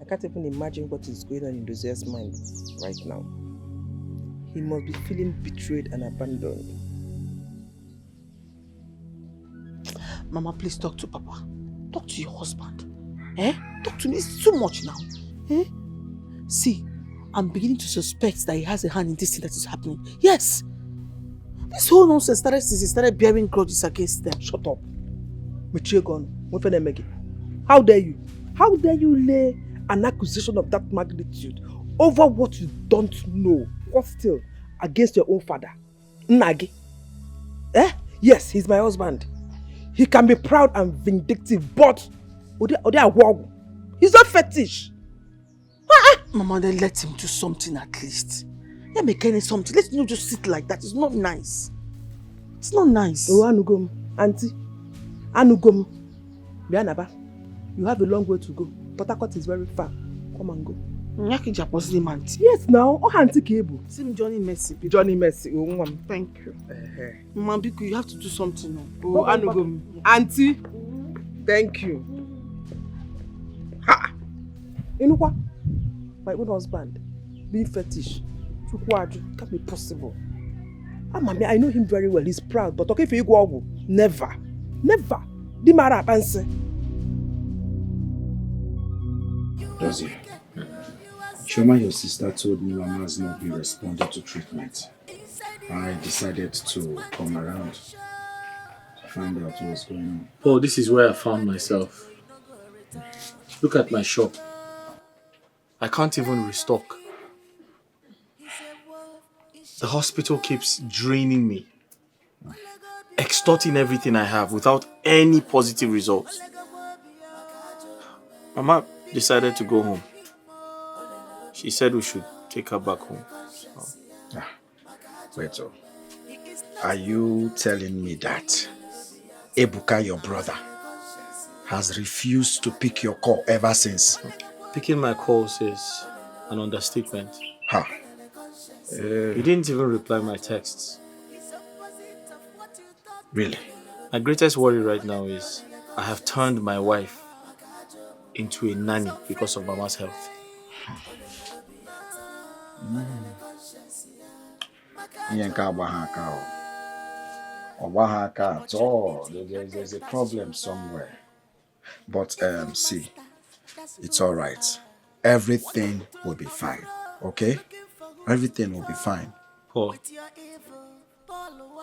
Speaker 8: I can't even imagine what is going on in Dozier's mind right now. He must be feeling betrayed and abandoned.
Speaker 1: Mama, please talk to Papa. Talk to your husband. Eh? Talk to me. It's too much now. Eh? See, I'm beginning to suspect that he has a hand in this thing that is happening. Yes! This whole nonsense started since he started bearing grudges against them.
Speaker 8: Shut up. How dare you? How dare you lay an accusation of that magnitude over what you don't know, what still, against your own father? Nagi. Eh? Yes, he's my husband. He can be proud and vindictive, but he's not fetish.
Speaker 1: Mama, then let him do something at least. Let me get something. Let's not just sit like that. It's not nice. It's not nice.
Speaker 8: Oh, Anugom, Auntie. Anugom. Bianaba, you have a long way to go. Port Harcourt is very far. Come and go.
Speaker 1: Yes,
Speaker 8: now. Oh, Auntie Cable.
Speaker 1: See Johnny Mercy.
Speaker 8: Johnny Mercy. Oh,
Speaker 1: thank you. Mama, Biko, you have to do something now.
Speaker 8: Oh, Anugom. Auntie, thank you. Ha! Inukwa. my own husband, being fetish. Can't be possible. Mami, I know him very well. He's proud, but okay, if you go, never. Never. Di mara panse.
Speaker 3: Dozie, Shoma, your sister told me Mama has not been responding to treatment. I decided to come around to find out what's going on.
Speaker 7: Oh, this is where I found myself. Look at my shop. I can't even restock. The hospital keeps draining me, extorting everything I have without any positive results. Mama decided to go home. She said we should take her back home. So.
Speaker 3: Wait, are you telling me that Ebuka, your brother, has refused to pick your call ever since?
Speaker 7: Picking my calls is an understatement.
Speaker 3: Ha.
Speaker 7: He didn't even reply my texts.
Speaker 3: Really?
Speaker 7: My greatest worry right now is I have turned my wife into a nanny because of Mama's health.
Speaker 3: At all. There's a problem somewhere. But see, it's all right. Everything will be fine. Okay? Everything will be fine.
Speaker 7: Paul,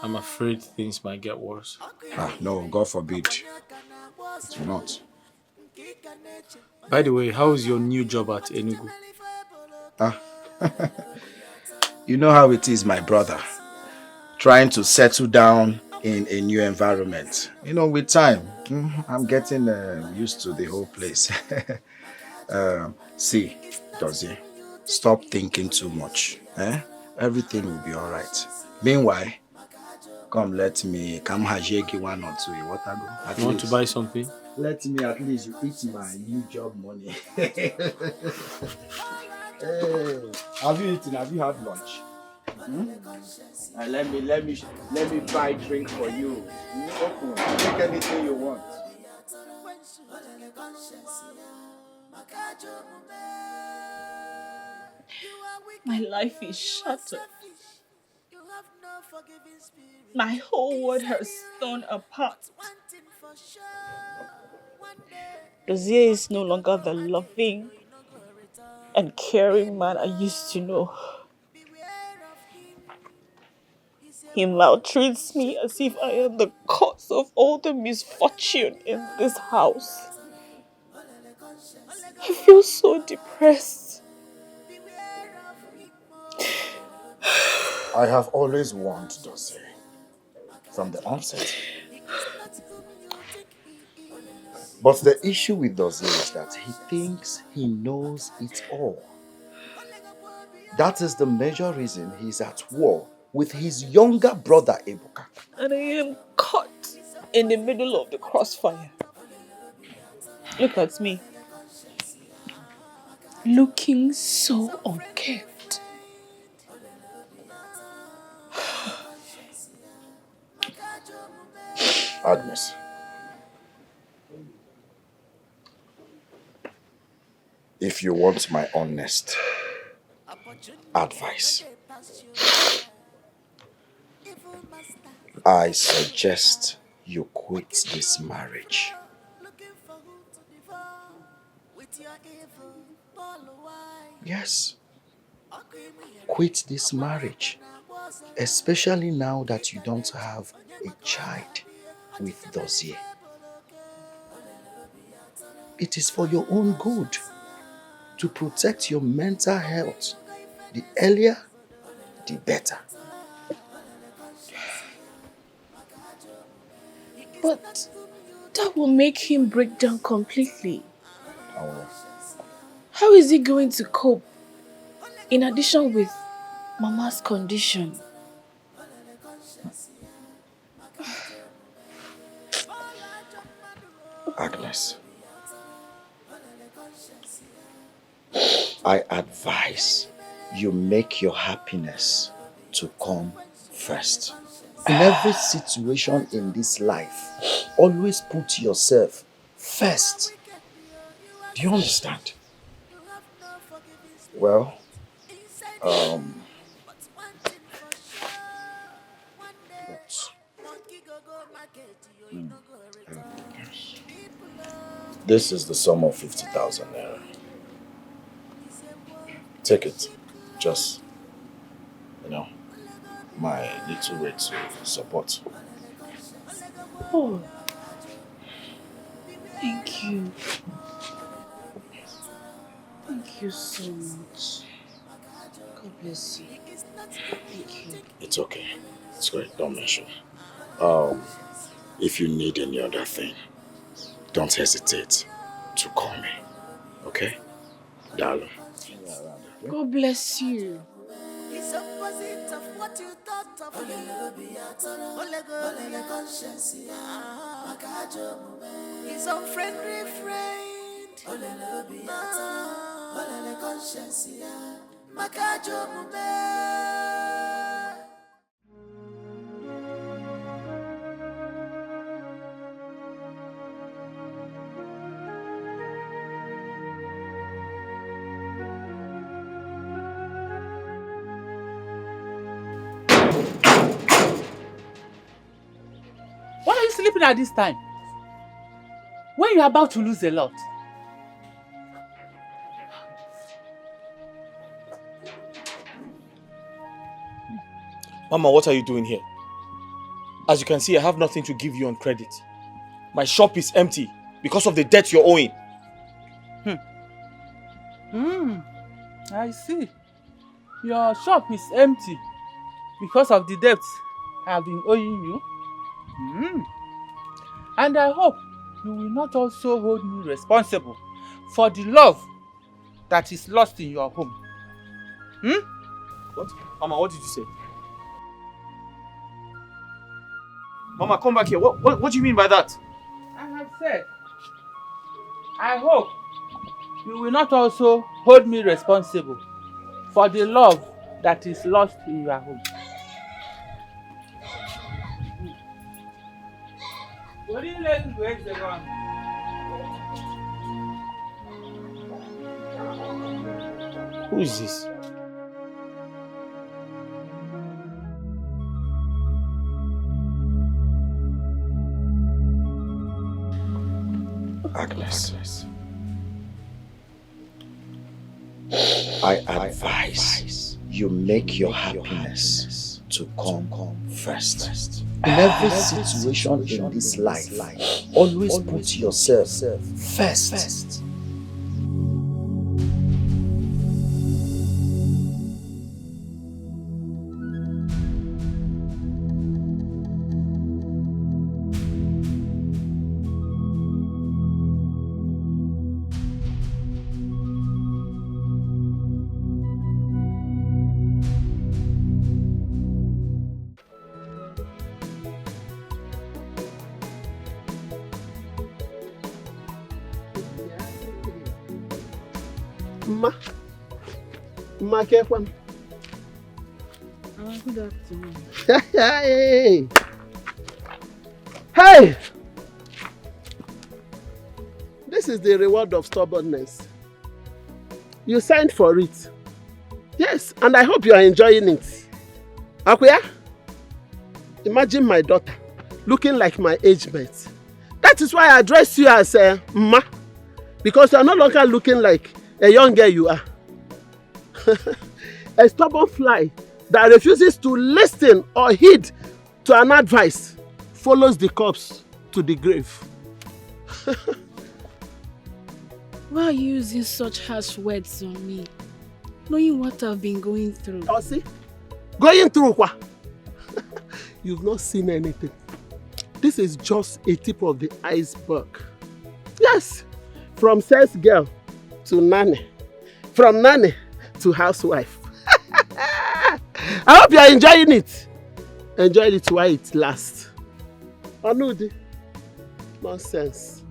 Speaker 7: I'm afraid things might get worse.
Speaker 3: No, God forbid. It will not.
Speaker 7: By the way, how is your new job at Enugu?
Speaker 3: You know how it is, my brother. Trying to settle down in a new environment. You know, with time, I'm getting used to the whole place. See, Dozie, stop thinking too much. Everything will be all right. Meanwhile, come hajegi one or two.
Speaker 7: You want to buy something?
Speaker 3: Let me at least eat my new job money. Hey, have you eaten? Have you had lunch? Let me buy a drink for you. Take anything you want.
Speaker 5: My life is shattered. My whole world has torn apart. Dozie is no longer the loving and caring man I used to know. He maltreats me as if I am the cause of all the misfortune in this house. I feel so depressed.
Speaker 3: I have always warned Dozie from the onset. But the issue with Dozie is that he thinks he knows it all. That is the major reason he's at war with his younger brother, Ebuka.
Speaker 5: And I am caught in the middle of the crossfire. Look at me. Looking so unkempt.
Speaker 3: Agnes. If you want my honest advice, I suggest you quit this marriage. Yes. Quit this marriage. Especially now that you don't have a child with Dozie. It is for your own good to protect your mental health. The earlier, the better.
Speaker 5: But that will make him break down completely.
Speaker 3: Oh.
Speaker 5: How is he going to cope? In addition with Mama's condition.
Speaker 3: Agnes, I advise you make your happiness to come first. In every situation in this life, always put yourself first. Do you understand? Well, this is the sum of 50,000 naira. Take it. Just, my little way to support.
Speaker 5: Oh, thank you. Thank you so much. God bless you. Thank you.
Speaker 3: It's okay. It's great. Don't mention. If you need any other thing, don't hesitate to call me. Okay? Darling.
Speaker 5: God bless you.
Speaker 13: It's opposite of what you thought of. Conscience. He's unfriendly friend. Conscience. Makajo
Speaker 16: Why are you sleeping at this time? When you're about to lose a lot.
Speaker 4: Mama, what are you doing here? As you can see, I have nothing to give you on credit. My shop is empty because of the debt you're owing.
Speaker 16: I see. Your shop is empty because of the debt I have been owing you. And I hope you will not also hold me responsible for the love that is lost in your home.
Speaker 4: What? Mama, what did you say? Mama, come back here. What do you mean by that?
Speaker 16: I have said, I hope you will not also hold me responsible for the love that is lost in your home.
Speaker 4: Who is this?
Speaker 3: Agnes, I advise you make your happiness to come first. In every situation in this life, always put yourself first.
Speaker 9: Kekwan.
Speaker 5: Good afternoon.
Speaker 9: Hey! Hey! This is the reward of stubbornness. You signed for it. Yes, and I hope you are enjoying it. Akuya, imagine my daughter looking like my age mate. That is why I address you as Ma, because you are no longer looking like a young girl you are. A stubborn fly that refuses to listen or heed to an advice follows the corpse to the grave.
Speaker 5: Why are you using such harsh words on me? Knowing what I've been going through.
Speaker 9: Oh, see? Going through what? You've not seen anything. This is just a tip of the iceberg. Yes, from sales girl to nanny. From nanny to housewife. I hope you are enjoying it. Enjoy it while it lasts. Anudi. Nonsense.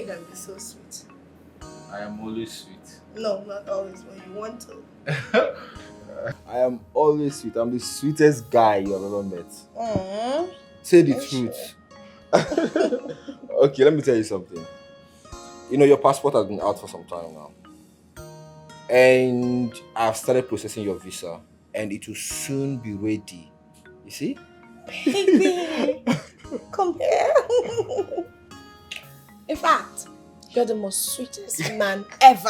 Speaker 2: can be so sweet.
Speaker 12: I am always sweet.
Speaker 2: No, not always when you want to.
Speaker 12: I am always sweet. I'm the sweetest guy you have ever met.
Speaker 2: Aww.
Speaker 12: Say the truth. Okay, let me tell you something. You know, your passport has been out for some time now. And I've started processing your visa. And it will soon be ready. You see?
Speaker 2: Baby, come here. In fact, you're the most sweetest man ever.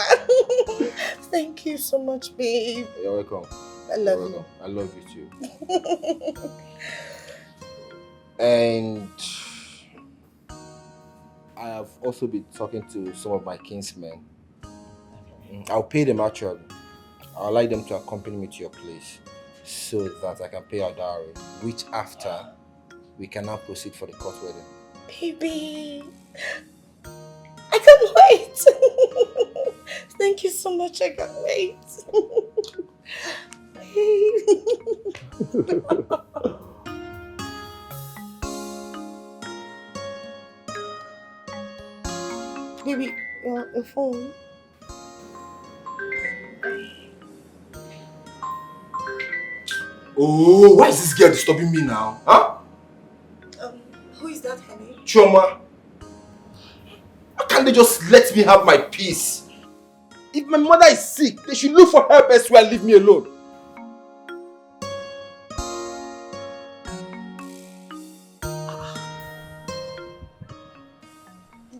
Speaker 2: Thank you so much, babe.
Speaker 12: You're welcome.
Speaker 2: I love you.
Speaker 12: I love you too. And I have also been talking to some of my kinsmen. I'll pay them actually. I'll like them to accompany me to your place so that I can pay our dowry, which after we can now proceed for the court wedding.
Speaker 2: Baby, I can't wait. Thank you so much. I can't wait. Baby, your phone.
Speaker 12: Oh, why is this girl disturbing me now? Huh?
Speaker 2: Who is that, honey?
Speaker 12: Chioma. Why can't they just let me have my peace? If my mother is sick, they should look for help elsewhere and leave me alone.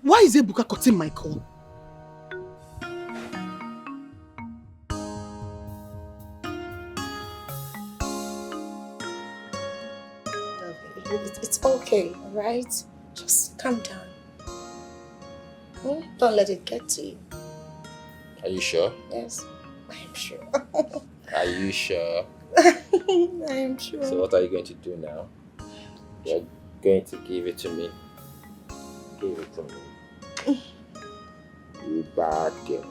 Speaker 8: Why is Ebuka cutting my call?
Speaker 2: It's okay, alright? Just calm down. Don't let it get to you.
Speaker 12: Are you sure?
Speaker 2: Yes, I am sure.
Speaker 12: Are you sure?
Speaker 2: I am sure.
Speaker 12: So what are you going to do now? You're going to give it to me. Give it to me. You bad girl.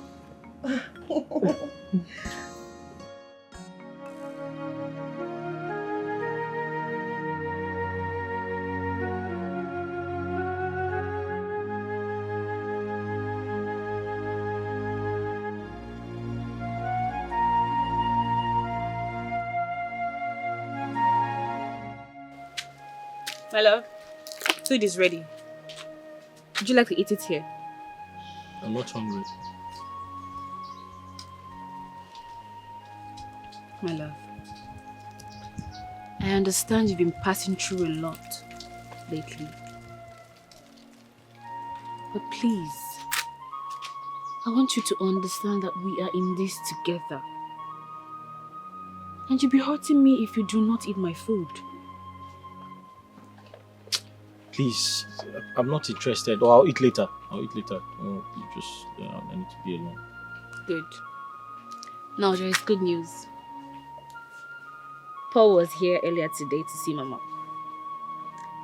Speaker 5: My love, food is ready. Would you like to eat it here?
Speaker 7: I'm not hungry.
Speaker 5: My love, I understand you've been passing through a lot lately. But please, I want you to understand that we are in this together. And you'll be hurting me if you do not eat my food.
Speaker 7: Please, I'm not interested. Or I'll eat later. I'll eat later. You just, I need to be alone.
Speaker 5: Good. Now there is good news. Paul was here earlier today to see Mama.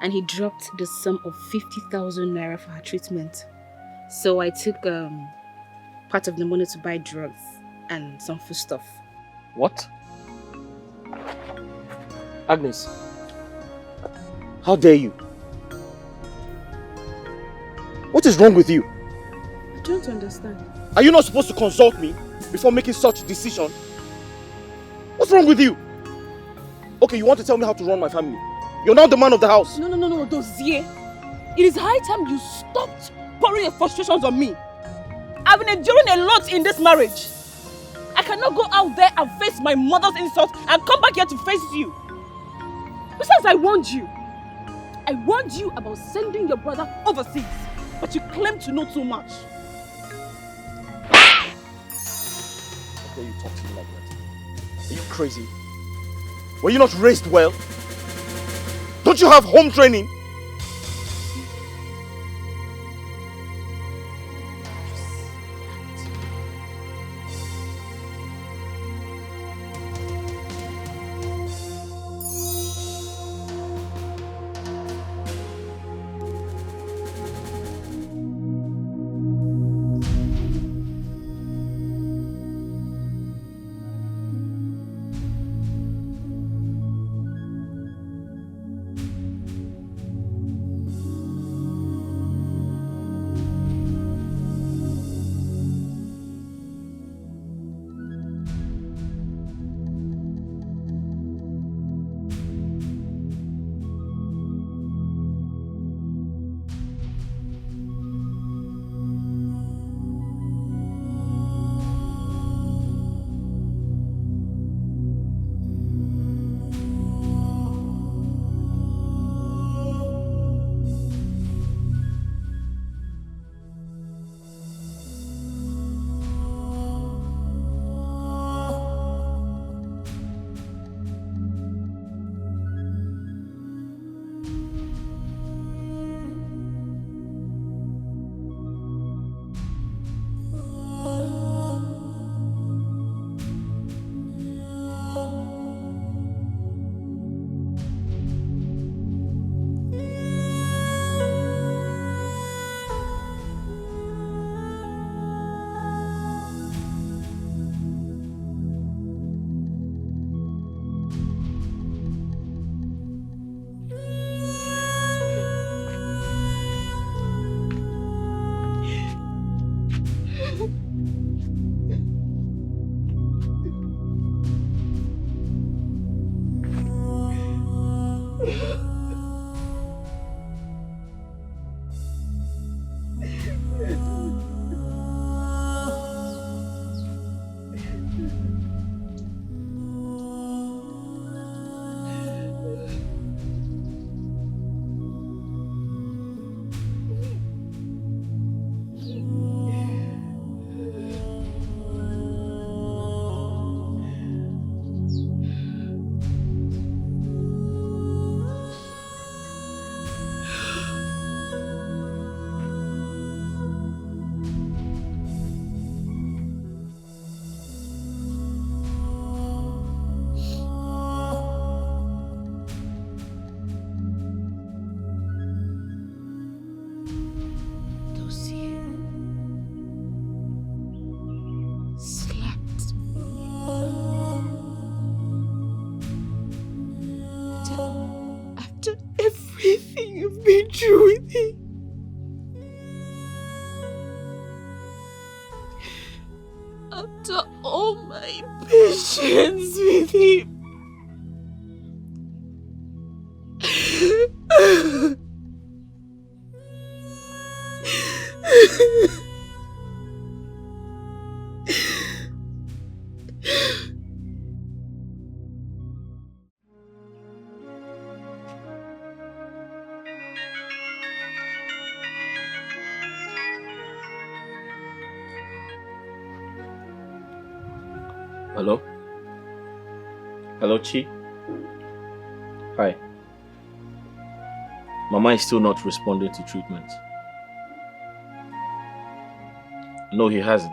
Speaker 5: And he dropped the sum of 50,000 naira for her treatment. So I took part of the money to buy drugs and some food stuff.
Speaker 4: What? Agnes, how dare you? What is wrong with you?
Speaker 5: I don't understand.
Speaker 4: Are you not supposed to consult me before making such a decision? What's wrong with you? Okay, you want to tell me how to run my family? You're now the man of the house.
Speaker 5: No, Dozier. It is high time you stopped pouring your frustrations on me. I've been enduring a lot in this marriage. I cannot go out there and face my mother's insults and come back here to face you. Besides, I warned you. I warned you about sending your brother overseas, but you claim to know too much.
Speaker 4: How dare you talk to me like that? Are you crazy? Were you not raised well? Don't you have home training?
Speaker 20: After all my patience with him.
Speaker 7: Hello? Hello, Chi? Hi. Mama is still not responding to treatment. No, he hasn't.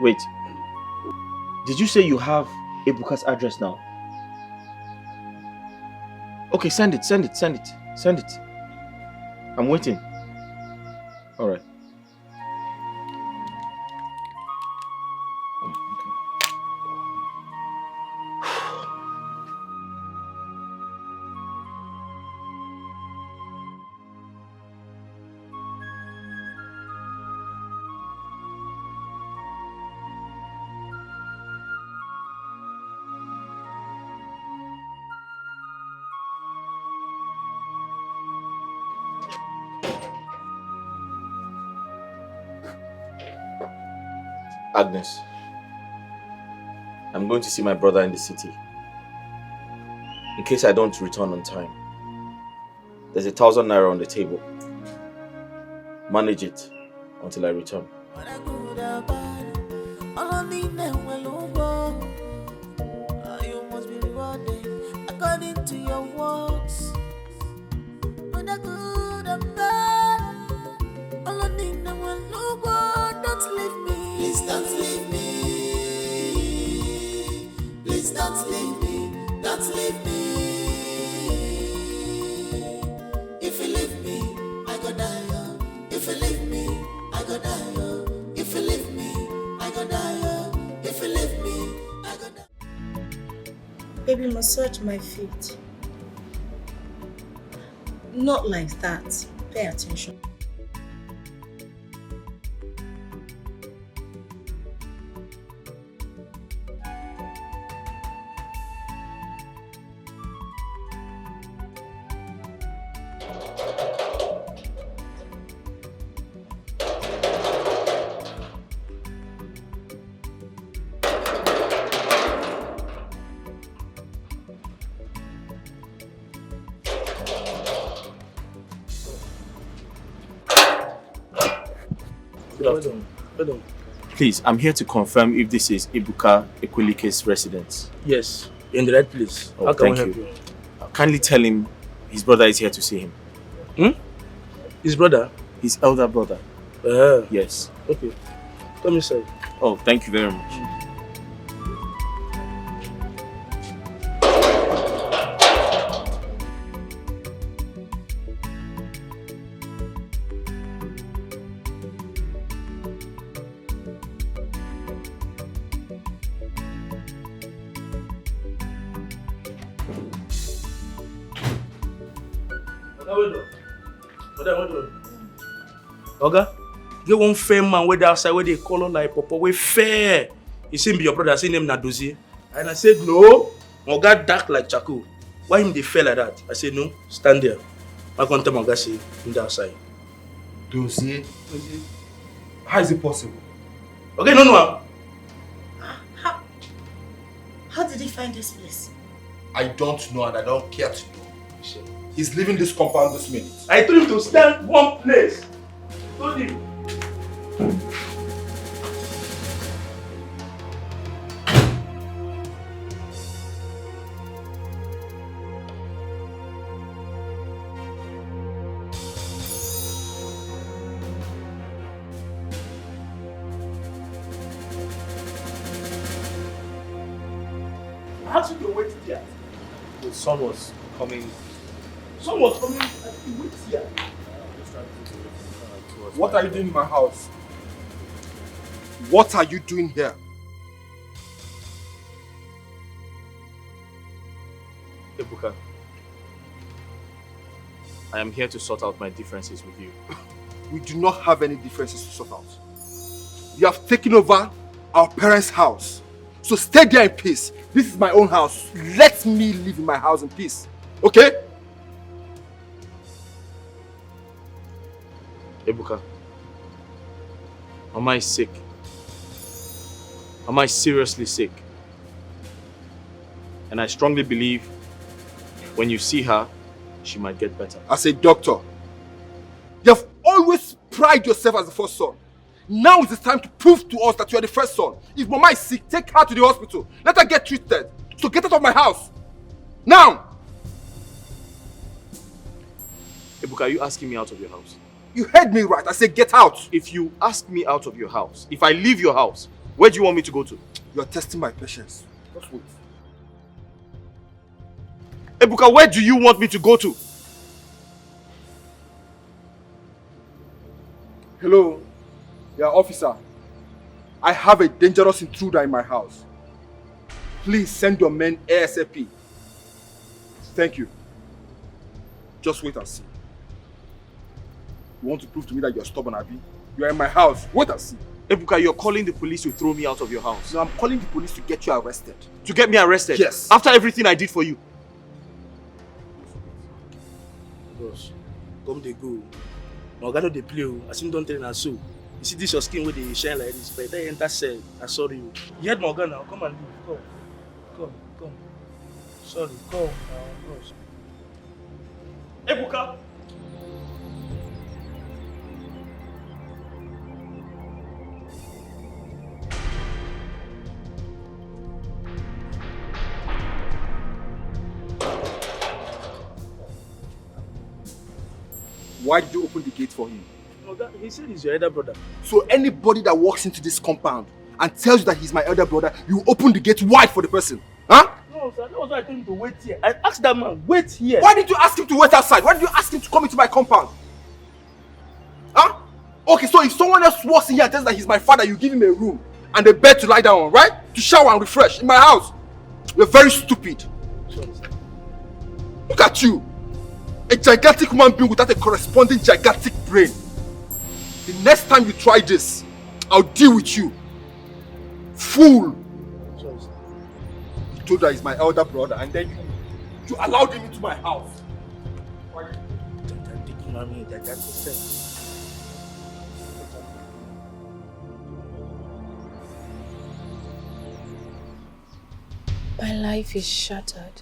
Speaker 7: Wait. Did you say you have Ebuka's address now? Okay, send it. I'm waiting. Alright. Agnes, I'm going to see my brother in the city. In case I don't return on time, there's 1,000 naira on the table. Manage it until I return.
Speaker 13: You must be rewarded according to your works. When I good and bad, don't leave me. Please don't leave me. Please don't leave me. Don't leave me. If you leave me, I go die. If you leave me, I go die. If you leave me, I go die. If you leave me, I go die.
Speaker 2: Baby, massage my feet. Not like that. Pay attention.
Speaker 7: Please, I'm here to confirm if this is Ebuka Ekwelike's residence.
Speaker 16: Yes, in the right place.
Speaker 7: Oh,
Speaker 16: How can we
Speaker 7: thank
Speaker 16: help
Speaker 7: you. Kindly tell him his brother is here to see him.
Speaker 16: His brother?
Speaker 7: His elder brother. Yes.
Speaker 16: Okay. Come inside.
Speaker 7: Oh, thank you very much.
Speaker 16: Oga, get one fair man where outside where they call on like Papa, we fair.
Speaker 21: He said be your brother, I say name Nadozie. And I said no. Oga dark like charcoal. Why him they fell like that? I said no, stand there. I can't tell Oga say him the outside.
Speaker 6: Dozie? How is it possible?
Speaker 21: Okay, no.
Speaker 2: How did he find this place?
Speaker 6: I don't know and I don't care to know. He's leaving this compound this minute.
Speaker 21: I told him to stand one place. I told him. How did you wait here? The sun was coming. Sun was coming. You wait here.
Speaker 6: What are you doing in my house? What are you doing here?
Speaker 7: Ebuka, I am here to sort out my differences with you.
Speaker 6: We do not have any differences to sort out. You have taken over our parents' house. So stay there in peace. This is my own house. Let me live in my house in peace. Okay?
Speaker 7: Ebuka, Mama is sick. Mama is seriously sick. And I strongly believe when you see her, she might get better.
Speaker 6: As a doctor, you have always prided yourself as the first son. Now is the time to prove to us that you are the first son. If Mama is sick, take her to the hospital. Let her get treated. So get out of my house. Now!
Speaker 7: Ebuka, are you asking me out of your house?
Speaker 6: You heard me right. I said get out.
Speaker 7: If you ask me out of your house, if I leave your house, where do you want me to go to?
Speaker 6: You are testing my patience. Just wait.
Speaker 7: Ebuka, where do you want me to go to?
Speaker 6: Hello? Yeah, officer. I have a dangerous intruder in my house. Please send your men ASAP. Thank you. Just wait and see. You want to prove to me that you're stubborn, Abi? You are in my house. Wait and see.
Speaker 7: Ebuka, you're calling the police to throw me out of your house.
Speaker 6: No, I'm calling the police to get you arrested.
Speaker 7: To get me arrested?
Speaker 6: Yes.
Speaker 7: After everything I did for you?
Speaker 21: Boss, come they go. Oga no dey play o. As him don tell na so. You see this your skin where they shine like this, but they enter cell. I sorry you. You heard my Oga now. Come and leave. Come. Sorry, come now. Boss. Ebuka.
Speaker 6: Why did you open the gate for him?
Speaker 21: Oga, he said he's your elder brother.
Speaker 6: So anybody that walks into this compound and tells you that he's my elder brother, you open the gate wide for the person. Huh?
Speaker 21: No, sir. That was why I told him to wait here. I asked that man, wait here.
Speaker 6: Why did you ask him to wait outside? Why did you ask him to come into my compound? Huh? Okay, so if someone else walks in here and tells that he's my father, you give him a room and a bed to lie down on, right? To shower and refresh in my house. You're very stupid.
Speaker 21: Sorry, sir.
Speaker 6: Look at you. A gigantic human being without a corresponding gigantic brain. The next time you try this, I'll deal with you. Fool!
Speaker 21: Sorry, sir.
Speaker 6: You told her he's my elder brother and then you allowed him into my house.
Speaker 5: My life is shattered.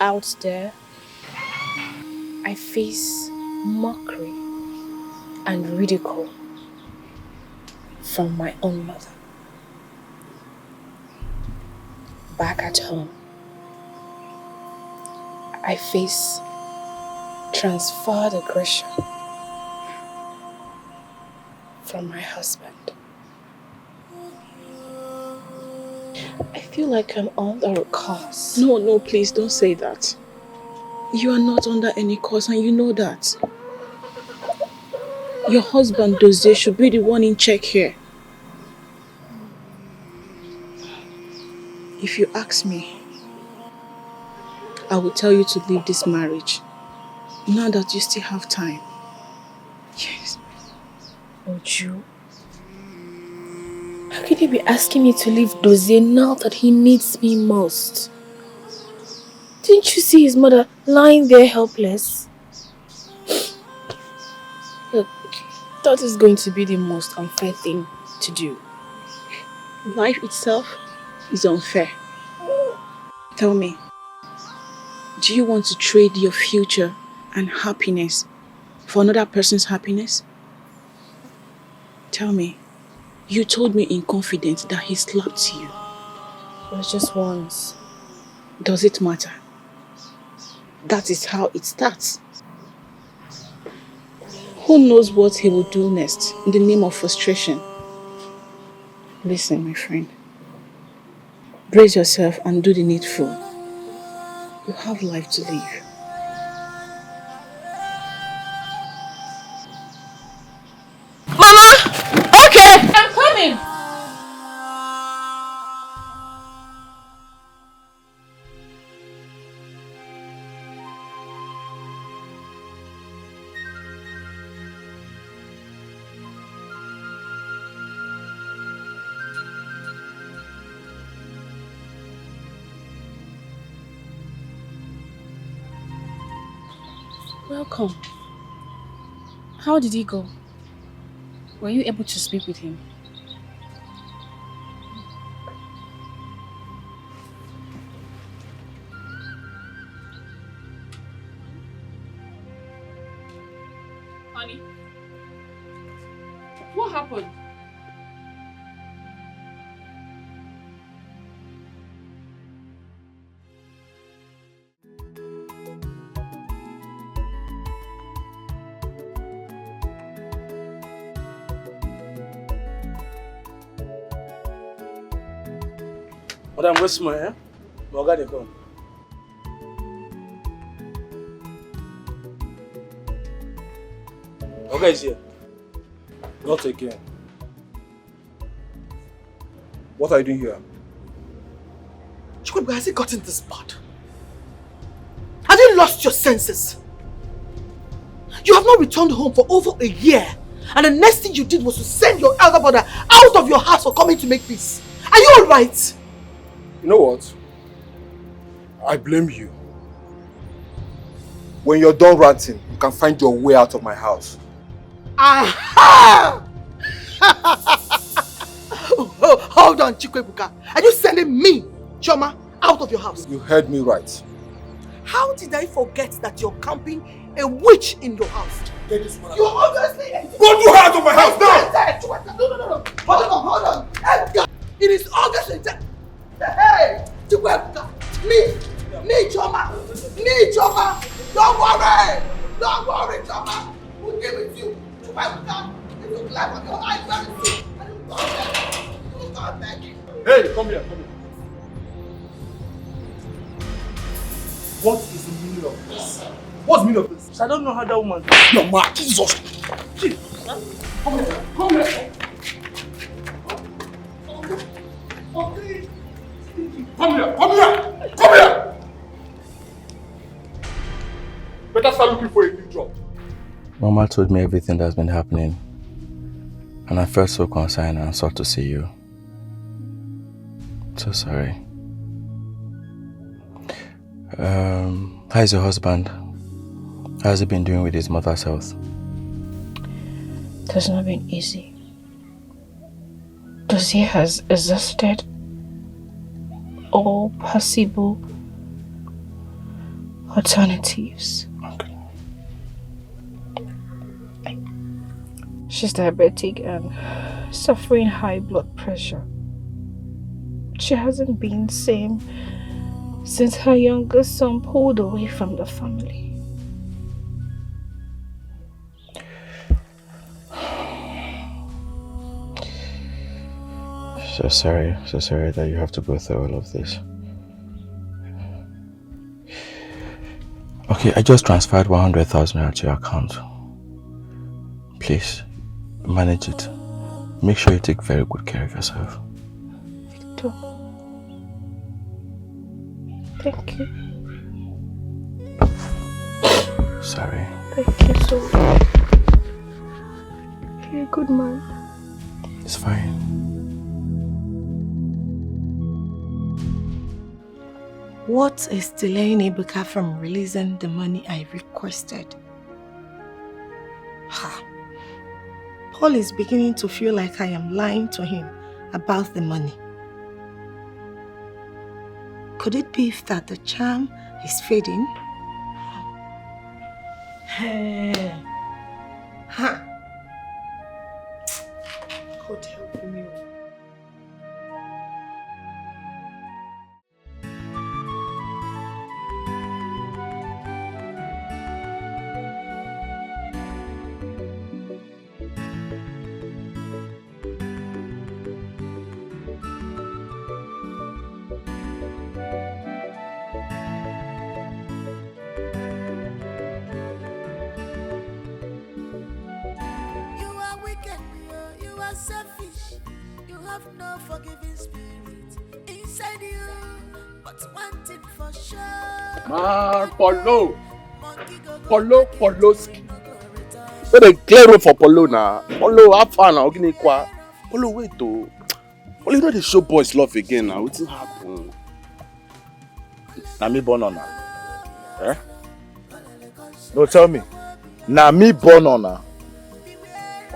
Speaker 5: Out there, I face mockery and ridicule from my own mother. Back at home, I face transferred aggression from my husband. I feel like I'm under a curse.
Speaker 20: No, please don't say that. You are not under any curse and you know that. Your husband, Dozie, should be the one in check here. If you ask me, I will tell you to leave this marriage. Now that you still have time.
Speaker 5: Yes. Would you? could you be asking me to leave Dozie now that he needs me most? Didn't you see his mother lying there helpless? Look, that is going to be the most unfair thing to do. Life itself is unfair. Tell me, do you want to trade your future and happiness for another person's happiness? Tell me, you told me in confidence that he slapped you. It was just once. Does it matter? That is how it starts. Who knows what he will do next in the name of frustration? Listen, my friend. Brace yourself and do the needful. You have life to live. Mama! Okay! I'm coming! Welcome. How did he go? Were you able to speak with him? Honey, what happened?
Speaker 21: Madam, where's my hair? My guy, they come. Okay, is here.
Speaker 12: Not again. What are you doing here?
Speaker 19: Chukwuebuka, has it gotten this bad? Have you lost your senses? You have not returned home for over a year, and the next thing you did was to send your elder brother out of your house for coming to make peace. Are you alright?
Speaker 12: You know what? I blame you. When you're done ranting, you can find your way out of my house.
Speaker 19: Aha! Hold on, Chukwuebuka. Are you sending me, Choma, out of your house?
Speaker 12: You heard me right.
Speaker 19: How did I forget that you're camping a witch in your house? You obviously...
Speaker 12: Go to her out of my house now!
Speaker 19: No. Hold on. It is obviously... Hey! Chukwuebuka! Me, Choma! Don't worry, Choma! We'll give it to you. Chukwuebuka! It looks like on your eyes very soon.
Speaker 12: Hey, come here. What is the meaning of this? What's the meaning of this?
Speaker 21: I don't know how that woman...
Speaker 12: You're mad, Jesus! Come here. Come here! Better start looking for a new job.
Speaker 7: Mama told me everything that's been happening, and I felt so concerned and sought to see you. So sorry. How's your husband? How's he been doing with his mother's health?
Speaker 20: It has not been easy. Dozie has exhausted all possible alternatives.
Speaker 7: Okay.
Speaker 20: She's diabetic and suffering high blood pressure. She hasn't been the same since her youngest son pulled away from the family.
Speaker 7: So sorry that you have to go through all of this. Okay, I just transferred 100,000 to your account. Please, manage it. Make sure you take very good care of yourself.
Speaker 20: Victor, thank you.
Speaker 7: Sorry.
Speaker 20: Thank you so much. You're a good man.
Speaker 7: It's fine.
Speaker 2: What is delaying Ebuka from releasing the money I requested? Ha. Paul is beginning to feel like I am lying to him about the money. Could it be that the charm is fading? Hey. Ha. God help me.
Speaker 13: Selfish, you have no forgiving spirit inside you, but one thing for sure.
Speaker 4: Man, Polo, Poloski. Where they clear road for Polo now? Polo, have fun now. Polo, wait though. Polo, you know they show boys love again now. What's happen?
Speaker 3: Na me born on her. Eh? No, tell me. Na me born on her.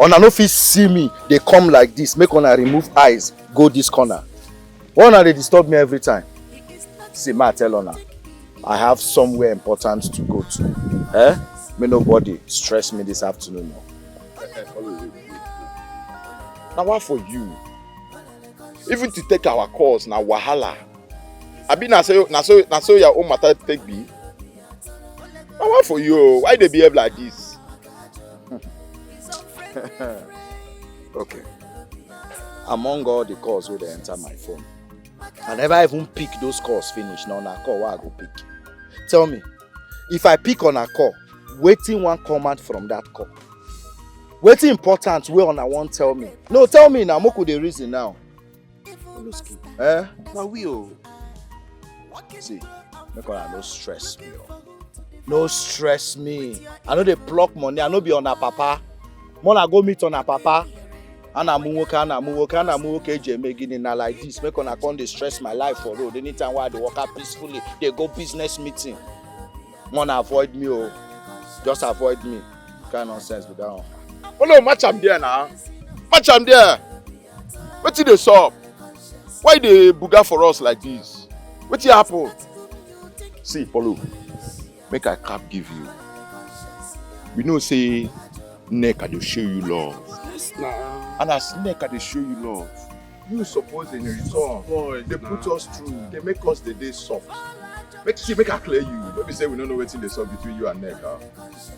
Speaker 3: Una no fit see me, they come like this, make una remove eyes, go this corner. Why una they disturb me every time? See, ma tell una, I have somewhere important to go to. Eh? May nobody stress me this afternoon.
Speaker 4: Now what for you? Even to take our course, now wahala. I be na so your own matter take be. Now what for you? Why they behave like this?
Speaker 3: Okay. Among all the calls where they enter my phone, I never even pick those calls finish. Now on a call, where I go pick. Tell me, if I pick on a call, waiting one command from that call. Waiting important where on I won't tell me. No, tell me now, Moko the reason now. Eh?
Speaker 4: Now we
Speaker 3: see, make sure I no stress me. No stress me. I know they block money, I know be on a papa. Mona go meet on her papa. Ana muwoke jemegini na like this. Make una come dey stress my life for road. Anytime where I dey walk out peacefully, they go business meeting. Mona avoid me, oh. Just avoid me. Kind nonsense with that one.
Speaker 4: Oh no, match am there now. Match am there. Wetin dey sup? Why they buga for us like this? Wetin happen? See, Polo, make I cap give you. We know say neck I dey show you love.
Speaker 12: Yes, nah.
Speaker 4: And as neck I dey show you love.
Speaker 12: You suppose in return, boy, they put us through, they make us the day soft. Make I clear you. Don't be say we don't know what's in the sub between you and neck. Huh?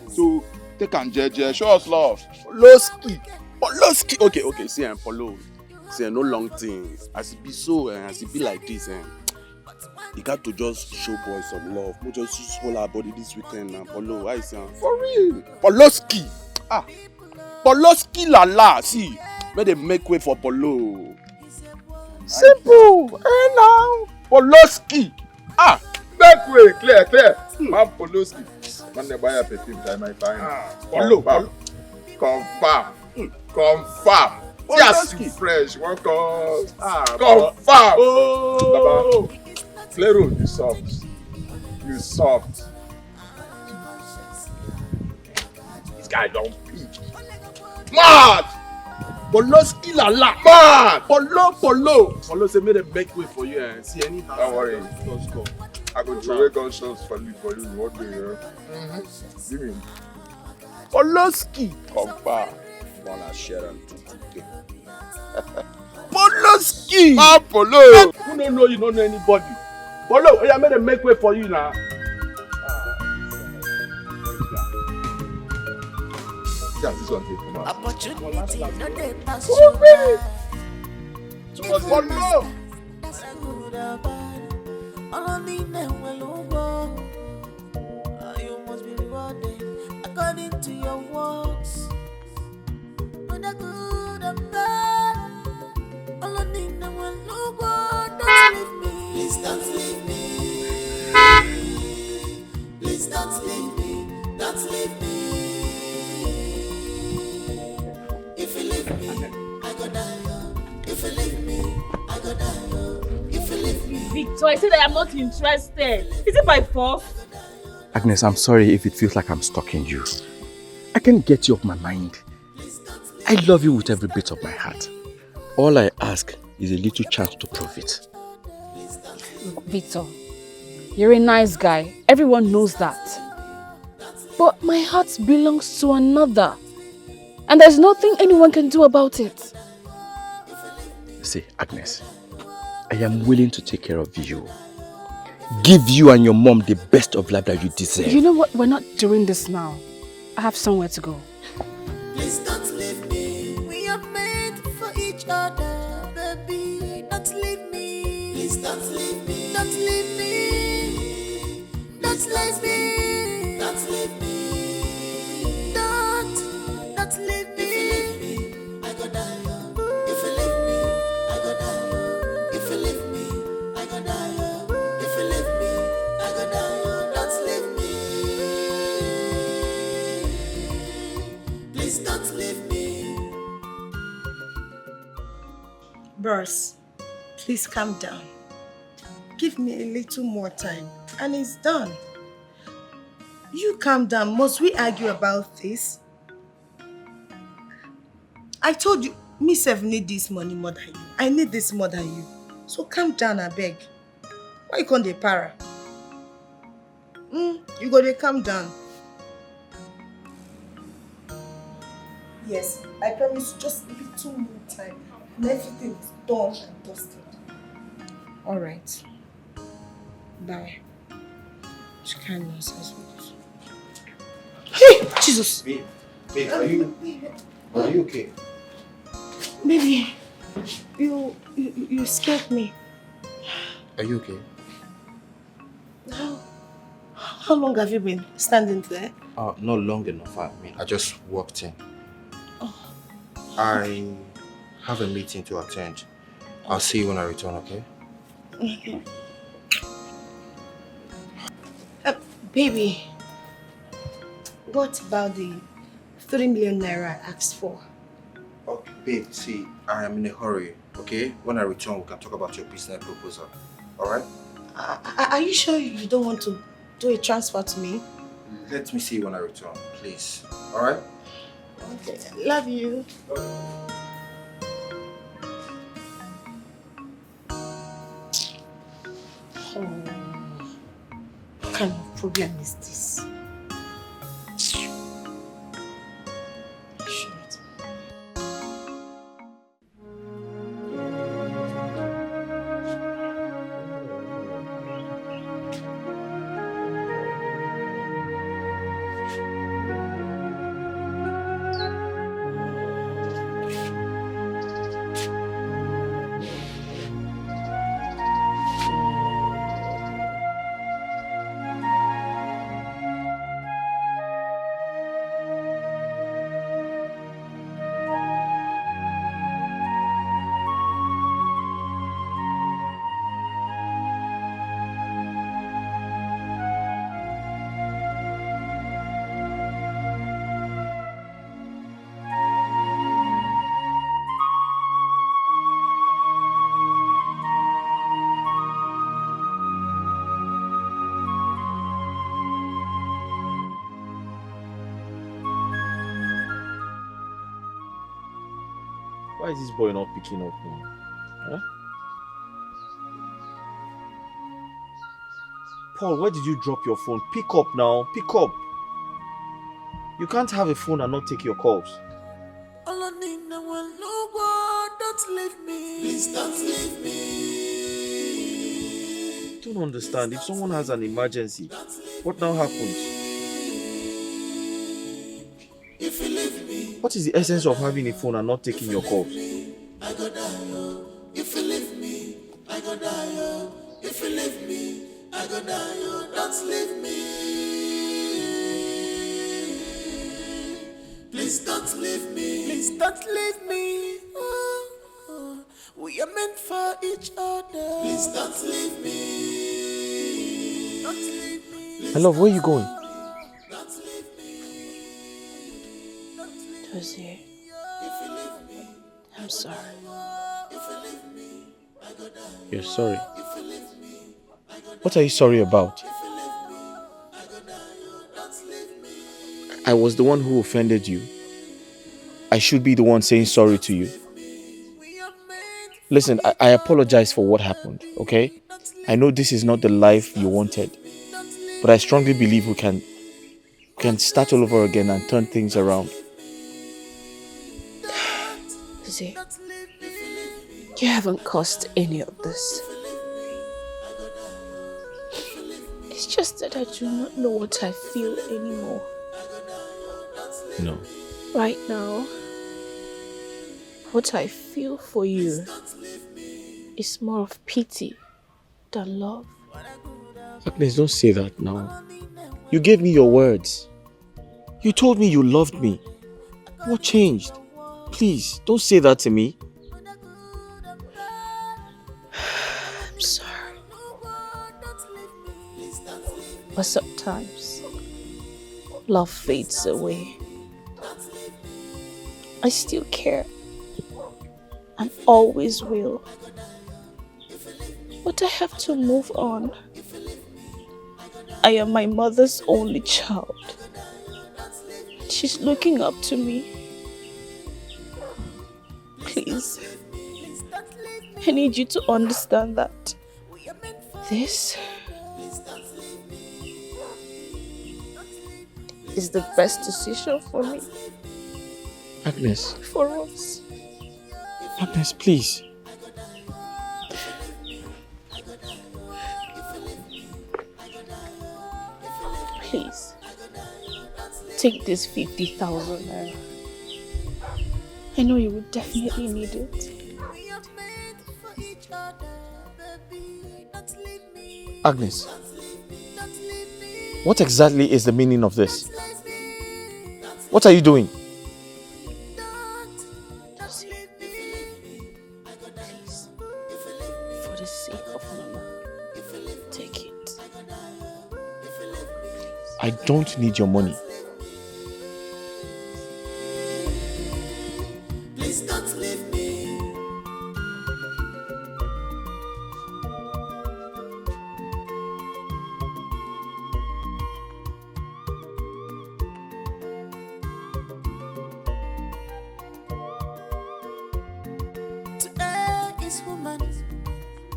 Speaker 4: So take and jeje, show us love. Poloski. Okay, see, Polo. See, no long thing. As it be so, as it be like this, you got to just show boys some love. We just hold our body this weekend now, Polo. I say, for real. Poloski. Poloski la. See, may they make way for Polo. Simple. Now. Poloski.
Speaker 12: Make way, clear. Man, Poloski. Man, they buy a perfume time, I find.
Speaker 4: Polo.
Speaker 12: Confirm. See as you fresh. One call. Confirm.
Speaker 4: Oh.
Speaker 12: Baba, clear road, you soft. This guy don't peak. Mad!
Speaker 4: Poloski la.
Speaker 12: Mad!
Speaker 4: Polo say make them make way for you and see any house.
Speaker 12: Don't worry.
Speaker 4: Just go.
Speaker 12: I go throw away gunshots for you one day. Give me.
Speaker 4: Poloski.
Speaker 3: Confirm. Wanna share them to
Speaker 4: Poloski.
Speaker 12: Polo.
Speaker 4: Who don't know you don't know anybody. Polo, I made them make way for you now.
Speaker 12: This one take come out.
Speaker 13: Opportunity, no they pass you by.
Speaker 4: Polo.
Speaker 13: That's a good or bad. All I need them will go. You must be rewarded according to your works. Whether good or bad, all I need them will go. Don't leave me. Please don't leave me. Please don't leave me. Don't leave me. If you leave me, I go die. If you leave me, I go die. If you leave me,
Speaker 5: Victor, I said I am not interested. Is it by force?
Speaker 3: Agnes, I'm sorry if it feels like I'm stalking you. I can't get you off my mind. I love you with every bit of my heart. All I ask is a little chance to prove it.
Speaker 5: Victor, you're a nice guy. Everyone knows that. But my heart belongs to another. And there's nothing anyone can do about it.
Speaker 3: See, Agnes, I am willing to take care of you. Give you and your mom the best of life that you deserve.
Speaker 5: You know what? We're not doing this now. I have somewhere to go.
Speaker 13: Please don't leave me. We are meant for each other, baby. Don't leave me. Please don't leave me. Don't leave me. Don't leave me. Don't leave me. Don't leave me. If you leave me, I go die. If you leave me, I go die. If you leave me, I go die. If you leave me, I go die. Don't leave me. Please don't leave me.
Speaker 2: Bros, please calm down. Give me a little more time and it's done. You calm down. Must we argue about this? I told you, me self need this money more than you. I need this more than you. So calm down, I beg. Why you can't dey para? You go dey calm down. Yes, I promise you just a little more time and everything is done and dusted. Alright. Bye. Which kind of nonsense with this? Hey! Jesus!
Speaker 12: Babe, are you okay?
Speaker 2: Baby, you scared me.
Speaker 12: Are you okay?
Speaker 2: How long have you been standing there?
Speaker 12: Not long enough. I just walked in. I have a meeting to attend. I'll see you when I return, okay?
Speaker 2: Okay. Baby, what about the 3 million naira I asked for?
Speaker 12: Okay, babe, see, I am in a hurry, okay? When I return, we can talk about your business proposal, alright?
Speaker 2: Are you sure you don't want to do a transfer to me?
Speaker 12: Let me see you when I return, please, alright?
Speaker 2: Okay, love you. What kind of problem is this?
Speaker 4: Why is this boy not picking up now? Huh? Paul, where did you drop your phone? Pick up now. Pick up. You can't have a phone and not take your calls.
Speaker 13: Don't leave me. Please don't leave me.
Speaker 4: I don't understand. If someone has an emergency, what now happens?
Speaker 13: If you leave me,
Speaker 4: What is the essence of having a phone and not taking your calls?
Speaker 13: I go die. If you leave me, I go die. If you leave me, I go die. Don't leave me. Please don't leave me. Please don't leave me. We are meant for each other. Please don't leave me. Don't leave me.
Speaker 4: My love, where are you going?
Speaker 20: Dozie, I'm sorry.
Speaker 7: You're sorry.
Speaker 4: What are you sorry about? I was the one who offended you. I should be the one saying sorry to you. Listen, I apologize for what happened, okay? I know this is not the life you wanted, but I strongly believe we can start all over again and turn things around.
Speaker 5: See, you haven't caused any of this. It's just that I do not know what I feel anymore.
Speaker 4: No.
Speaker 5: Right now, what I feel for you is more of pity than love.
Speaker 4: Agnes, don't say that now. You gave me your words. You told me you loved me. What changed? Please, don't say that to me.
Speaker 5: I'm sorry. But sometimes, love fades away. I still care. And always will. But I have to move on. I am my mother's only child. She's looking up to me. Please, I need you to understand that this is the best decision for me.
Speaker 4: Agnes.
Speaker 5: For us.
Speaker 4: Agnes, please.
Speaker 5: Please, take this 50,000 naira. I know you would definitely need it.
Speaker 4: Agnes, what exactly is the meaning of this? What are you doing?
Speaker 5: Please, for the sake of Mama, take it.
Speaker 4: I don't need your money.
Speaker 13: Please don't leave me. Today is human.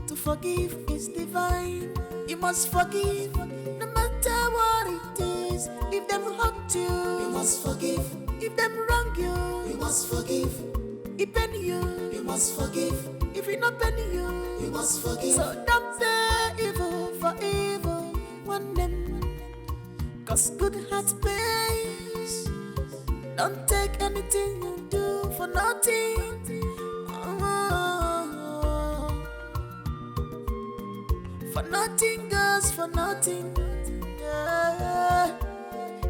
Speaker 13: To forgive is divine. You must forgive, no matter what it is. If them hurt you, you must forgive. If them wrong you, you must forgive. If penny you must forgive. If it not penny you must forgive. So don't pay evil for evil. One them, cause good heart pays. Don't take anything you do for nothing. For nothing goes for nothing.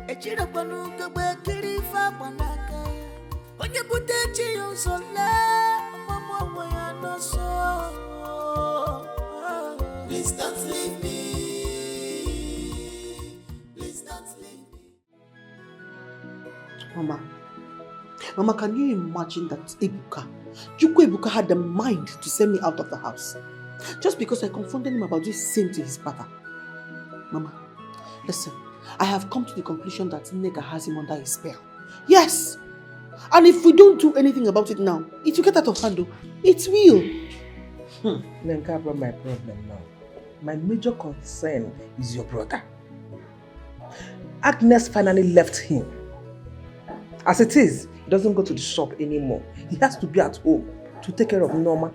Speaker 13: Echira panuka bakiri fa panaka. Onye butechi yonsole, mama waya no so. Please don't leave me. Please don't leave me.
Speaker 19: Mama, can you imagine that Ebuka had the mind to send me out of the house? Just because I confronted him about this same to his brother. Mama, listen, I have come to the conclusion that Nega has him under his spell. Yes! And if we don't do anything about it now, it will get out of hand. It will.
Speaker 8: Nenka brought my problem now. My major concern is your brother. Agnes finally left him. As it is, he doesn't go to the shop anymore. He has to be at home to take care of Norma.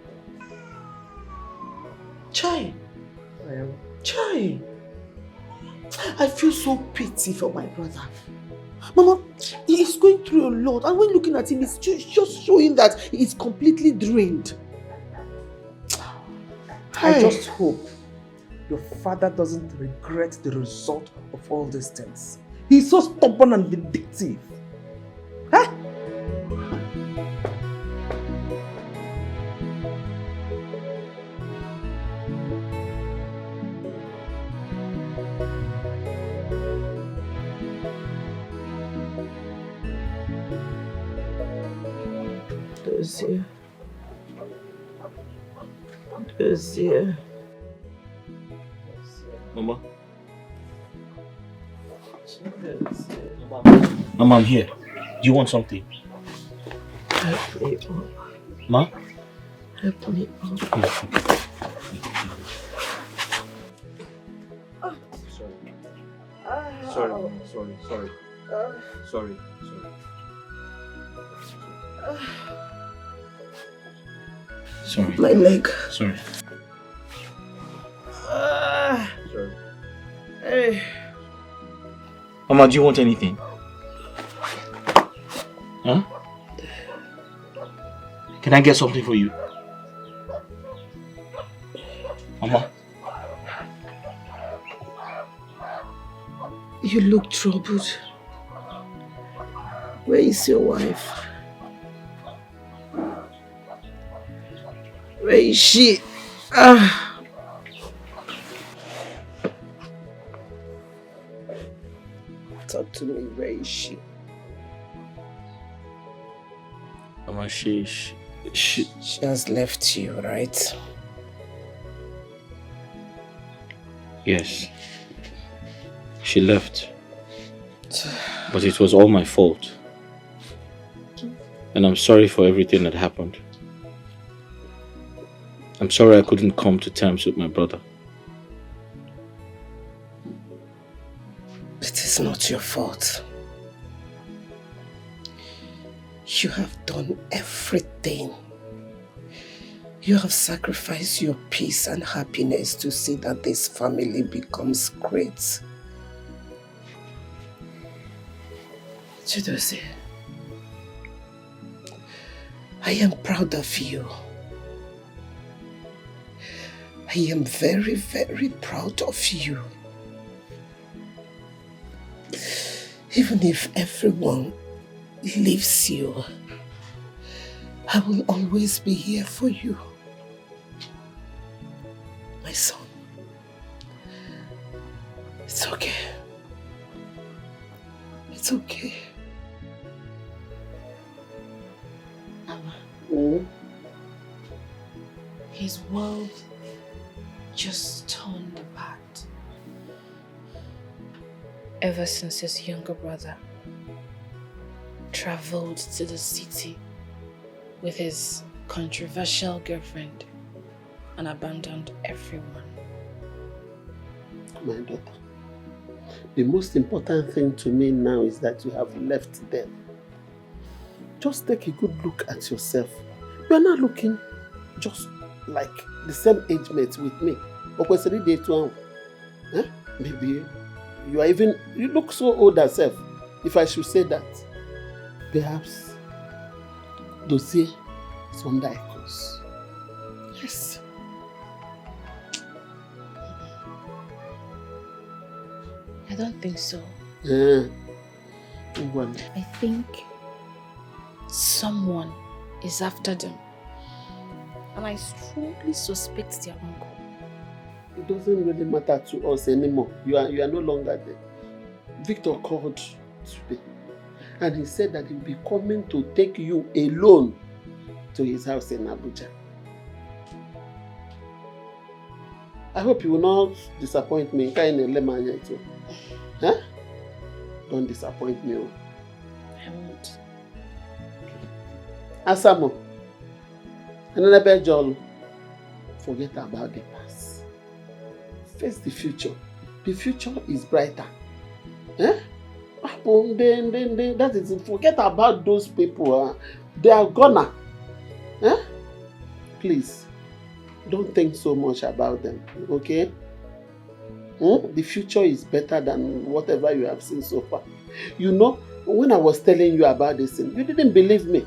Speaker 19: Chai. Chai. I feel so pity for my brother. Mama, he is going through a lot, and when looking at him, it's just showing that he is completely drained.
Speaker 8: I just hope your father doesn't regret the result of all these things. He's so stubborn and vindictive. Huh?
Speaker 19: Dozier.
Speaker 7: Mama. Mama, I'm here. Do you want something?
Speaker 2: Help me up.
Speaker 7: Ma?
Speaker 2: Help me up.
Speaker 12: Sorry, Mama. Sorry.
Speaker 7: Sorry.
Speaker 2: My leg.
Speaker 7: Sorry.
Speaker 12: Sorry.
Speaker 2: Hey.
Speaker 7: Mama, do you want anything? Huh? Can I get something for you? Mama?
Speaker 2: You look troubled. Where is your wife? Where is she? Talk to me, where is she?
Speaker 7: Mama, she
Speaker 2: has left you, right?
Speaker 7: Yes. She left. But it was all my fault. And I'm sorry for everything that happened. I'm sorry I couldn't come to terms with my brother.
Speaker 2: It is not your fault. You have done everything. You have sacrificed your peace and happiness to see that this family becomes great. Chidozie, I am proud of you. I am very, very proud of you. Even if everyone leaves you, I will always be here for you. My son, it's okay. It's okay.
Speaker 5: Mama, his world just turned bad. Ever since his younger brother traveled to the city with his controversial girlfriend and abandoned everyone.
Speaker 17: My daughter, the most important thing to me now is that you have left them. Just take a good look at yourself. You are not looking just like the same age mate with me. Maybe you look so old yourself, if I should say that. Perhaps Dossier is under a curse. Yes.
Speaker 5: I don't think so. I think someone is after them. And I strongly suspect their uncle.
Speaker 17: It doesn't really matter to us anymore. You are no longer there. Victor called today and he said that he'll be coming to take you alone to his house in Abuja. I hope you will not disappoint me. Huh? Don't disappoint me.
Speaker 5: I won't.
Speaker 17: Asamo, another Jol, forget about the past. Face the future. The future is brighter. Eh? That is, forget about those people. They are gonna. Eh? Please, don't think so much about them, okay? The future is better than whatever you have seen so far. You know, when I was telling you about this thing, you didn't believe me.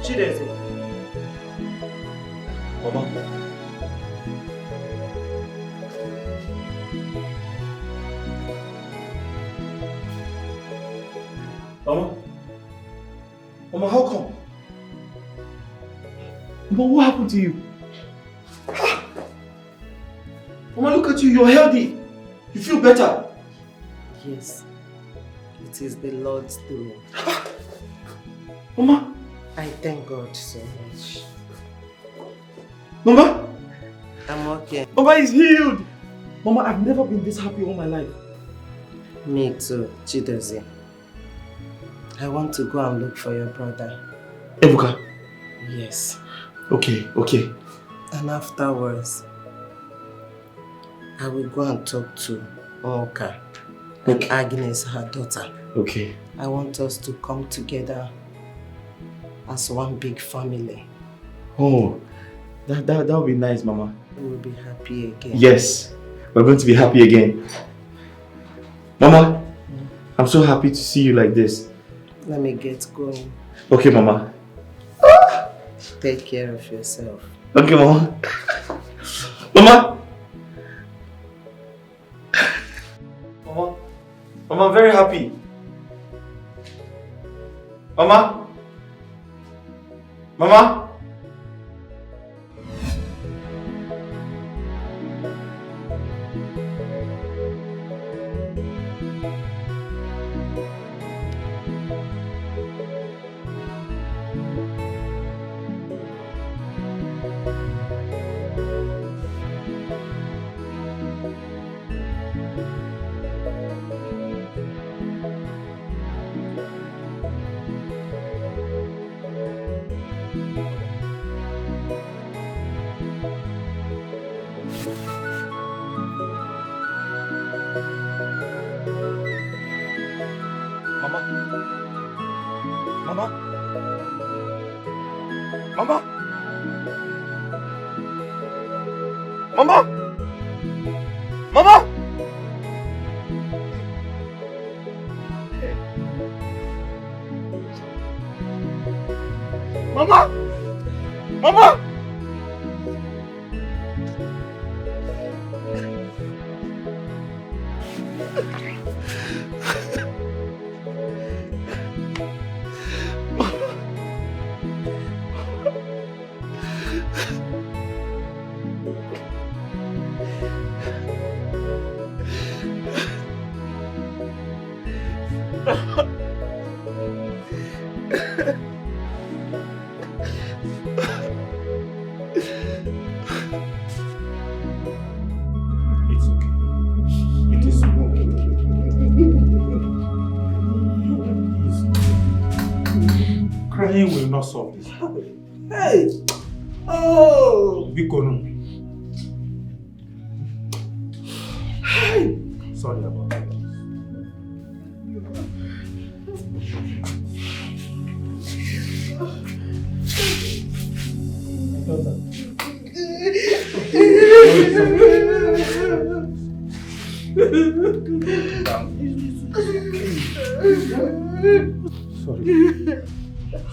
Speaker 21: Chideze.
Speaker 7: Mama.
Speaker 21: Mama, how come? Mama, what happened to you? Mama, look at you, you're healthy. You feel better.
Speaker 2: Yes,
Speaker 15: It is the Lord's doing.
Speaker 21: Mama!
Speaker 15: I thank God so much.
Speaker 21: Mama!
Speaker 15: I'm okay.
Speaker 21: Mama is healed! Mama, I've never been this happy all my life.
Speaker 15: Me too, Chidozie. I want to go and look for your brother.
Speaker 21: Ebuka?
Speaker 15: Yes.
Speaker 21: Okay, okay.
Speaker 15: And afterwards, I will go and talk to Oka and Agnes, her daughter.
Speaker 21: Okay.
Speaker 15: I want us to come together as one big family.
Speaker 21: Oh, that would be nice, Mama.
Speaker 15: We will be happy again.
Speaker 21: Yes, we're going to be happy again. Mama, I'm so happy to see you like this.
Speaker 15: Let me get going.
Speaker 21: Okay, Mama.
Speaker 15: Take care of yourself.
Speaker 21: Okay, Mama. Mama! Mama, I'm very happy. Mama? Mama?
Speaker 18: Crying will not solve this.
Speaker 8: Hey! Oh!
Speaker 18: Bikono.
Speaker 8: Hey!
Speaker 18: Sorry about that.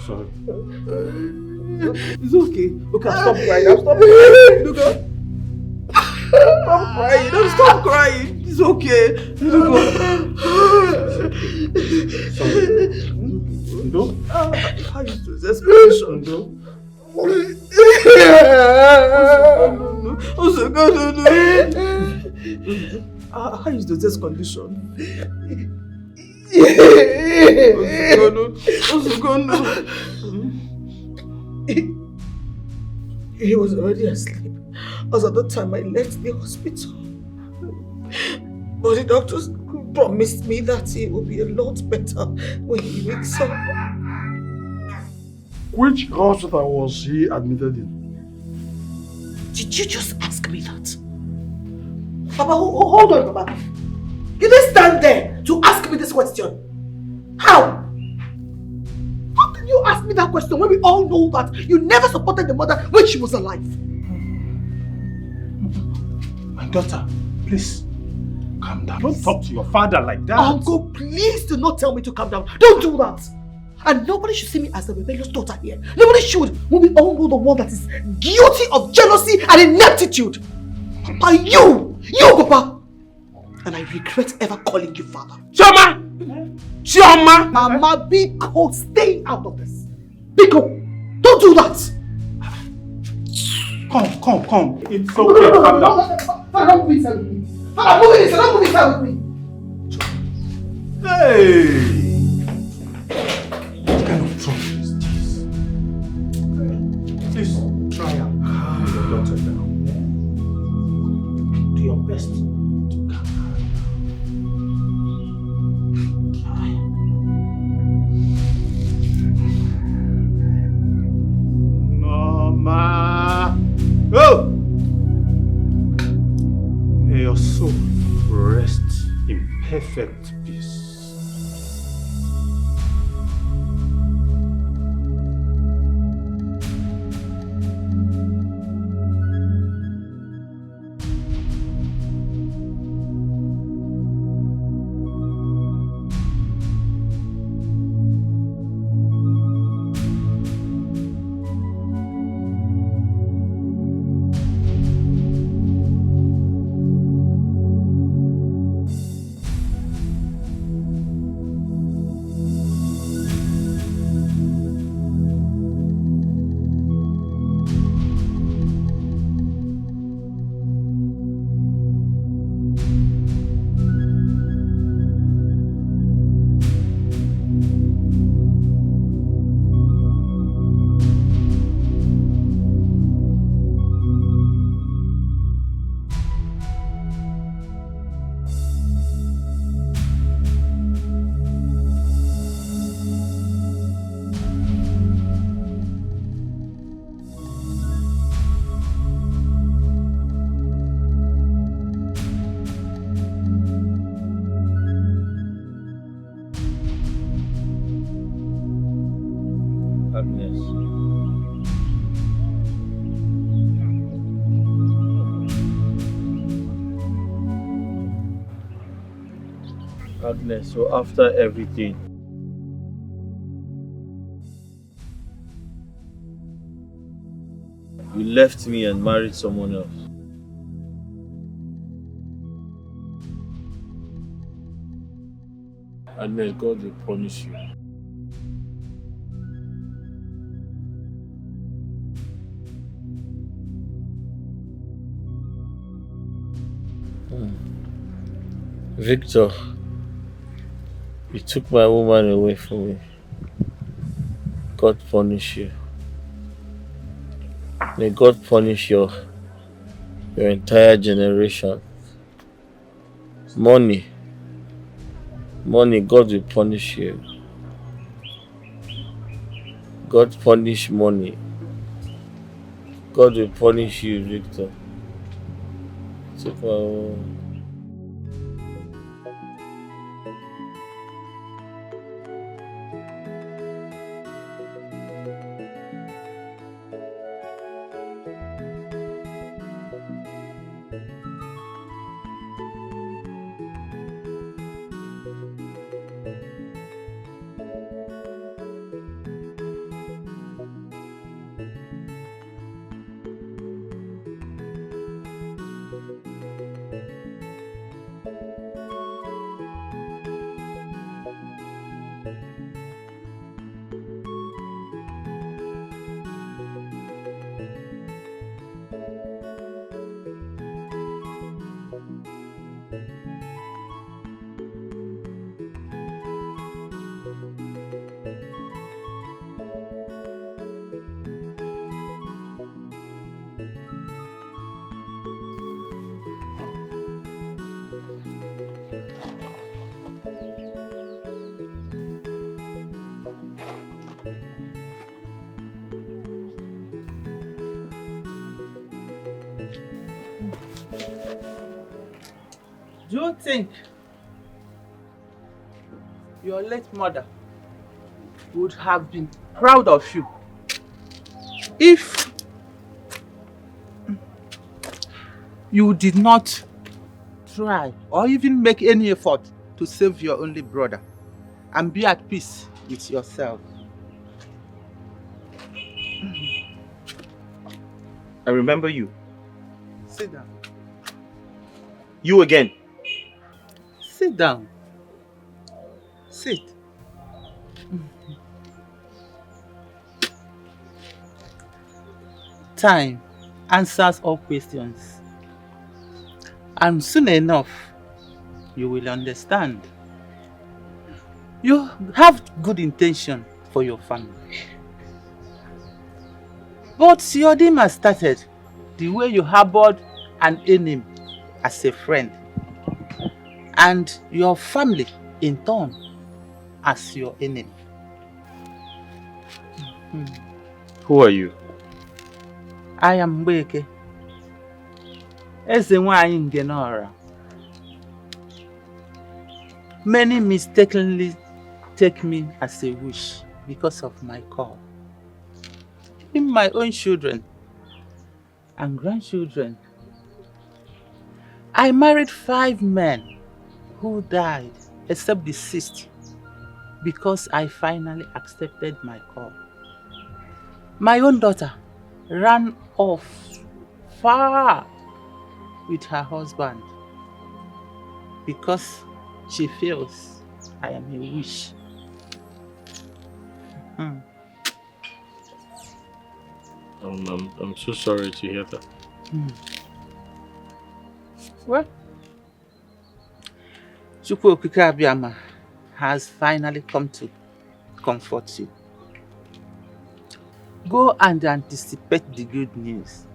Speaker 18: Sorry.
Speaker 8: It's okay. Okay, I'll stop crying. I'll stop crying. Look up. Stop crying. Don't stop crying. It's okay. Look up.
Speaker 18: Sorry. Ndo?
Speaker 8: How is this explanation, Ndo? How is this condition? He was already asleep as at that time I left the hospital. But the doctors promised me that he will be a lot better when he wakes up.
Speaker 14: Which hospital was he admitted in?
Speaker 8: Did you just ask me that? Papa, hold on, Papa. You didn't stand there to ask me this question. How? How can you ask me that question when we all know that you never supported the mother when she was alive?
Speaker 18: My daughter, please, calm down. Don't talk to your father like that.
Speaker 8: Uncle, please do not tell me to calm down. Don't do that. And nobody should see me as a rebellious daughter here. Nobody should. When we all know the one that is guilty of jealousy and ineptitude. Papa, you, Papa. And I regret ever calling you father.
Speaker 18: Chioma! Chioma!
Speaker 8: Mama, Biko, stay out of this. Biko, don't do that.
Speaker 18: Come. It's okay, calm down.
Speaker 8: Father, don't move inside with me. Father, move inside with me.
Speaker 18: Hey! to calm her. Mama! Oh! May your soul rest in perfect peace.
Speaker 7: Agnes, so after everything, you left me and married someone else. Agnes, God will punish you. Victor, you took my woman away from me. God punish you. May God punish your entire generation. Money, God will punish you. God punish money. God will punish you, Victor. Took my woman.
Speaker 16: Do you think your late mother would have been proud of you if you did not try or even make any effort to save your only brother and be at peace with yourself?
Speaker 4: I remember you.
Speaker 16: Sit down.
Speaker 4: You again.
Speaker 16: Sit down. Sit. Time answers all questions. And soon enough, you will understand. You have good intention for your family. But your dream has started the way you harbored an enemy as a friend. and your family in turn as your enemy.
Speaker 7: Who are you?
Speaker 16: I am Mbeke. Eze nwaanyị Ngenora. Many mistakenly take me as a witch because of my call. Even my own children and grandchildren. I married 5 men who died except the 6th because I finally accepted my call. My own daughter ran off far with her husband because she feels I am a witch.
Speaker 7: I'm so sorry to hear that.
Speaker 16: Well, Chukwu Okike Abiyama has finally come to comfort you. Go and anticipate the good news.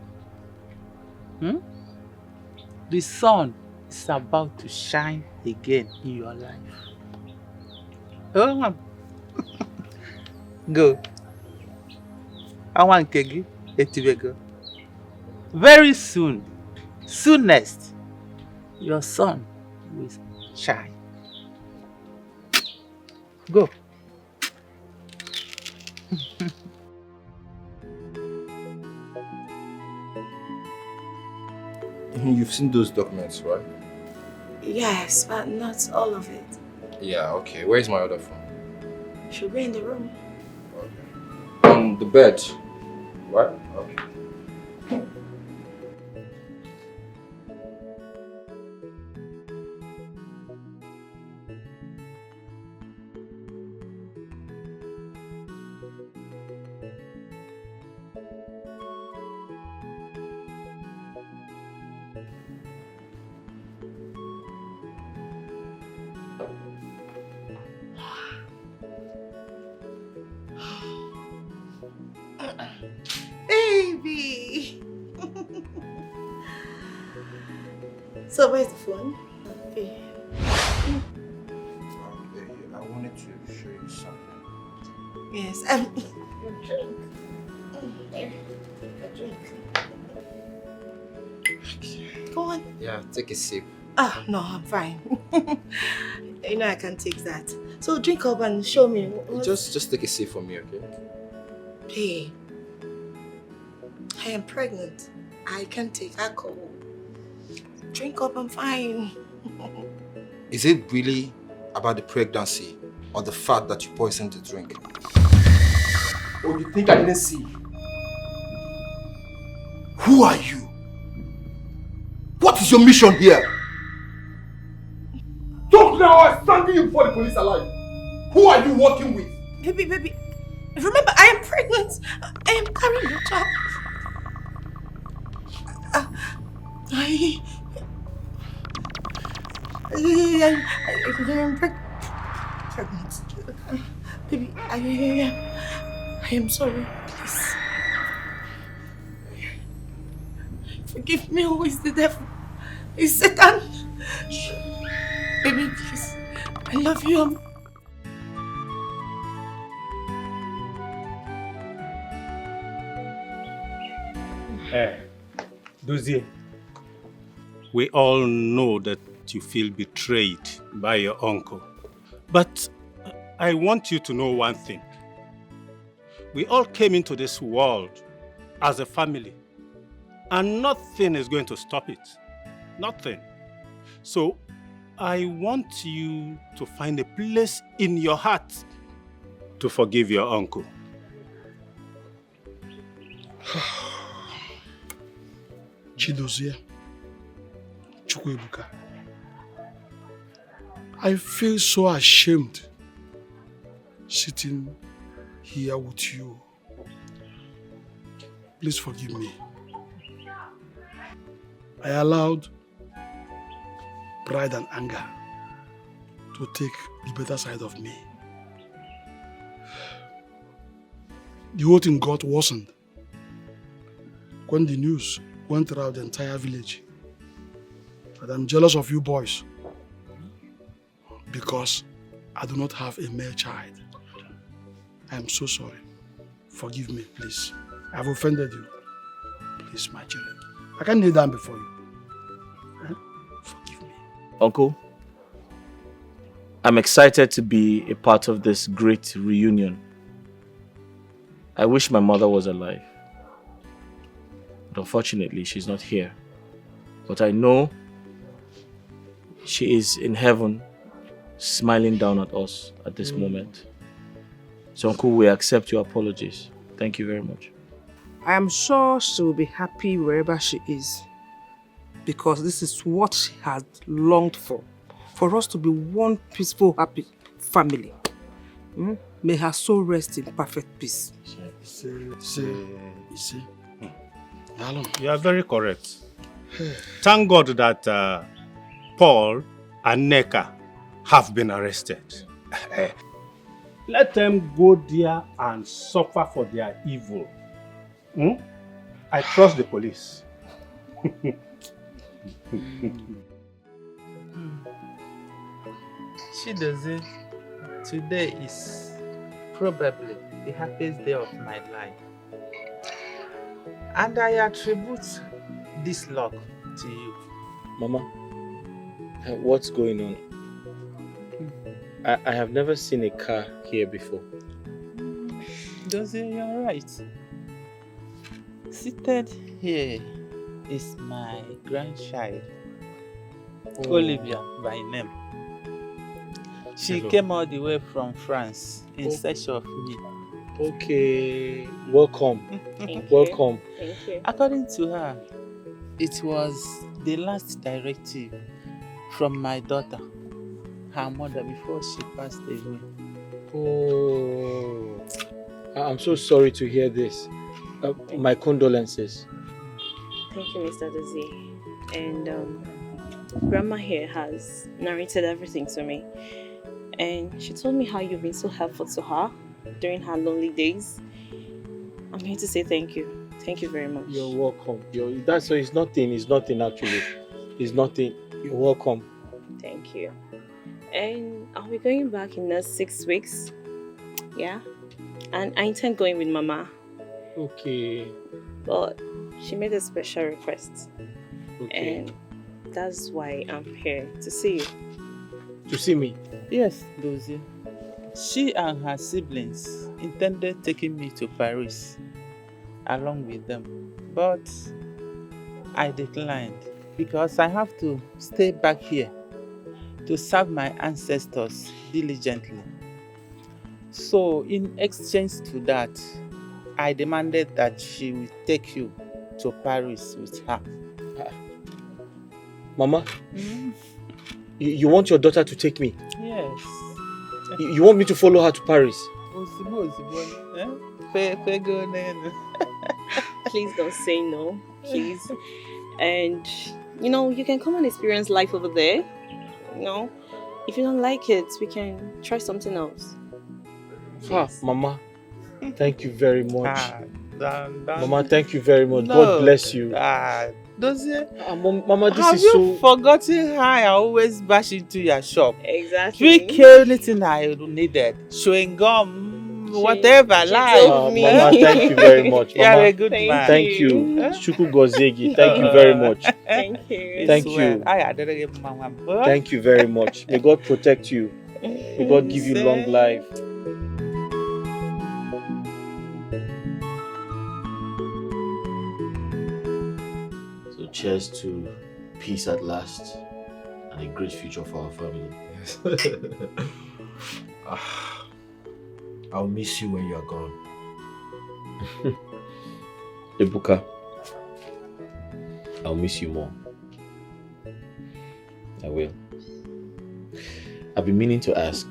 Speaker 16: The sun is about to shine again in your life. Oh, go. I want Kegi Etibego. Very soon, soonest, your sun will shine. Go.
Speaker 12: You've seen those documents, right?
Speaker 2: Yes, but not all of it.
Speaker 12: Yeah, okay. Where's my other phone?
Speaker 2: Should be in the room.
Speaker 12: On the bed. What? Okay.
Speaker 2: Baby! So where's the phone? Okay.
Speaker 12: I wanted to show you something.
Speaker 2: Yes, your drink. There, your drink. Go on.
Speaker 12: Yeah, take a sip.
Speaker 2: Ah, no, I'm fine. You know I can take that. So drink up and show me.
Speaker 12: Just take a sip for me, okay?
Speaker 2: Hey, I am pregnant. I can't take alcohol. Drink up, I'm fine.
Speaker 12: Is it really about the pregnancy or the fact that you poisoned the drink?
Speaker 6: Oh, you think I didn't see?
Speaker 12: Who are you? What is your mission here?
Speaker 6: Talk now, I'm standing you before the police alive. Who are you working with?
Speaker 2: Baby, remember I am pregnant. I am carrying your child. I'm pregnant. Baby, I am sorry. Please. Forgive me, who is the devil? It's Satan. Baby, please. I love you.
Speaker 18: Dozie, we all know that you feel betrayed by your uncle. But I want you to know one thing. We all came into this world as a family, and nothing is going to stop it. Nothing. So I want you to find a place in your heart to forgive your uncle.
Speaker 14: Chidozie, Chukwuebuka, I feel so ashamed sitting here with you. Please forgive me. I allowed pride and anger to take the better side of me. The whole thing got worsened when the news went around the entire village that I'm jealous of you boys because I do not have a male child. I am so sorry. Forgive me, please. I have offended you. Please, my children. I can't kneel down before you.
Speaker 7: Uncle, I'm excited to be a part of this great reunion. I wish my mother was alive. But unfortunately, she's not here. But I know she is in heaven, smiling down at us at this moment. So Uncle, we accept your apologies. Thank you very much.
Speaker 8: I am sure she will be happy wherever she is. Because this is what she has longed for us to be one peaceful, happy family. May her soul rest in perfect peace.
Speaker 18: You are very correct. Thank God that Paul and Neka have been arrested. Let them go there and suffer for their evil. I trust the police.
Speaker 16: Chidozie, today is probably the happiest day of my life. And I attribute this luck to you.
Speaker 7: Mama, what's going on? I have never seen a car here before.
Speaker 16: Dozie, you're right. Seated here is my grandchild, Olivia by name. She came all the way from France in search of me.
Speaker 7: Okay, welcome. Welcome.
Speaker 5: Thank you.
Speaker 16: According to her, it was the last directive from my daughter, her mother, before she passed away.
Speaker 7: Oh, I'm so sorry to hear this. My condolences.
Speaker 5: Thank you, Mr. Dozie. And Grandma here has narrated everything to me. And she told me how you've been so helpful to her during her lonely days. I'm here to say thank you. Thank you very much.
Speaker 7: You're welcome. That's so. It's nothing actually. It's nothing. You're welcome.
Speaker 5: Thank you. And I'll be going back in the 6 weeks. Yeah. And I intend going with Mama.
Speaker 7: Okay.
Speaker 5: But she made a special request.
Speaker 7: Okay.
Speaker 5: And that's why I'm here to see you.
Speaker 7: To see me?
Speaker 16: Yes, Dozie. She and her siblings intended taking me to Paris along with them. But I declined because I have to stay back here to serve my ancestors diligently. So in exchange to that, I demanded that she will take you to Paris with her.
Speaker 7: Mama, you want your daughter to take me?
Speaker 16: Yes.
Speaker 7: You want me to follow her to Paris?
Speaker 5: Please don't say no, please. And, you can come and experience life over there. If you don't like it, we can try something else.
Speaker 7: Mama, thank you very much. Mama, thank you very much. God bless you.
Speaker 16: Dozie,
Speaker 7: Mama, this
Speaker 16: have
Speaker 7: is
Speaker 16: you
Speaker 7: so...
Speaker 16: forgotten how I always bash into your shop?
Speaker 5: Exactly.
Speaker 16: Pick anything I needed. Chewing gum, whatever, like.
Speaker 7: Mama, thank you very much.
Speaker 16: You're
Speaker 7: Mama,
Speaker 16: a good man.
Speaker 7: Thank you. Chuku Gozegi, thank you very much.
Speaker 5: Thank you.
Speaker 7: Thank you. Thank you very much. May God protect you. May God give you long life. So cheers to peace at last and a great future for our family.
Speaker 10: I'll miss you when you're gone.
Speaker 7: Ebuka, I'll miss you more. I will. I've been meaning to ask,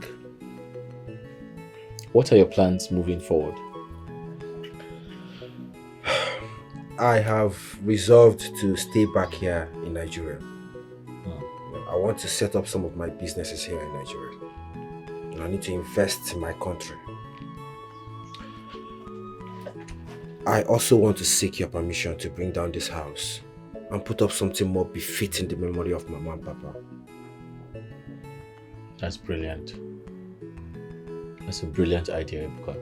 Speaker 7: what are your plans moving forward?
Speaker 10: I have resolved to stay back here in Nigeria. I want to set up some of my businesses here in Nigeria. And I need to invest in my country. I also want to seek your permission to bring down this house and put up something more befitting the memory of my mom and papa.
Speaker 7: That's brilliant. That's a brilliant idea, Ebuka.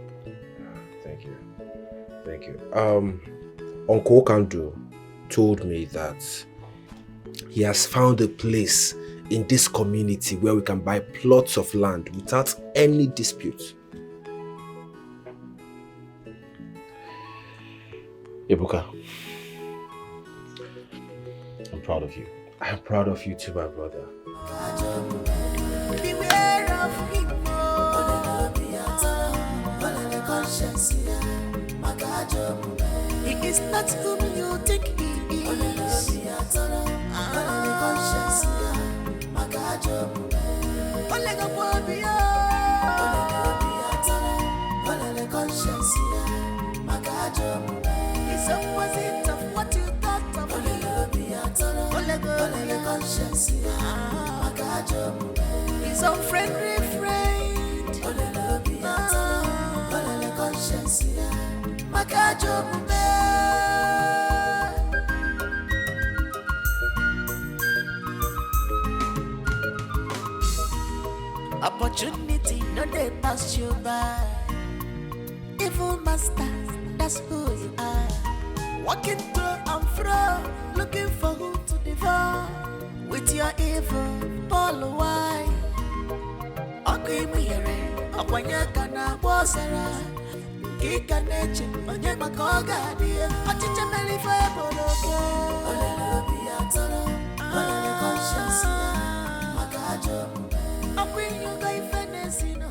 Speaker 6: Thank you. Thank you. Uncle Kandu told me that he has found a place in this community where we can buy plots of land without any dispute.
Speaker 7: Ebuka, I'm proud of you.
Speaker 6: I'm proud of you too, my brother.
Speaker 13: Beware of him. He is not whom you think he is. He's opposite of what you thought of him. He's unfriendly friend. Opportunity no they pass you by. Evil master, that's who you are. Walking to and fro, looking for who to devour. With your evil, Paul why? Okimire, Okwanyakana Bosara. Kika neche, onye makoga dia. Achicha melifa eboloke. Olele biatara, olele conscience. Makajo, akwinyo ga ifenesino.